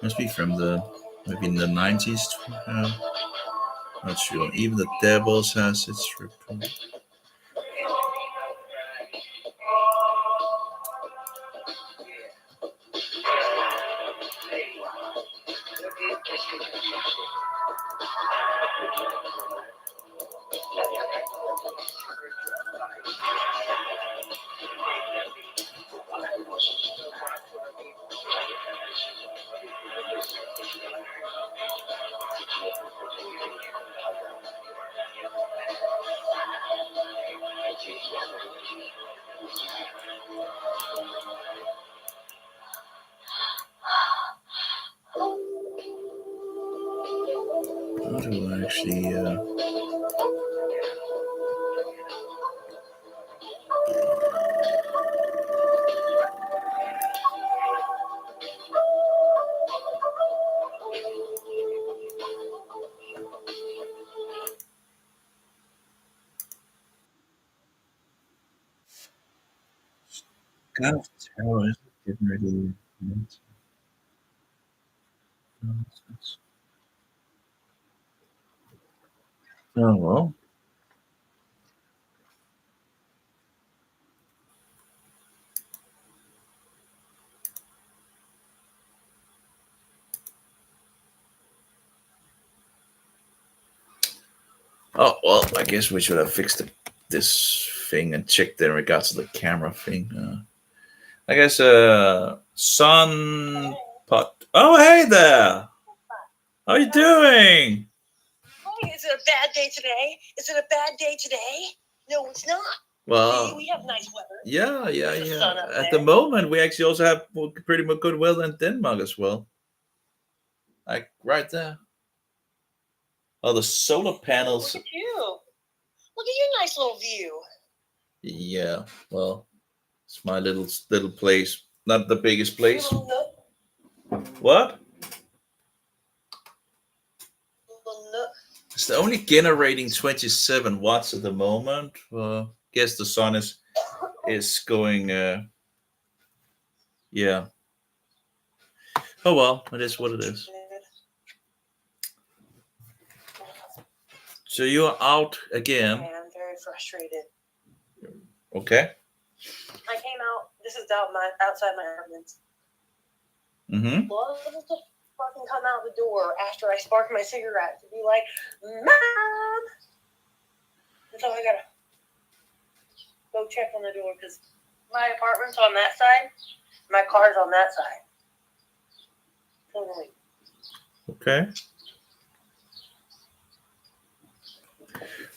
Must be from maybe in the 90s. Not sure. Even the Devils has its report. How do I actually kind of tell it didn't really oh well. Oh well, I guess we should have fixed this thing and checked in regards to the camera thing. I guess Sun Pot. Oh hey there! How you doing? Is it a bad day today? Is it a bad day today? No, it's not. Well, see, we have nice weather. Yeah. The sun up At there. the moment, we actually also have pretty much good weather in Denmark as well. Like right there. Oh, the solar panels. Look at you. Look at your nice little view. Yeah, well, it's my little place. Not the biggest place. Little nook. What? Little nook. It's only generating 27 watts at the moment. Guess the sun is going. Yeah. Oh well, it is what it is. So you're out again. And I'm very frustrated. Okay. I came out. This is outside my apartment. Mm-hmm. Well, I was just fucking come out the door after I sparked my cigarette to be like, Mom! And so I gotta go check on the door because my apartment's on that side, my car's on that side. Totally. Okay.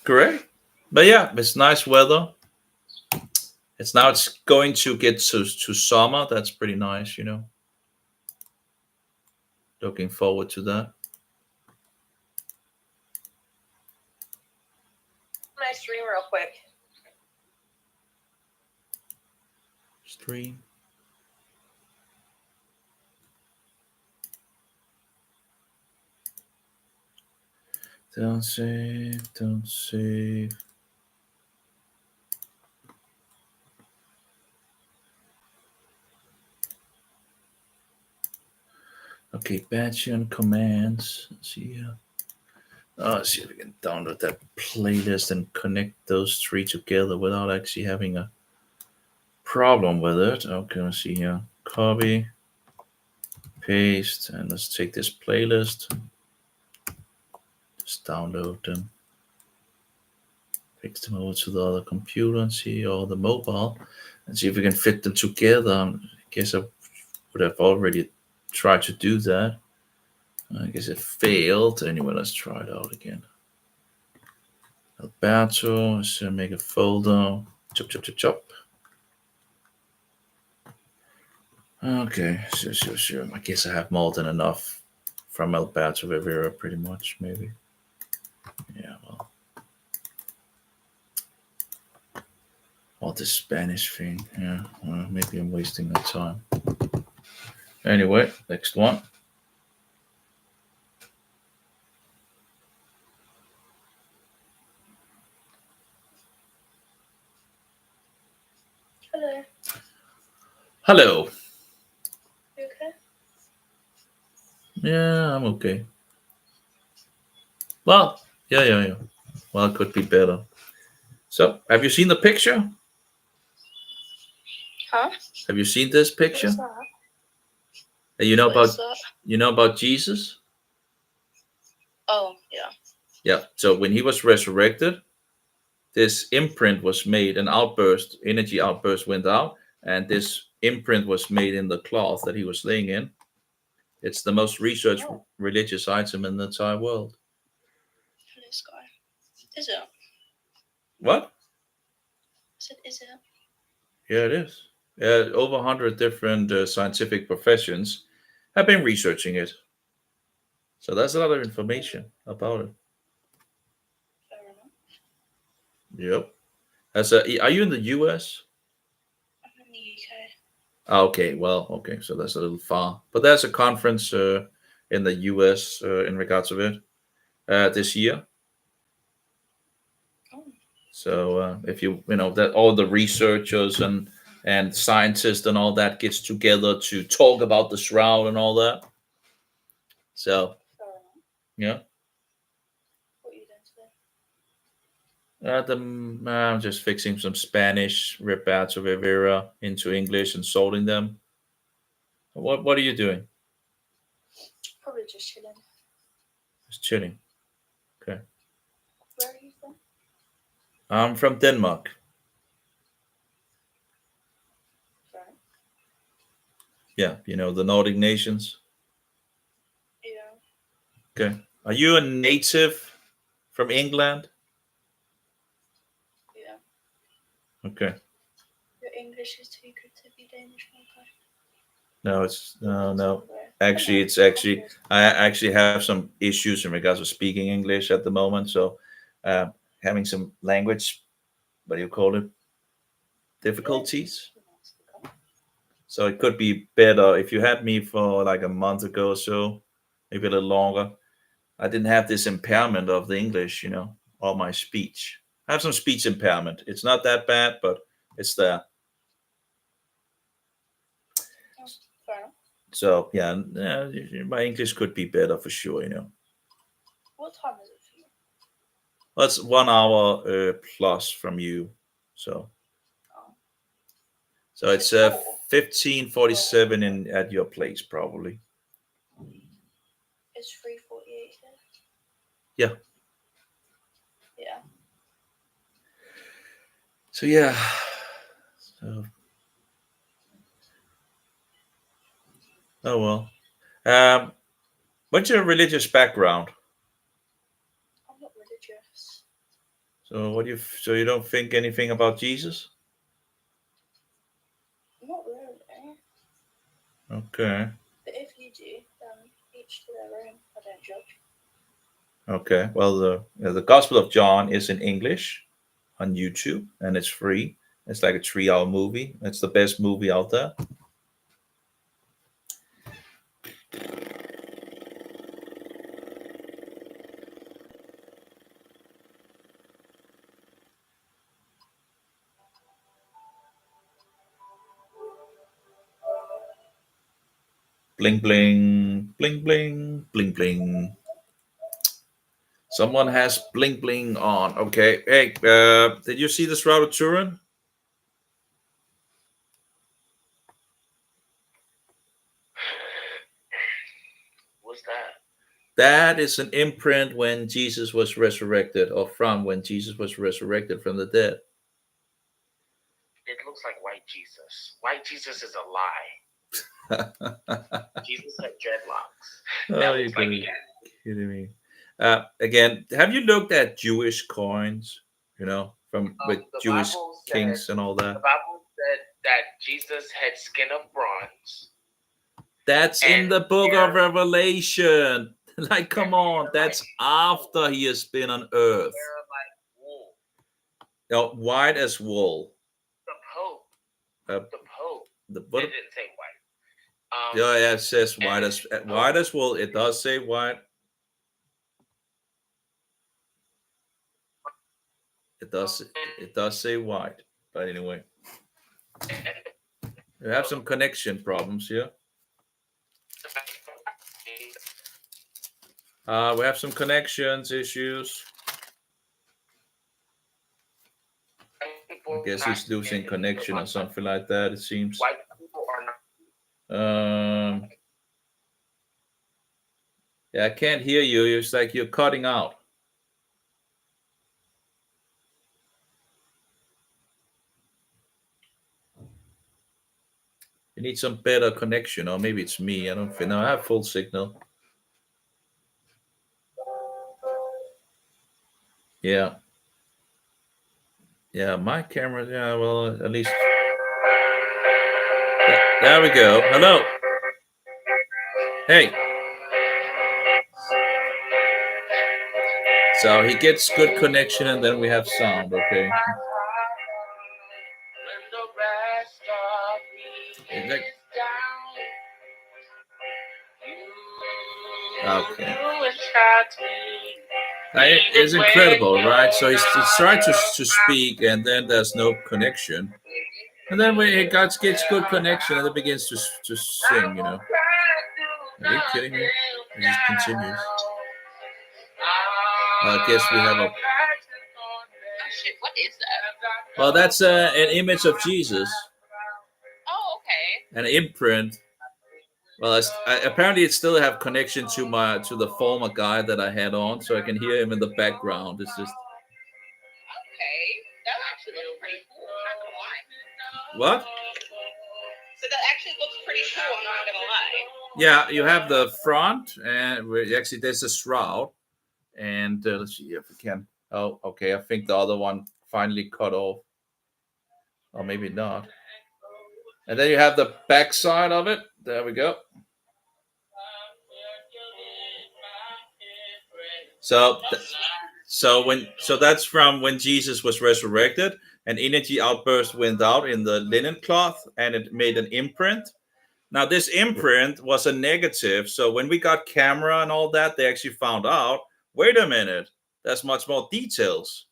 Great. But yeah, it's nice weather. It's going to get to summer. That's pretty nice, Looking forward to that. Can I stream real quick? Stream. Don't save. Okay, batch and commands. Let's see here. Let's see if we can download that playlist and connect those three together without actually having a problem with it. Okay, let's see here. Copy, paste, and let's take this playlist. Just download them. Fix them over to the other computer and see, or the mobile, and see if we can fit them together. I guess I would have already tried to do that. I guess it failed. Anyway, let's try it out again. Alberto, so make a folder. Chop, chop, chop, chop. Okay, sure. I guess I have more than enough from Alberto Rivera, pretty much, maybe. Yeah, well. All this Spanish thing. Yeah, well, maybe I'm wasting my time. Anyway, next one. Hello. Hello. You okay? Yeah, I'm okay. Well, yeah. Well, it could be better. So, have you seen the picture? Huh? Have you seen this picture? What's that? You know What about is that? you know about Jesus? Oh, yeah. Yeah. So when he was resurrected, this imprint was made, an outburst, energy outburst went out, and this imprint was made in the cloth that he was laying in. It's the most researched religious item in the entire world. This guy. Is it? What? I said, is it? Yeah, it is. Over 100 different scientific professions have been researching it. So that's a lot of information about it. Fair enough. Yep. Are you in the US? I'm in the UK. Okay, well, okay, so that's a little far. But there's a conference in the US in regards of it this year. Oh. So if you know that all the researchers and scientists and all that gets together to talk about the shroud and all that. So yeah. What are you doing today? I'm just fixing some Spanish Roberto Rivera into English and sorting them. What are you doing? Probably just chilling. Just chilling. Okay. Where are you from? I'm from Denmark. Right. Yeah, you know the Nordic nations. Yeah. Okay. Are you a native from England? Yeah. Okay. Your English is too good to be Danish, okay? No, it's no. Actually, I actually have some issues in regards to speaking English at the moment. So, having some language, what do you call it? Difficulties. So it could be better if you had me for like a month ago or so, maybe a little longer. I didn't have this impairment of the English, or my speech. I have some speech impairment. It's not that bad, but it's there. So yeah, my English could be better for sure. What time is it for you? Well, it's 1 hour plus from you, so it's 15:47 at your place probably. It's 3:48 here. Yeah. Yeah. So yeah. So. Oh well. What's your religious background? I'm not religious. So so you don't think anything about Jesus? Not really. Okay. But if you do, then each to their own. I don't judge. Okay. Well, the Gospel of John is in English on YouTube, and it's free. It's like a 3-hour movie. It's the best movie out there. Bling, bling, bling, bling, bling, bling. Someone has bling, bling on. Okay. Hey, did you see this Route of Turin? What's that? That is an imprint when Jesus was resurrected, or from when Jesus was resurrected from the dead. It looks like white Jesus. White Jesus is a lie. Jesus had dreadlocks. Oh, you're kidding me. Again, have you looked at Jewish coins? You know, from with Jewish kings and all that. The Bible said that Jesus had skin of bronze. That's in the book of Revelation. Like, come on, that's after he has been on earth. Oh, white as wool. The Pope. It didn't say white. Yeah, it says white as wool. It does say white. It does say white. But anyway, we have some connection problems here. We have some connections issues. I guess he's losing connection or something like that, it seems. White people are not. Yeah, I can't hear you. It's like you're cutting out. You need some better connection, or maybe it's me. I don't know. I have full signal. Yeah. Yeah, my camera. Yeah, well, at least. There we go. Hello. Hey. So he gets good connection, and then we have sound. Okay. Okay. It's incredible, right? So he's trying to speak, and then there's no connection. And then when he gets good connection, and it begins to sing, you know. Are you kidding me? It just continues. I guess we have a... Oh shit, what is that? Well, that's an image of Jesus. Oh, okay. An imprint. Well, apparently it still have connection to the former guy that I had on, so I can hear him in the background. It's just... Okay, that actually looks pretty cool. I'm not gonna lie. What? So that actually looks pretty cool. I'm not gonna lie. Yeah, you have the front, and actually there's a shroud, and let's see if we can. Oh, okay. I think the other one finally cut off, or maybe not. And then you have the back side of it. There we go. So that's from when Jesus was resurrected. An energy outburst went out in the linen cloth, and it made an imprint. Now, this imprint was a negative. So when we got camera and all that, they actually found out, wait a minute, there's much more details.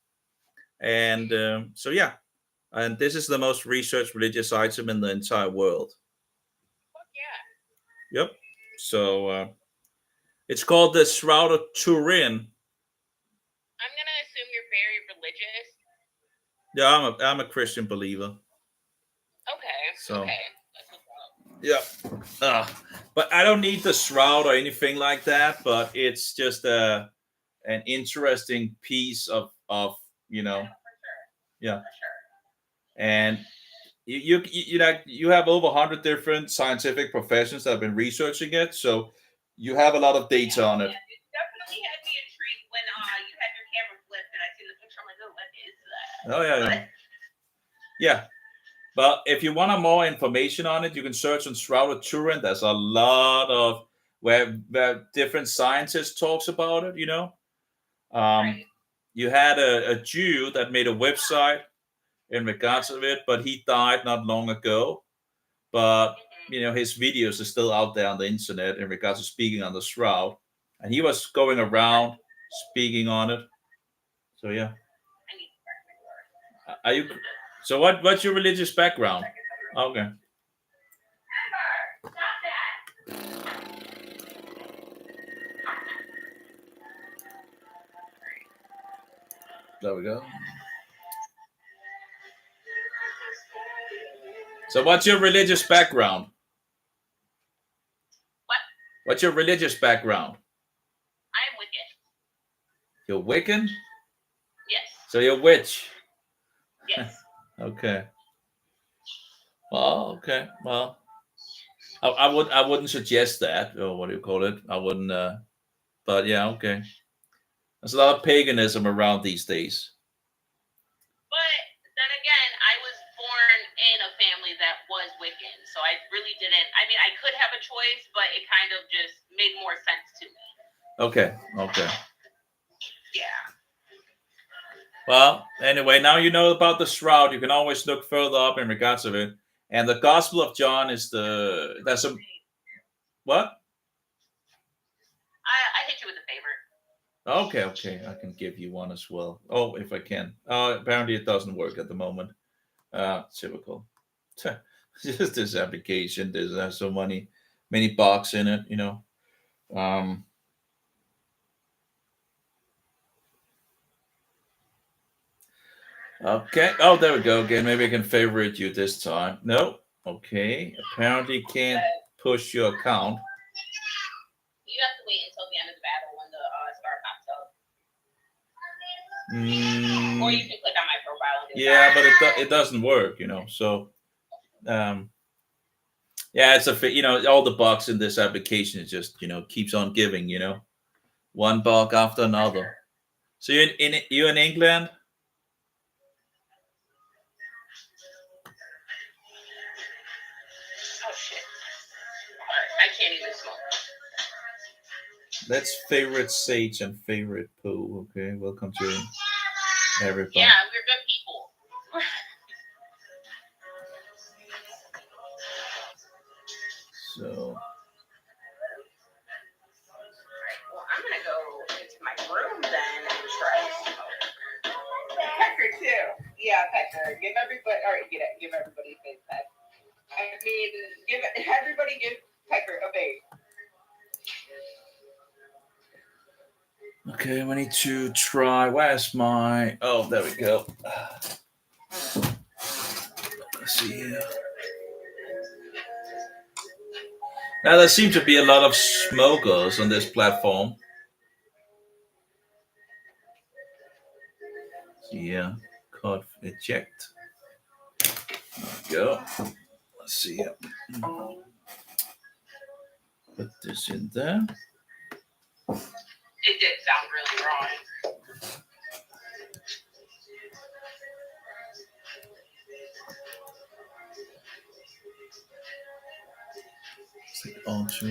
And so, yeah. And this is the most researched religious item in the entire world. Fuck yeah. Yep. So it's called the Shroud of Turin. I'm going to assume you're very religious. Yeah, I'm a Christian believer. Okay. So, okay. Yeah. But I don't need the shroud or anything like that, but it's just an interesting piece of you know. Yeah. And you have over 100 different scientific professions that have been researching it, so you have a lot of data on it. It definitely had me intrigued when you had your camera flipped and I seen the picture. I'm like, oh, what is that? Oh yeah. Yeah. But if you want more information on it, you can search on Shroud of Turin. There's a lot of where different scientists talks about it, you know. Right. You had a Jew that made a website in regards of it, but he died not long ago. But, you know, his videos are still out there on the internet in regards to speaking on the shroud. And he was going around speaking on it. So, yeah. Are you... So what's your religious background? Okay. There we go. So what's your religious background? What? What's your religious background? I am Wiccan. You're Wiccan? Yes. So you're a witch? Yes. Okay. Well, okay. Well, I wouldn't suggest that, or what do you call it? I wouldn't. But yeah, okay. There's a lot of paganism around these days. But then again, I was born in a family that was Wiccan, so I really didn't. I mean, I could have a choice, but it kind of just made more sense to me. Okay. Okay. Yeah. Well, anyway, now you know about the shroud. You can always look further up in regards of it. And the Gospel of John is that's a what? I hit you with a favor. Okay, I can give you one as well. Oh, if I can. Apparently it doesn't work at the moment. Typical. Just this application. There's so many bugs in it, you know. Okay. Oh, there we go again. Maybe I can favorite you this time. No. Okay. Apparently can't push your account. You have to wait until the end of the battle when the star pops up. Or you can click on my profile. And do Yeah, but it doesn't work, you know. So, yeah, it's all the bugs in this application is just keeps on giving, one bug after another. So you're in England. Oh shit! I can't even smoke. Let's favorite Sage and favorite Pooh. Okay, welcome to everybody. Yeah, we're good people. So. Well, I'm gonna go into my room then and try smoke. Pecker too. Yeah, Pecker. Give everybody. All right, give everybody a big peck. I mean, give Pecker a big. Okay, we need to try. Where's my? Oh, there we go. Let's see here. Now there seems to be a lot of smokers on this platform. Yeah, code eject. There we go. Let's see here. Put this in there. It did sound really wrong. It's like onto.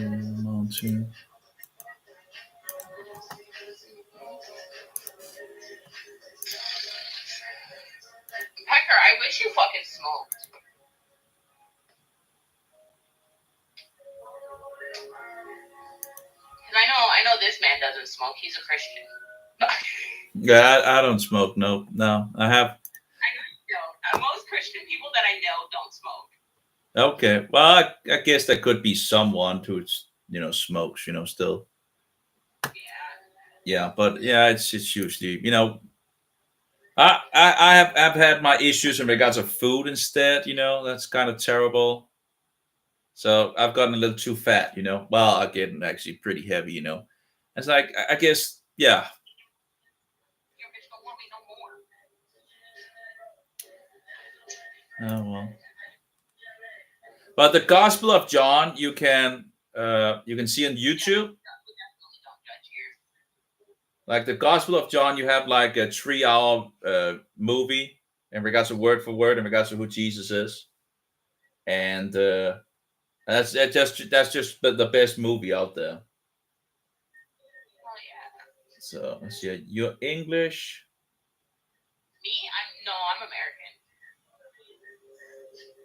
Pecker, I wish you fucking smoked. I know this man doesn't smoke. He's a Christian. Yeah, I don't smoke. No, I have. I know you don't. Most Christian people that I know don't smoke. Okay, well, I guess there could be someone who smokes. Still. Yeah, but yeah, it's usually I've had my issues in regards of food instead. That's kind of terrible. So I've gotten a little too fat. Well, I'm getting actually pretty heavy. It's like I guess yeah. Oh well. But the Gospel of John, you can see on YouTube. Like the Gospel of John, you have like a 3-hour movie in regards to word for word in regards to who Jesus is, and that's just the best movie out there. So let's see, you're English. Me? I'm American.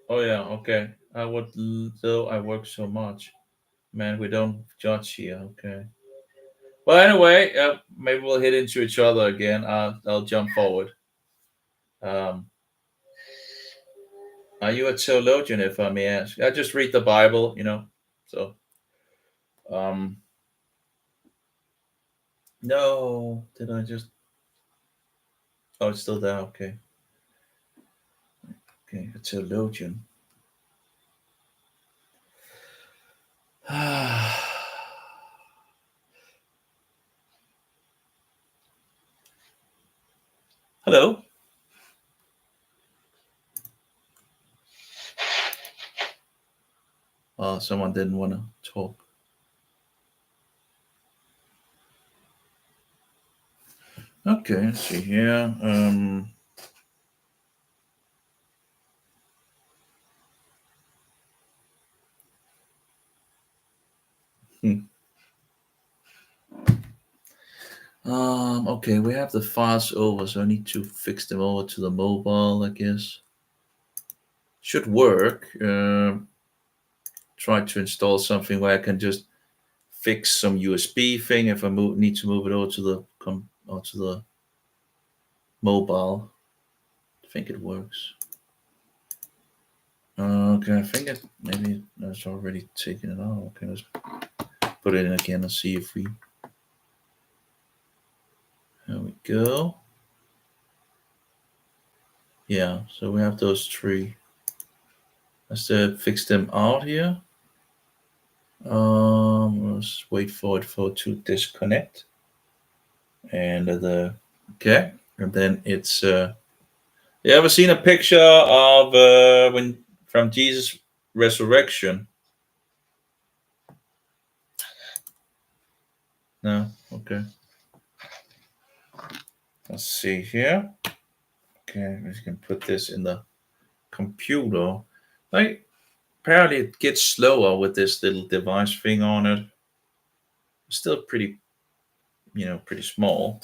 Oh yeah, okay. I work so much. Man, we don't judge here. Okay. Well, anyway, maybe we'll hit into each other again. I'll jump forward. Are you a theologian, if I may ask? I just read the Bible, So, no, did I just? Oh, it's still there. Okay. Okay, a theologian. Hello. Oh, someone didn't want to talk. Okay, let's see here. Okay, we have the files over, so I need to fix them over to the mobile, I guess. Should work. Try to install something where I can just fix some USB thing if I need to move it over to the mobile. I think it works. Okay, I think maybe that's already taken it out. Okay, let's put it in again and see if we. There we go. Yeah, so we have those three. Let's fix them out here. Let's wait for it to disconnect. And okay, and then it's. You ever seen a picture of from Jesus' resurrection? No? Okay. Let's see here. Okay, we can put this in the computer. Like, apparently it gets slower with this little device thing on it. It's still pretty, pretty small.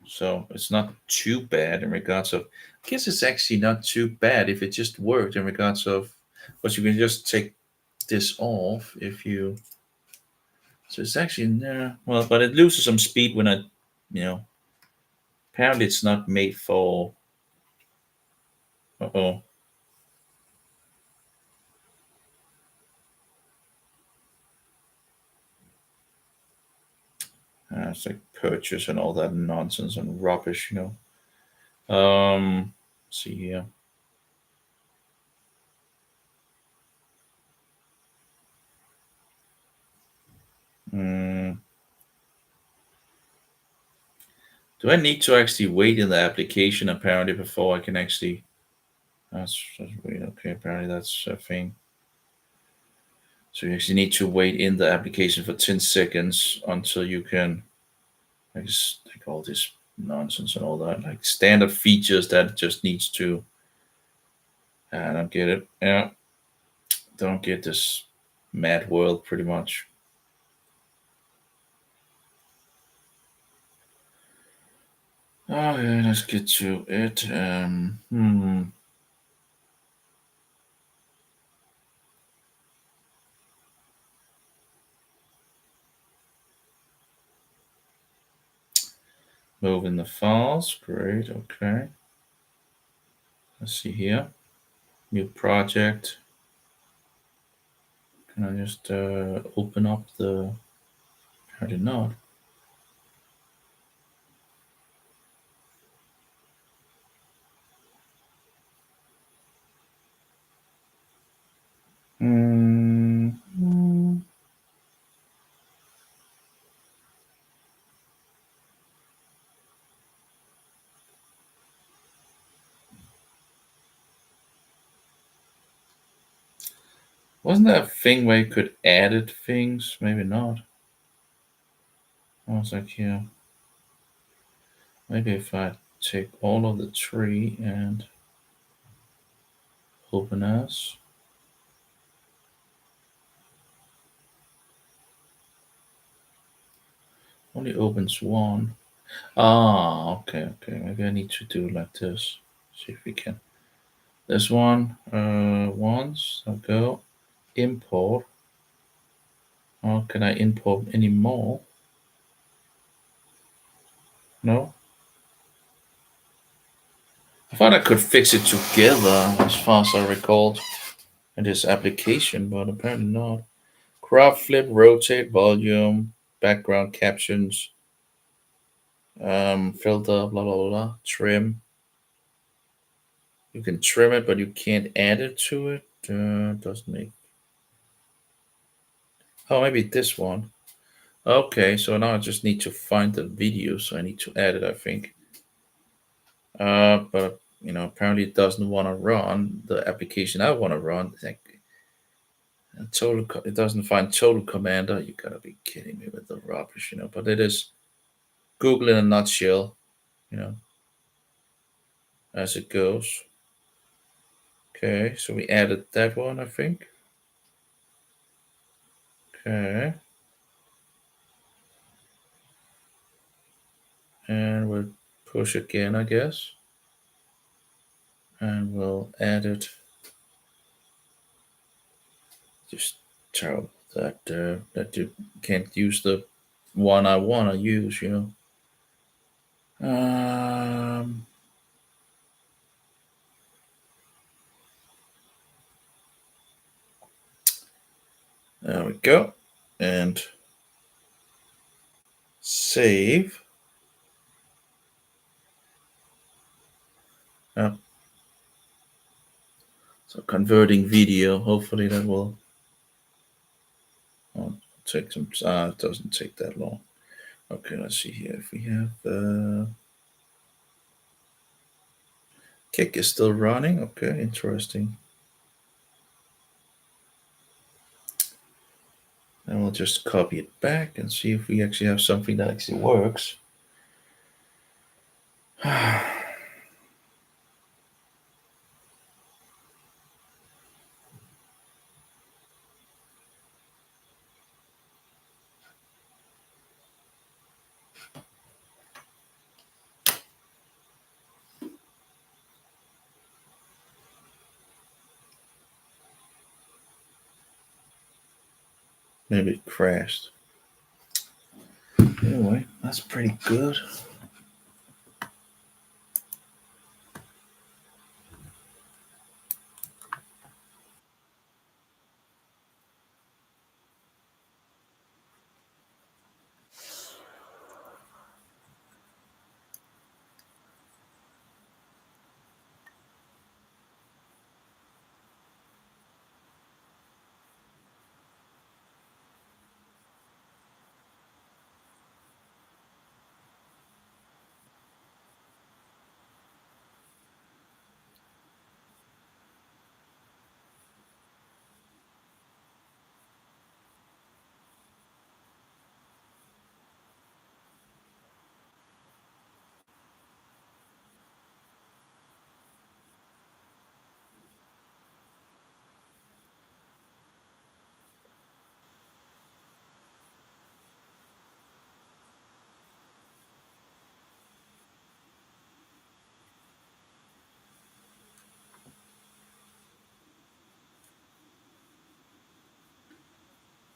So it's not too bad in regards of, I guess it's actually not too bad if it just worked in regards of, but you can just take this off if you, so it's actually, well, but it loses some speed when apparently it's not made for, uh-oh. It's like purchase and all that nonsense and rubbish, Let's see here. Do I need to actually wait in the application apparently before I can actually? That's weird. Okay, apparently that's a thing. So you actually need to wait in the application for 10 seconds until you can, like all this nonsense and all that, like standard features that just needs to. I don't get it. Yeah, don't get this mad world pretty much. Okay, let's get to it. Moving the files, great, okay. Let's see here. New project. Can I just open up the, I did not. Wasn't there a thing where you could edit things? Maybe not. I was like, yeah. Maybe if I take all of the tree and open as. Only opens one. Okay. Maybe I need to do like this. See if we can. This one, once, I'll go. Import. Oh, can I import any more? No? I thought I could fix it together as far as I recalled in this application, but apparently not. Crop, flip, rotate, volume, background captions, filter, blah, blah, blah, trim. You can trim it, but you can't add it to it. Doesn't make. Oh, maybe this one. Okay, so now I just need to find the video, so I need to add it, I think. But apparently it doesn't want to run the application I want to run. Like, It doesn't find total commander. You gotta be kidding me with the rubbish, But it is Google in a nutshell, as it goes. Okay, so we added that one, I think. Okay. And we'll push again, I guess. And we'll add it. Just terrible that you can't use the one I want to use, There we go. And save. Yeah. So converting video, hopefully that will take some. It doesn't take that long. Okay, let's see here. If we have Kik is still running. Okay, interesting. And we'll just copy it back and see if we actually have something that actually works. Maybe it crashed. Anyway, that's pretty good.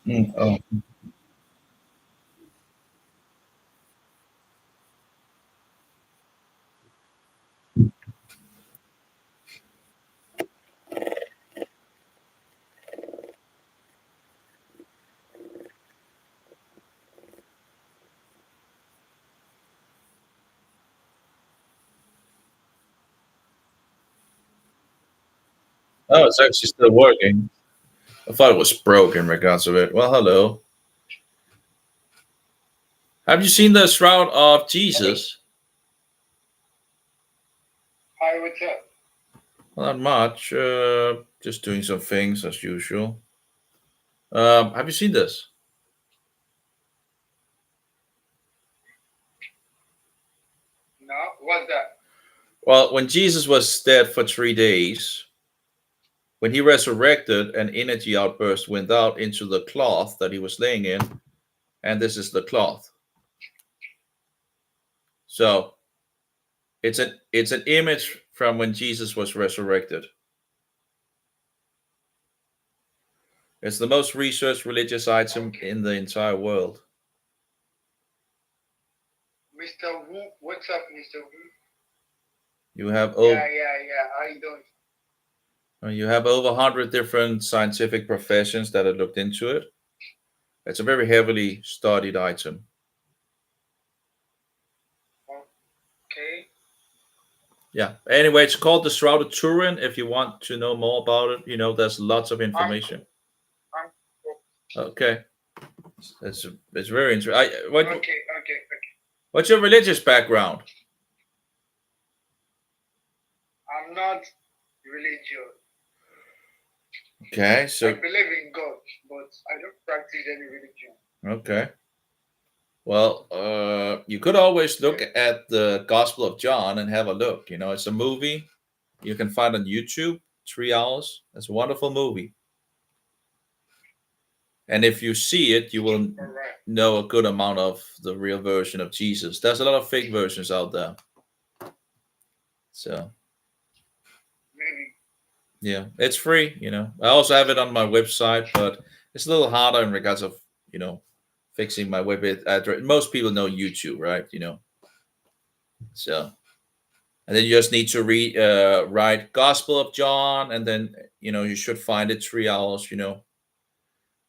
Oh. Oh, it's actually still working. I thought it was broken in regards to it. Well, hello. Have you seen the Shroud of Jesus? Hi, what's up? Well, not much. Just doing some things as usual. Have you seen this? No, what's that? Well, when Jesus was dead for 3 days, when he resurrected, an energy outburst went out into the cloth that he was laying in, and this is the cloth. So it's an image from when Jesus was resurrected. It's the most researched religious item in the entire world. Mr. Wu, what's up, Mr. Wu? You have Yeah. How you doing? You have over 100 different scientific professions that have looked into it. It's a very heavily studied item. Okay. Yeah. Anyway, it's called the Shroud of Turin. If you want to know more about it, there's lots of information. Okay. It's very interesting. Okay. What's your religious background? I'm not religious. Okay, so I believe in God, but I don't practice any religion. okay. Well, you could always look at the Gospel of John and have a look. You know, it's a movie you can find on YouTube, 3 hours. It's a wonderful movie. And if you see it, you will know a good amount of the real version of Jesus. There's a lot of fake versions out there. So, yeah, it's free, you know. I also have it on my website, but it's a little harder in regards of, you know, fixing my web address. Most people know YouTube, right? You know. So, and then you just need to write Gospel of John, and then, you know, you should find it, 3 hours, you know.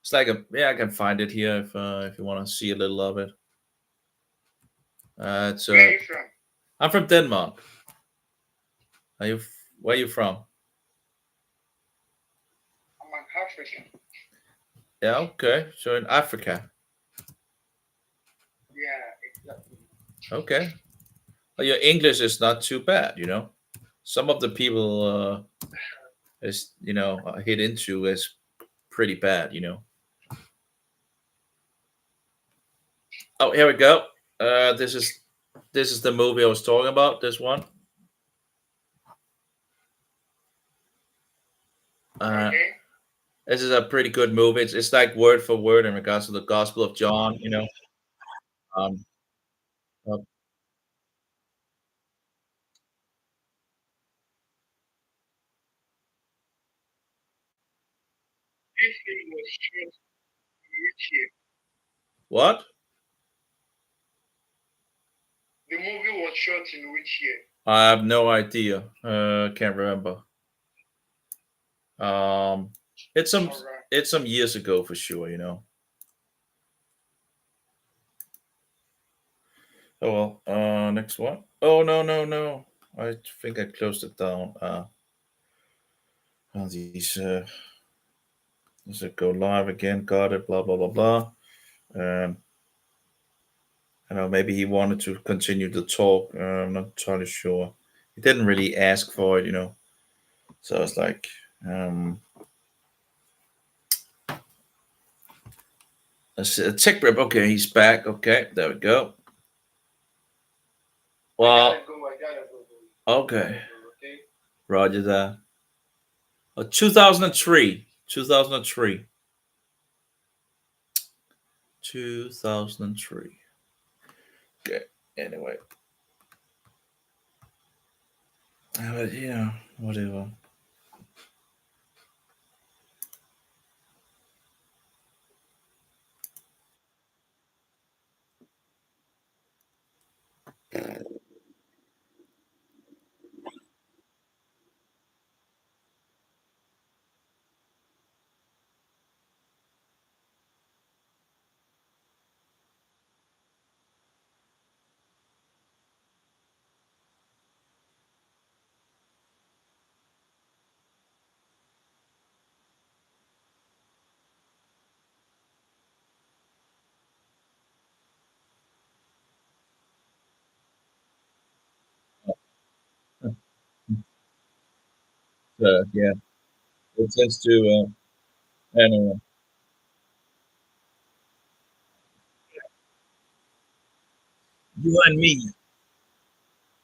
It's like I can find it here if you want to see a little of it. It's Where are you from? I'm from Denmark. Where are you from? I'm an African. Yeah, okay. So in Africa. Yeah, exactly. Okay. Well, your English is not too bad, you know. Some of the people is, you know, hit into is pretty bad, you know. Oh, here we go. This is the movie I was talking about. This one. Okay. This is a pretty good movie. It's like word for word in regards to the Gospel of John. You know. Um. uh, This film was shot in which year? what? The movie was shot in which year? I have no idea. Can't remember. Um. It's some All right. it's some years ago for sure. You know. Oh well. Next one. Oh no. I think I closed it down. These. Does it go live again? Got it. Blah blah blah blah. Um. I know maybe he wanted to continue the talk. I'm not entirely sure. He didn't really ask for it, you know. So it's like, a tech rep. Okay, he's back. Okay, there we go. Well, I gotta go. okay. Okay. Roger that. 2003. 2003. 2003. Okay. Anyway. But yeah, whatever. Yeah, it tends to. Anyway. You and me.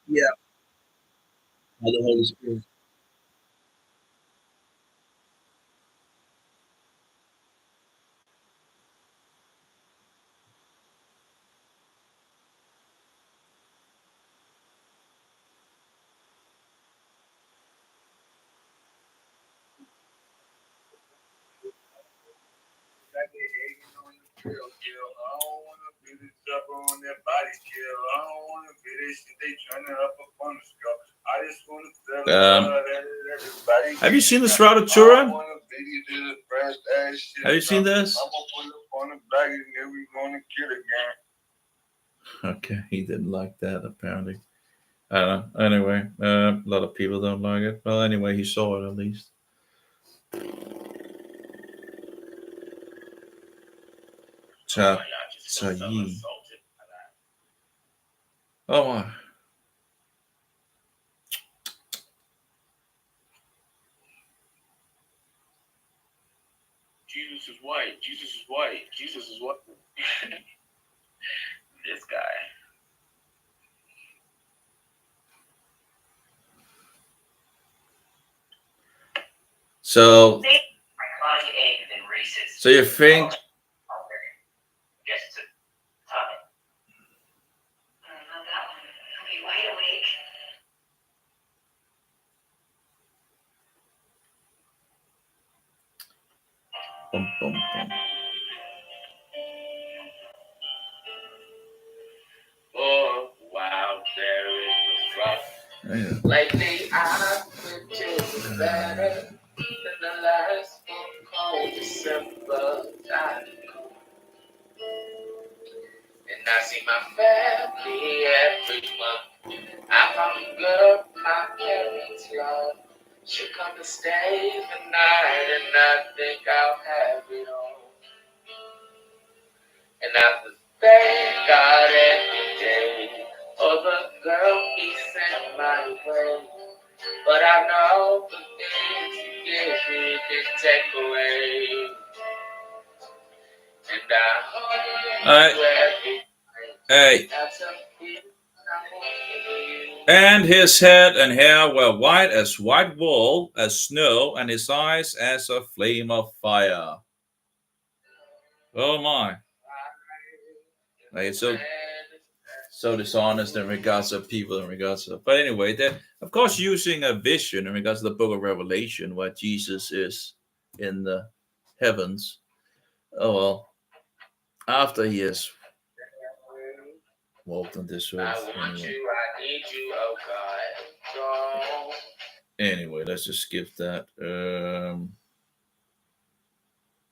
Yeah. By the Holy Spirit. I don't want to be the sucker on their body kill. I don't want to be this shit they turning up on the skull. I just want to feel everybody. Have you seen the Shroud of Turin? Have you seen this? I'm gonna put up on the back and then we gonna kill again. Okay, he didn't like that apparently. I don't know. Anyway, a lot of people don't like it. Well, anyway, he saw it at least. Yi. Oh my. Jesus is white. Jesus is white. Jesus is white. This guy. So you think? Boom, boom, boom. Oh, wow, there is the frost. Yeah. Lately, I've been doing better than the last cold December time. And I see my family every month. I found a girl my parents love. She come to stay the night, and I think I'll have it all. And I thank God every day for the girl He sent my way. But I know the things He gives me can take away. And I hold you every Hey. that's a feeling I hold you. And his head and hair were white as white wool, as snow, and his eyes as a flame of fire. Oh my. Like, it's so dishonest in regards of people, in regards of. But anyway, they're of course using a vision in regards to the book of Revelation where Jesus is in the heavens. Oh well. After he has walked on this earth. I want you, I need you, oh God. Anyway, let's just skip that.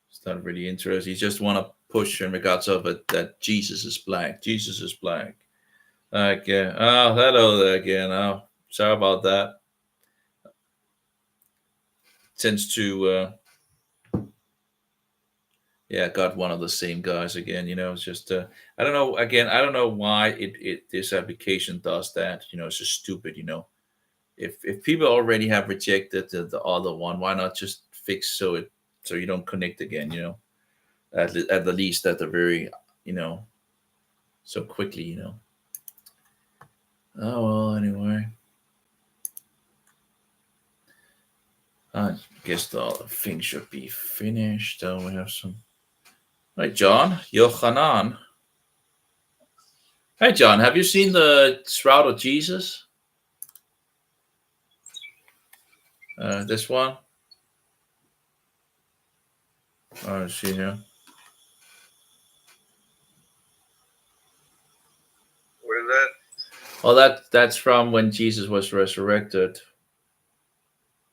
It's not really interesting. You just want to push in regards of it that Jesus is black. Jesus is black. Okay. Oh, hello there again. Oh, sorry about that. Tends to, got one of the same guys again. You know, it's just, I don't know. Again, I don't know why this application does that. You know, it's just stupid. You know, if people already have rejected the other one, why not just fix so you don't connect again? You know, at the least at the very, you know, so quickly. You know. Oh well. Anyway. I guess the thing should be finished. We have some. Hi, John. Yochanan. Hey, John. Have you seen the Shroud of Jesus? This one. Oh, let's see here. What is that? Well, that's from when Jesus was resurrected.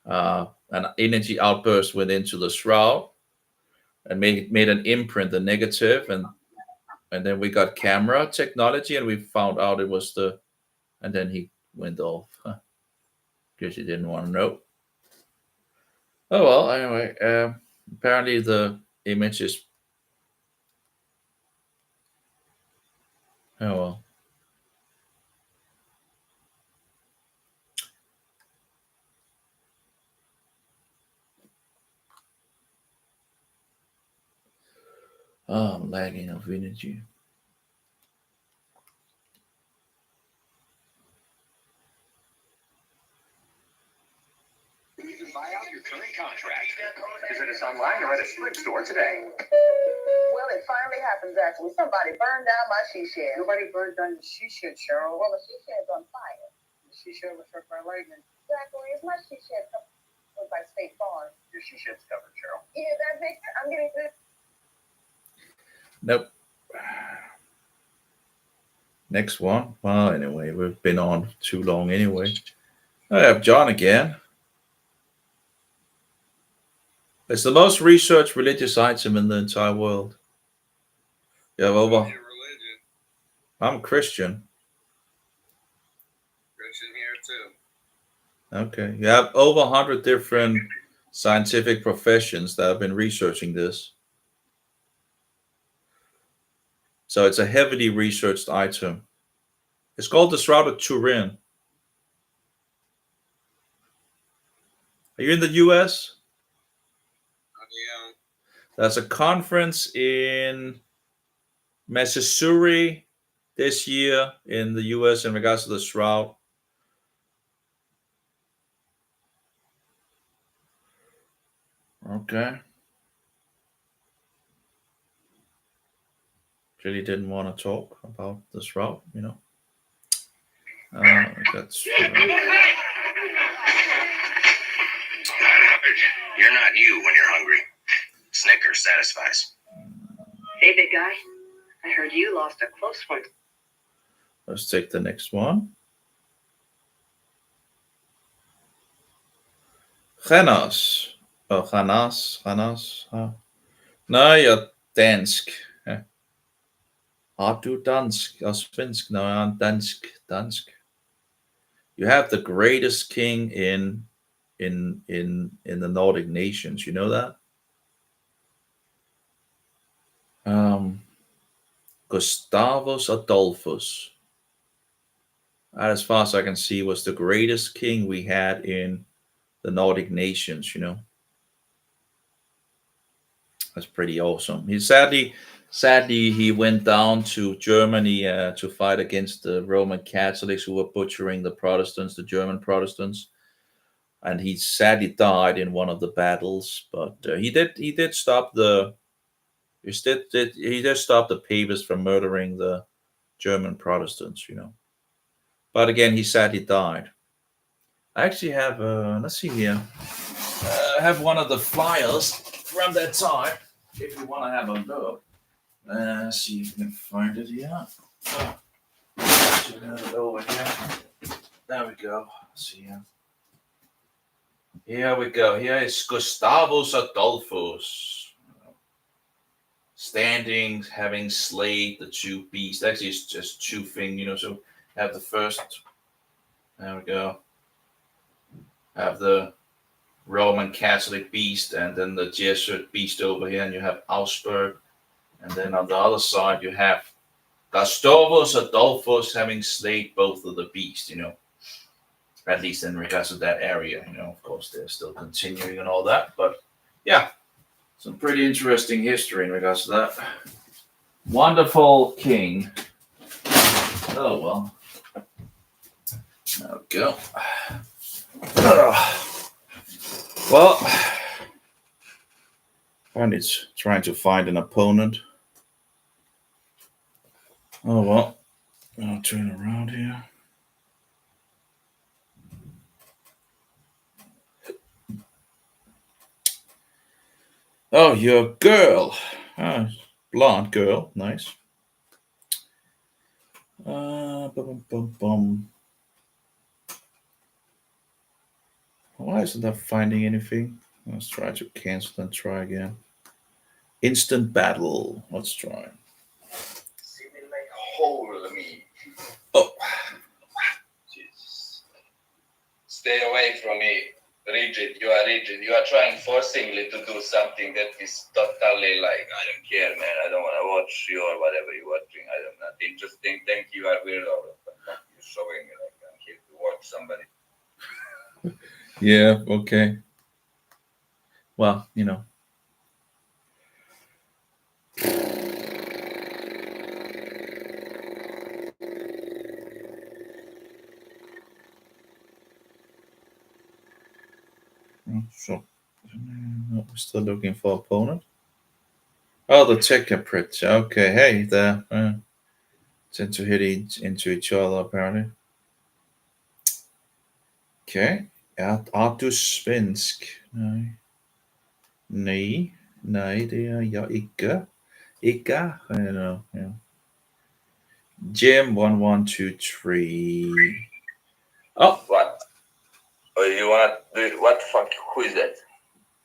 An energy outburst went into the shroud and made an imprint, a negative, and then we got camera technology, and we found out it was and then he went off. Because he didn't want to know. Oh well, anyway, apparently the image is. Oh well. Oh, I'm lagging of energy. You can buy out your current contract. Visit us online or at a Sprint store today. Well, it finally happens, actually. Somebody burned down my she shed. Nobody burned down your she shed, Cheryl. Well, the she shed's on fire. The she shed was struck by lightning. Exactly. Is my she shed covered by State Farm? Your she shed's covered, Cheryl. You hear that, Victor? I'm getting good. Nope. Next one. Well, anyway, we've been on too long anyway. I have John again. It's the most researched religious item in the entire world. You have over. I'm Christian. Christian here too. Okay. You have over 100 different scientific professions that have been researching this. So it's a heavily researched item. It's called the Shroud of Turin. Are you in the US? There's a conference in Missouri this year in the U.S. in regards to the shroud. Okay. Really didn't want to talk about the shroud, you know. That's. You're not you when you're hungry. Snickers satisfies. Hey, big guy. I heard you lost a close one. Let's take the next one. Hannas. Oh, Hannas. Nej, jeg er dansk. Har du dansk og svensk? No, I'm dansk. You have the greatest king in the Nordic nations. You know that? Gustavus Adolphus. As far as I can see, was the greatest king we had in the Nordic nations. You know, that's pretty awesome. He sadly he went down to Germany to fight against the Roman Catholics who were butchering the Protestants, the German Protestants, and he sadly died in one of the battles. But he did stop the papists from murdering the German Protestants. You know, but again, he sadly died. I actually have let's see here. I have one of the flyers from that time. If you want to have a look. See if we can find it here. Over here. There we go. See here. Here we go. Here is Gustavus Adolphus. Standing, having slayed the two beasts. Actually, it's just two things, you know. So have the first. There we go. Have the Roman Catholic beast and then the Jesuit beast over here, and you have Augsburg. And then on the other side, you have Gustavus Adolphus having slayed both of the beasts, you know, at least in regards to that area. You know, of course, they're still continuing and all that. But yeah, some pretty interesting history in regards to that. Wonderful king. Oh, well. There we go. Well, and it's trying to find an opponent. Oh, well, I'll turn around here. Oh, you're a girl. Blonde girl. Nice. Why isn't that finding anything? Let's try to cancel and try again. Instant battle. Let's try. Hold me. Oh. Jesus. Stay away from me. Rigid. You are rigid. You are trying forcingly to do something that is totally like, I don't care, man. I don't want to watch you or whatever you're watching. I'm not interesting. Think you are weirdo. You're showing me like I'm here to watch somebody. Yeah, okay. Well, you know. So, we're still looking for opponent. Oh, the Tekaprit. Okay, hey, there. Tend to hit into each other, apparently. Okay. Artus Svensk. Nej, det er jeg ikke. Ikke, I don't know. Yeah. Jim 1123. Oh, what? Oh, you want to do what? Fuck? Who is that?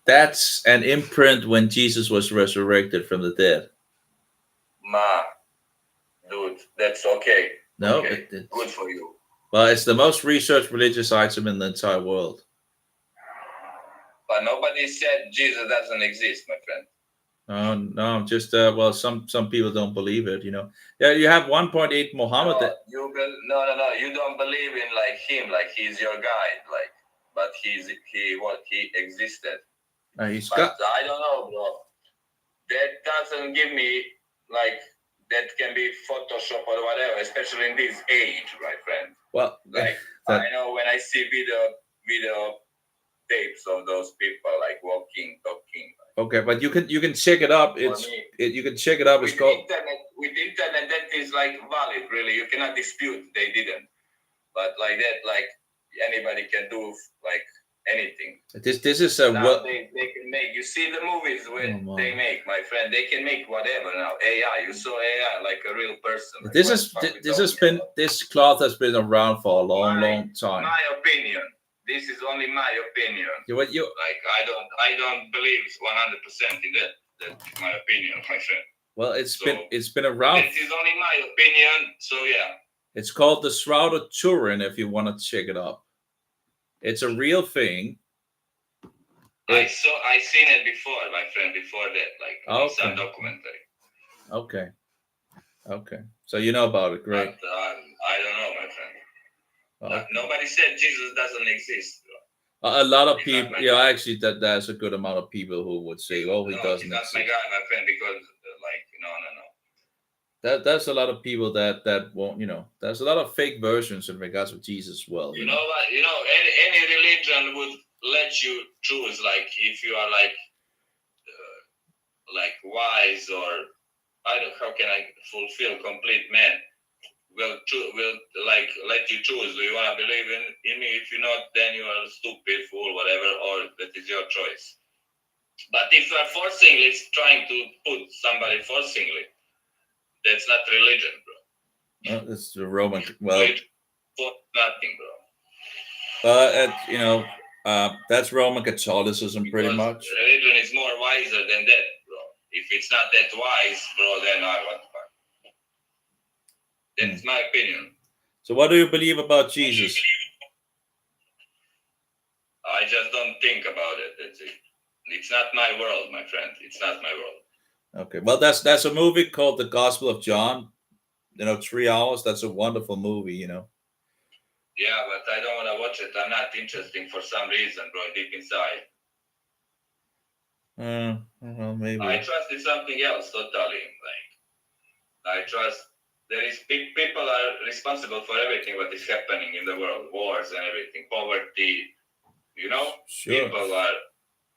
That's an imprint when Jesus was resurrected from the dead. Dude, that's okay. No, okay. Good for you. Well, it's the most researched religious item in the entire world. But nobody said Jesus doesn't exist, my friend. No, just well, some people don't believe it. You know, yeah, you have 1.8 Muhammad. No, you don't believe in like him, like he's your guide, like, but he existed. He's but got. I don't know, bro. that doesn't give me like that can be Photoshop or whatever, especially in this age, my friend. Well, like I know when I see video tapes of those people like walking, talking. Okay, but you can check it up. You can check it up. It's called With internet that is like valid, really. You cannot dispute they didn't. But like that, like anybody can do like anything. This is a now they can make. You see the movies when they make, my friend. They can make whatever now. AI. You saw AI like a real person. Like, this cloth has been around for a long time. My opinion. This is only my opinion. Like I don't believe 100% in that. That's my opinion, my friend. Well, it's been around. This is only my opinion. So yeah. It's called the Shroud of Turin. If you want to check it up, it's a real thing. I seen it before, my friend. Before that, like some documentary. Okay. So you know about it, great. But, I don't know, my friend. Nobody said Jesus doesn't exist. A lot of people, actually, there's a good amount of people who would say, "Oh, he doesn't That's exist." my guy, my friend, because no. There's a lot of people that won't, there's a lot of fake versions in regards to Jesus as well. You know what? Any religion would let you choose, like if you are like wise or I don't. How can I fulfill complete man? Will like let you choose. Do you want to believe in me? If you're not, then you are stupid, fool, whatever, or that is your choice. But if you are forcingly trying to put somebody forcingly, that's not religion, bro. No, it's the Roman. Well, for nothing, bro. That's Roman Catholicism, pretty much. Religion is more wiser than that, bro. If it's not that wise, bro, then I what the fuck. That's my opinion. So what do you believe about Jesus? I just don't think about it. That's it. It's not my world, my friend. It's not my world. Okay. Well, that's a movie called The Gospel of John. 3 hours. That's a wonderful movie, Yeah, but I don't want to watch it. I'm not interested for some reason, bro, deep inside. Well, maybe. I trust in something else totally. Like, I trust there is people are responsible for everything what is happening in the world, wars and everything, poverty. Sure. People are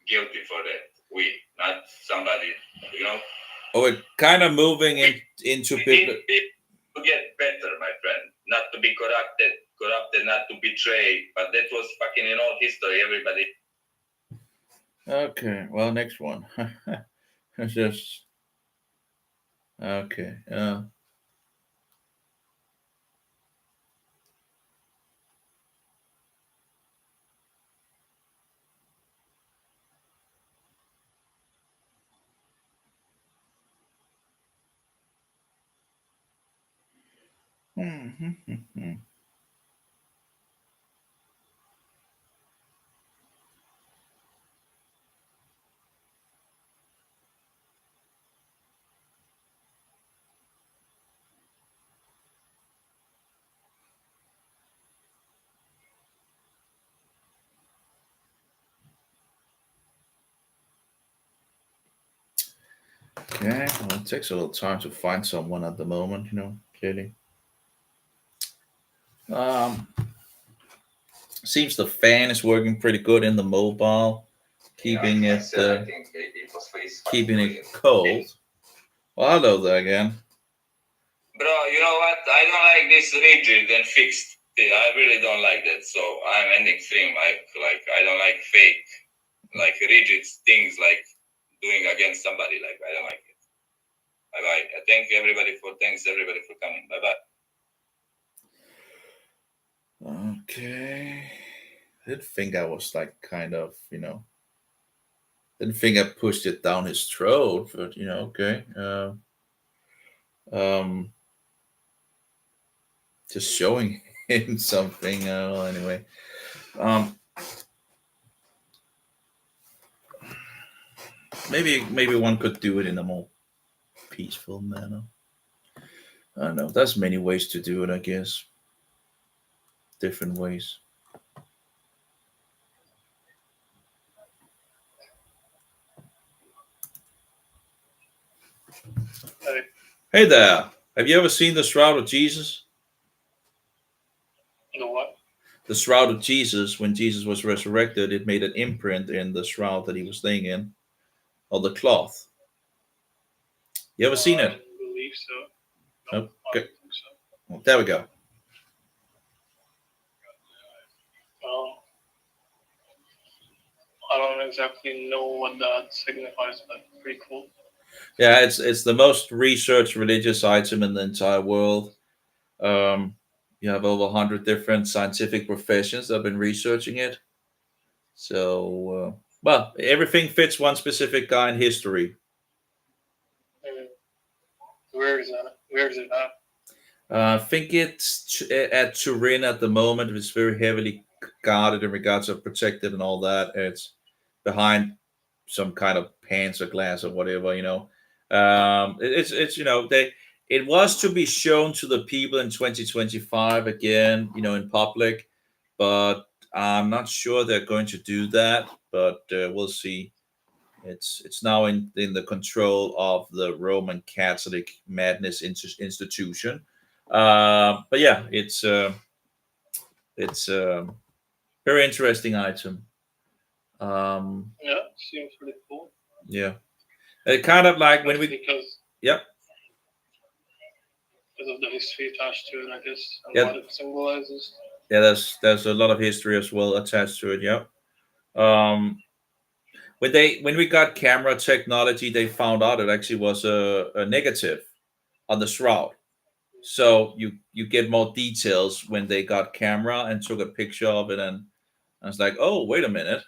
guilty for that. We, not somebody. Oh, we're kind of moving into people. To get better, my friend. Not to be corrupted, not to betray. But that was fucking in all history. Everybody. Okay. Well, next one. It's just okay. Okay, well, it takes a little time to find someone at the moment, clearly. Seems the fan is working pretty good in the mobile, keeping it cold. Well, hello there again. Bro, you know what? I don't like this rigid and fixed thing. I really don't like that. So I'm ending stream. Like I don't like fake, like rigid things like doing against somebody. Like I don't like it. Bye bye. Thanks everybody for coming. Bye bye. Okay. I didn't think I was like kind of, didn't think I pushed it down his throat, but okay. Just showing him something. Anyway. Maybe one could do it in a more peaceful manner. I don't know. There's many ways to do it, I guess. Different ways. Hey there. Have you ever seen the Shroud of Jesus? The what? The Shroud of Jesus, when Jesus was resurrected, it made an imprint in the shroud that he was laying in, or the cloth. You ever seen it? I believe so. No? Okay. Well, there we go. I don't exactly know what that signifies, but pretty cool. Yeah, it's the most researched religious item in the entire world. You have over 100 different scientific professions that have been researching it. So, well, everything fits one specific guy in history. Where is that? Where is it at? I think it's at Turin at the moment. It's very heavily guarded in regards of protected and all that. It's behind some kind of pans or glass or whatever, you know. It's you know, it was to be shown to the people in 2025 again, you know, in public, but I'm not sure they're going to do that. But we'll see. It's now in the control of the Roman Catholic Madness Institution. But yeah, it's very interesting item. Yeah, seems pretty cool. Yeah, it kind of like when we because yep. Because of the history attached to it, I guess, and Yep. what it symbolizes. Yeah, there's a lot of history as well attached to it. Yep. When we got camera technology, they found out it actually was a negative on the shroud. So you get more details when they got camera and took a picture of it, and I was like, oh, wait a minute,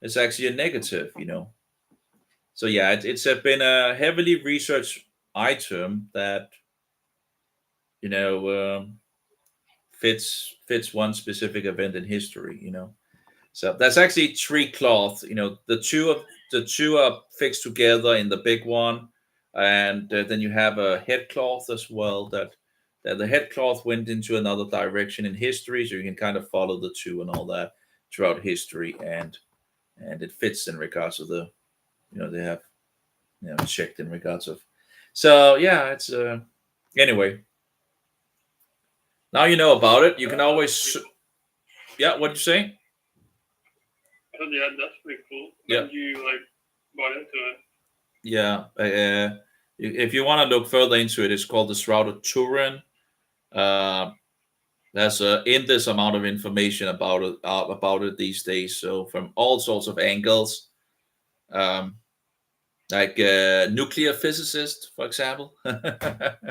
it's actually a negative, you know. So yeah, it's been a heavily researched item that, you know, fits one specific event in history, you know. So that's actually three cloths. You know, the two are fixed together in the big one, and then you have a head cloth as well. That the head cloth went into another direction in history, so you can kind of follow the two and all that throughout history, and it fits in regards to the, you know, they have, you know, checked in regards of. So yeah, it's anyway. Now you know about it. You can always. Yeah, what'd you say? Oh, yeah, that's pretty cool. Yeah. When you like got into it. Yeah, if you want to look further into it, it's called the Shroud of Turin. There's an endless amount of information about it these days. So from all sorts of angles, like nuclear physicist, for example, that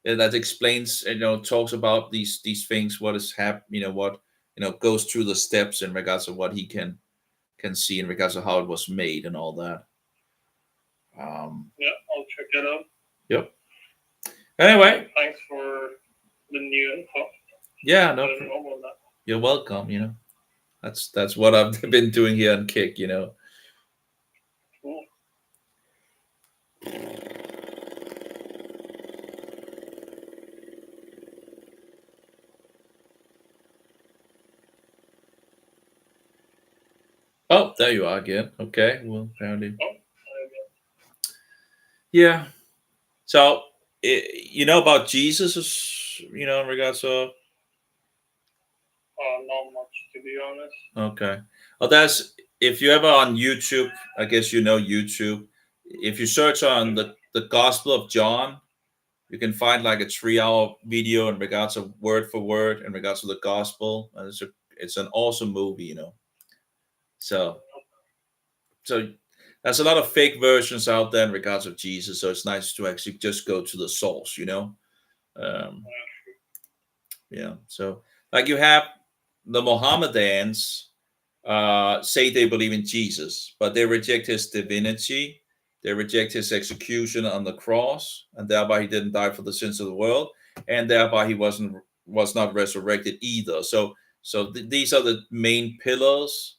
explains, you know, talks about these things, what is happening, you know, what, you know, goes through the steps in regards to what he can see in regards to how it was made and all that. Yeah, I'll check it out. Yep. Anyway, thanks for the new info. Yeah, no, I didn't know about that. you're welcome. You know, that's what I've been doing here on Kik. You know. Cool. Oh, there you are again. Okay, well, apparently. Yeah. So, you know about Jesus, you know, in regards to. Not much, to be honest. Okay. Well, that's, if you're ever on YouTube, I guess you know YouTube. If you search on the Gospel of John, you can find like a 3-hour video in regards of word for word in regards to the gospel. And it's an awesome movie, you know. So there's a lot of fake versions out there in regards of Jesus. So it's nice to actually just go to the source, you know. Yeah. So like you have the Mohammedans say they believe in Jesus, but they reject his divinity. They reject his execution on the cross, and thereby he didn't die for the sins of the world, and thereby he was not resurrected either. So these are the main pillars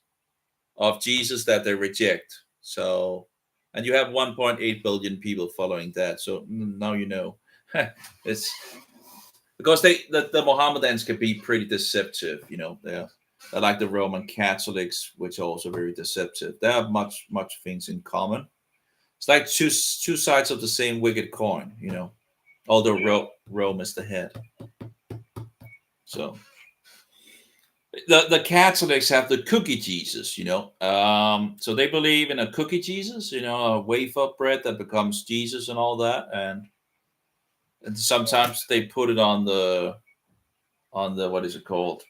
of Jesus that they reject. So, and you have 1.8 billion people following that. So now you know. It's because the Mohammedans can be pretty deceptive. You know, they're like the Roman Catholics, which are also very deceptive. They have much things in common. It's like two sides of the same wicked coin, you know. Although Rome is the head. So the Catholics have the cookie Jesus, you know. So they believe in a cookie Jesus, you know, a wafer bread that becomes Jesus and all that, and sometimes they put it on the what is it called?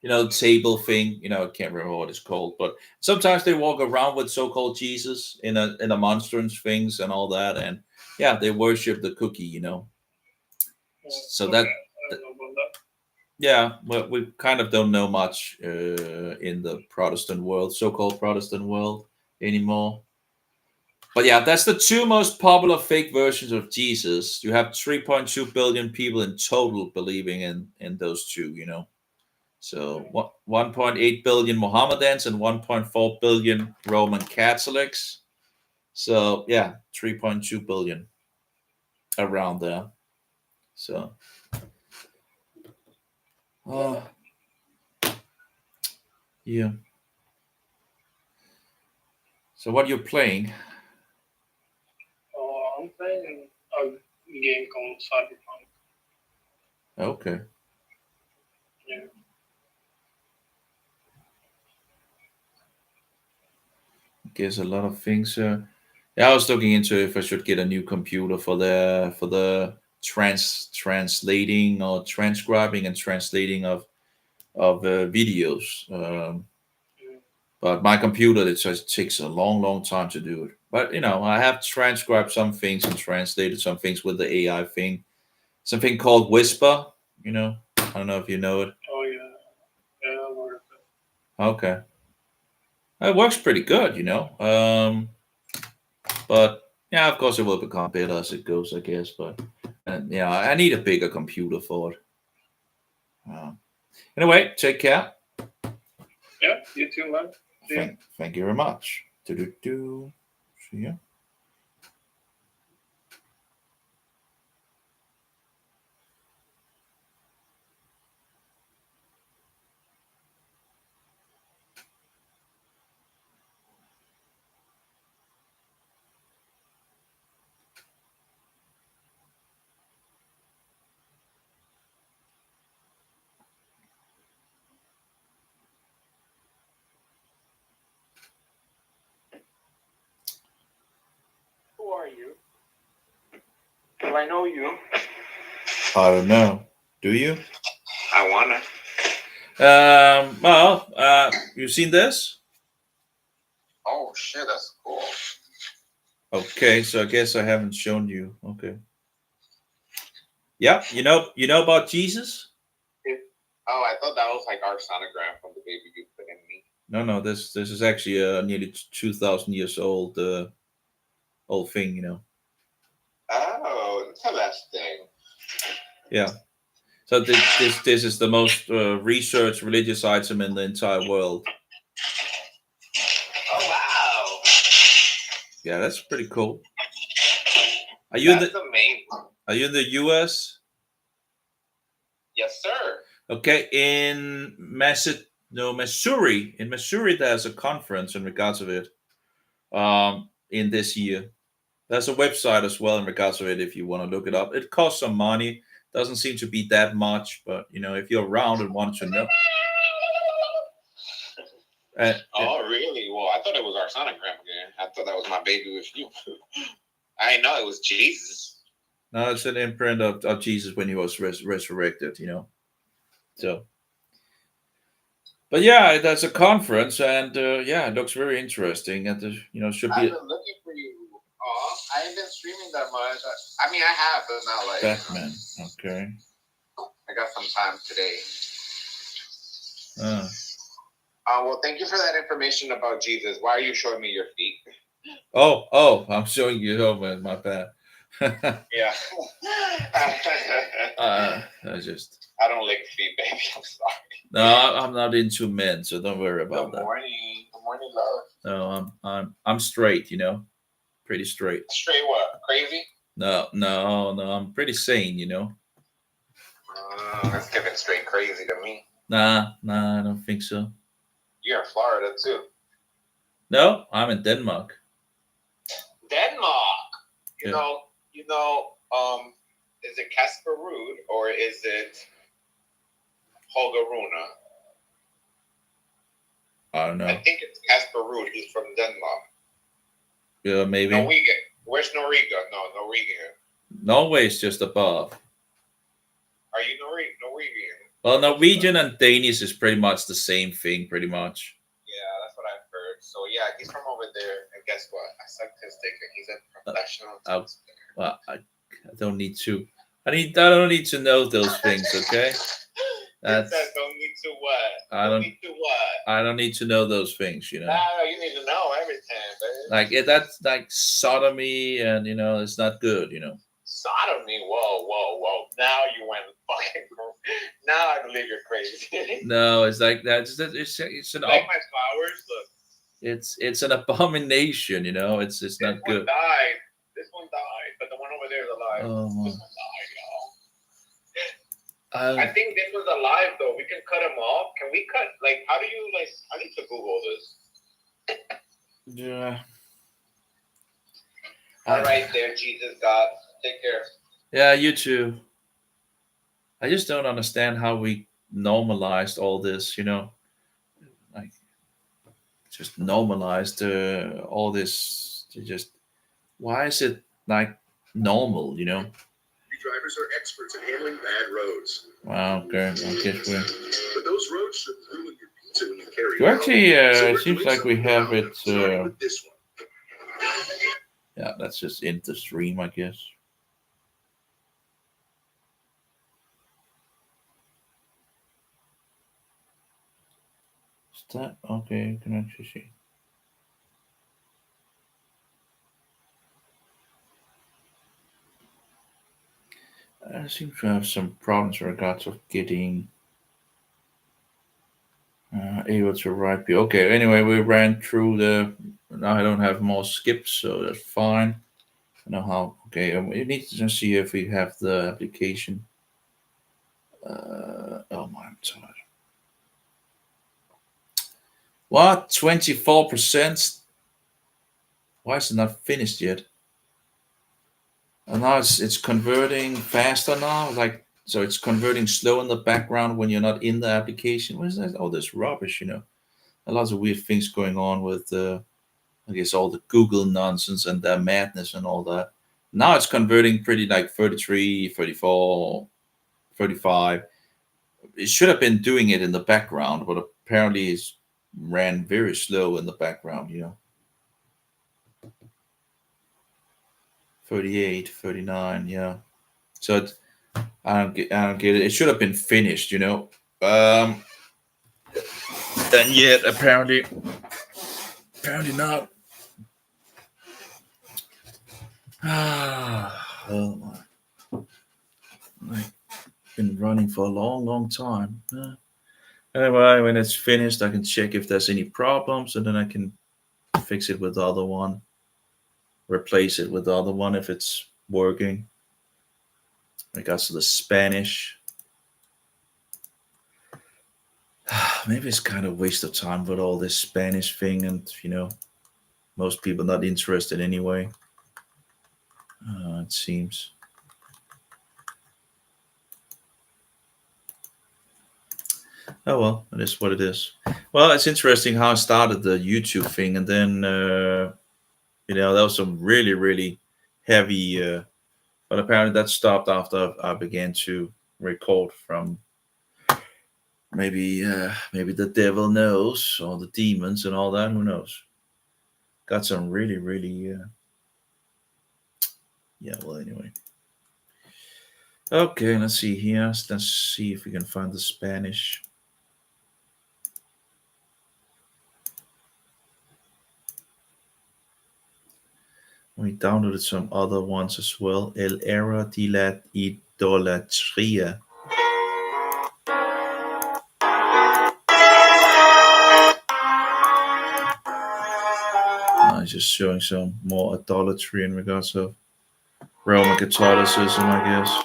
You know, table thing. You know, I can't remember what it's called, but sometimes they walk around with so-called Jesus in a monstrance things and all that, and yeah, they worship the cookie. You know, so that yeah, but we kind of don't know much in the Protestant world, so-called Protestant world anymore. But yeah, that's the two most popular fake versions of Jesus. You have 3.2 billion people in total believing in those two, you know. So 1.8 billion Mohammedans and 1.4 billion Roman Catholics. So yeah, 3.2 billion around there. So yeah. So what you're playing? I'm playing a game called Cyberpunk. Okay. Yeah. Guess a lot of things. Yeah, I was looking into if I should get a new computer for the translating or transcribing and translating of videos. But my computer, it just takes a long time to do it. But you know, I have transcribed some things and translated some things with the AI thing. Something called Whisper. You know, I don't know if you know it. Oh yeah, yeah, I've heard of it. Okay. It works pretty good, you know. But yeah, of course it will become better as it goes, I guess. But yeah, I need a bigger computer for it. Anyway, take care. Yeah, you too, man. Thank you very much. See ya. Who are you? Do I know you? I don't know. Do you? I wanna. Well, you seen this? Oh shit, that's cool. Okay, so I guess I haven't shown you. Okay. Yeah, you know about Jesus? Oh, I thought that was like our sonogram from the baby you put in me. No, this is actually nearly 2,000 years old old thing, you know. Oh, interesting. Yeah. So this is the most researched religious item in the entire world. Oh wow. Yeah, that's pretty cool. Are you That's amazing. Are you in the US? Yes, sir. Okay, in Missouri. In Missouri, there's a conference in regards of it. In this year, there's a website as well in regards of it. If you want to look it up, it costs some money. Doesn't seem to be that much, but you know, if you're around and want to know. Oh really? Well, I thought it was our sonogram again. I thought that was my baby with you. I didn't know it was Jesus. No, it's an imprint of Jesus when he was resurrected. You know, so. But yeah, that's a conference, and yeah, it looks very interesting. And should be. I've been looking for you. Oh, I ain't been streaming that much. I mean, I have, but not like Batman. Okay. I got some time today. Well, thank you for that information about Jesus. Why are you showing me your feet? Oh, I'm showing you. Oh, man, my bad. Yeah. I don't lick feet, baby. I'm sorry. No, I'm not into men, so don't worry about that. Good morning, love. No, I'm straight. You know, pretty straight. Straight what? Crazy? No, I'm pretty sane. You know. That's giving straight crazy to me. Nah, I don't think so. You're in Florida too. No, I'm in Denmark. Denmark. Yeah. You know. Is it Casper Ruud or is it Holger Rune? I don't know. I think it's Casper Ruud. He's from Denmark. Yeah, maybe. Norwegian. Where's Norwegian? No, Norwegian. Norway is just above. Are you Norwegian? Well, Norwegian and Danish is pretty much the same thing, pretty much. Yeah, that's what I've heard. So yeah, he's from over there. And guess what? I sucked his dick. He's a professional. Well, I don't need to. I don't need to know those things, okay? That's don't need to what? Need to what? I don't need to know those things, you know. No, you need to know everything, baby. That's like sodomy, and it's not good, you know. Sodomy? Whoa! Now you went fucking. Now I believe you're crazy. No, it's like that. It's an like my flowers. Look. It's an abomination, you know. It's not good. This one died, but the one over there is alive. Oh. This one died, y'all. I think this was alive though. We can cut him off. Can we cut? Like, how do you like? I need to Google this. Yeah. All right, there, Jesus God. Take care. Yeah, you too. I just don't understand how we normalized all this, you know. Like, just normalized all this. Why is it like normal, you know? Drivers are experts at handling bad roads. Wow, okay. I guess we're. But those roads should ruin your pizza when you carry it. Well, actually, it seems like we have it. This one. Yeah, let's just end the stream, I guess. Is that okay? You can actually see. I seem to have some problems in regards of getting able to write. Okay, anyway, we ran through now I don't have more skips, so that's fine. I know how. Okay, we need to just see if we have the application. Oh my, I'm tired. What? 24%? Why is it not finished yet? And now it's converting faster now, so it's converting slow in the background when you're not in the application. What is that? All this rubbish, you know. A lot of weird things going on with I guess all the Google nonsense and their madness and all that. Now it's converting pretty like 33, 34, 35. It should have been doing it in the background, but apparently it's ran very slow in the background, you know. 38, 39, yeah. So I don't get it. It should have been finished, you know. And yet apparently not. Oh my. I've been running for a long time. Anyway, when it's finished, I can check if there's any problems, and then I can fix it with the other one. Replace it with the other one if it's working. Regards to the Spanish. Maybe it's kind of a waste of time with all this Spanish thing, and you know, most people not interested anyway. It seems. Oh well, it is what it is. Well, it's interesting how I started the YouTube thing, and then you know, that was some really heavy. But apparently that stopped after I began to record from. Maybe the devil knows, or the demons and all that. Who knows? Got some really. Yeah. Well, anyway. Okay, let's see here. Let's see if we can find the Spanish. We downloaded some other ones as well. El era de la idolatría. Just showing some more idolatry in regards of Roman Catholicism, I guess.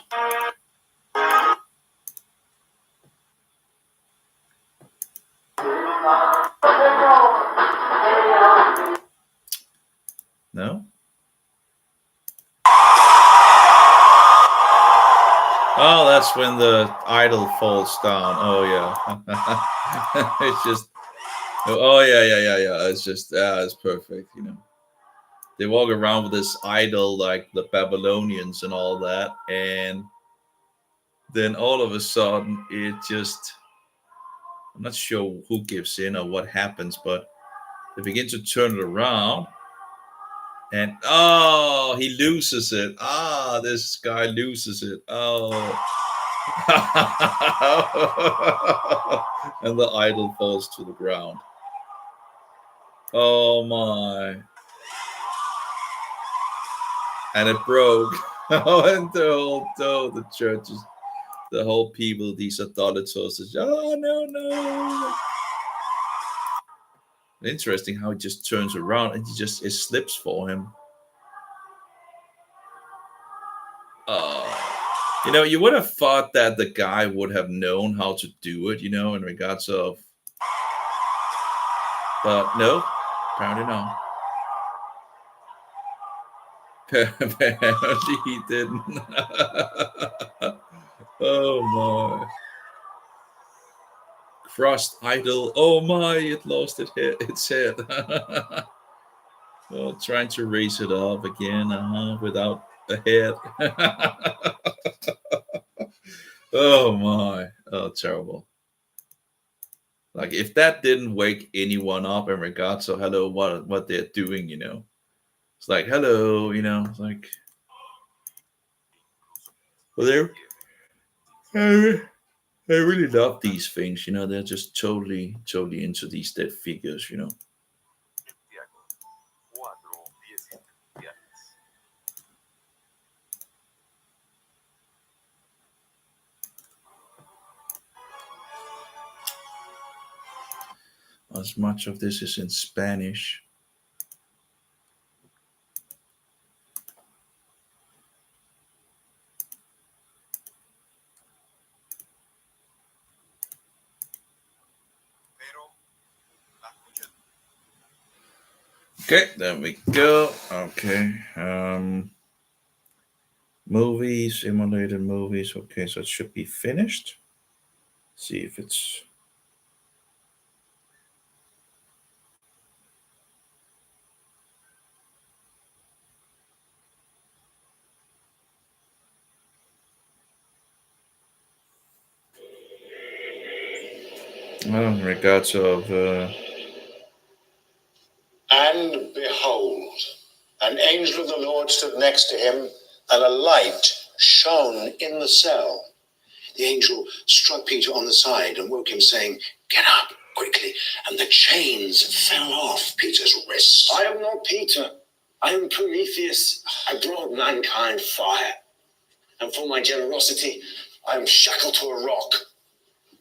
No? that's when the idol falls down. Oh yeah. It's just. Oh yeah. It's just it's perfect. You know, they walk around with this idol like the Babylonians and all that, and then all of a sudden it just. I'm not sure who gives in or what happens, but they begin to turn it around. And he loses it. This guy loses it. And the idol falls to the ground. Oh my. And it broke. And the churches, the whole people, these idolaters, no. Interesting how it just turns around and it slips for him. You know, you would have thought that the guy would have known how to do it, you know, in regards of, but no, apparently not. Apparently he didn't. Oh my. Crushed idol. Oh my, it lost its head. Oh, trying to raise it up again, without a head. Oh my. Oh, terrible. Like, if that didn't wake anyone up in regards to hello, what they're doing, you know. It's like, hello, you know, it's like, well, I really love these things, you know. They're just totally into these dead figures, you know. As much of this is in Spanish. Okay, there we go. Okay. Movies, simulated movies. Okay, so it should be finished. See if it's. Well, in regards of. And behold, an angel of the Lord stood next to him, and a light shone in the cell. The angel struck Peter on the side and woke him, saying, "Get up quickly." And the chains fell off Peter's wrists. "I am not Peter. I am Prometheus. I brought mankind fire. And for my generosity, I am shackled to a rock.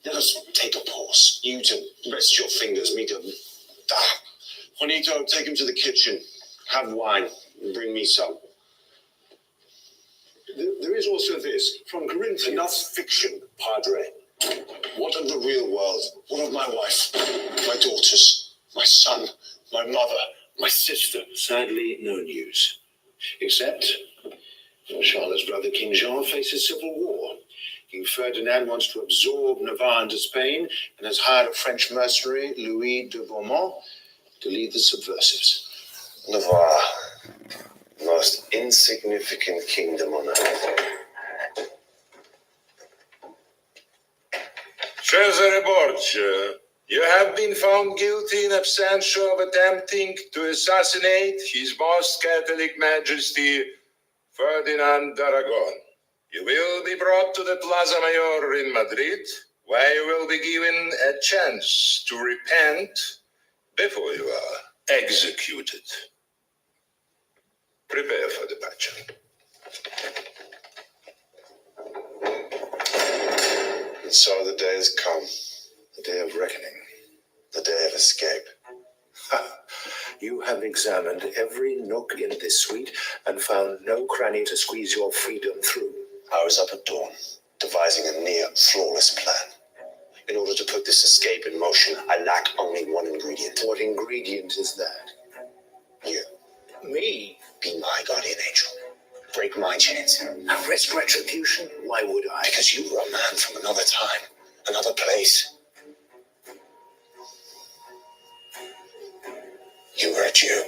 Let us take a pause. You to rest your fingers, me to... Juanito, take him to the kitchen. Have wine and bring me some. There is also this, from Corinth. Enough fiction, Padre. What of the real world? What of my wife, my daughters, my son, my mother, my sister? Sadly, no news. Except Charlotte's brother, King Jean, faces civil war. King Ferdinand wants to absorb Navarre into Spain and has hired a French mercenary, Louis de Beaumont, to lead the subversives. Navarre, most insignificant kingdom on earth. Cesare Borgia, you have been found guilty in absentia of attempting to assassinate His Most Catholic Majesty Ferdinand d'Aragon. You will be brought to the Plaza Mayor in Madrid, where you will be given a chance to repent before you are executed. Prepare for departure. And so the day has come, the day of reckoning, the day of escape. You have examined every nook in this suite and found no cranny to squeeze your freedom through. I was up at dawn, devising a near flawless plan. In order to put this escape in motion, I lack only one ingredient. What ingredient is that? You. Me? Be my guardian angel. break my chains. And risk retribution? Why would I? Because you were a man from another time, another place. You were a Jew.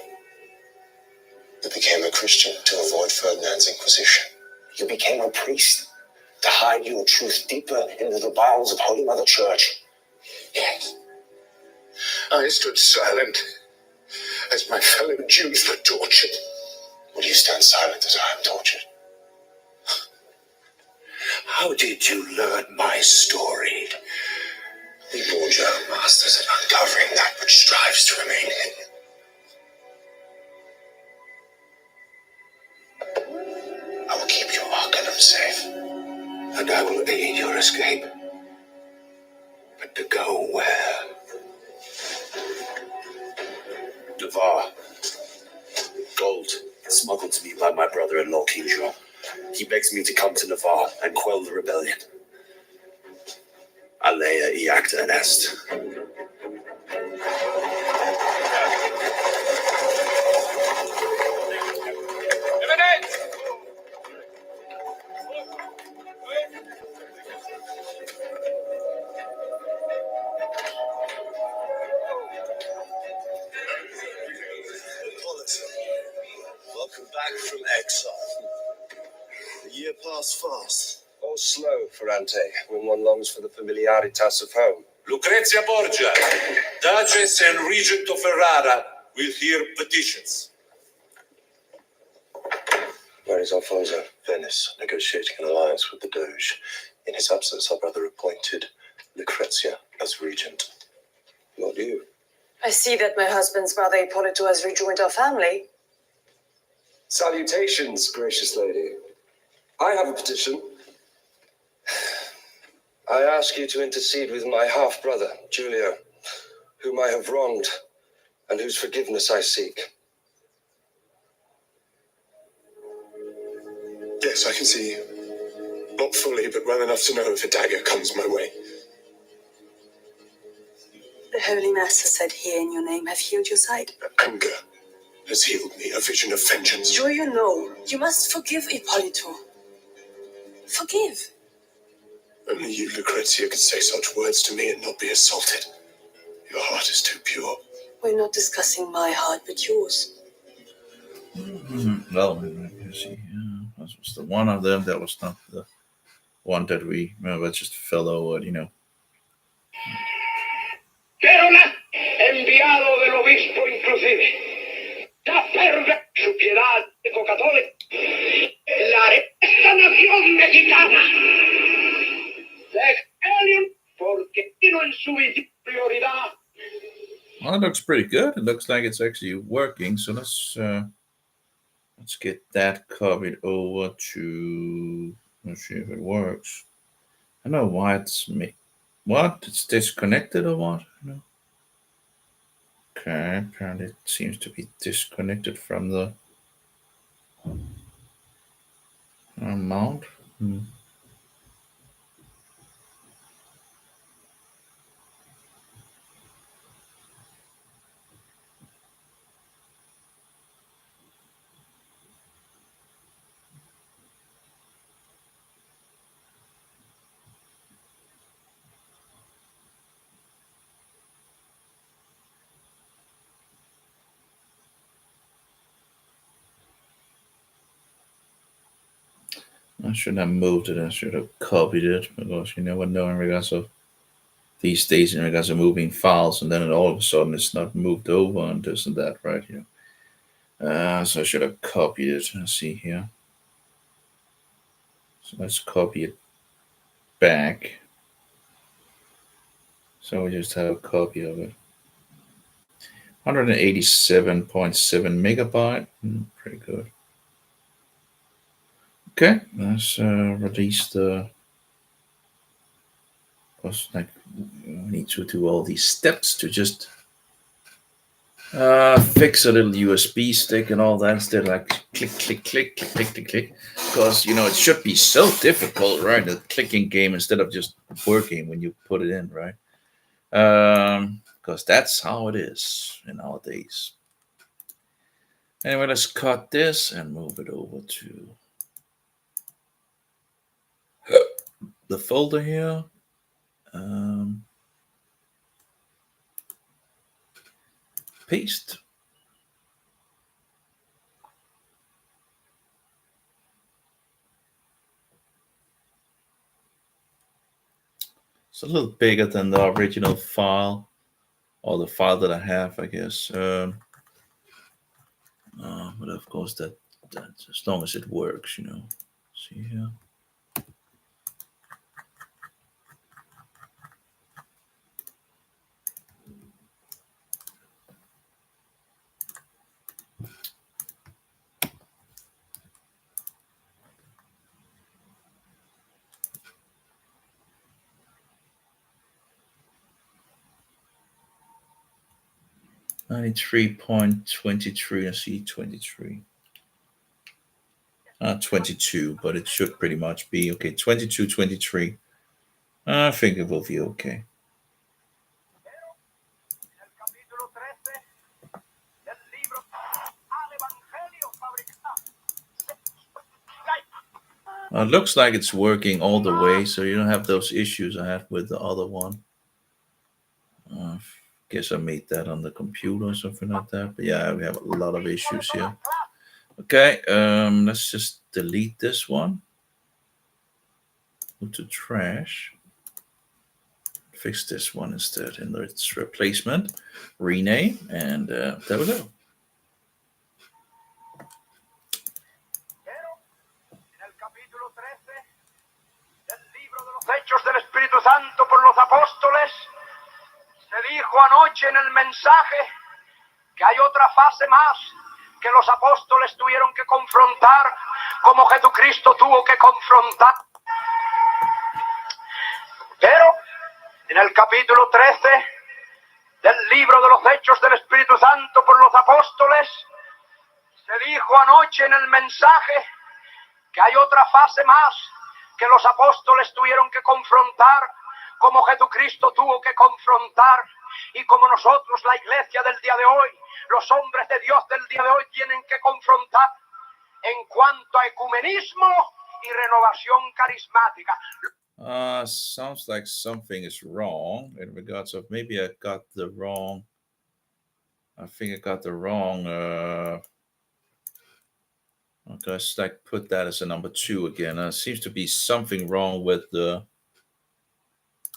You became a Christian to avoid Ferdinand's Inquisition. You became a priest to hide your truth deeper into the bowels of Holy Mother Church. Yes. I stood silent as my fellow Jews were tortured. Will you stand silent as I am tortured? How did you learn my story? We forge our masters at uncovering that which strives to remain hidden. I will keep your Arcanum safe, and I will aid your escape. But to go where? Navarre. Gold, smuggled to me by my brother-in-law, King Jean. He begs me to come to Navarre and quell the rebellion. Alea e acta and est. Welcome back from exile. The year passed fast. Oh, slow, Ferrante, when one longs for the familiaritas of home. Lucrezia Borgia, Duchess and Regent of Ferrara, will hear petitions. Where is Alfonso? Venice, negotiating an alliance with the Doge. In his absence, our brother appointed Lucrezia as regent. Not you. I see that my husband's brother Ippolito has rejoined our family. Salutations, gracious lady. I have a petition. I ask you to intercede with my half-brother, Giulio, whom I have wronged, and whose forgiveness I seek. Yes, I can see you. Not fully, but well enough to know if a dagger comes my way. The Holy Master said here in your name have healed your sight. Anger has healed me, a vision of vengeance. Giulio, no. You must forgive Ippolito. Forgive. Only you, Lucrezia, could say such words to me and not be assaulted. Your heart is too pure. We're not discussing my heart, but yours. Well, let's see. That was the one of them. That was not the one that we remember. Just fell over, you know. Verona, enviado del obispo inclusive. Da ferve su piedad católica. La esta nación mexicana. Porque vino en su prioridad. Well, it looks pretty good. It looks like it's actually working. So let's get that copied over to. Let's see if it works. I don't know why it's me. What? It's disconnected or what? No. Okay, apparently it seems to be disconnected from the mount. I should have moved it. I should have copied it because you never know in regards of these days in regards of moving files, and then all of a sudden it's not moved over and this and that, right here. So I should have copied it. Let's see here. So let's copy it back. So we just have a copy of it. 187.7 megabyte. Pretty good. Okay, let's release the. Because like we need to do all these steps to just fix a little USB stick and all that instead of like click, click, click, click, click, click, click. Because it should be so difficult, right? The clicking game instead of just working when you put it in, right? Because that's how it is nowadays. Anyway, let's cut this and move it over to the folder here. Paste. It's a little bigger than the original file, or the file that I have, I guess. But of course, that as long as it works, you know. See here. .23, I see 23. 22, but it should pretty much be okay. 22, 23. I think it will be okay. It looks like it's working all the way, so you don't have those issues I had with the other one. Guess I made that on the computer or something like that. But yeah, we have a lot of issues here. Okay, let's just delete this one. Go to trash. Fix this one instead in its replacement. Rename, and there we go. Hechos del Espíritu Santo por los apóstoles, se dijo anoche en el mensaje que hay otra fase más que los apóstoles tuvieron que confrontar, como Jesucristo tuvo que confrontar. Pero en el capítulo 13 del libro de los Hechos del Espíritu Santo por los apóstoles, se dijo anoche en el mensaje que hay otra fase más que los apóstoles tuvieron que confrontar, como Jesucristo tuvo que confrontar, y como nosotros, la iglesia del día de hoy, los hombres de Dios del día de hoy, tienen que confrontar en cuanto a ecumenismo y renovación carismática. Sounds like something is wrong in regards of maybe I got the wrong. I think I got the wrong. Okay, let's like put that as a number 2 again. Seems to be something wrong with the.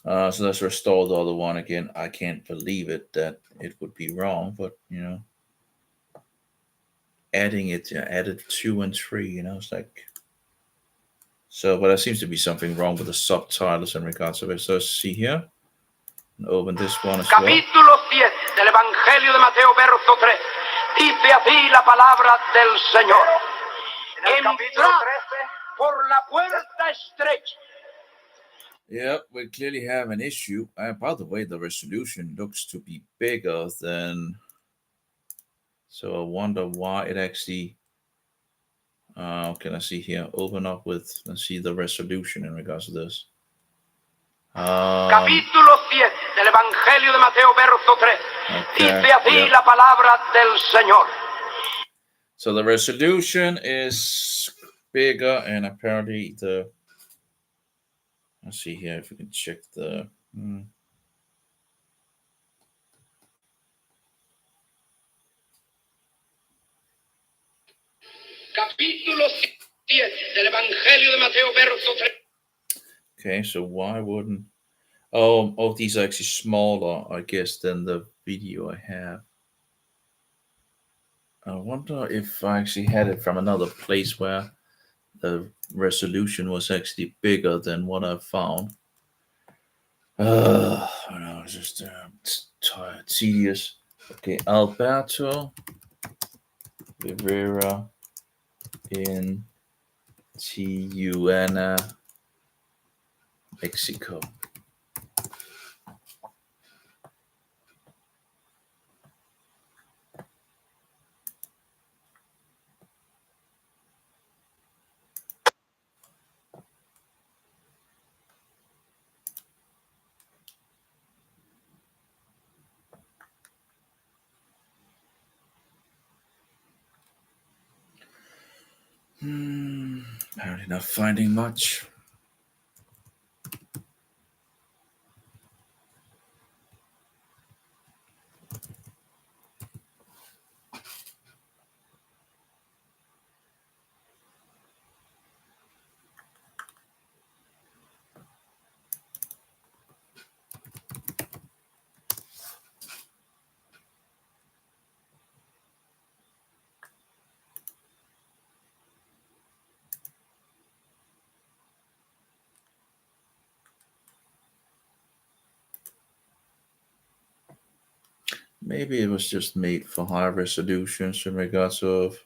So let's restore the other one again. I can't believe it that it would be wrong, but you know, adding it, added 2 and 3. You know, it's like. So, but there seems to be something wrong with the subtitles in regards to it. So let's see here. And open this one as well. Capítulo 7 del Evangelio de Mateo, verso 3. Dice así la palabra del Señor. Entrad por la puerta estrecha. Yep, we clearly have an issue. By the way, the resolution looks to be bigger than. So I wonder why it actually. Okay, let's see here. Open up with. Let's see the resolution in regards to this. Capítulo 7 del Evangelio de Mateo, verso 3. Dice así la palabra del Señor. So the resolution is bigger, and apparently the. Let's see here if we can check the. Capítulo 7 del Evangelio de Mateo, verso 3. Okay, so why wouldn't? Oh, these are actually smaller, I guess, than the video I have. I wonder if I actually had it from another place where the resolution was actually bigger than what I found. I know, it's just tired, tedious. Okay, Alberto Rivera in Tijuana, Mexico. Apparently not finding much. maybe it was just made for high resolutions in regards of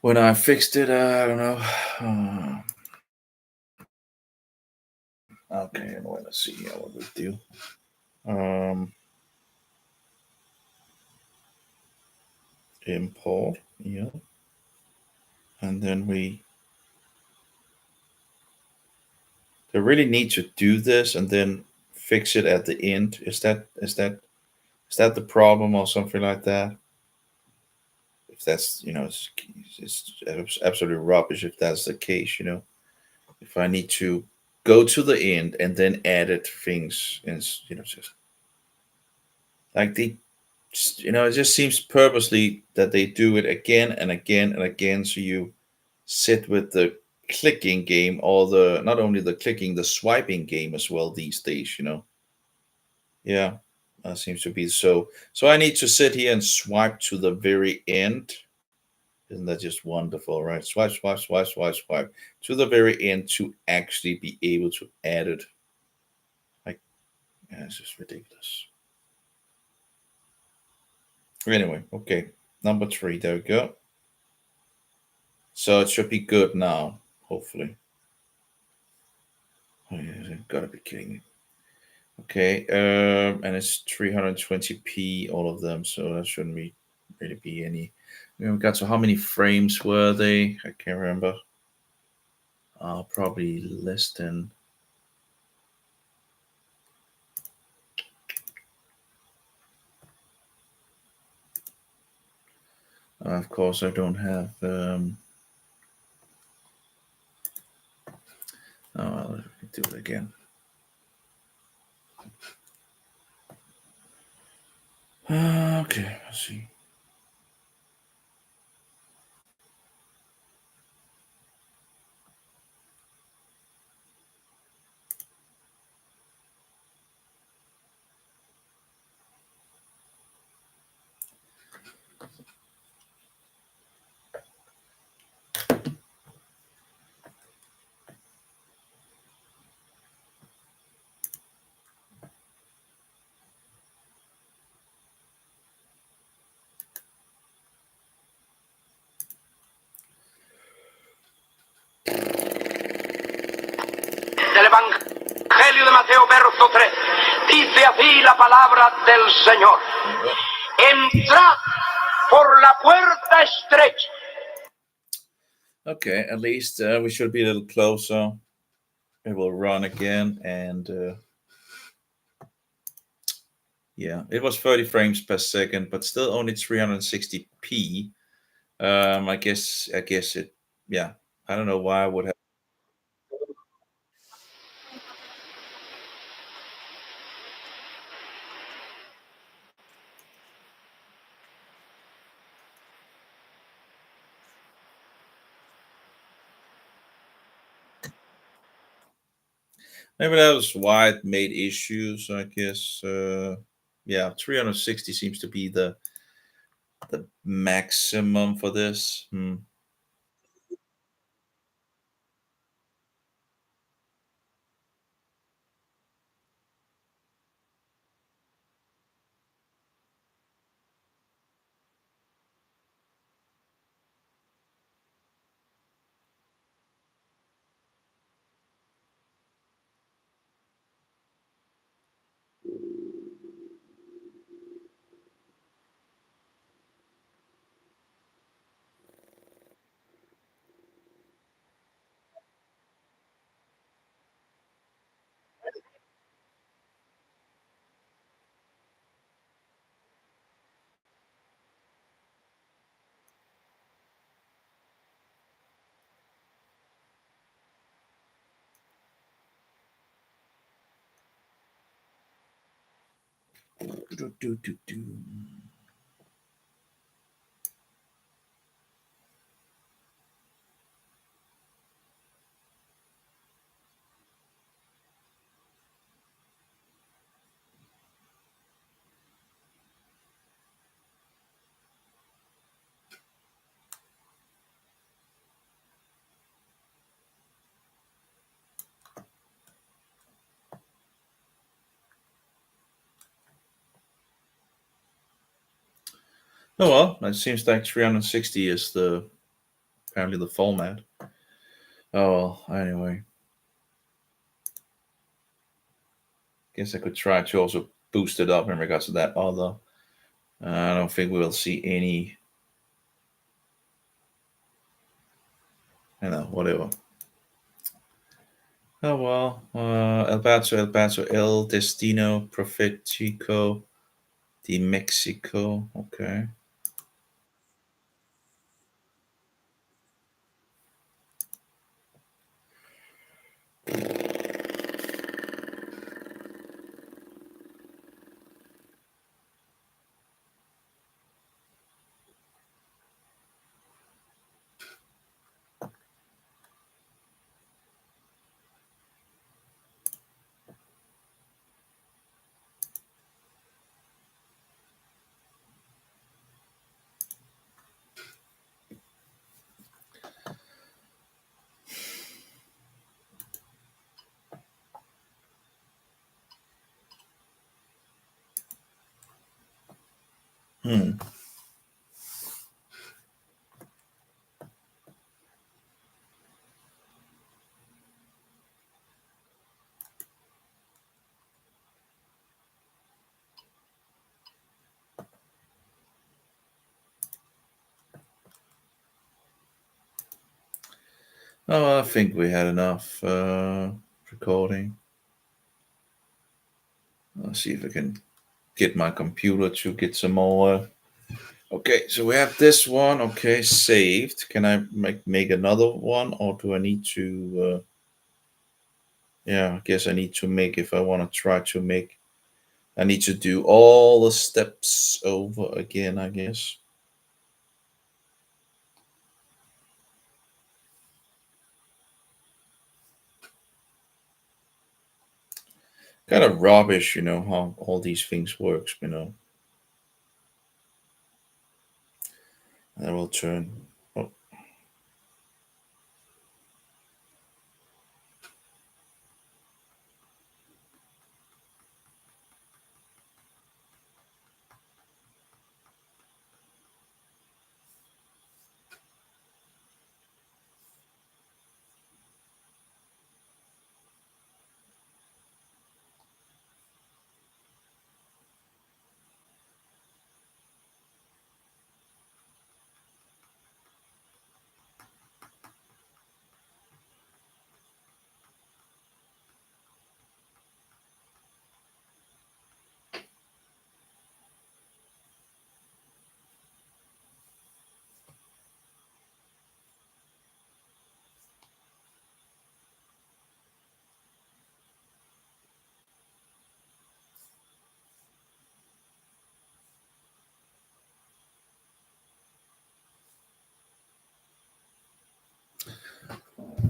when I fixed it. I don't know. Okay, well, let's see here what we do. Import, yeah, and then they really need to do this and then fix it at the end. Is that the problem or something like that? If that's it's absolutely rubbish if that's the case. If I need to go to the end and then edit things, and just like it just seems purposely that they do it again and again and again, so you sit with the clicking game, or the not only the clicking, the swiping game as well these days. Yeah, that seems to be so. So I need to sit here and swipe to the very end. Isn't that just wonderful, right? Swipe, swipe, swipe, swipe, swipe to the very end to actually be able to add it. Like, yeah, it's just ridiculous. Anyway, okay. Number 3, there we go. So it should be good now, hopefully. Oh, yeah, gotta be kidding me. Okay, and it's 320p, all of them, so that shouldn't really be any. We got to how many frames were they? I can't remember. Probably less than. Of course, I don't have. Well, let me do it again. Okay, let's see. Del Evangelio de Mateo, verso 3. Dice así la palabra del Señor. Entrad por la puerta estrecha. Okay, at least we should be a little closer. It will run again, and yeah, it was 30 frames per second, but still only 360p. I guess it. Yeah, I don't know why I would have. Maybe that was why it made issues. I guess. Yeah, 360 seems to be the maximum for this. Oh well, it seems like 360 is apparently the format. Oh well, anyway. Guess I could try to also boost it up in regards to that other. I don't think we will see any. Whatever. Oh well. El Paso, El Destino Profetico de Mexico. Okay. Oh, I think we had enough recording. Let's see if I can get my computer to get some more. Okay, so we have this one. Okay, saved. Can I make another one, or do I need to? Yeah, I guess I need to make, if I want to try to make, I need to do all the steps over again, I guess. Kind of rubbish, how all these things works, I will turn. Oh.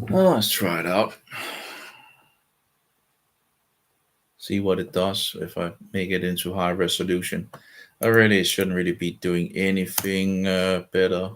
Well, let's try it out. See what it does if I make it into high resolution. I really shouldn't really be doing anything better.